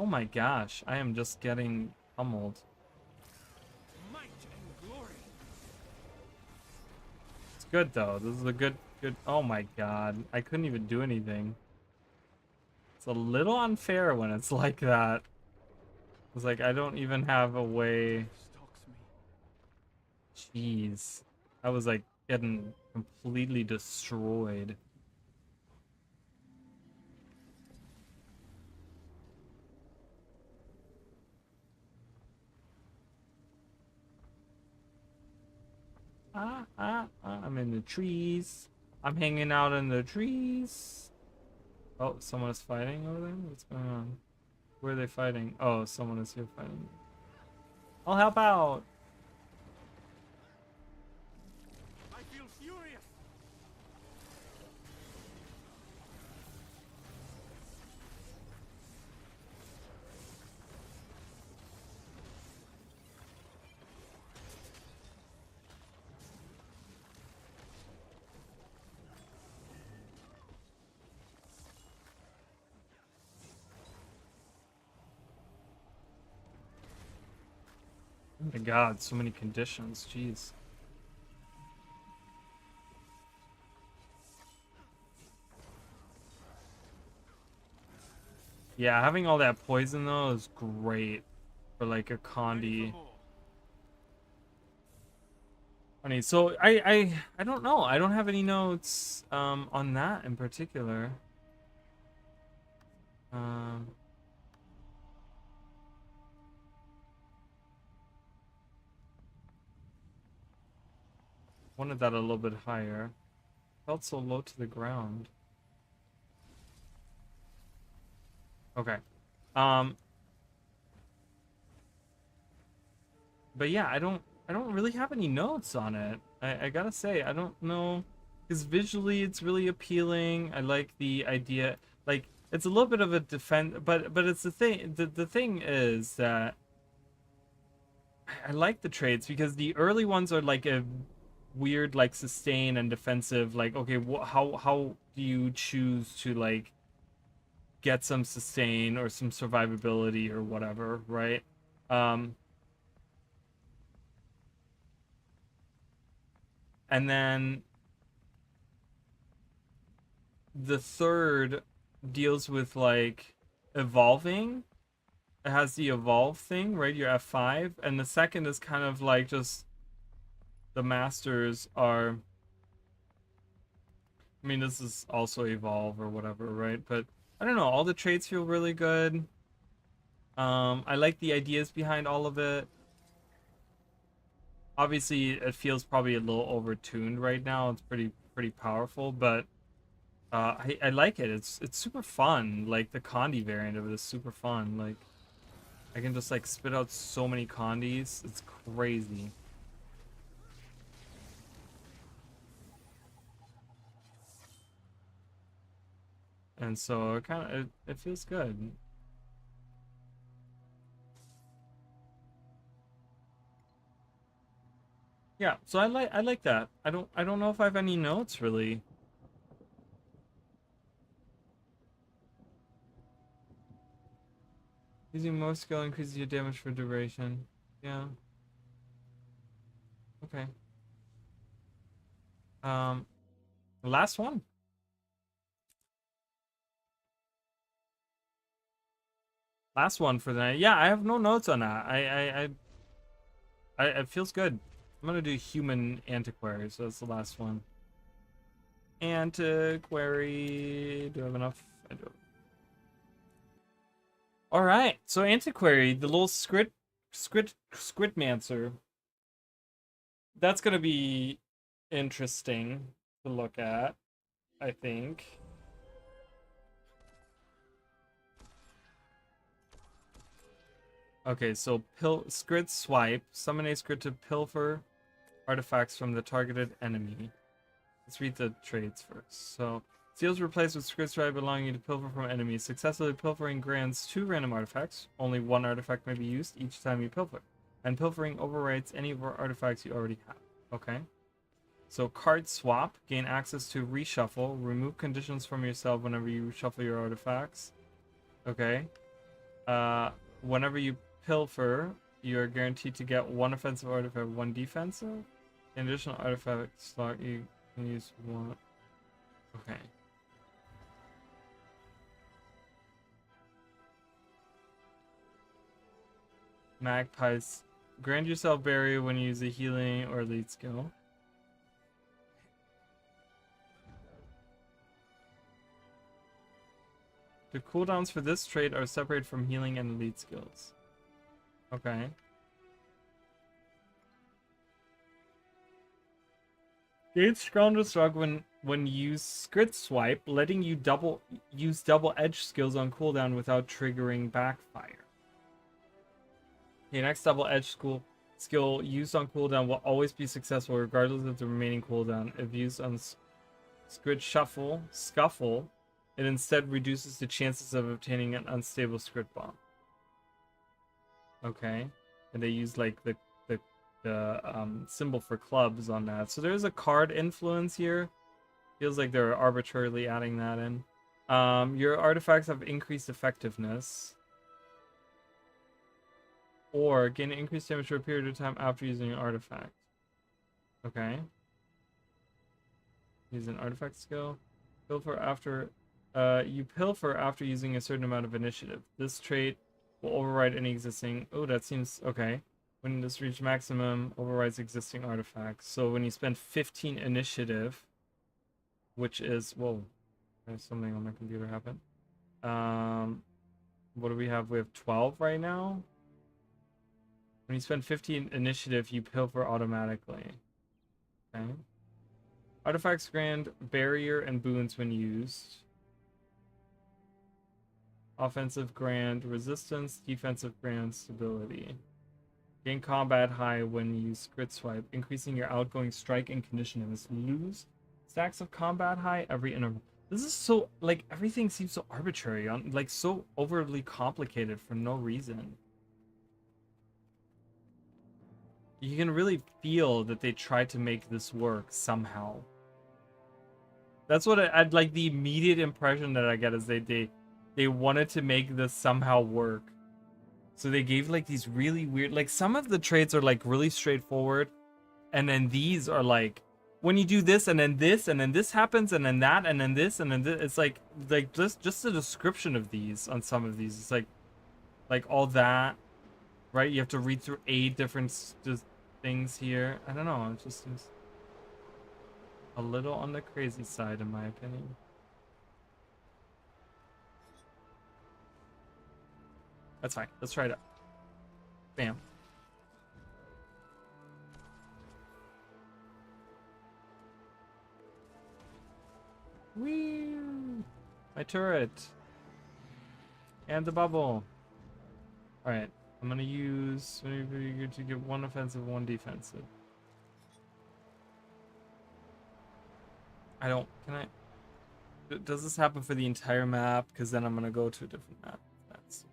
my gosh, I am just getting pummeled. Might and glory. It's good though. This is a good. Oh my god, I couldn't even do anything. It's a little unfair when it's like that. It's like I don't even have a way. Stalks me. Jeez, I was like getting completely destroyed. I'm in the trees. I'm hanging out in the trees. Oh, someone is fighting over there? What's going on? Where are they fighting? Oh, someone is here fighting. I'll help out. I feel furious. Oh my god, so many conditions. Jeez. Yeah, having all that poison though is great for like a Condi. Funny. So I don't know. I don't have any notes on that in particular. Wanted that a little bit higher. Felt so low to the ground. Okay. But yeah, I don't really have any notes on it. I gotta say, I don't know, because visually it's really appealing. I like the idea, like it's a little bit of a defense, but it's the thing. The thing is that I like the traits because the early ones are like a weird like sustain and defensive. Like, okay, how do you choose to like get some sustain or some survivability or whatever, right? And then the third deals with like evolving. It has the evolve thing, right? Your F5. And the second is kind of like just the masters are. I mean, this is also evolve or whatever, right? But I don't know. All the traits feel really good. I like the ideas behind all of it. Obviously, it feels probably a little overtuned right now. It's pretty powerful, but I like it. It's super fun. Like the Condi variant of it is super fun. Like I can just like spit out so many Condis. It's crazy. And so it feels good. Yeah, so I like that. I don't know if I have any notes really. Using more skill increases your damage for duration. Yeah. Okay. Last one. Last one for the night. Yeah, I have no notes on that. It feels good. I'm gonna do human antiquary, so that's the last one. Antiquary. Do I have enough? I do. All right. So antiquary, the little squidmancer. That's gonna be interesting to look at, I think. Okay, so Squid Swipe. Summon a Squid to pilfer artifacts from the targeted enemy. Let's read the traits first. So, seals replaced with Squid Swipe, allowing you to pilfer from enemies. Successfully pilfering grants 2 random artifacts. Only 1 artifact may be used each time you pilfer. And pilfering overwrites any of our artifacts you already have. Okay. So, card swap. Gain access to reshuffle. Remove conditions from yourself whenever you shuffle your artifacts. Okay. Whenever you pilfer, you are guaranteed to get 1 offensive artifact, 1 defensive. In additional artifact slot, you can use 1. Okay. Magpies. Grant yourself barrier when you use a healing or lead skill. The cooldowns for this trait are separate from healing and elite skills. Okay. Gain strongest drug when you use Scrit Swipe, letting you use double edge skills on cooldown without triggering backfire. Your next double edge skill used on cooldown will always be successful regardless of the remaining cooldown. If used on Scrit Scuffle, it instead reduces the chances of obtaining an unstable Scrit Bomb. Okay. And they use like the symbol for clubs on that. So there's a card influence here. Feels like they're arbitrarily adding that in. Your artifacts have increased effectiveness. Or gain increased damage for a period of time after using an artifact. Okay. Use an artifact skill. Pilfer after you pilfer after using a certain amount of initiative. This trait will override any existing. Oh, that seems okay. When this reaches maximum, overrides existing artifacts. So when you spend 15 initiative, which is whoa, there's something on my computer happen. What do we have? We have 12 right now. When you spend 15 initiative, you pilfer automatically. Okay. Artifacts grant barrier and boons when used. Offensive grant resistance, defensive grant stability. Gain combat high when you use Crit Swipe, increasing your outgoing strike and condition damage. Lose stacks of combat high every interval. This is so, like, everything seems so arbitrary, like so overly complicated for no reason. You can really feel that they tried to make this work somehow. That's what I'd like. The immediate impression that I get is they wanted to make this somehow work. So they gave like these really weird, like some of the traits are like really straightforward. And then these are like, when you do this and then this happens and then that and then this and then this, it's like just the description of these on some of these. It's like all that, right? You have to read through 8 different things here. I don't know. It just seems a little on the crazy side in my opinion. That's fine. Let's try it out. Bam. Whee! My turret. And the bubble. Alright. I'm gonna use to get 1 offensive, 1 defensive. Can I? Does this happen for the entire map? Because then I'm gonna go to a different map. That's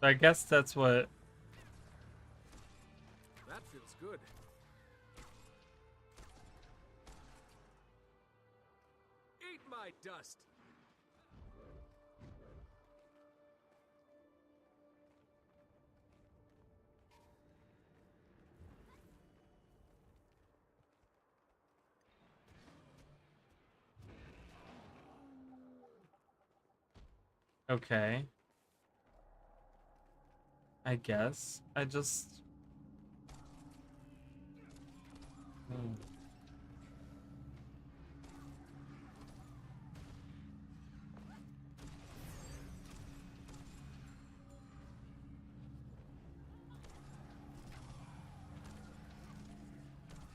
I guess that's what. That feels good. Eat my dust. Okay. I guess. I just...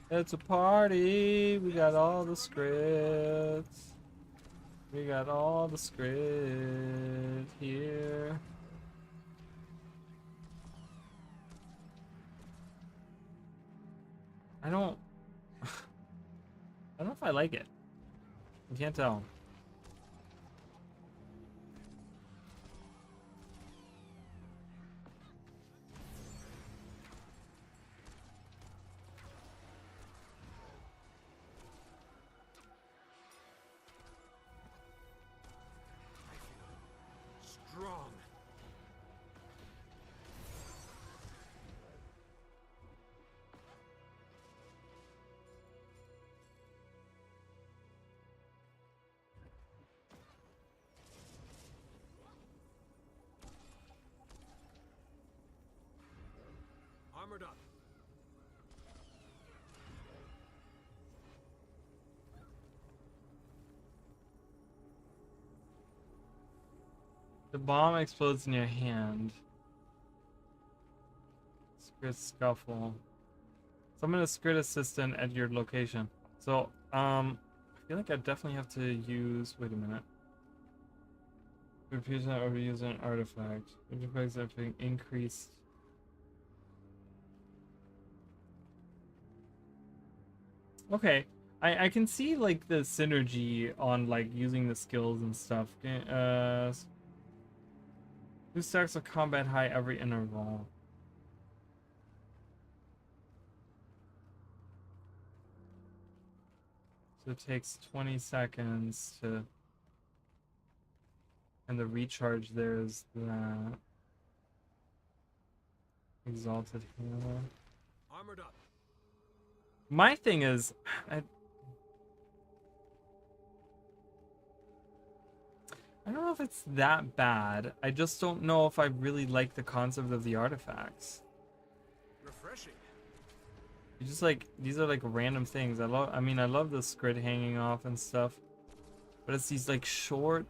It's a party. We got all the scripts. We got all the script here. I don't know if I like it. I can't tell. Armored up. The bomb explodes in your hand. Secret scuffle. Summon a secret assistant at your location. So, I feel like I definitely have to use. Wait a minute. Refuse that overuse an artifact. Artifacts have been increased. Okay, I can see like the synergy on like using the skills and stuff. Okay, 2 stacks of combat high every interval. So it takes 20 seconds to, and the recharge there is that. Exalted Healer. Armored up. My thing is, I don't know if it's that bad. I just don't know if I really like the concept of the artifacts. Refreshing. You just like, these are like random things. I love the squid hanging off and stuff, but it's these like short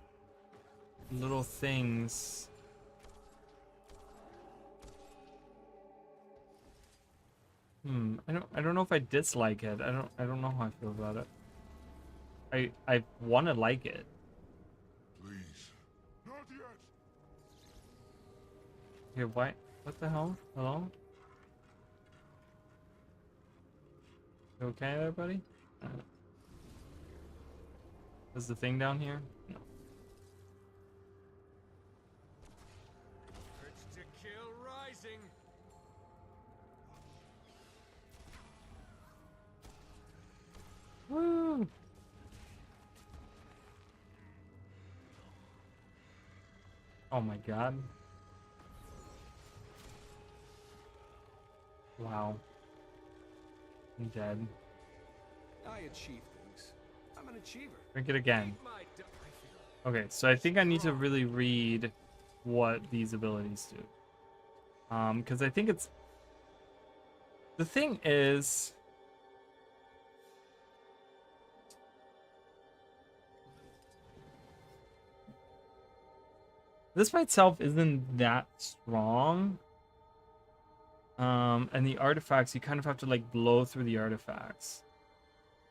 little things. I don't know if I dislike it. I don't know how I feel about it. I want to like it. Please. Not yet. Here, what the hell? Hello? You okay there, buddy? Is the thing down here? No. Urge to kill rising. Woo! Oh my god. Wow. I'm dead. I achieve things. I'm an achiever. Drink it again. My d- Okay, so I think I need to really read what these abilities do. Because I think it's... The thing is... This by itself isn't that strong. And the artifacts, you kind of have to like blow through the artifacts.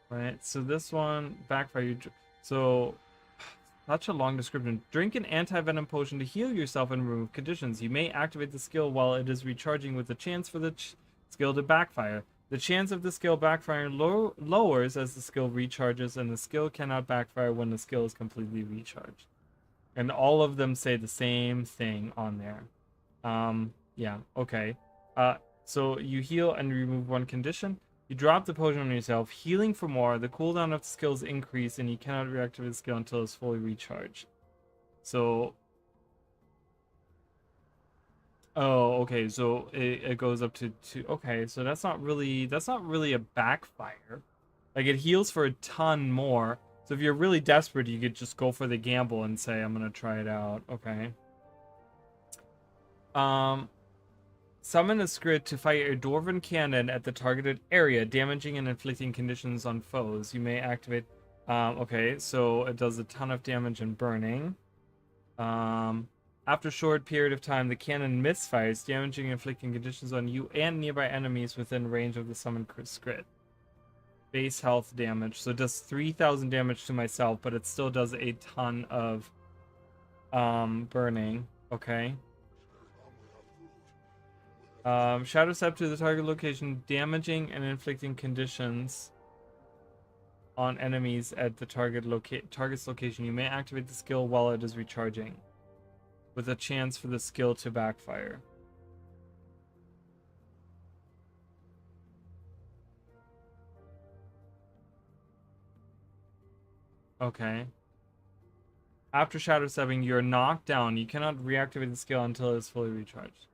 Right? So this one, backfire. So, such a long description. Drink an anti-venom potion to heal yourself and remove conditions. You may activate the skill while it is recharging with a chance for the skill to backfire. The chance of the skill backfiring lowers as the skill recharges, and the skill cannot backfire when the skill is completely recharged. And all of them say the same thing on there. Yeah, okay. So you heal and remove one condition. You drop the potion on yourself, healing for more. The cooldown of the skills increase, and you cannot reactivate the skill until it's fully recharged. So... Oh, okay, so it goes up to 2. Okay, so that's not really a backfire. Like, it heals for a ton more. So if you're really desperate, you could just go for the gamble and say, I'm gonna try it out. Okay. Summon a squid to fight a dwarven cannon at the targeted area, damaging and inflicting conditions on foes. You may activate... okay, so it does a ton of damage and burning. After a short period of time, the cannon misfires, damaging and inflicting conditions on you and nearby enemies within range of the summoned squid. Base health damage. So it does 3,000 damage to myself, but it still does a ton of burning. Okay. Shadow step to the target location, damaging and inflicting conditions on enemies at the target's location. You may activate the skill while it is recharging, with a chance for the skill to backfire. Okay. After shadow stepping, you're knocked down. You cannot reactivate the skill until it is fully recharged.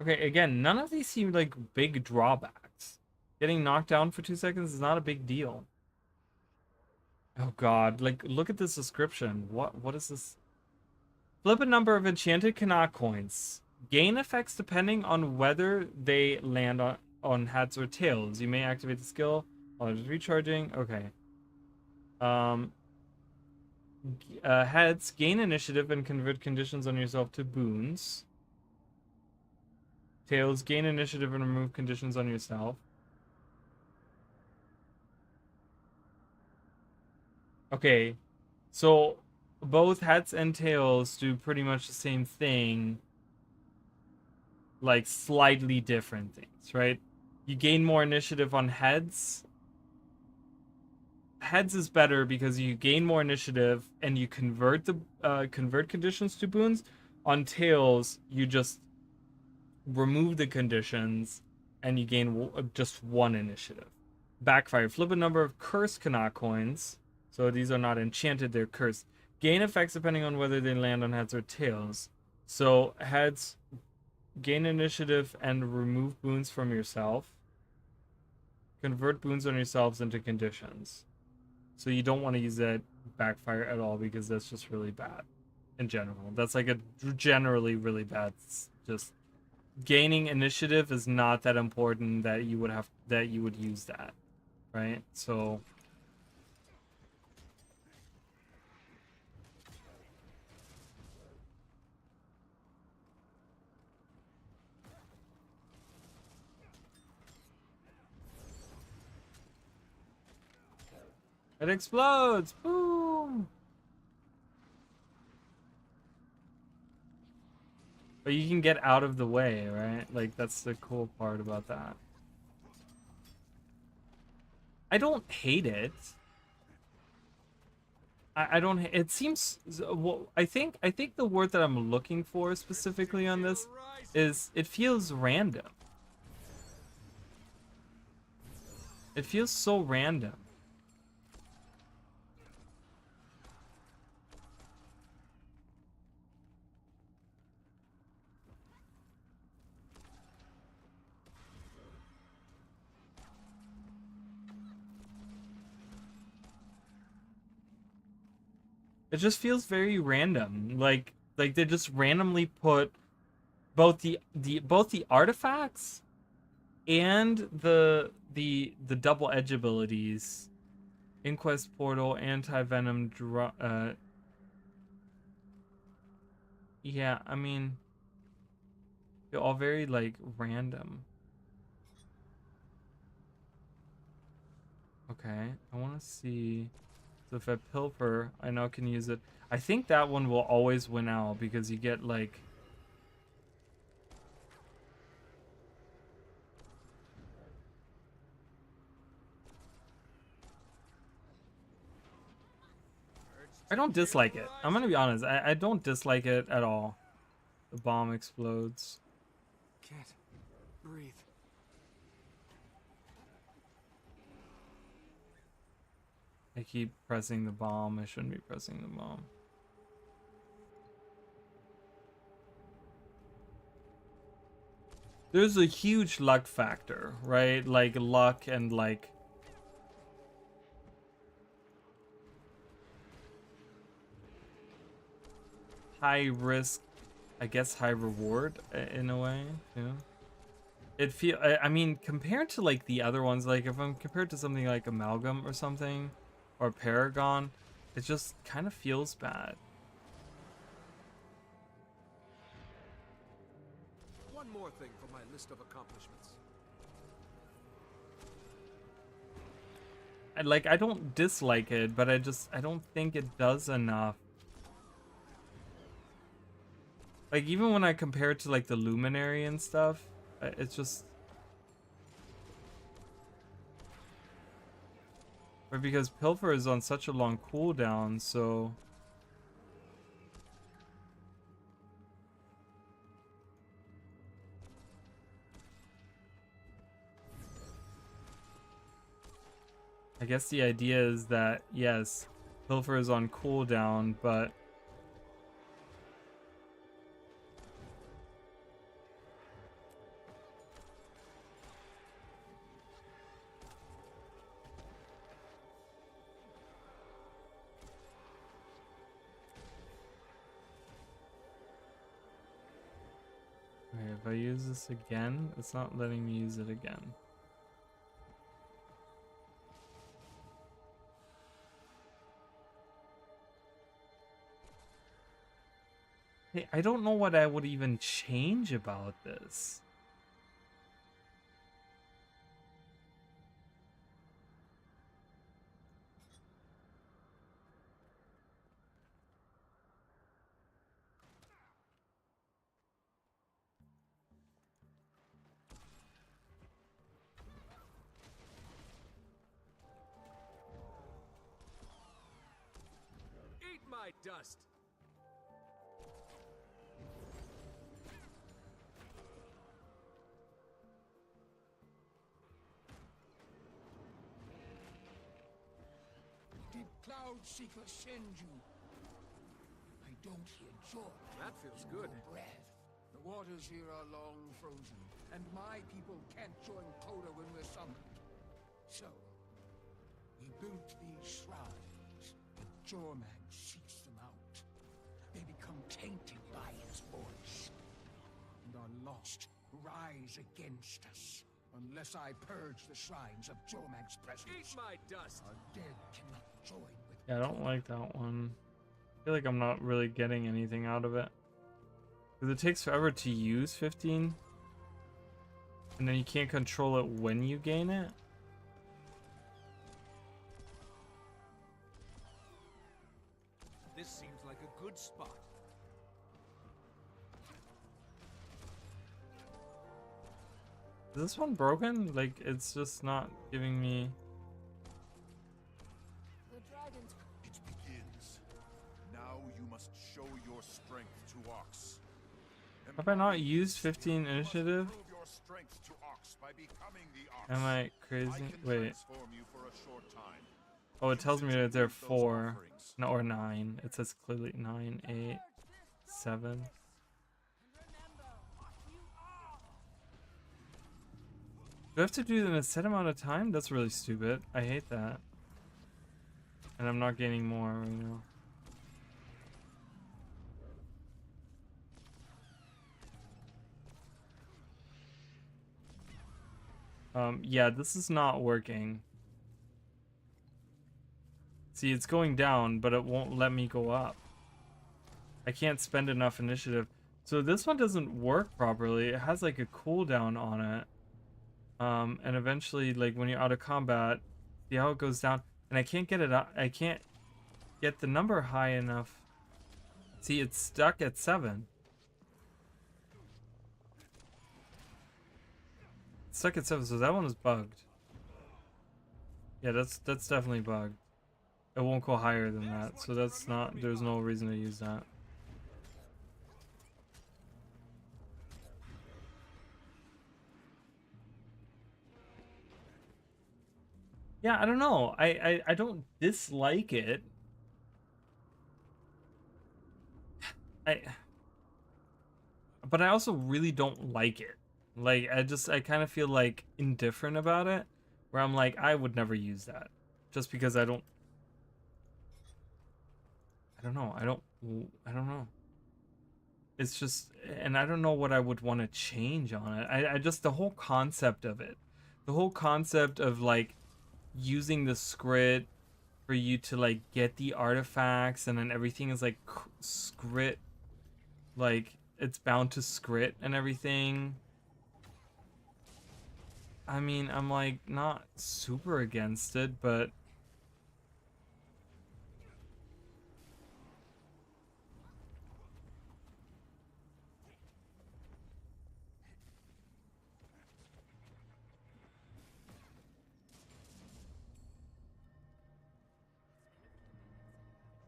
Okay, again, none of these seem like big drawbacks. Getting knocked down for 2 seconds is not a big deal. Oh god, like, look at this description. What is this? Flip a number of enchanted Canuck coins. Gain effects depending on whether they land on heads or tails. You may activate the skill while it's recharging. Okay. Heads, gain initiative and convert conditions on yourself to boons. Tails, gain initiative and remove conditions on yourself. Okay, so both heads and tails do pretty much the same thing, like slightly different things, right? You gain more initiative on heads. Heads is better because you gain more initiative and you convert the convert conditions to boons. On tails, you just remove the conditions and you gain just one initiative. Backfire. Flip a number of cursed Kana coins. So these are not enchanted, they're cursed. Gain effects depending on whether they land on heads or tails. So heads, gain initiative and remove boons from yourself. Convert boons on yourselves into conditions. So you don't want to use that backfire at all because that's just really bad in general. That's like a generally really bad. Just gaining initiative is not that important that you would use that, right? So it explodes! Boom! But you can get out of the way, right? Like, that's the cool part about that. I don't hate it. I don't... It seems... Well, I think the word that I'm looking for specifically on this is it feels random. It feels so random. It just feels very random. Like they just randomly put both the artifacts and the double edge abilities, Inquest Portal, Anti-Venom, yeah, I mean, they're all very like random. Okay, I want to see. So if I pilfer, I now can use it. I think that one will always win out because you get like... I don't dislike it. I'm gonna be honest. I don't dislike it at all. The bomb explodes. Can't breathe. I keep pressing the bomb. I shouldn't be pressing the bomb. There's a huge luck factor, right? Like luck and like... high risk, I guess high reward in a way, too. It I mean, compared to like the other ones, like if I'm compared to something like Amalgam or something, or Paragon, it just kind of feels bad. One more thing for my list of accomplishments. I don't dislike it, but I don't think it does enough. Like even when I compare it to like the Luminary and stuff, it's just... Or because Pilfer is on such a long cooldown, so... I guess the idea is that, yes, Pilfer is on cooldown, but... Okay, if I use this again, it's not letting me use it again. Hey, I don't know what I would even change about this. Eat my dust! Did Cloudseeker send you? I don't hear joy. That feels in good. your breath. The waters here are long frozen, and my people can't join Coda when we're summoned. So, we built these shrines, but Jormag seeks them out. They become tainted by his voice, and are lost, rise against us. Unless I purge the shrines of Jormag's presence. Eat my dust! Our dead cannot join with Yeah, I don't like that one. I feel like I'm not really getting anything out of it. Because it takes forever to use 15. And then you can't control it when you gain it. This seems like a good spot. Is this one broken? Like, it's just not giving me... The dragon's It begins. Now you must show your strength to Ox. Have I not used 15 initiative? Prove your strength to Ox by becoming the Ox. Am I I crazy? can Wait. transform you for a short time. Oh, it tells me that they're Those 4. offerings. No, or 9. It says clearly 9, 8, 7. Do I have to do it in a set amount of time? That's really stupid. I hate that. And I'm not gaining more right now. Yeah, this is not working. See, it's going down, but it won't let me go up. I can't spend enough initiative. So this one doesn't work properly. It has like a cooldown on it. And eventually, like when you're out of combat, see how it goes down, and I can't get it up. I can't get the number high enough. See, it's stuck at 7. It's stuck at 7, so that one is bugged. Yeah, that's definitely bugged. It won't go higher than that, so that's not. There's no reason to use that. Yeah, I don't know. I don't dislike it. But I also really don't like it. Like, I kind of feel like indifferent about it, where I'm like, I would never use that, just because I don't know. I don't know. It's just, and I don't know what I would want to change on it. I just, the whole concept of it, the whole concept of like using the script for you to like get the artifacts, and then everything is like script, like it's bound to script and everything. I mean, I'm like not super against it, but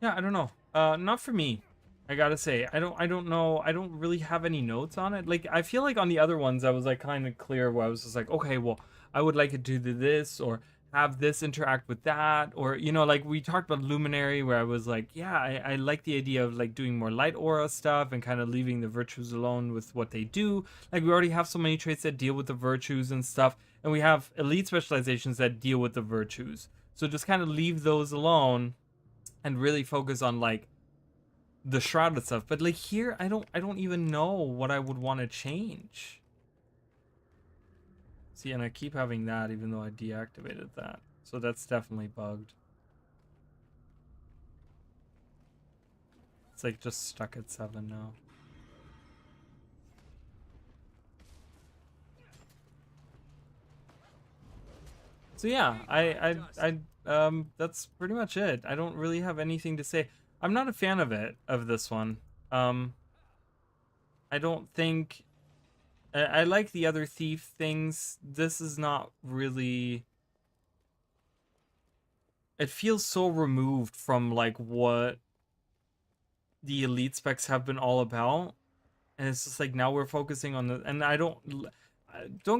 yeah, I don't know. Not for me. I gotta say, I don't know. I don't really have any notes on it. Like, I feel like on the other ones, I was like kind of clear, where I was just like, okay, well, I would like it to do this, or have this interact with that, or, you know, like we talked about Luminary, where I was like, yeah, I like the idea of like doing more light aura stuff and kind of leaving the virtues alone with what they do. Like, we already have so many traits that deal with the virtues and stuff, and we have elite specializations that deal with the virtues. So just kind of leave those alone and really focus on like the shrouded stuff. But like here, I don't even know what I would want to change. See, and I keep having that even though I deactivated that. So that's definitely bugged. It's like just stuck at 7 now. So yeah, that's pretty much it. I don't really have anything to say. I'm not a fan of this one. I don't think I like the other Thief things. This is not really. It feels so removed from like what the Elite specs have been all about, and it's just like now we're focusing on the. And I don't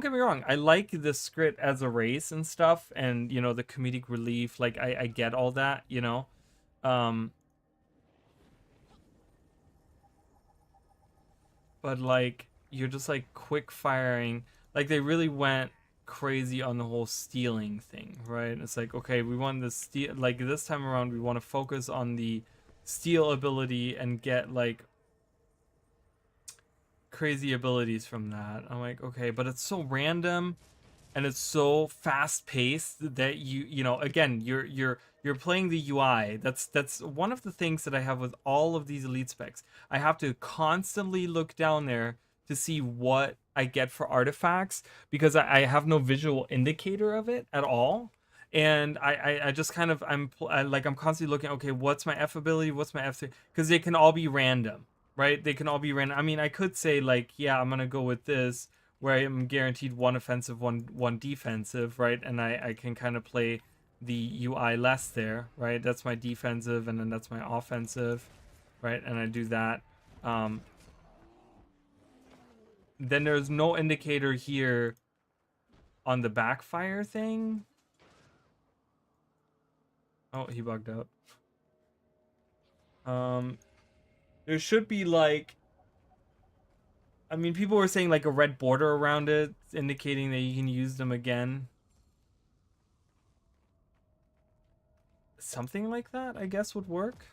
get me wrong. I like the script as a race and stuff, and you know the comedic relief. Like I get all that, you know. But like you're just like quick firing. Like they really went crazy on the whole stealing thing, right? It's like, okay, we want the steal, like this time around we want to focus on the steal ability and get like crazy abilities from that. I'm like, okay, but it's so random and it's so fast paced that you know, again, you're playing the UI. That's one of the things that I have with all of these Elite specs. I have to constantly look down there to see what I get for artifacts because I have no visual indicator of it at all. And I just kind of I'm constantly looking, okay, what's my F ability, what's my F3, because they can all be random, right? They can all be random. I mean, I could say like, yeah, I'm gonna go with this where I am guaranteed one offensive, one defensive, right? And I can kind of play the UI less there, right? That's my defensive, and then that's my offensive, right? And I do that. Then there's no indicator here on the backfire thing. Oh, he bugged out. There should be like, I mean, people were saying like a red border around it, indicating that you can use them again. Something like that, I guess, would work.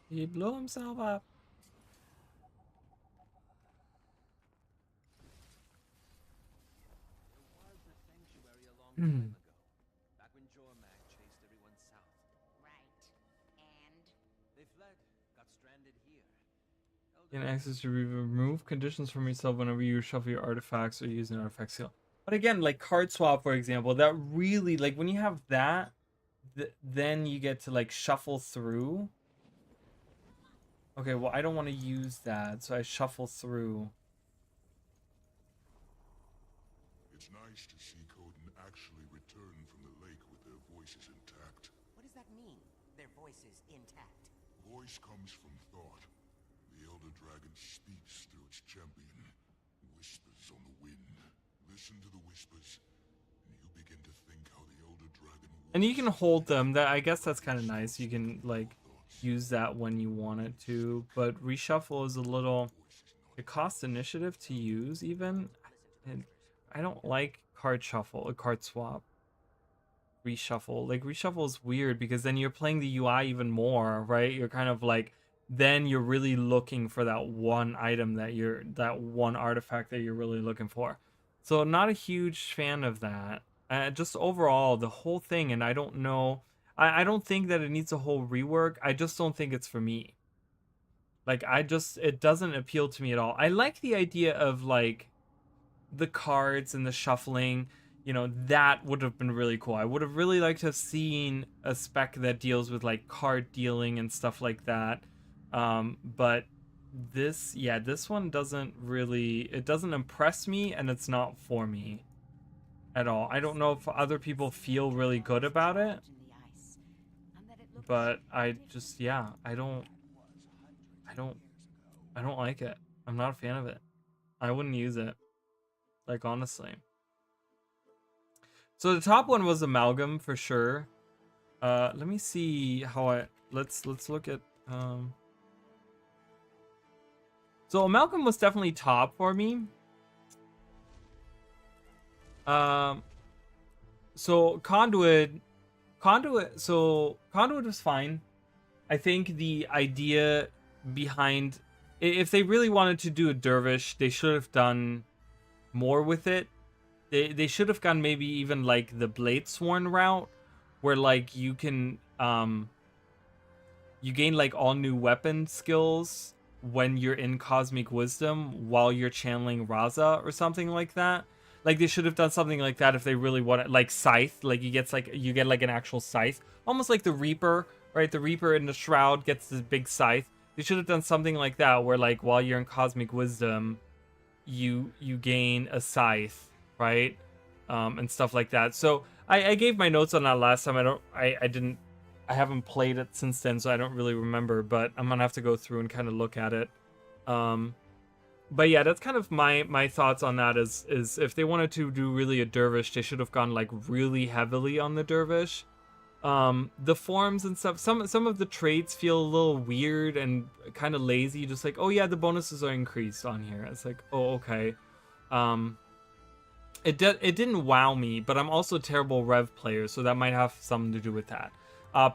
He blew himself up. Back when Jormag chased everyone south. Right. And? They fled, got stranded here. Gain access to remove conditions from yourself whenever you shuffle your artifacts or use an artifact skill. But again, like card swap, for example, that really, like when you have that, then you get to like shuffle through. Okay, well, I don't want to use that, so I shuffle through. It's nice to see Coden actually return from the lake with their voices intact. What does that mean? Their voices intact. Voice comes from thought. The Elder Dragon speaks through its champion. Whispers on the wind. Listen to the whispers, and you begin to think how the Elder Dragon. And you can hold them. That, I guess that's kind of nice. You can like use that when you want it to, but reshuffle is a little. It costs initiative to use even. And I don't like card shuffle, a card swap. Reshuffle. Like reshuffle is weird because then you're playing the UI even more, right? You're kind of like, then you're really looking for that one item that one artifact that you're really looking for. So not a huge fan of that. Just overall, the whole thing, and I don't know. I don't think that it needs a whole rework. I just don't think it's for me. Like, it doesn't appeal to me at all. I like the idea of, like, the cards and the shuffling. You know, that would have been really cool. I would have really liked to have seen a spec that deals with, like, card dealing and stuff like that. But this one doesn't really, it doesn't impress me, and it's not for me at all. I don't know if other people feel really good about it. But I just, yeah, I don't like it. I'm not a fan of it. I wouldn't use it. Like, honestly. So the top one was Amalgam for sure. Let me see how let's look at, so Amalgam was definitely top for me. so Conduit was fine. I think the idea behind, if they really wanted to do a dervish, they should have done more with it. They should have gone maybe even like the Blade Sworn route, where like you can you gain like all new weapon skills when you're in Cosmic Wisdom while you're channeling Raza or something like that. Like they should have done something like that if they really wanted, like Scythe, like you get like an actual scythe, almost like the Reaper, right? The Reaper in the Shroud gets this big scythe. They should have done something like that where like while you're in Cosmic Wisdom, you gain a scythe, right? And stuff like that. So I gave my notes on that last time. I haven't played it since then, so I don't really remember, but I'm gonna have to go through and kind of look at it. But yeah, that's kind of my thoughts on that is if they wanted to do really a dervish, they should have gone like really heavily on the dervish. The forms and stuff, some of the traits feel a little weird and kind of lazy, just like, oh yeah, the bonuses are increased on here. It's like, oh, okay. It didn't wow me, but I'm also a terrible Rev player, so that might have something to do with that.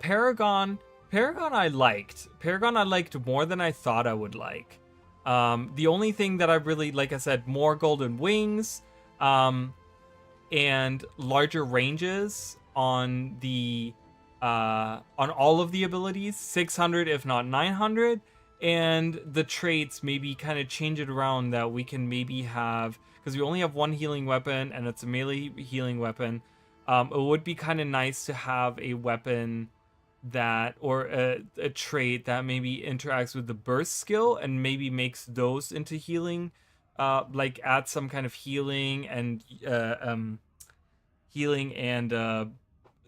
Paragon I liked more than I thought I would like. The only thing that I really, like I said, more golden wings, and larger ranges on the on all of the abilities, 600 if not 900, and the traits maybe kind of change it around that we can maybe have, because we only have one healing weapon and it's a melee healing weapon. It would be kind of nice to have a weapon that, or a trait that maybe interacts with the burst skill and maybe makes those into healing, like add some kind of healing and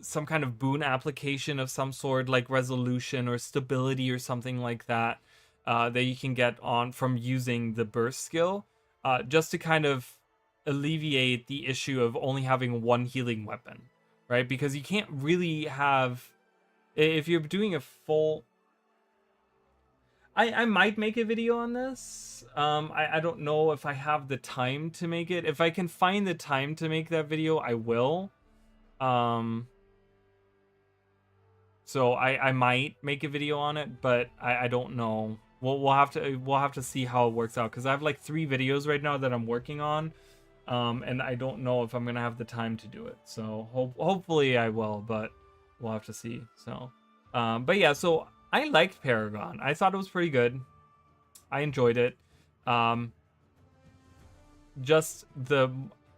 some kind of boon application of some sort, like resolution or stability or something like that, that you can get on from using the burst skill, just to kind of alleviate the issue of only having one healing weapon, right? Because you can't really have, if you're doing a full, I might make a video on this. I don't know if I have the time to make it. If I can find the time to make that video, I will. So I might make a video on it, but I don't know. We'll have to see how it works out, because I have like 3 videos right now that I'm working on, and I don't know if I'm gonna have the time to do it. So hopefully I will, but we'll have to see. So, but yeah, so I liked Paragon. I thought it was pretty good. I enjoyed it. Just the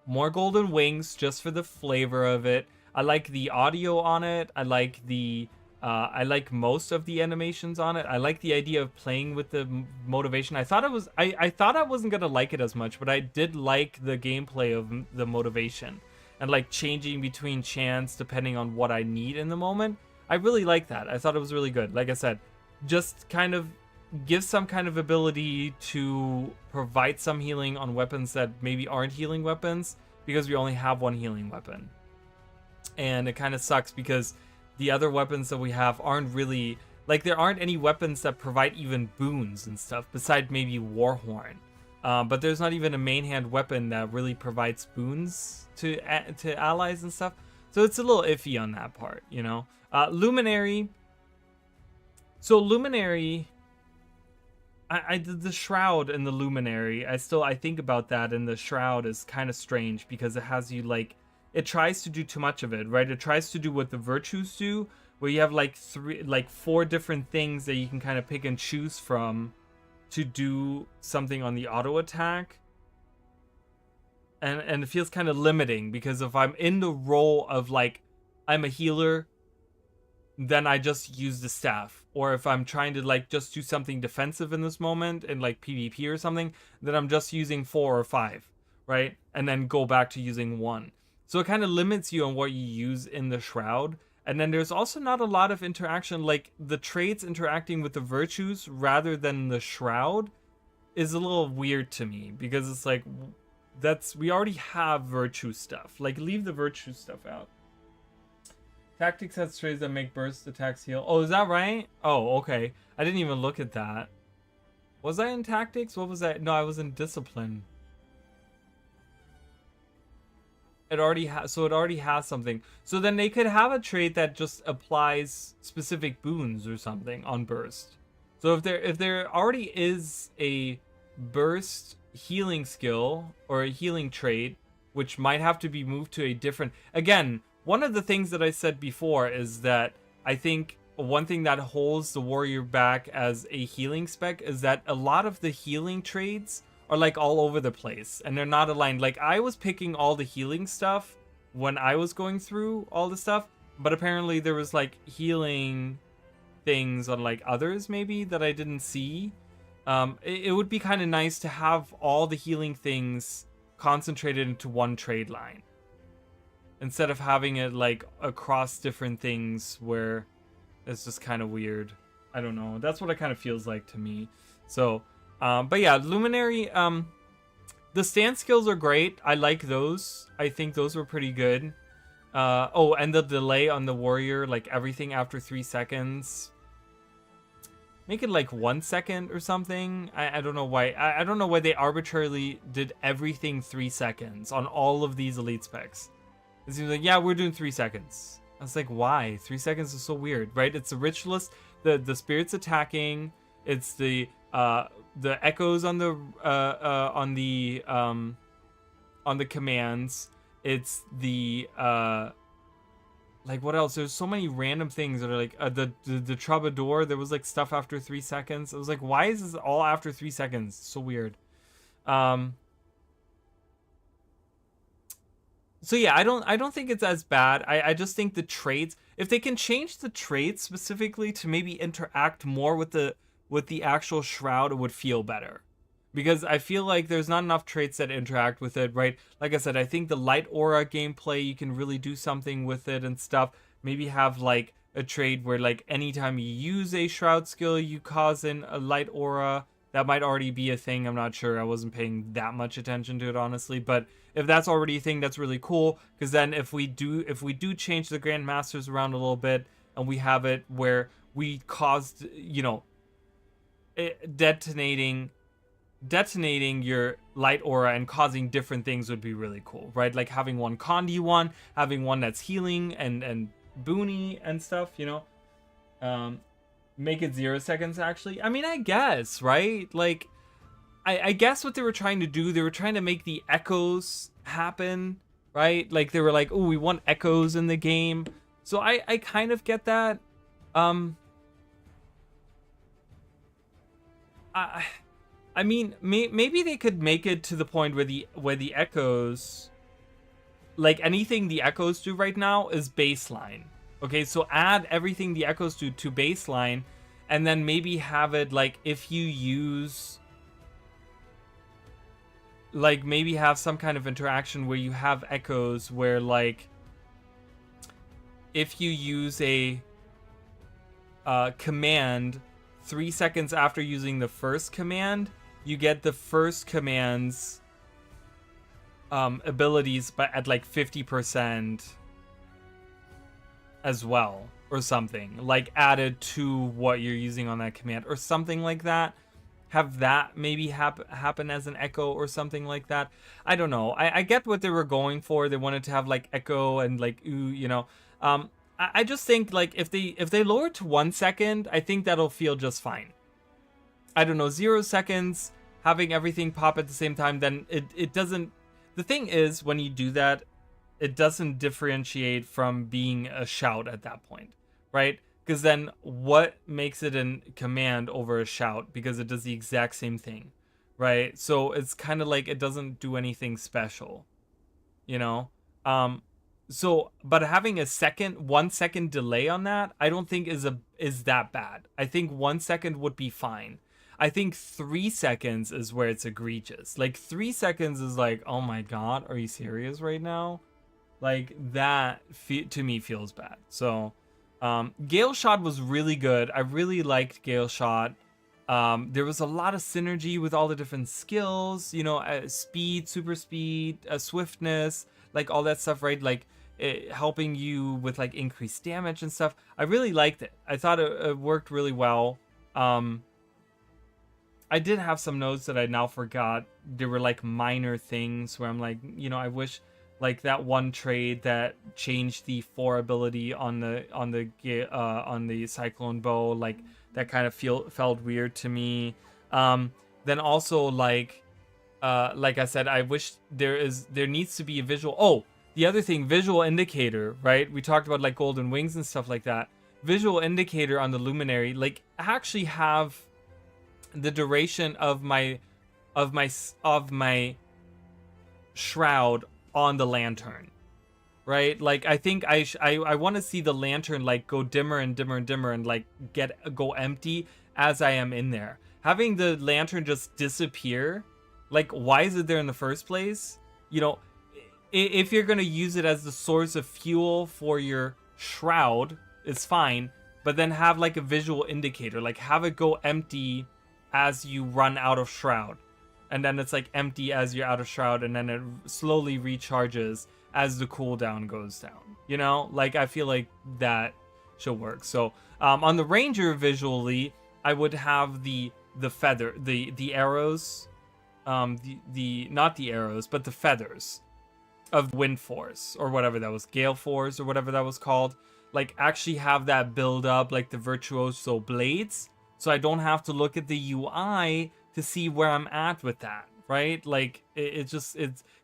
more golden wings, just for the flavor of it. I like the audio on it. I like the I like most of the animations on it. I like the idea of playing with the motivation. I thought I wasn't gonna like it as much, but I did like the gameplay of the motivation and like changing between chants depending on what I need in the moment. I really like that. I thought it was really good. Like I said, just kind of give some kind of ability to provide some healing on weapons that maybe aren't healing weapons, because we only have one healing weapon. And it kind of sucks because the other weapons that we have aren't really, like, there aren't any weapons that provide even boons and stuff besides maybe Warhorn. But there's not even a main hand weapon that really provides boons to allies and stuff. So it's a little iffy on that part, you know. Luminary. So Luminary, I did the Shroud and the Luminary. I think about that, and the Shroud is kind of strange because it has you like, it tries to do too much of it, right? It tries to do what the virtues do, where you have like 4 different things that you can kind of pick and choose from to do something on the auto attack. And it feels kind of limiting, because if I'm in the role of like, I'm a healer, then I just use the staff. Or if I'm trying to like just do something defensive in this moment in like PvP or something, then I'm just using 4 or 5, right? And then go back to using 1. So it kind of limits you on what you use in the Shroud. And then there's also not a lot of interaction, like the traits interacting with the virtues rather than the Shroud is a little weird to me, because it's like, we already have virtue stuff. Like, leave the virtue stuff out. Tactics has traits that make burst attacks heal. Oh, is that right? Oh, okay. I didn't even look at that. Was I in tactics? What was that? No, I was in discipline. It already has, so it already has something. So then they could have a trait that just applies specific boons or something on burst. So if there already is a burst healing skill or a healing trait, which might have to be moved to a different... Again, one of the things that I said before is that I think one thing that holds the warrior back as a healing spec is that a lot of the healing traits are like all over the place and they're not aligned. Like I was picking all the healing stuff when I was going through all the stuff, but apparently there was like healing things on like others maybe that I didn't see. It would be kind of nice to have all the healing things concentrated into one trade line instead of having it like across different things where it's just kind of weird. I don't know. That's what it kind of feels like to me. So, but yeah, Luminary, the stance skills are great. I like those. I think those were pretty good. Oh, and the delay on the warrior, like everything after 3 seconds. Make it like 1 second or something. I don't know why. I don't know why they arbitrarily did everything 3 seconds on all of these elite specs. It seems like, yeah, we're doing 3 seconds. I was like, why? 3 seconds is so weird, right? It's the ritualist, the spirits attacking. It's the echoes on the commands. It's the like what else? There's so many random things that are like the troubadour. There was like stuff after 3 seconds. I was like, why is this all after 3 seconds? So weird. So yeah, I don't think it's as bad. I just think the traits, if they can change the traits specifically to maybe interact more with the actual shroud, it would feel better. Because I feel like there's not enough traits that interact with it, right? Like I said, I think the light aura gameplay, you can really do something with it and stuff. Maybe have like a trait where like anytime you use a shroud skill, you cause in a light aura. That might already be a thing. I'm not sure. I wasn't paying that much attention to it, honestly. But if that's already a thing, that's really cool. Because then if we do change the Grandmasters around a little bit and we have it where we caused, you know, detonating your light aura and causing different things would be really cool, right? Like having one Condi one, having one that's healing and boony and stuff, you know. Make it 0 seconds actually. I mean, I guess, right? Like I guess what they were trying to do, they were trying to make the echoes happen, right? Like they were like, oh, we want echoes in the game. So I kind of get that. I mean, maybe they could make it to the point where the echoes, like anything the echoes do right now is baseline. Okay, so add everything the echoes do to baseline, and then maybe have it like if you use, like maybe have some kind of interaction where you have echoes where like if you use a command 3 seconds after using the first command, you get the first command's abilities but at like 50% as well, or something like added to what you're using on that command or something like that. Have that maybe happen as an echo or something like that. I don't know. I get what they were going for. They wanted to have like echo and like ooh, you know. I just think like if they lower it to 1 second, I think that'll feel just fine. I don't know, 0 seconds, having everything pop at the same time, then it doesn't. The thing is, when you do that, it doesn't differentiate from being a shout at that point, right? Because then what makes it a command over a shout? Because it does the exact same thing, right? So it's kind of like it doesn't do anything special, you know? So, but having a 1 second delay on that, I don't think is that bad. I think 1 second would be fine. I think 3 seconds is where it's egregious. Like 3 seconds is like, oh my god, are you serious right now? Like that to me feels bad. So Gale Shot was really good. I really liked Gale Shot. There was a lot of synergy with all the different skills, you know, speed, super speed, swiftness, like all that stuff, right? Like helping you with like increased damage and stuff. I really liked it. I thought it worked really well. I did have some notes that I now forgot. There were like minor things where I'm like, you know, I wish like that one trade that changed the 4 ability on the Cyclone Bow, like that kind of felt weird to me. Then also like I said, I wish there needs to be a visual. Oh, the other thing, visual indicator, right? We talked about like golden wings and stuff like that. Visual indicator on the luminary, like actually have the duration of my shroud on the lantern, right? Like I think I want to see the lantern like go dimmer and dimmer and dimmer and like go empty as I am in there. Having the lantern just disappear, like why is it there in the first place? You know, if you're gonna use it as the source of fuel for your shroud, it's fine, but then have like a visual indicator, like have it go empty as you run out of shroud. And then it's like empty as you're out of shroud, and then it slowly recharges as the cooldown goes down. You know, like I feel like that should work. So on the Ranger visually, I would have the feather, the arrows, the not the arrows, but the feathers of Wind Force or whatever that was, Gale Force or whatever that was called. Like actually have that build up like the Virtuoso blades, so I don't have to look at the UI to see where I'm at with that, right? Like it's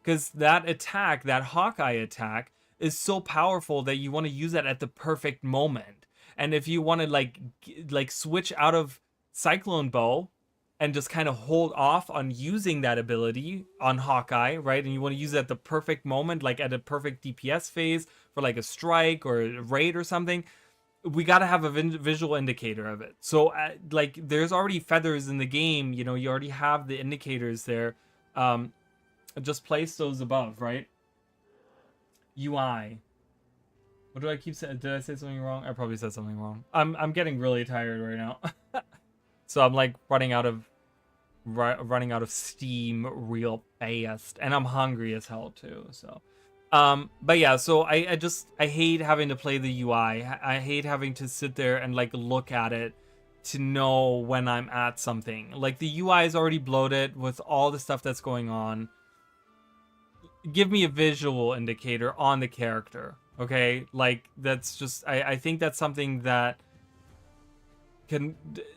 because that attack, that Hawkeye attack, is so powerful that you want to use that at the perfect moment. And if you want to like switch out of Cyclone Bow and just kind of hold off on using that ability on Hawkeye, right? And you want to use it at the perfect moment, like at a perfect DPS phase for like a strike or a raid or something, we got to have a visual indicator of it. So like there's already feathers in the game, you know, you already have the indicators there. Just place those above, right? UI. What do I keep saying? Did I say something wrong? I probably said something wrong. I'm getting really tired right now. So I'm like running out of steam real fast, and I'm hungry as hell too, so but yeah, so I hate having to play the UI. I hate having to sit there and like look at it to know when I'm at something. Like the UI is already bloated with all the stuff that's going on. Give me a visual indicator on the character, okay? Like that's just I think that's something that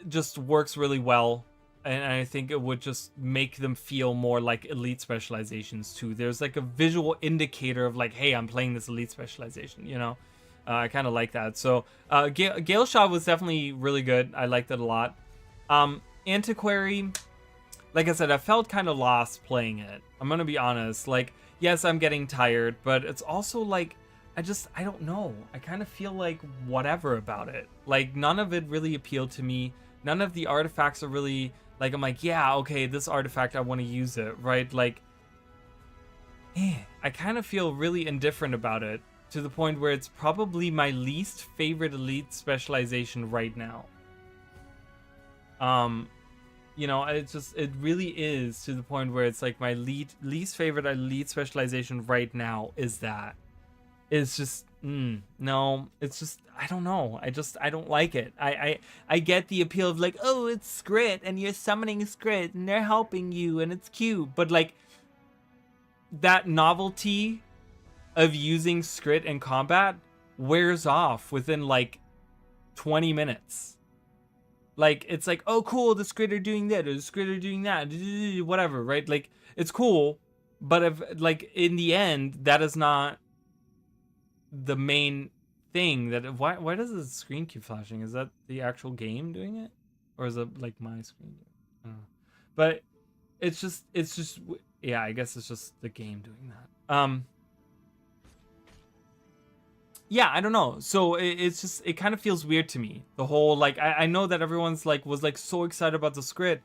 just works really well. And I think it would just make them feel more like elite specializations too. There's like a visual indicator of like, hey, I'm playing this elite specialization, you know? I kind of like that. So Gale Shot was definitely really good. I liked it a lot. Antiquary, like I said, I felt kind of lost playing it. I'm going to be honest. Like, yes, I'm getting tired, but it's also like, I don't know. I kind of feel like whatever about it. Like, none of it really appealed to me. None of the artifacts are really... Like, I'm like, yeah, okay, this artifact, I want to use it, right? Like, I kind of feel really indifferent about it to the point where it's probably my least favorite elite specialization right now. You know, it really is to the point where it's like my least favorite elite specialization right now is that. It's just, no, it's just, I don't know. I don't like it. I get the appeal of like, oh, it's Skrit and you're summoning Skrit and they're helping you and it's cute. But like that novelty of using Skrit in combat wears off within like 20 minutes. Like, it's like, oh, cool, the Skrit are doing that or the Skrit are doing that, whatever, right? Like, it's cool. But if like in the end, that is not the main thing. That why does the screen keep flashing? Is that the actual game doing it, or is it like my screen? I don't know. But it's just yeah, I guess it's just the game doing that. Yeah, I don't know. So it kind of feels weird to me. The whole like I know that everyone's like was like so excited about the Skrit.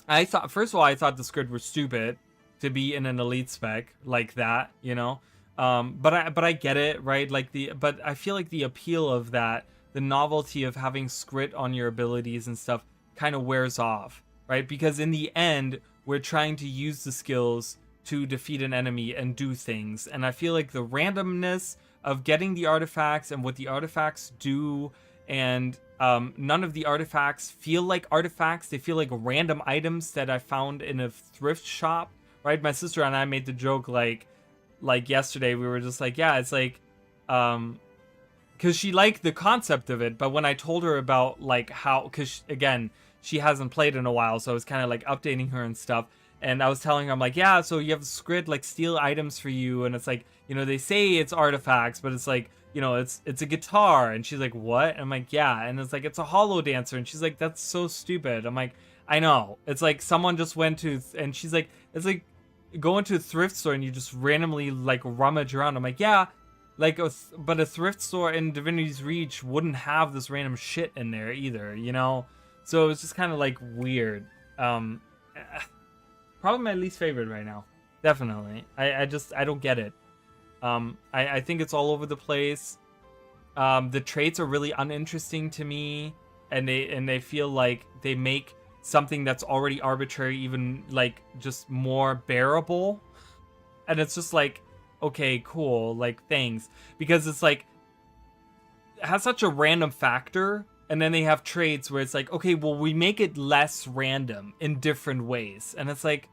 I thought, first of all, I thought the Skrit were stupid to be in an elite spec like that, you know. But I get it, right? Like but I feel like the appeal of that, the novelty of having Skrit on your abilities and stuff, kind of wears off, right? Because in the end, we're trying to use the skills to defeat an enemy and do things, and I feel like the randomness of getting the artifacts and what the artifacts do, and none of the artifacts feel like artifacts. They feel like random items that I found in a thrift shop, right? My sister and I made the joke like, like yesterday, we were just like, yeah, it's like, because she liked the concept of it, but when I told her about like how, because again, she hasn't played in a while, so I was kind of like updating her and stuff, and I was telling her, I'm like, yeah, so you have Scrid like steal items for you, and it's like, you know, they say it's artifacts, but it's like, you know, it's a guitar, and she's like, what? And I'm like, yeah, and it's like, it's a hollow dancer, and she's like, that's so stupid. I'm like, I know, it's like someone just went to, and she's like, it's like go into a thrift store and you just randomly like rummage around. I'm like, yeah, like, but a thrift store in Divinity's Reach wouldn't have this random shit in there either, you know? So it was just kind of like weird. Probably my least favorite right now. Definitely. I don't get it. I think it's all over the place. The traits are really uninteresting to me, and they feel like they make something that's already arbitrary even like just more bearable. And it's just like, okay, cool, like, thanks. Because it's like, it has such a random factor, and then they have traits where it's like, okay, well, we make it less random in different ways. And it's like,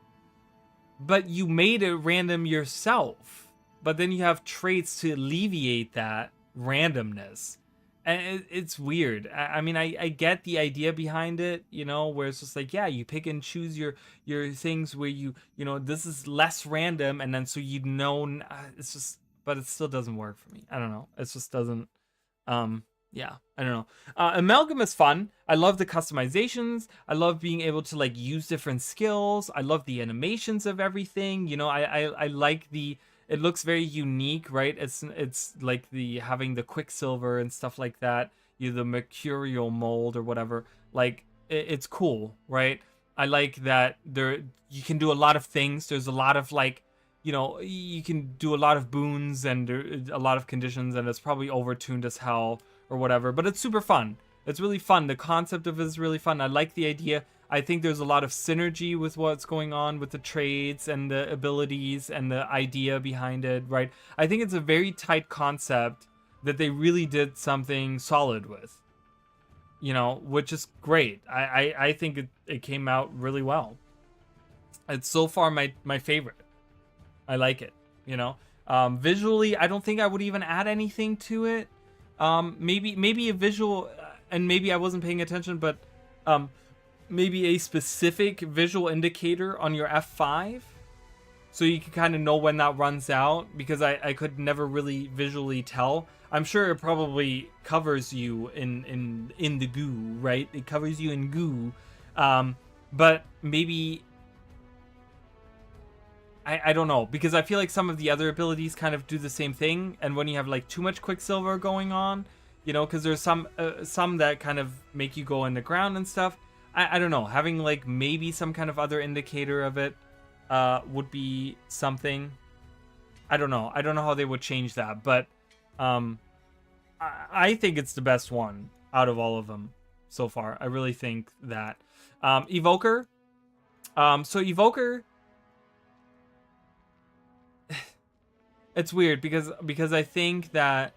but you made it random yourself. But then you have traits to alleviate that randomness. And it's weird. I mean, I get the idea behind it, you know, where it's just like, yeah, you pick and choose your things where you know, this is less random, and then so you know, it's just, but it still doesn't work for me. I don't know. It just doesn't, yeah, I don't know. Amalgam is fun. I love the customizations. I love being able to like use different skills. I love the animations of everything. You know, I like the, it looks very unique, right? It's like the having the Quicksilver and stuff like that. The mercurial mold or whatever. Like it's cool, right? I like that you can do a lot of things. There's a lot of like, you know, you can do a lot of boons and a lot of conditions, and it's probably overtuned as hell or whatever. But it's super fun. It's really fun. The concept of it is really fun. I like the idea. I think there's a lot of synergy with what's going on with the trades and the abilities and the idea behind it, right? I think it's a very tight concept that they really did something solid with, you know, which is great. I think it came out really well. It's so far my favorite. I like it, you know. Visually, I don't think I would even add anything to it. Maybe a visual, and maybe I wasn't paying attention, but maybe a specific visual indicator on your F5, so you can kind of know when that runs out, because I could never really visually tell. I'm sure it probably covers you in the goo, right? It covers you in goo, but maybe I don't know, because I feel like some of the other abilities kind of do the same thing, and when you have like too much Quicksilver going on, you know, because there's some that kind of make you go in the ground and stuff. I don't know, having like maybe some kind of other indicator of it would be something. I don't know how they would change that, but I think it's the best one out of all of them so far. I really think that. Evoker. So Evoker, it's weird because I think that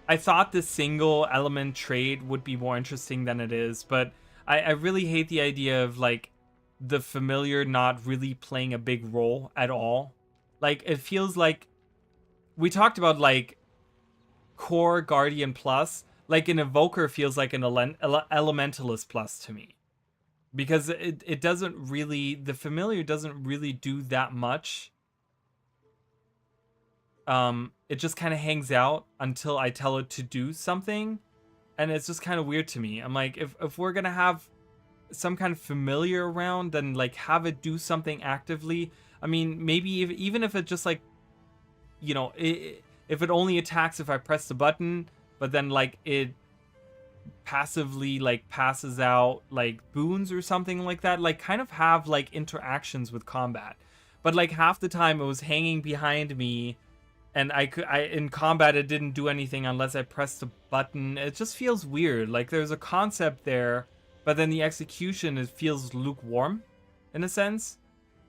I thought the single element trade would be more interesting than it is, but I really hate the idea of like the familiar not really playing a big role at all. Like, it feels like we talked about like core Guardian Plus, like an Evoker feels like an Elementalist Plus to me, because it doesn't really, the familiar doesn't really do that much. It just kind of hangs out until I tell it to do something. And it's just kind of weird to me. I'm like, if we're going to have some kind of familiar around, then like have it do something actively. I mean, maybe even if it just like, you know, if it only attacks if I press the button, but then like it passively like passes out like boons or something like that, like kind of have like interactions with combat. But like half the time it was hanging behind me, and I in combat it didn't do anything unless I pressed the button. It just feels weird. Like there's a concept there, but then the execution, it feels lukewarm in a sense.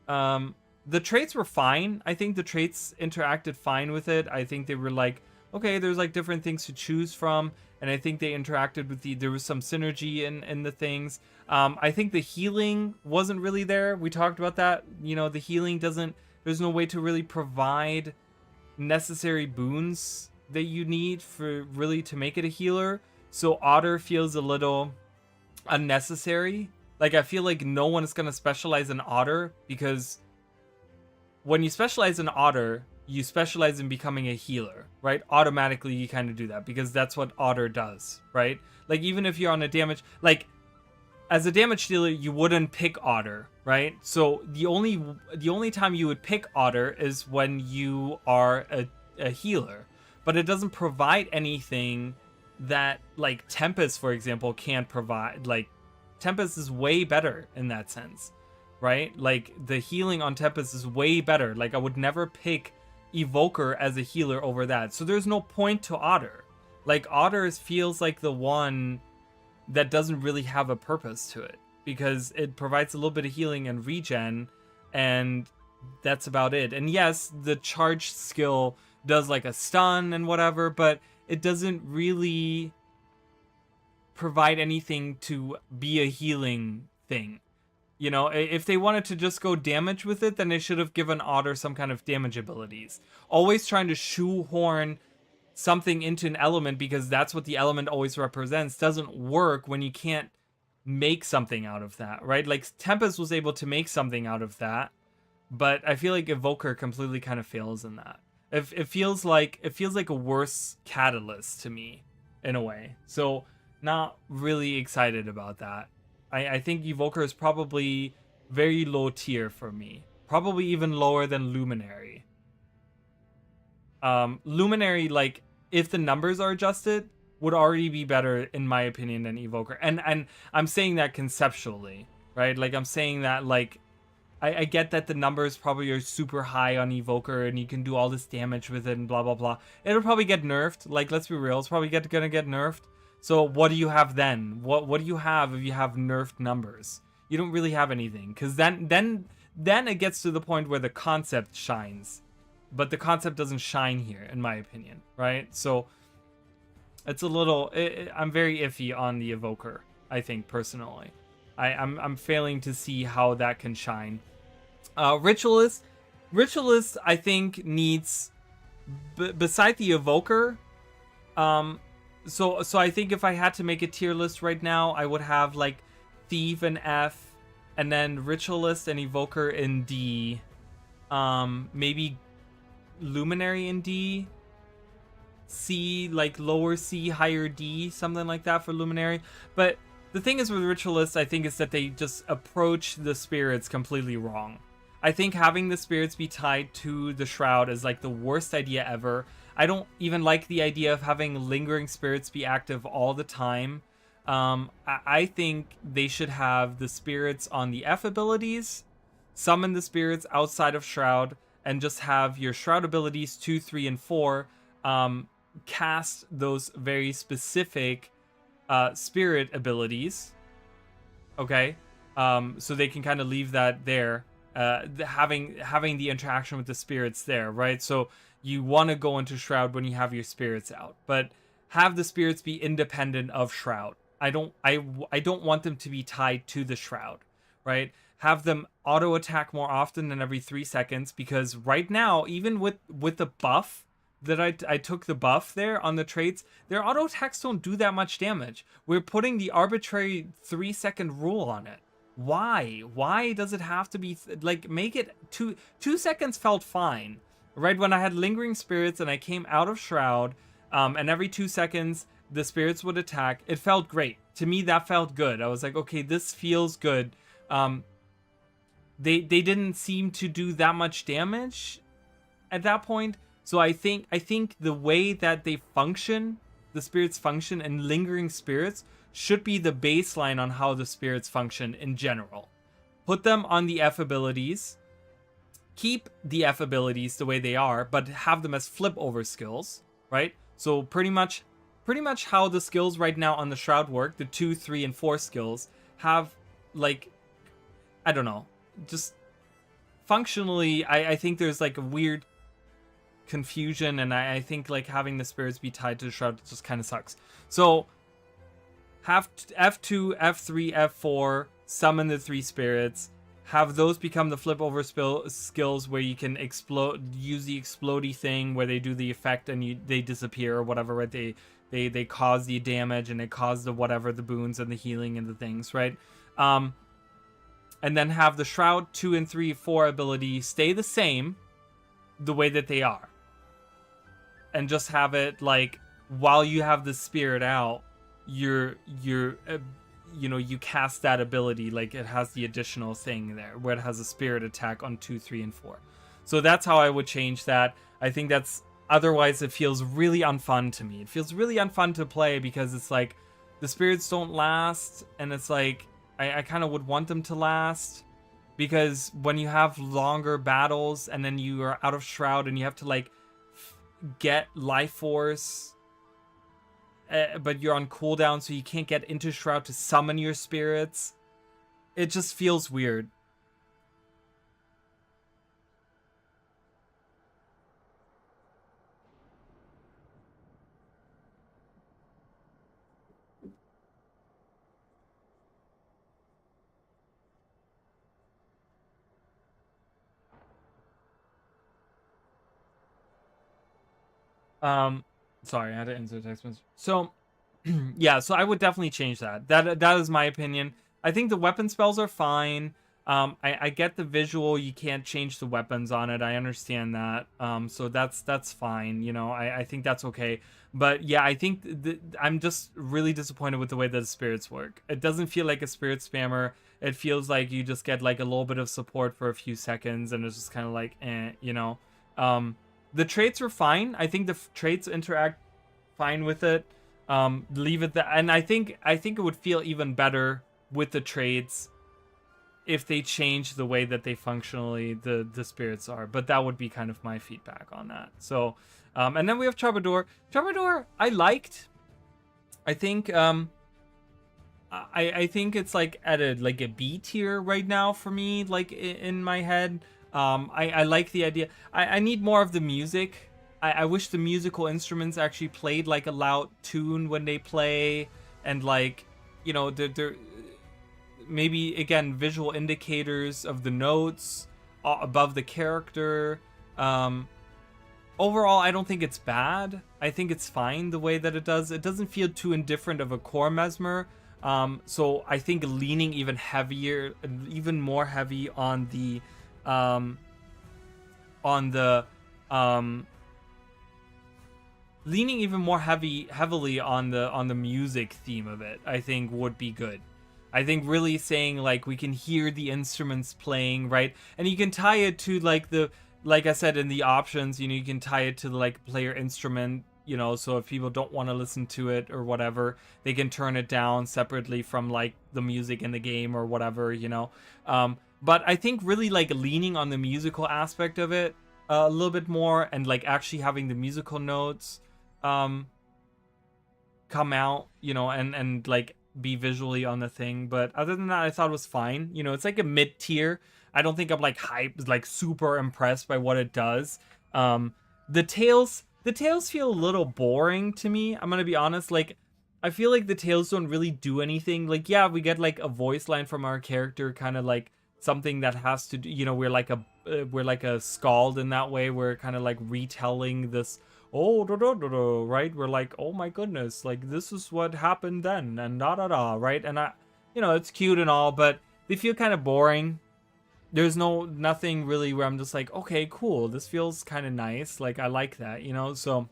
The traits were fine. I think the traits interacted fine with it. I think they were like, okay, there's like different things to choose from, and I think they interacted with there was some synergy in the things. I think the healing wasn't really there. We talked about that. You know, the healing doesn't There's no way to really provide necessary boons that you need for really to make it a healer. So Otter feels a little unnecessary. Like, I feel like no one is going to specialize in Otter, because when you specialize in Otter, you specialize in becoming a healer, right? Automatically you kind of do that because that's what Otter does, right? Like, even if you're on a damage, like, as a damage dealer, you wouldn't pick Otter, right? So the only time you would pick Otter is when you are a healer. But it doesn't provide anything that, like, Tempest, for example, can't provide. Like, Tempest is way better in that sense, right? Like, the healing on Tempest is way better. Like, I would never pick Evoker as a healer over that. So there's no point to Otter. Like, Otter feels like the one that doesn't really have a purpose to it, because it provides a little bit of healing and regen, and that's about it. And yes, the charge skill does like a stun and whatever, but it doesn't really provide anything to be a healing thing. You know, if they wanted to just go damage with it, then they should have given Otter some kind of damage abilities. Always trying to shoehorn something into an element because that's what the element always represents doesn't work when you can't make something out of that, right? Like, Tempest was able to make something out of that, but I feel like Evoker completely kind of fails in that. It feels like a worse catalyst to me in a way. So not really excited about that. I think Evoker is probably very low tier for me. Probably even lower than Luminary. Luminary, like, if the numbers are adjusted, would already be better, in my opinion, than Evoker. And I'm saying that conceptually, right? Like, I'm saying that, like, I get that the numbers probably are super high on Evoker and you can do all this damage with it and blah, blah, blah. It'll probably get nerfed. Like, let's be real. It's probably gonna get nerfed. So what do you have then? What do you have if you have nerfed numbers? You don't really have anything. Because then it gets to the point where the concept shines. But the concept doesn't shine here, in my opinion, right? So it's a little... I'm very iffy on the Evoker, I think, personally. I'm failing to see how that can shine. Ritualist, I think, needs... beside the Evoker... So I think if I had to make a tier list right now, I would have, like, Thief and F, and then Ritualist and Evoker in D. Maybe Luminary in D. C, like, lower C, higher D, something like that for Luminary. But the thing is with Ritualist, I think, is that they just approach the spirits completely wrong. I think having the spirits be tied to the Shroud is, like, the worst idea ever. I don't even like the idea of having lingering spirits be active all the time. I think they should have the spirits on the F abilities, summon the spirits outside of Shroud, and just have your Shroud abilities 2, 3, and 4 cast those very specific spirit abilities. Okay? So they can kind of leave that there. Having the interaction with the spirits there, right? So you want to go into Shroud when you have your spirits out, but have the spirits be independent of Shroud. I don't want them to be tied to the Shroud, right? Have them auto attack more often than every 3 seconds, because right now, even with the buff that I took the buff there on the traits, their auto attacks don't do that much damage. We're putting the arbitrary 3-second rule on it. Why does it have to be like, make it 2 seconds felt fine, right? When I had lingering spirits and I came out of Shroud, and every 2 seconds the spirits would attack, it felt great to me. That felt good. I was like, okay, this feels good. They didn't seem to do that much damage at that point. So I think the way that they function, the spirits function, and lingering spirits should be the baseline on how the spirits function in general. Put them on the F abilities. Keep the F abilities the way they are, but have them as flip over skills, right? So pretty much how the skills right now on the Shroud work, the 2, 3, and 4 skills, have, like, I don't know, just functionally, I think there's, like, a weird confusion, and I think, like, having the spirits be tied to the Shroud just kind of sucks. So have F2, F3, F4, summon the 3 spirits, have those become the flip over skills where you can use the explodey thing where they do the effect and they disappear or whatever, right? They cause the damage and they cause the whatever, the boons and the healing and the things, right? And then have the Shroud 2 and 3, 4 ability stay the same the way that they are. And just have it like while you have the spirit out, you cast that ability, like it has the additional thing there where it has a spirit attack on 2, 3, and 4. So that's how I would change that. I think that's, otherwise it feels really unfun to me. It feels really unfun to play because it's like the spirits don't last, and it's like I kind of would want them to last, because when you have longer battles and then you are out of Shroud and you have to like get life force, but you're on cooldown, so you can't get into Shroud to summon your spirits. It just feels weird. Sorry, I had to answer the text message. So, yeah, so I would definitely change that. That is my opinion. I think the weapon spells are fine. I get the visual. You can't change the weapons on it. I understand that. So that's fine. You know, I think that's okay. But yeah, I think I'm just really disappointed with the way that the spirits work. It doesn't feel like a spirit spammer. It feels like you just get like a little bit of support for a few seconds, and it's just kind of like, you know. The traits were fine. I think the traits interact fine with it. Leave it that, and I think it would feel even better with the traits if they change the way that they functionally the spirits are. But that would be kind of my feedback on that. So, and then we have Troubadour. Troubadour I liked. I think I think it's like at a B tier right now for me, like in my head. I like the idea. I need more of the music. I wish the musical instruments actually played like a loud tune when they play, and like, you know, they're maybe again visual indicators of the notes above the character. Overall, I don't think it's bad. I think it's fine the way that it does. It doesn't feel too indifferent of a core mesmer. So I think leaning even heavier, even more heavy on the leaning even more heavily on the music theme of it, I think would be good. I think really saying like we can hear the instruments playing, right? And you can tie it to like I said in the options, you know, you can tie it to the like player instrument, you know, so if people don't want to listen to it or whatever, they can turn it down separately from like the music in the game or whatever, you know. But I think really like leaning on the musical aspect of it a little bit more, and like actually having the musical notes come out, you know, and like be visually on the thing. But other than that, I thought it was fine. You know, it's like a mid tier. I don't think I'm like hyped, like super impressed by what it does. The tails feel a little boring to me. I'm gonna be honest. Like, I feel like the tails don't really do anything. Like, yeah, we get like a voice line from our character, kind of like something that has to do, you know, we're like a scald in that way. We're kind of like retelling this, right? We're like, oh my goodness, like this is what happened then, and right? And you know, it's cute and all, but they feel kind of boring. There's nothing really where I'm just like, okay, cool, this feels kind of nice, like I like that, you know. So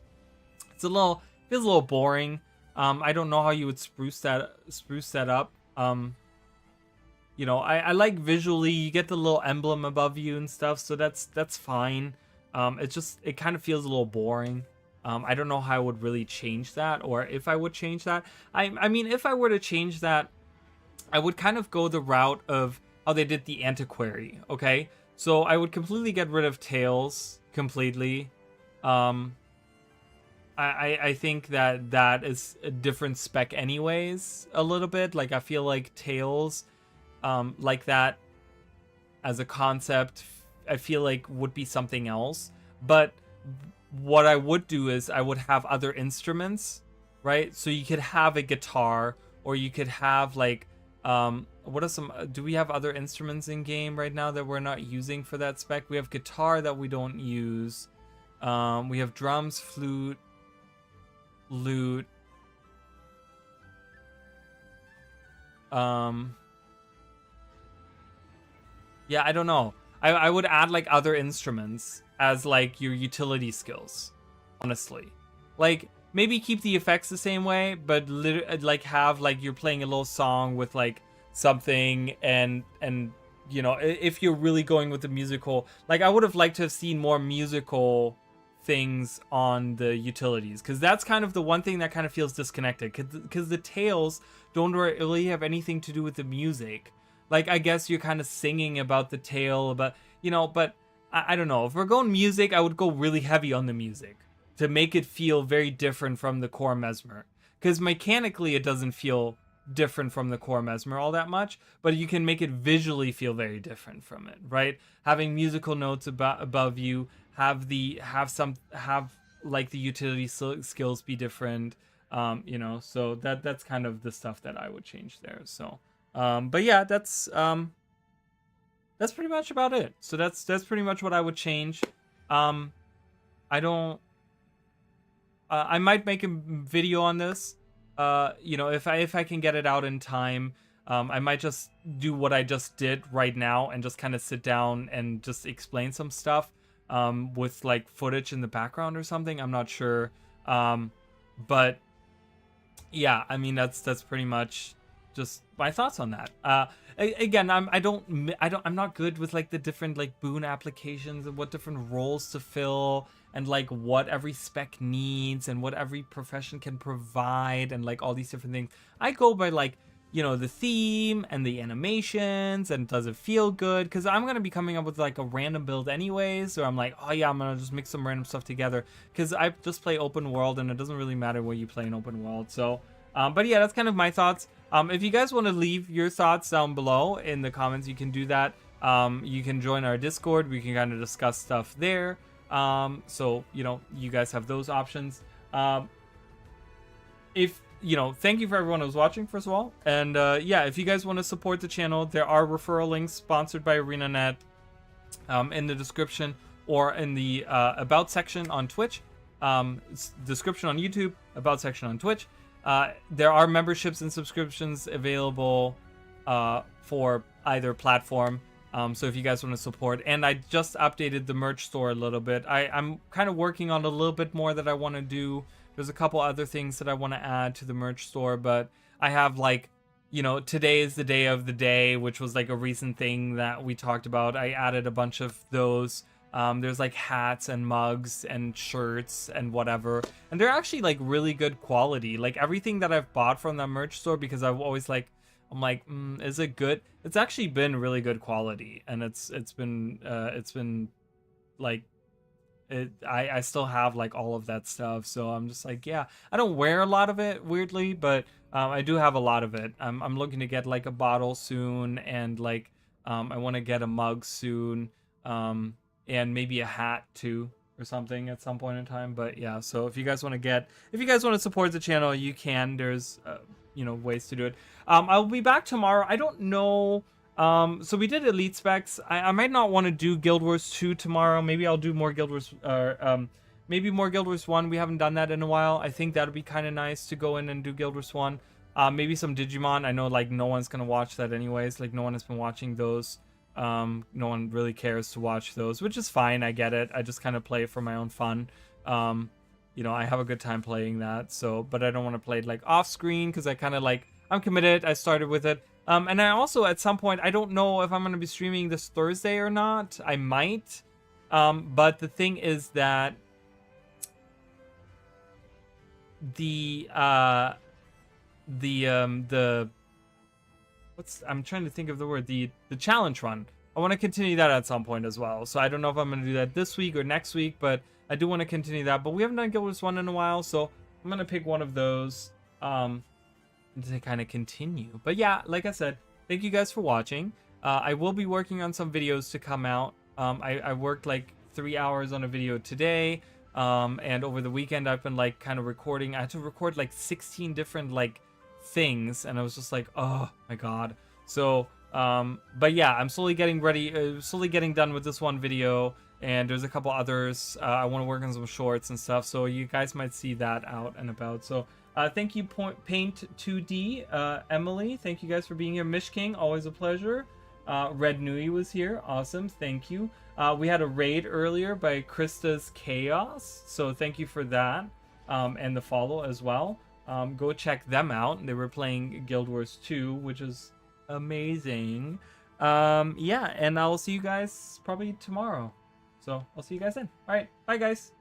it's feels a little boring. I don't know how you would spruce that up. You know, I like visually, you get the little emblem above you and stuff, so that's fine. It kind of feels a little boring. I don't know how I would really change that, or if I would change that. I mean, if I were to change that, I would kind of go the route of how they did the Antiquary, okay? So I would completely get rid of Tails completely. I think that is a different spec anyways, a little bit. Like, I feel like Tails, like that as a concept, I feel like would be something else. But what I would do is I would have other instruments, right? So you could have a guitar, or you could have like what are some, do we have other instruments in game right now that we're not using for that spec? We have guitar that we don't use. We have drums, flute, lute. Yeah, I don't know. I would add like other instruments as like your utility skills, honestly. Like maybe keep the effects the same way, but like have like you're playing a little song with like something and you know, if you're really going with the musical, like I would have liked to have seen more musical things on the utilities, because that's kind of the one thing that kind of feels disconnected, because the tails don't really have anything to do with the music. Like, I guess you're kind of singing about the tail, about, you know, but I don't know. If we're going music, I would go really heavy on the music to make it feel very different from the core Mesmer. Because mechanically, it doesn't feel different from the core Mesmer all that much, but you can make it visually feel very different from it, right? Having musical notes above you, have like the utility skills be different, you know, so that's kind of the stuff that I would change there. So but yeah, that's pretty much about it. So that's pretty much what I would change. I might make a video on this, you know, if I can get it out in time. I might just do what I just did right now and just kind of sit down and just explain some stuff with like footage in the background or something. I'm not sure, but yeah, I mean that's pretty much just my thoughts on that. Again, I'm not good with like the different like boon applications and what different roles to fill and like what every spec needs and what every profession can provide and like all these different things. I go by like, you know, the theme and the animations and does it feel good, because I'm gonna be coming up with like a random build anyways, or I'm like, oh yeah, I'm gonna just mix some random stuff together, because I just play open world and it doesn't really matter what you play in open world. So but yeah, that's kind of my thoughts. If you guys want to leave your thoughts down below in the comments, you can do that. You can join our Discord. We can kind of discuss stuff there. So, you know, you guys have those options. If, you know, thank you for everyone who's watching, first of all. And yeah, if you guys want to support the channel, there are referral links sponsored by ArenaNet in the description or in the About section on Twitch. Description on YouTube, About section on Twitch. There are memberships and subscriptions available for either platform. So if you guys want to support, and I just updated the merch store a little bit. I'm kind of working on a little bit more that I want to do. There's a couple other things that I want to add to the merch store, but I have like, you know, today is the day of the day, which was like a recent thing that we talked about. I added a bunch of those. There's like hats and mugs and shirts and whatever, and they're actually like really good quality. Like everything that I've bought from that merch store, because I've always like, I'm like, is it good? It's actually been really good quality, and it's been like, I still have like all of that stuff. So I'm just like, yeah, I don't wear a lot of it weirdly, but I do have a lot of it. I'm looking to get like a bottle soon, and like I want to get a mug soon. And maybe a hat too or something at some point in time. But yeah, so if you guys want to support the channel, you can. There's you know, ways to do it. I'll be back tomorrow. I don't know. So we did Elite Specs. I might not want to do Guild Wars 2 tomorrow. Maybe I'll do more Guild Wars, maybe more Guild Wars 1. We haven't done that in a while. I think that'd be kind of nice to go in and do Guild Wars 1. Maybe some Digimon. I know like no one's gonna watch that anyways. Like no one has been watching those. No one really cares to watch those, which is fine. I get it. I just kind of play it for my own fun. You know, I have a good time playing that. So, but I don't want to play it like off screen, because I kind of like, I'm committed. I started with it. And I also, at some point, I don't know if I'm going to be streaming this Thursday or not. I might. But the thing is that I'm trying to think of the word, the challenge run. I want to continue that at some point as well. So I don't know if I'm going to do that this week or next week, but I do want to continue that. But we haven't done Guild Wars 1 in a while, so I'm going to pick one of those to kind of continue. But yeah, like I said, thank you guys for watching. I will be working on some videos to come out. I worked like 3 hours on a video today, and over the weekend I've been like kind of recording. I had to record like 16 different like things, and I was just like, oh my god. So, but yeah, I'm slowly getting ready, slowly getting done with this one video, and there's a couple others. I want to work on some shorts and stuff, so you guys might see that out and about. So, thank you, Paint2D, Emily. Thank you guys for being here. Mish King, always a pleasure. Red Nui was here. Awesome. Thank you. We had a raid earlier by Krista's Chaos, so thank you for that, and the follow as well. Go check them out. They were playing Guild Wars 2, which is amazing. Yeah, and I'll see you guys probably tomorrow. So I'll see you guys then. All right, bye guys.